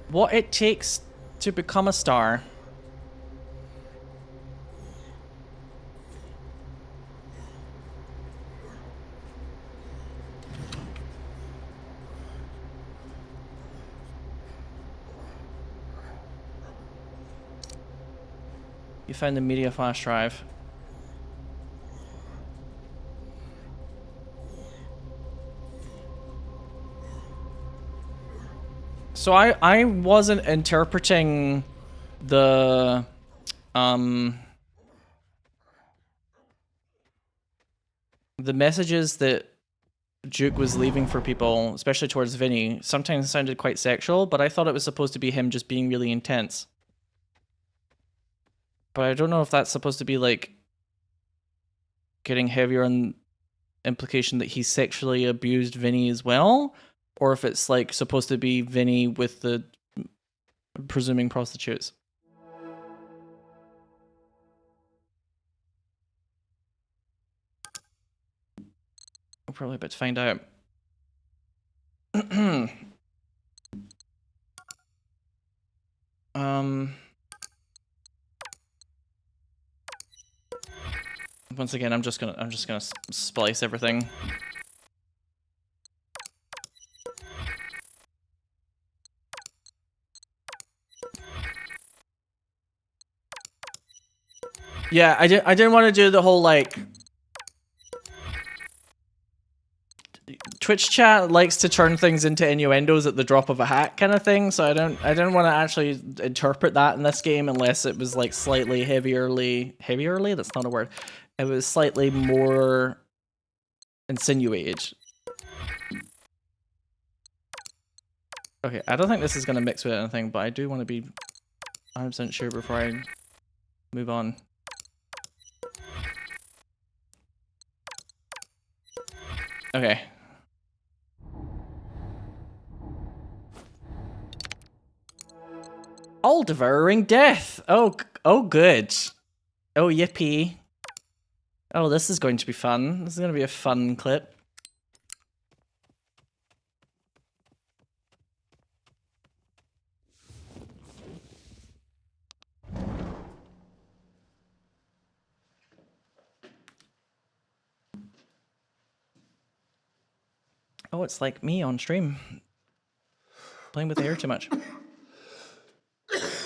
What it takes to become a star. You found the media flash drive. So I wasn't interpreting the messages that Duke was leaving for people, especially towards Vinny, sometimes sounded quite sexual, but I thought it was supposed to be him just being really intense. But I don't know if that's supposed to be like getting heavier on implication that he sexually abused Vinny as well, or if it's like supposed to be Vinny with the presuming prostitutes. We're probably about to find out. Once again, I'm just gonna splice everything. Yeah, I didn't want to do the whole like Twitch chat likes to turn things into innuendos at the drop of a hat kind of thing, so I didn't want to actually interpret that in this game unless it was like slightly heavierly, that's not a word. It was slightly more insinuated. Okay, I don't think this is going to mix with anything, but I do want to be 100% sure before I move on. Okay. All devouring death. Oh good. Oh yippee. Oh, this is going to be fun. This is going to be a fun clip. Oh, it's like me on stream. Playing with the air too much.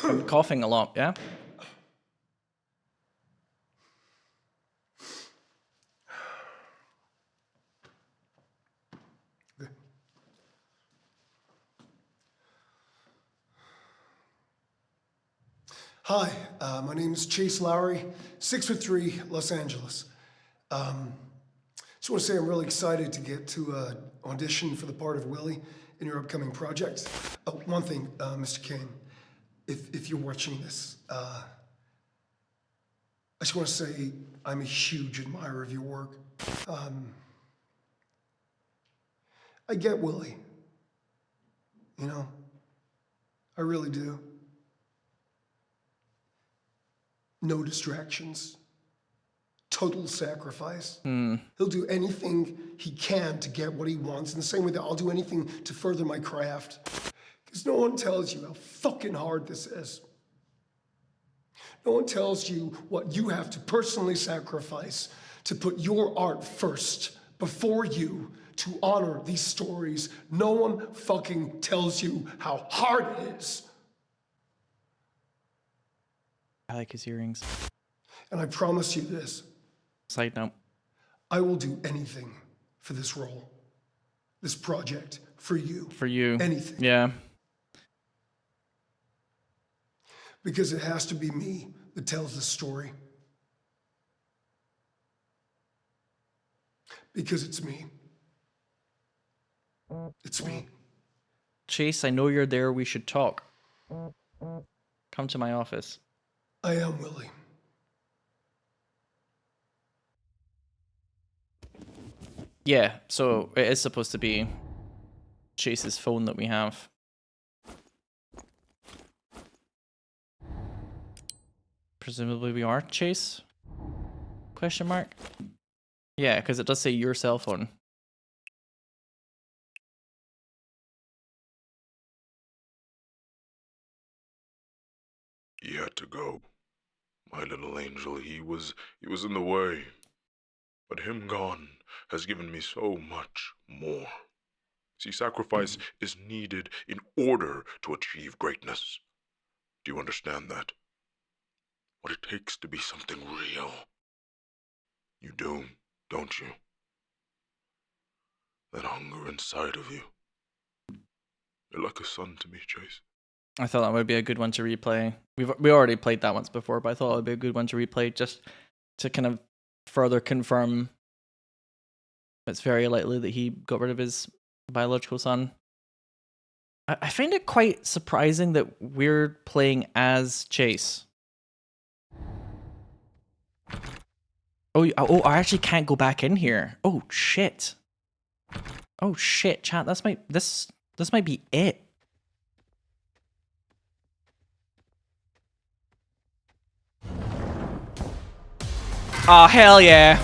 I'm coughing a lot, yeah? Hi, my name is Chase Lowry, 6'3", Los Angeles. Just want to say I'm really excited to get to audition for the part of Willie in your upcoming project. Oh, one thing, Mr. Kane, if you're watching this, I just want to say I'm a huge admirer of your work. I get Willie, you know, I really do. No distractions. Total sacrifice. He'll do anything he can to get what he wants, in the same way that I'll do anything to further my craft. Because no one tells you how fucking hard this is. No one tells you what you have to personally sacrifice to put your art first, before you, to honor these stories. No one fucking tells you how hard it is. I like his earrings. And I promise you this. Side note. I will do anything for this role, this project, for you. For you. Anything. Yeah. Because it has to be me that tells the story. Because it's me. It's me. Chase, I know you're there. We should talk. Come to my office. I am Willie. Yeah, so it is supposed to be Chase's phone that we have. Presumably we are Chase? Question mark? Yeah, because it does say your cell phone. He had to go. My little angel, he was in the way. But him gone has given me so much more. See, sacrifice is needed in order to achieve greatness. Do you understand that? What it takes to be something real. You do, don't you? That hunger inside of you. You're like a son to me, Chase. I thought that would be a good one to replay. We already played that once before, but I thought it would be a good one to replay just to kind of further confirm it's very likely that he got rid of his biological son. I find it quite surprising that we're playing as Chase. Oh, I actually can't go back in here. Oh shit. Oh shit, chat. This might be it. Oh hell yeah.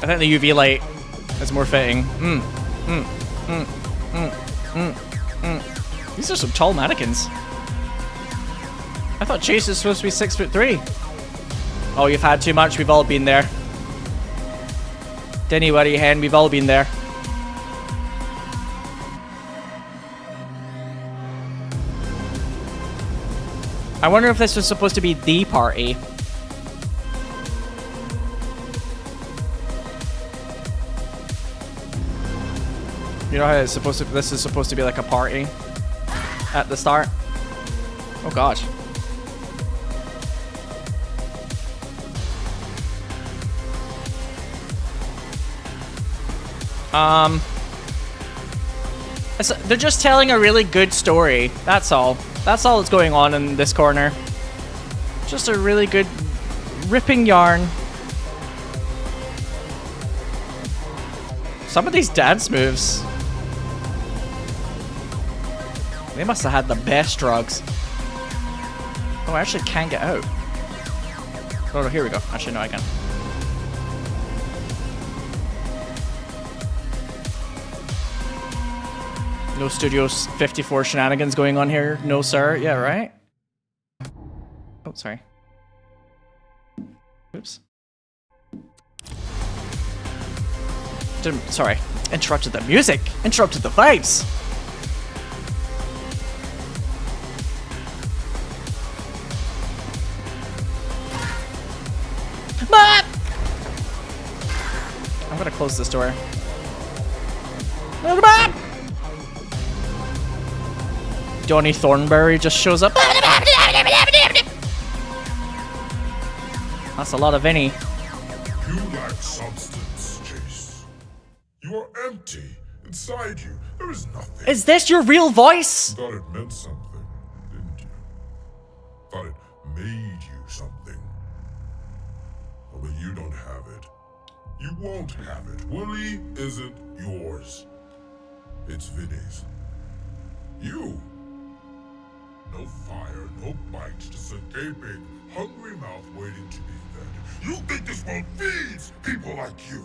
I think the UV light is more fitting. These are some tall mannequins. I thought Chase is supposed to be 6'3". Oh, you've had too much. We've all been there. Don't you worry, hen. We've all been there. I wonder if this was supposed to be the party. You know how it's supposed to? This is supposed to be like a party at the start. Oh gosh. They're just telling a really good story. That's all. That's all that's going on in this corner. Just a really good, ripping yarn. Some of these dance moves. They must have had the best drugs. Oh, I actually can't get out. Oh, no, here we go. Actually, no, I can. No Studio 54 shenanigans going on here. No, sir. Yeah, right? Oh, sorry. Oops. Sorry. Interrupted the music. Interrupted the vibes. I'm gonna close this door. Donnie Thornberry just shows up. That's a lot of Vinny. You lack substance, Chase. You are empty inside you. There is nothing. Is this your real voice? You thought it meant something, didn't you? Thought it made you something. Well, but you don't have it. You won't have it. Willie isn't yours. It's Vinny's. You. No fire, no bite, just a gaping, hungry mouth waiting to be fed. You think this world feeds people like you?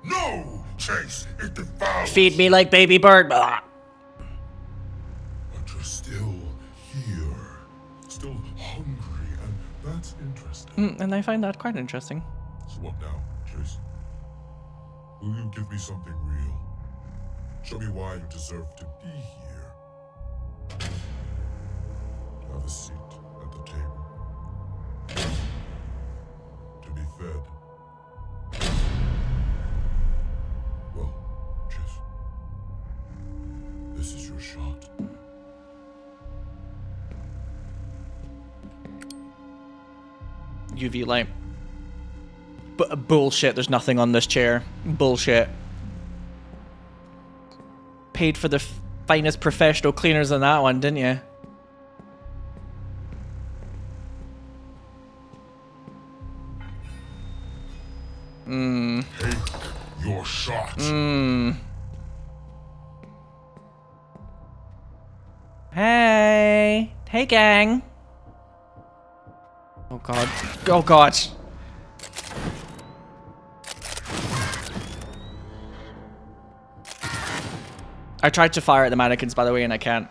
No, Chase, it devours. Feed me like baby bird. But you're still here, still hungry, and that's interesting. And I find that quite interesting. So what now, Chase? Will you give me something real? Show me why you deserve to be here. Have a seat at the table. To be fed. shot. UV light. Bullshit, there's nothing on this chair. Bullshit. Paid for the finest professional cleaners on that one, didn't you? Take your shot. Hey. Hey, gang. Oh, God. Oh, God. I tried to fire at the mannequins, by the way, and I can't.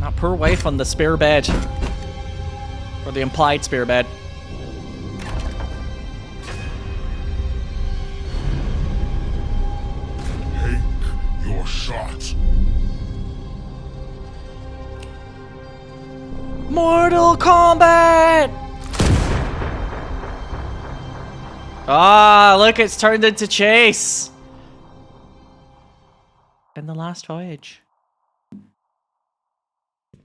That poor wife on the spare bed. Or the implied spare bed. Take your shot. Mortal Kombat! Ah, look, it's turned into Chase. In the last voyage.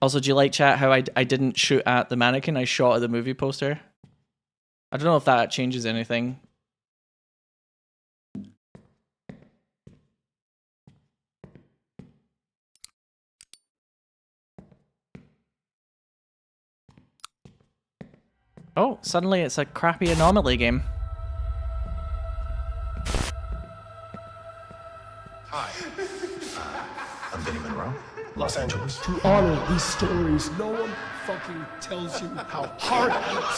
Also, do you like, chat, how I didn't shoot at the mannequin, I shot at the movie poster? I don't know if that changes anything. Oh, suddenly it's a crappy anomaly game. Hi. I'm Vinny Monroe, Los Angeles. To honor these stories, no one fucking tells you how hard it is.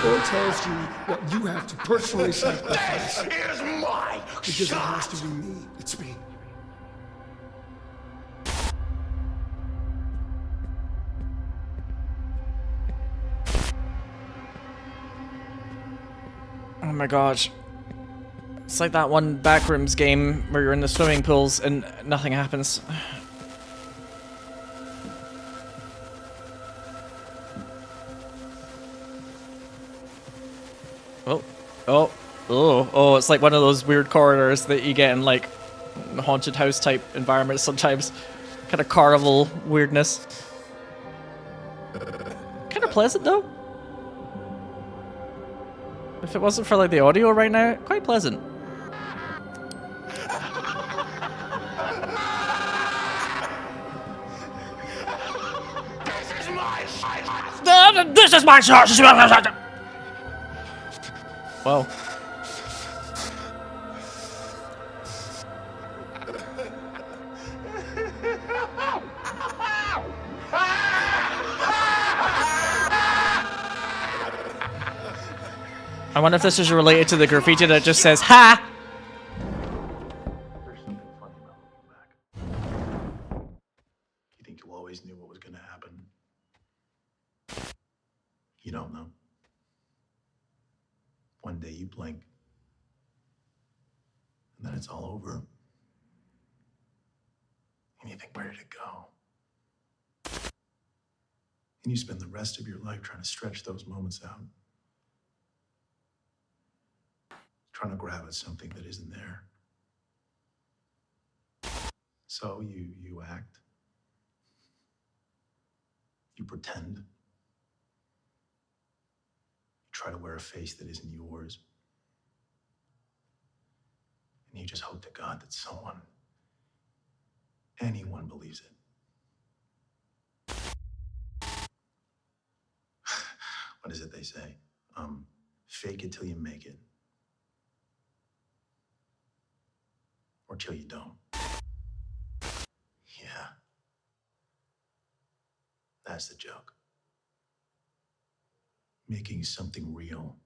Or tells you what you have to personally sacrifice. Here's my Because it has to be me. It's me. Oh my god. It's like that one Backrooms game where you're in the swimming pools and nothing happens. Oh, it's like one of those weird corridors that you get in like haunted house type environments sometimes. Kind of carnival weirdness. Kind of pleasant though. If it wasn't for like the audio right now, quite pleasant. This is my shot. Whoa. I wonder if this is related to the graffiti that just says "Ha." There's something funny about looking back. You think you always knew what was going to happen? You don't know. One day you blink, and then it's all over. And you think, where did it go? And you spend the rest of your life trying to stretch those moments out. Trying to grab at something that isn't there. So you act. You pretend. You try to wear a face that isn't yours. And you just hope to God that anyone believes it. What is it they say? Fake it till you make it. Or till you don't. Yeah. That's the joke. Making something real.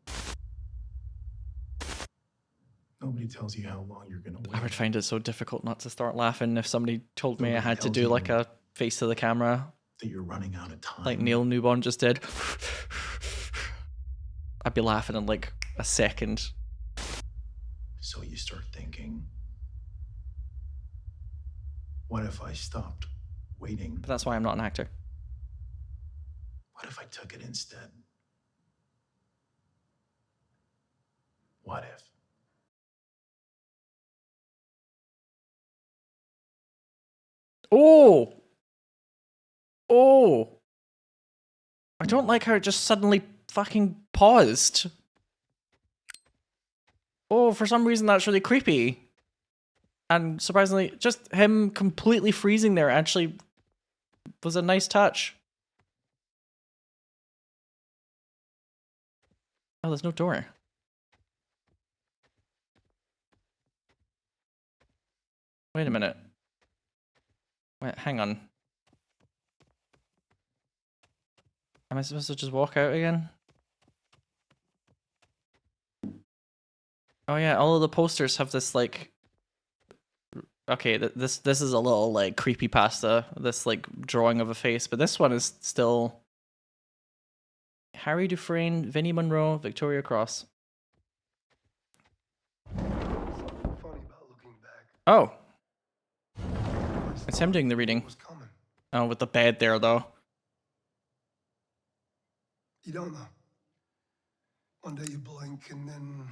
Nobody tells you how long you're gonna wait. I would find it so difficult not to start laughing if somebody told me I Nobody had to tells do you like a face to the camera, that you're running out of time. like Neil Newbon just did. I'd be laughing in like a second. So you start thinking, what if I stopped waiting? But that's why I'm not an actor. What if I took it instead? What if? Oh! Oh! I don't like how it just suddenly fucking paused. Oh, for some reason that's really creepy. And surprisingly, just him completely freezing there actually was a nice touch. Oh, there's no door. Wait a minute. Wait, hang on. Am I supposed to just walk out again? Oh yeah, all of the posters have this like... Okay, this is a little like creepypasta, this like drawing of a face, but this one is still... Harry Dufresne, Vinnie Monroe, Victoria Cross. Oh. It's him doing the reading. Oh, with the bed there though. You don't know. One day you blink and then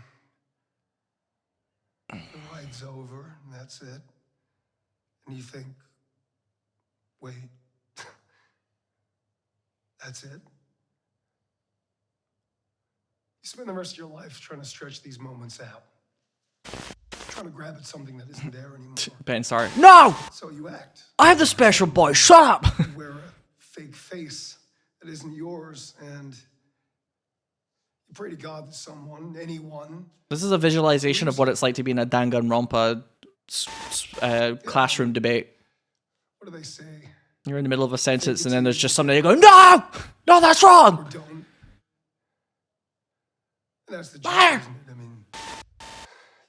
the ride's over and that's it. And you think, wait, that's it? You spend the rest of your life trying to stretch these moments out. Trying to grab at something that isn't there anymore. Ben, sorry. No! So you act. I'm the special boy, shut up! You wear a fake face that isn't yours and you pray to God that someone, anyone... This is a visualization of what it's like to be in a Danganronpa classroom debate. What do they say? You're in the middle of a sentence and then there's just somebody going, no! No, that's wrong! And that's the joke, isn't it? I mean,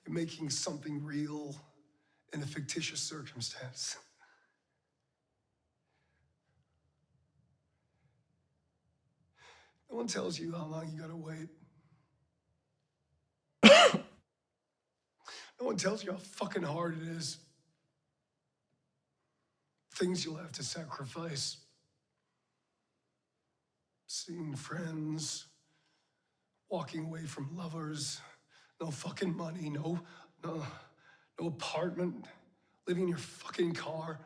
you're making something real in a fictitious circumstance. No one tells you how long you gotta wait. No one tells you how fucking hard it is. Things you'll have to sacrifice. Seeing friends, walking away from lovers, no fucking money, no apartment, living in your fucking car,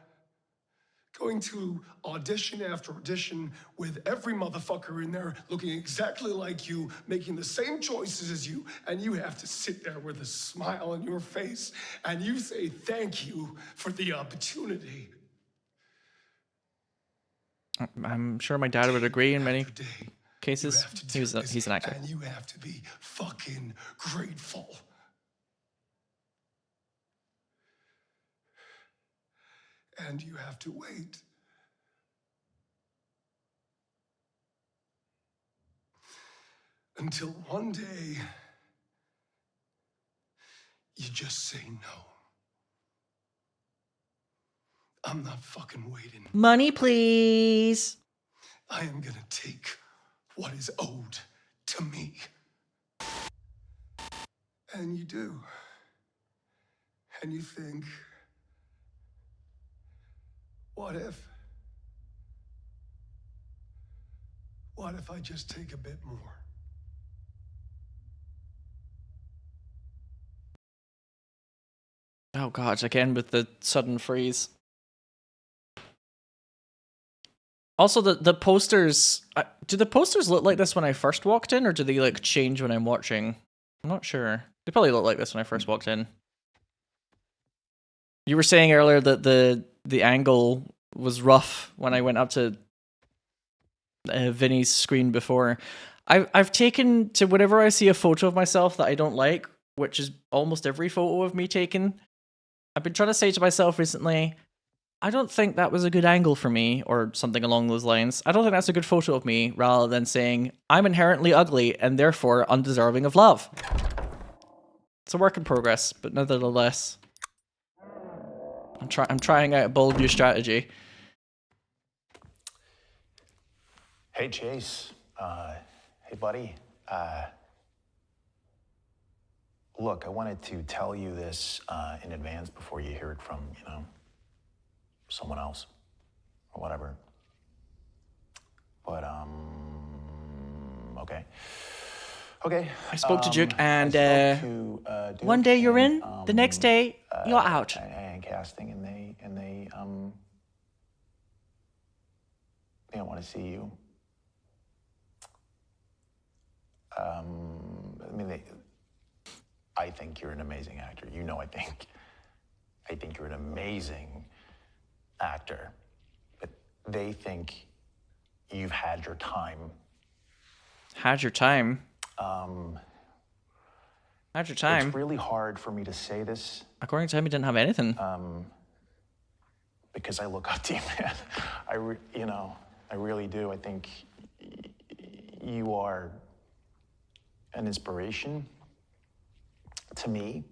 going to audition after audition with every motherfucker in there looking exactly like you, making the same choices as you, and you have to sit there with a smile on your face and you say thank you for the opportunity. I'm sure my dad would agree in many cases. He's an actor. And you have to be fucking grateful. And you have to wait. Until one day, you just say no. I'm not fucking waiting. Money, please. I am gonna take what is owed to me. And you do. And you think, what if? What if I just take a bit more? Oh god, again with the sudden freeze. Also, the posters... do the posters look like this when I first walked in, or do they like change when I'm watching? I'm not sure. They probably look like this when I first walked in. You were saying earlier that the angle was rough when I went up to Vinny's screen before. I've taken to whenever I see a photo of myself that I don't like, which is almost every photo of me taken, I've been trying to say to myself recently, I don't think that was a good angle for me, or something along those lines. I don't think that's a good photo of me, rather than saying, I'm inherently ugly and therefore undeserving of love. It's a work in progress, but nevertheless, I'm trying out a bold new strategy. Hey, Chase. Hey, buddy. Look, I wanted to tell you this in advance before you hear it from, someone else or whatever. But, okay? Okay. I spoke to Duke, I and spoke to, Duke, one day you're and, in, the next day you're out. and casting, and they don't want to see you. I mean, I think you're an amazing actor. You know, I think you're an amazing actor. But they think you've had your time. Had your time? Had your time? It's really hard for me to say this. According to him, he didn't have anything. Because I look up to you, man. I really do. I think you are an inspiration to me.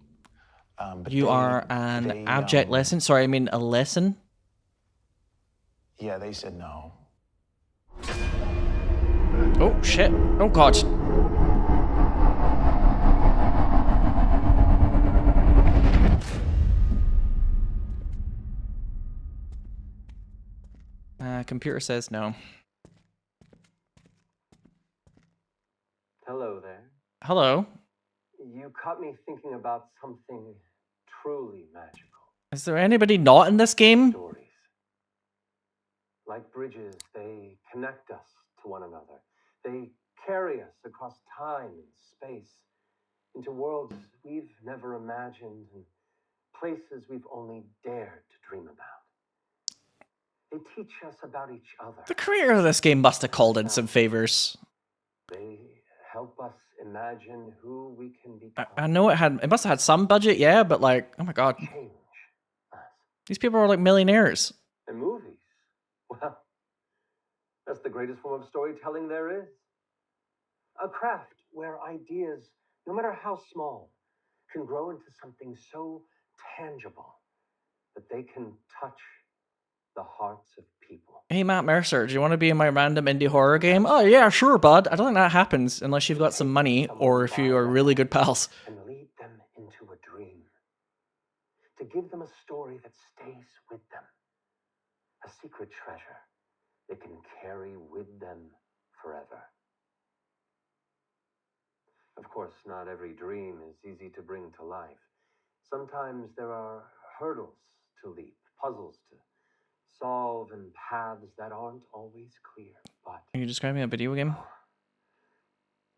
But you are an abject lesson? Sorry, I mean a lesson? Yeah, they said no. Oh, shit. Oh, God. Computer says no. Hello there. Hello. You caught me thinking about something truly magical. Is there anybody not in this game? Stories. Like bridges, they connect us to one another. They carry us across time and space into worlds we've never imagined and places we've only dared to dream about. They teach us about each other. The creator of this game must have called in some favors. They help us imagine who we can become. I know it must have had some budget, yeah, but like, oh my God. Change us. These people are like millionaires. And movies, well, that's the greatest form of storytelling there is. A craft where ideas, no matter how small, can grow into something so tangible that they can touch the hearts of people. Hey, Matt Mercer, do you want to be in my random indie horror game? Oh, yeah, sure, bud. I don't think that happens unless you've got some money or if you are really good pals. And lead them into a dream. To give them a story that stays with them. A secret treasure they can carry with them forever. Of course, not every dream is easy to bring to life. Sometimes there are hurdles to leap, puzzles to solve, and paths that aren't always clear. But Are you describing a video game?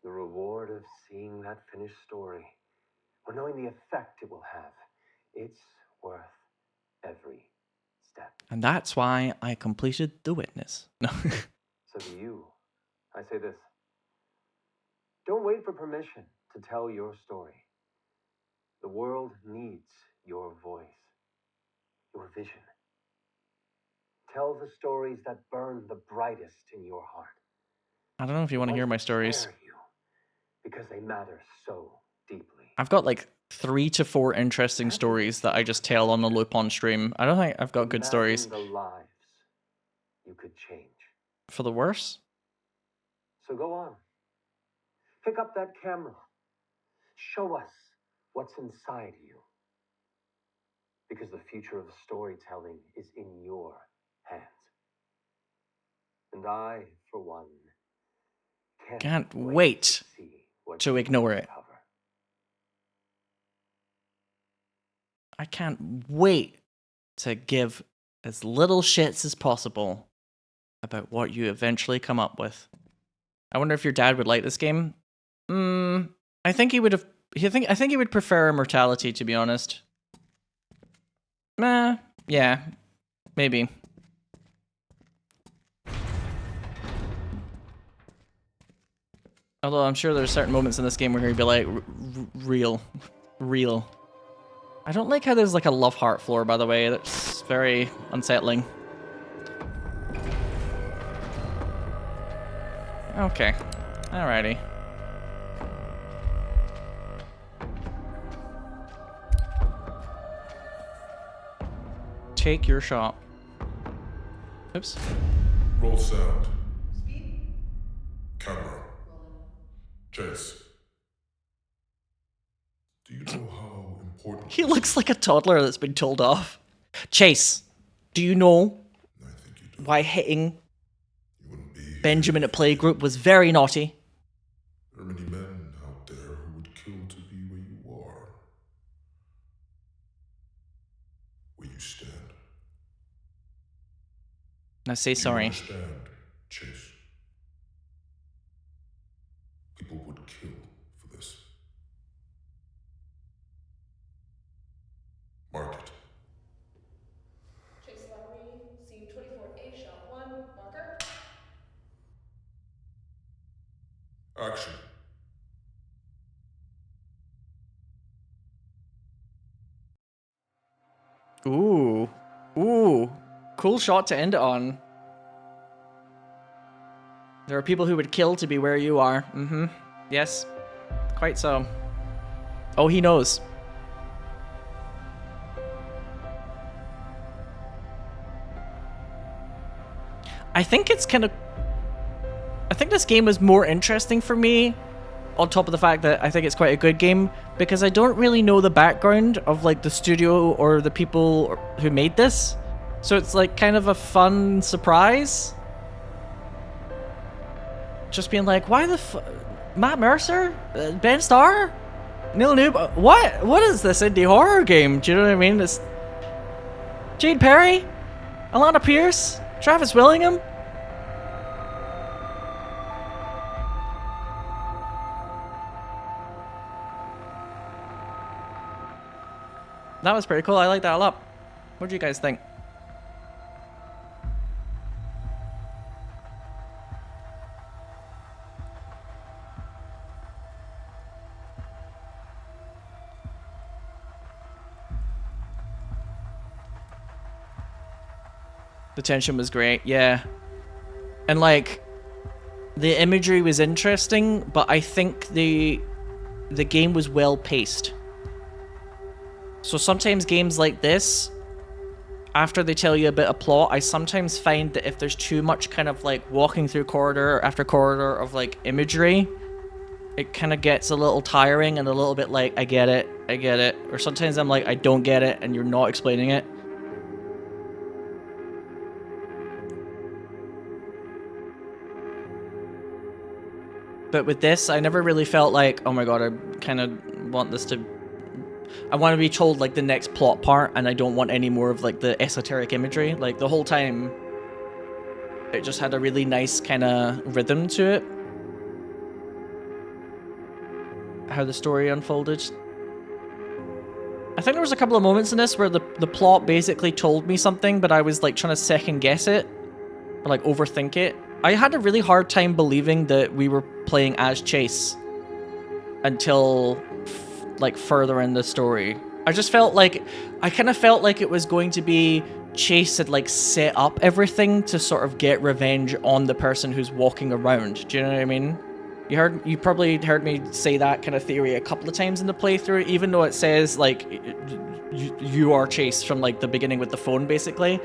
the reward of seeing that finished story, or knowing the effect it will have, it's worth every step. And that's why I completed The Witness. No. So to you, I say this. Don't wait for permission to tell your story. The world needs your voice, your vision. Tell the stories that burn the brightest in your heart. I don't know if you want to hear my stories. Because they matter so deeply. I've got like 3 to 4 interesting stories that I just tell on the loop on stream. I don't think I've got good stories. The lives you could change. For the worse? So go on. Pick up that camera. Show us what's inside you. Because the future of storytelling is in your hands. And I, for one, can't wait to ignore it. I can't wait to give as little shits as possible about what you eventually come up with. I wonder if your dad would like this game. I think he would have. I think he would prefer Immortality, to be honest. Yeah, maybe. Although I'm sure there's certain moments in this game where he'd be like, real. I don't like how there's like a love heart floor, by the way. That's very unsettling. Okay. Alrighty. Take your shot. Oops. Roll sound. Camera. Chase. Do you know how important... He looks like a toddler that's been told off. Chase, do you know why hitting Benjamin at playgroup was very naughty? There are many men out there who would kill to be where you are. Where you stand. Now say Do you sorry. understand, Chase? People would kill for this. Mark it. Chase Lowry, scene 24A, shot 1, marker. Action. Ooh. Ooh. Cool shot to end it on. There are people who would kill to be where you are. Mm-hmm. Yes. Quite so. Oh, he knows. I think it's kind of... I think this game is more interesting for me, on top of the fact that I think it's quite a good game, because I don't really know the background of like the studio or the people who made this. So it's like kind of a fun surprise. Just being like, why the Matt Mercer? Ben Starr? Neil Newbon? What is this indie horror game? Do you know what I mean? It's Jade Perry? Alana Pierce? Travis Willingham? That was pretty cool. I like that a lot. What do you guys think? The tension was great, yeah. And like, the imagery was interesting, but I think the game was well paced. So sometimes games like this, after they tell you a bit of plot, I sometimes find that if there's too much kind of like walking through corridor after corridor of like imagery, it kind of gets a little tiring and a little bit like, I get it. Or sometimes I'm like, I don't get it, and you're not explaining it. But with this, I never really felt like, oh my god, I kind of want this to... I want to be told like the next plot part, and I don't want any more of like the esoteric imagery. Like the whole time, it just had a really nice kind of rhythm to it. How the story unfolded. I think there was a couple of moments in this where the plot basically told me something, but I was like trying to second guess it, or like overthink it. I had a really hard time believing that we were playing as Chase until like further in the story. I just felt like, I kind of felt like it was going to be Chase had like set up everything to sort of get revenge on the person who's walking around. Do you know what I mean? You probably heard me say that kind of theory a couple of times in the playthrough, even though it says like you are Chase from like the beginning with the phone basically.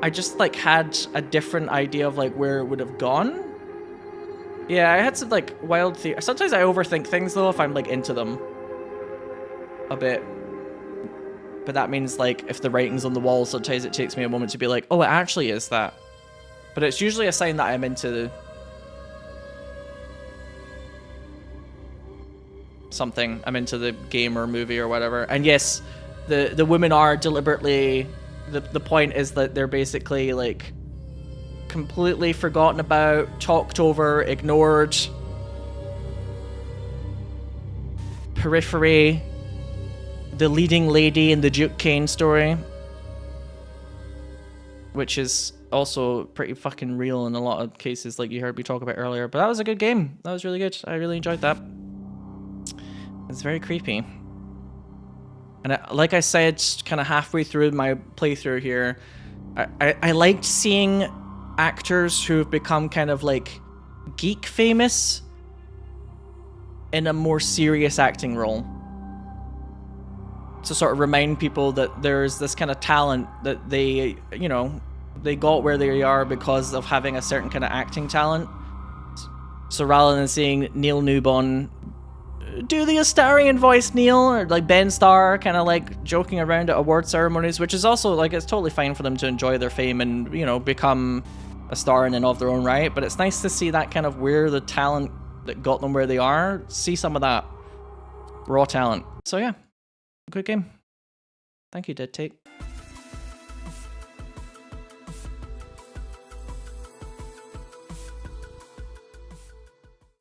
I just like had a different idea of like where it would have gone. Yeah, I had some like wild theory. Sometimes I overthink things though if I'm like into them a bit. But that means like if the writing's on the wall, sometimes it takes me a moment to be like, oh, it actually is that. But it's usually a sign that I'm into something. I'm into the game or movie or whatever. And yes, the women are deliberately... The point is that they're basically like completely forgotten about, talked over, ignored. Periphery. The leading lady in the Duke Kane story. Which is also pretty fucking real in a lot of cases, like you heard me talk about earlier. But that was a good game. That was really good. I really enjoyed that. It's very creepy. And like I said, kind of halfway through my playthrough here, I liked seeing actors who have become kind of like geek famous in a more serious acting role. To sort of remind people that there's this kind of talent that they, you know, they got where they are because of having a certain kind of acting talent. So rather than seeing Neil Newbon do the Astarian voice, Neil, or like Ben Starr kind of like joking around at award ceremonies, which is also like, it's totally fine for them to enjoy their fame and, you know, become a star in and of their own right, but it's nice to see that kind of where the talent that got them where they are, see some of that raw talent. So yeah, good game. Thank you, Dead Take.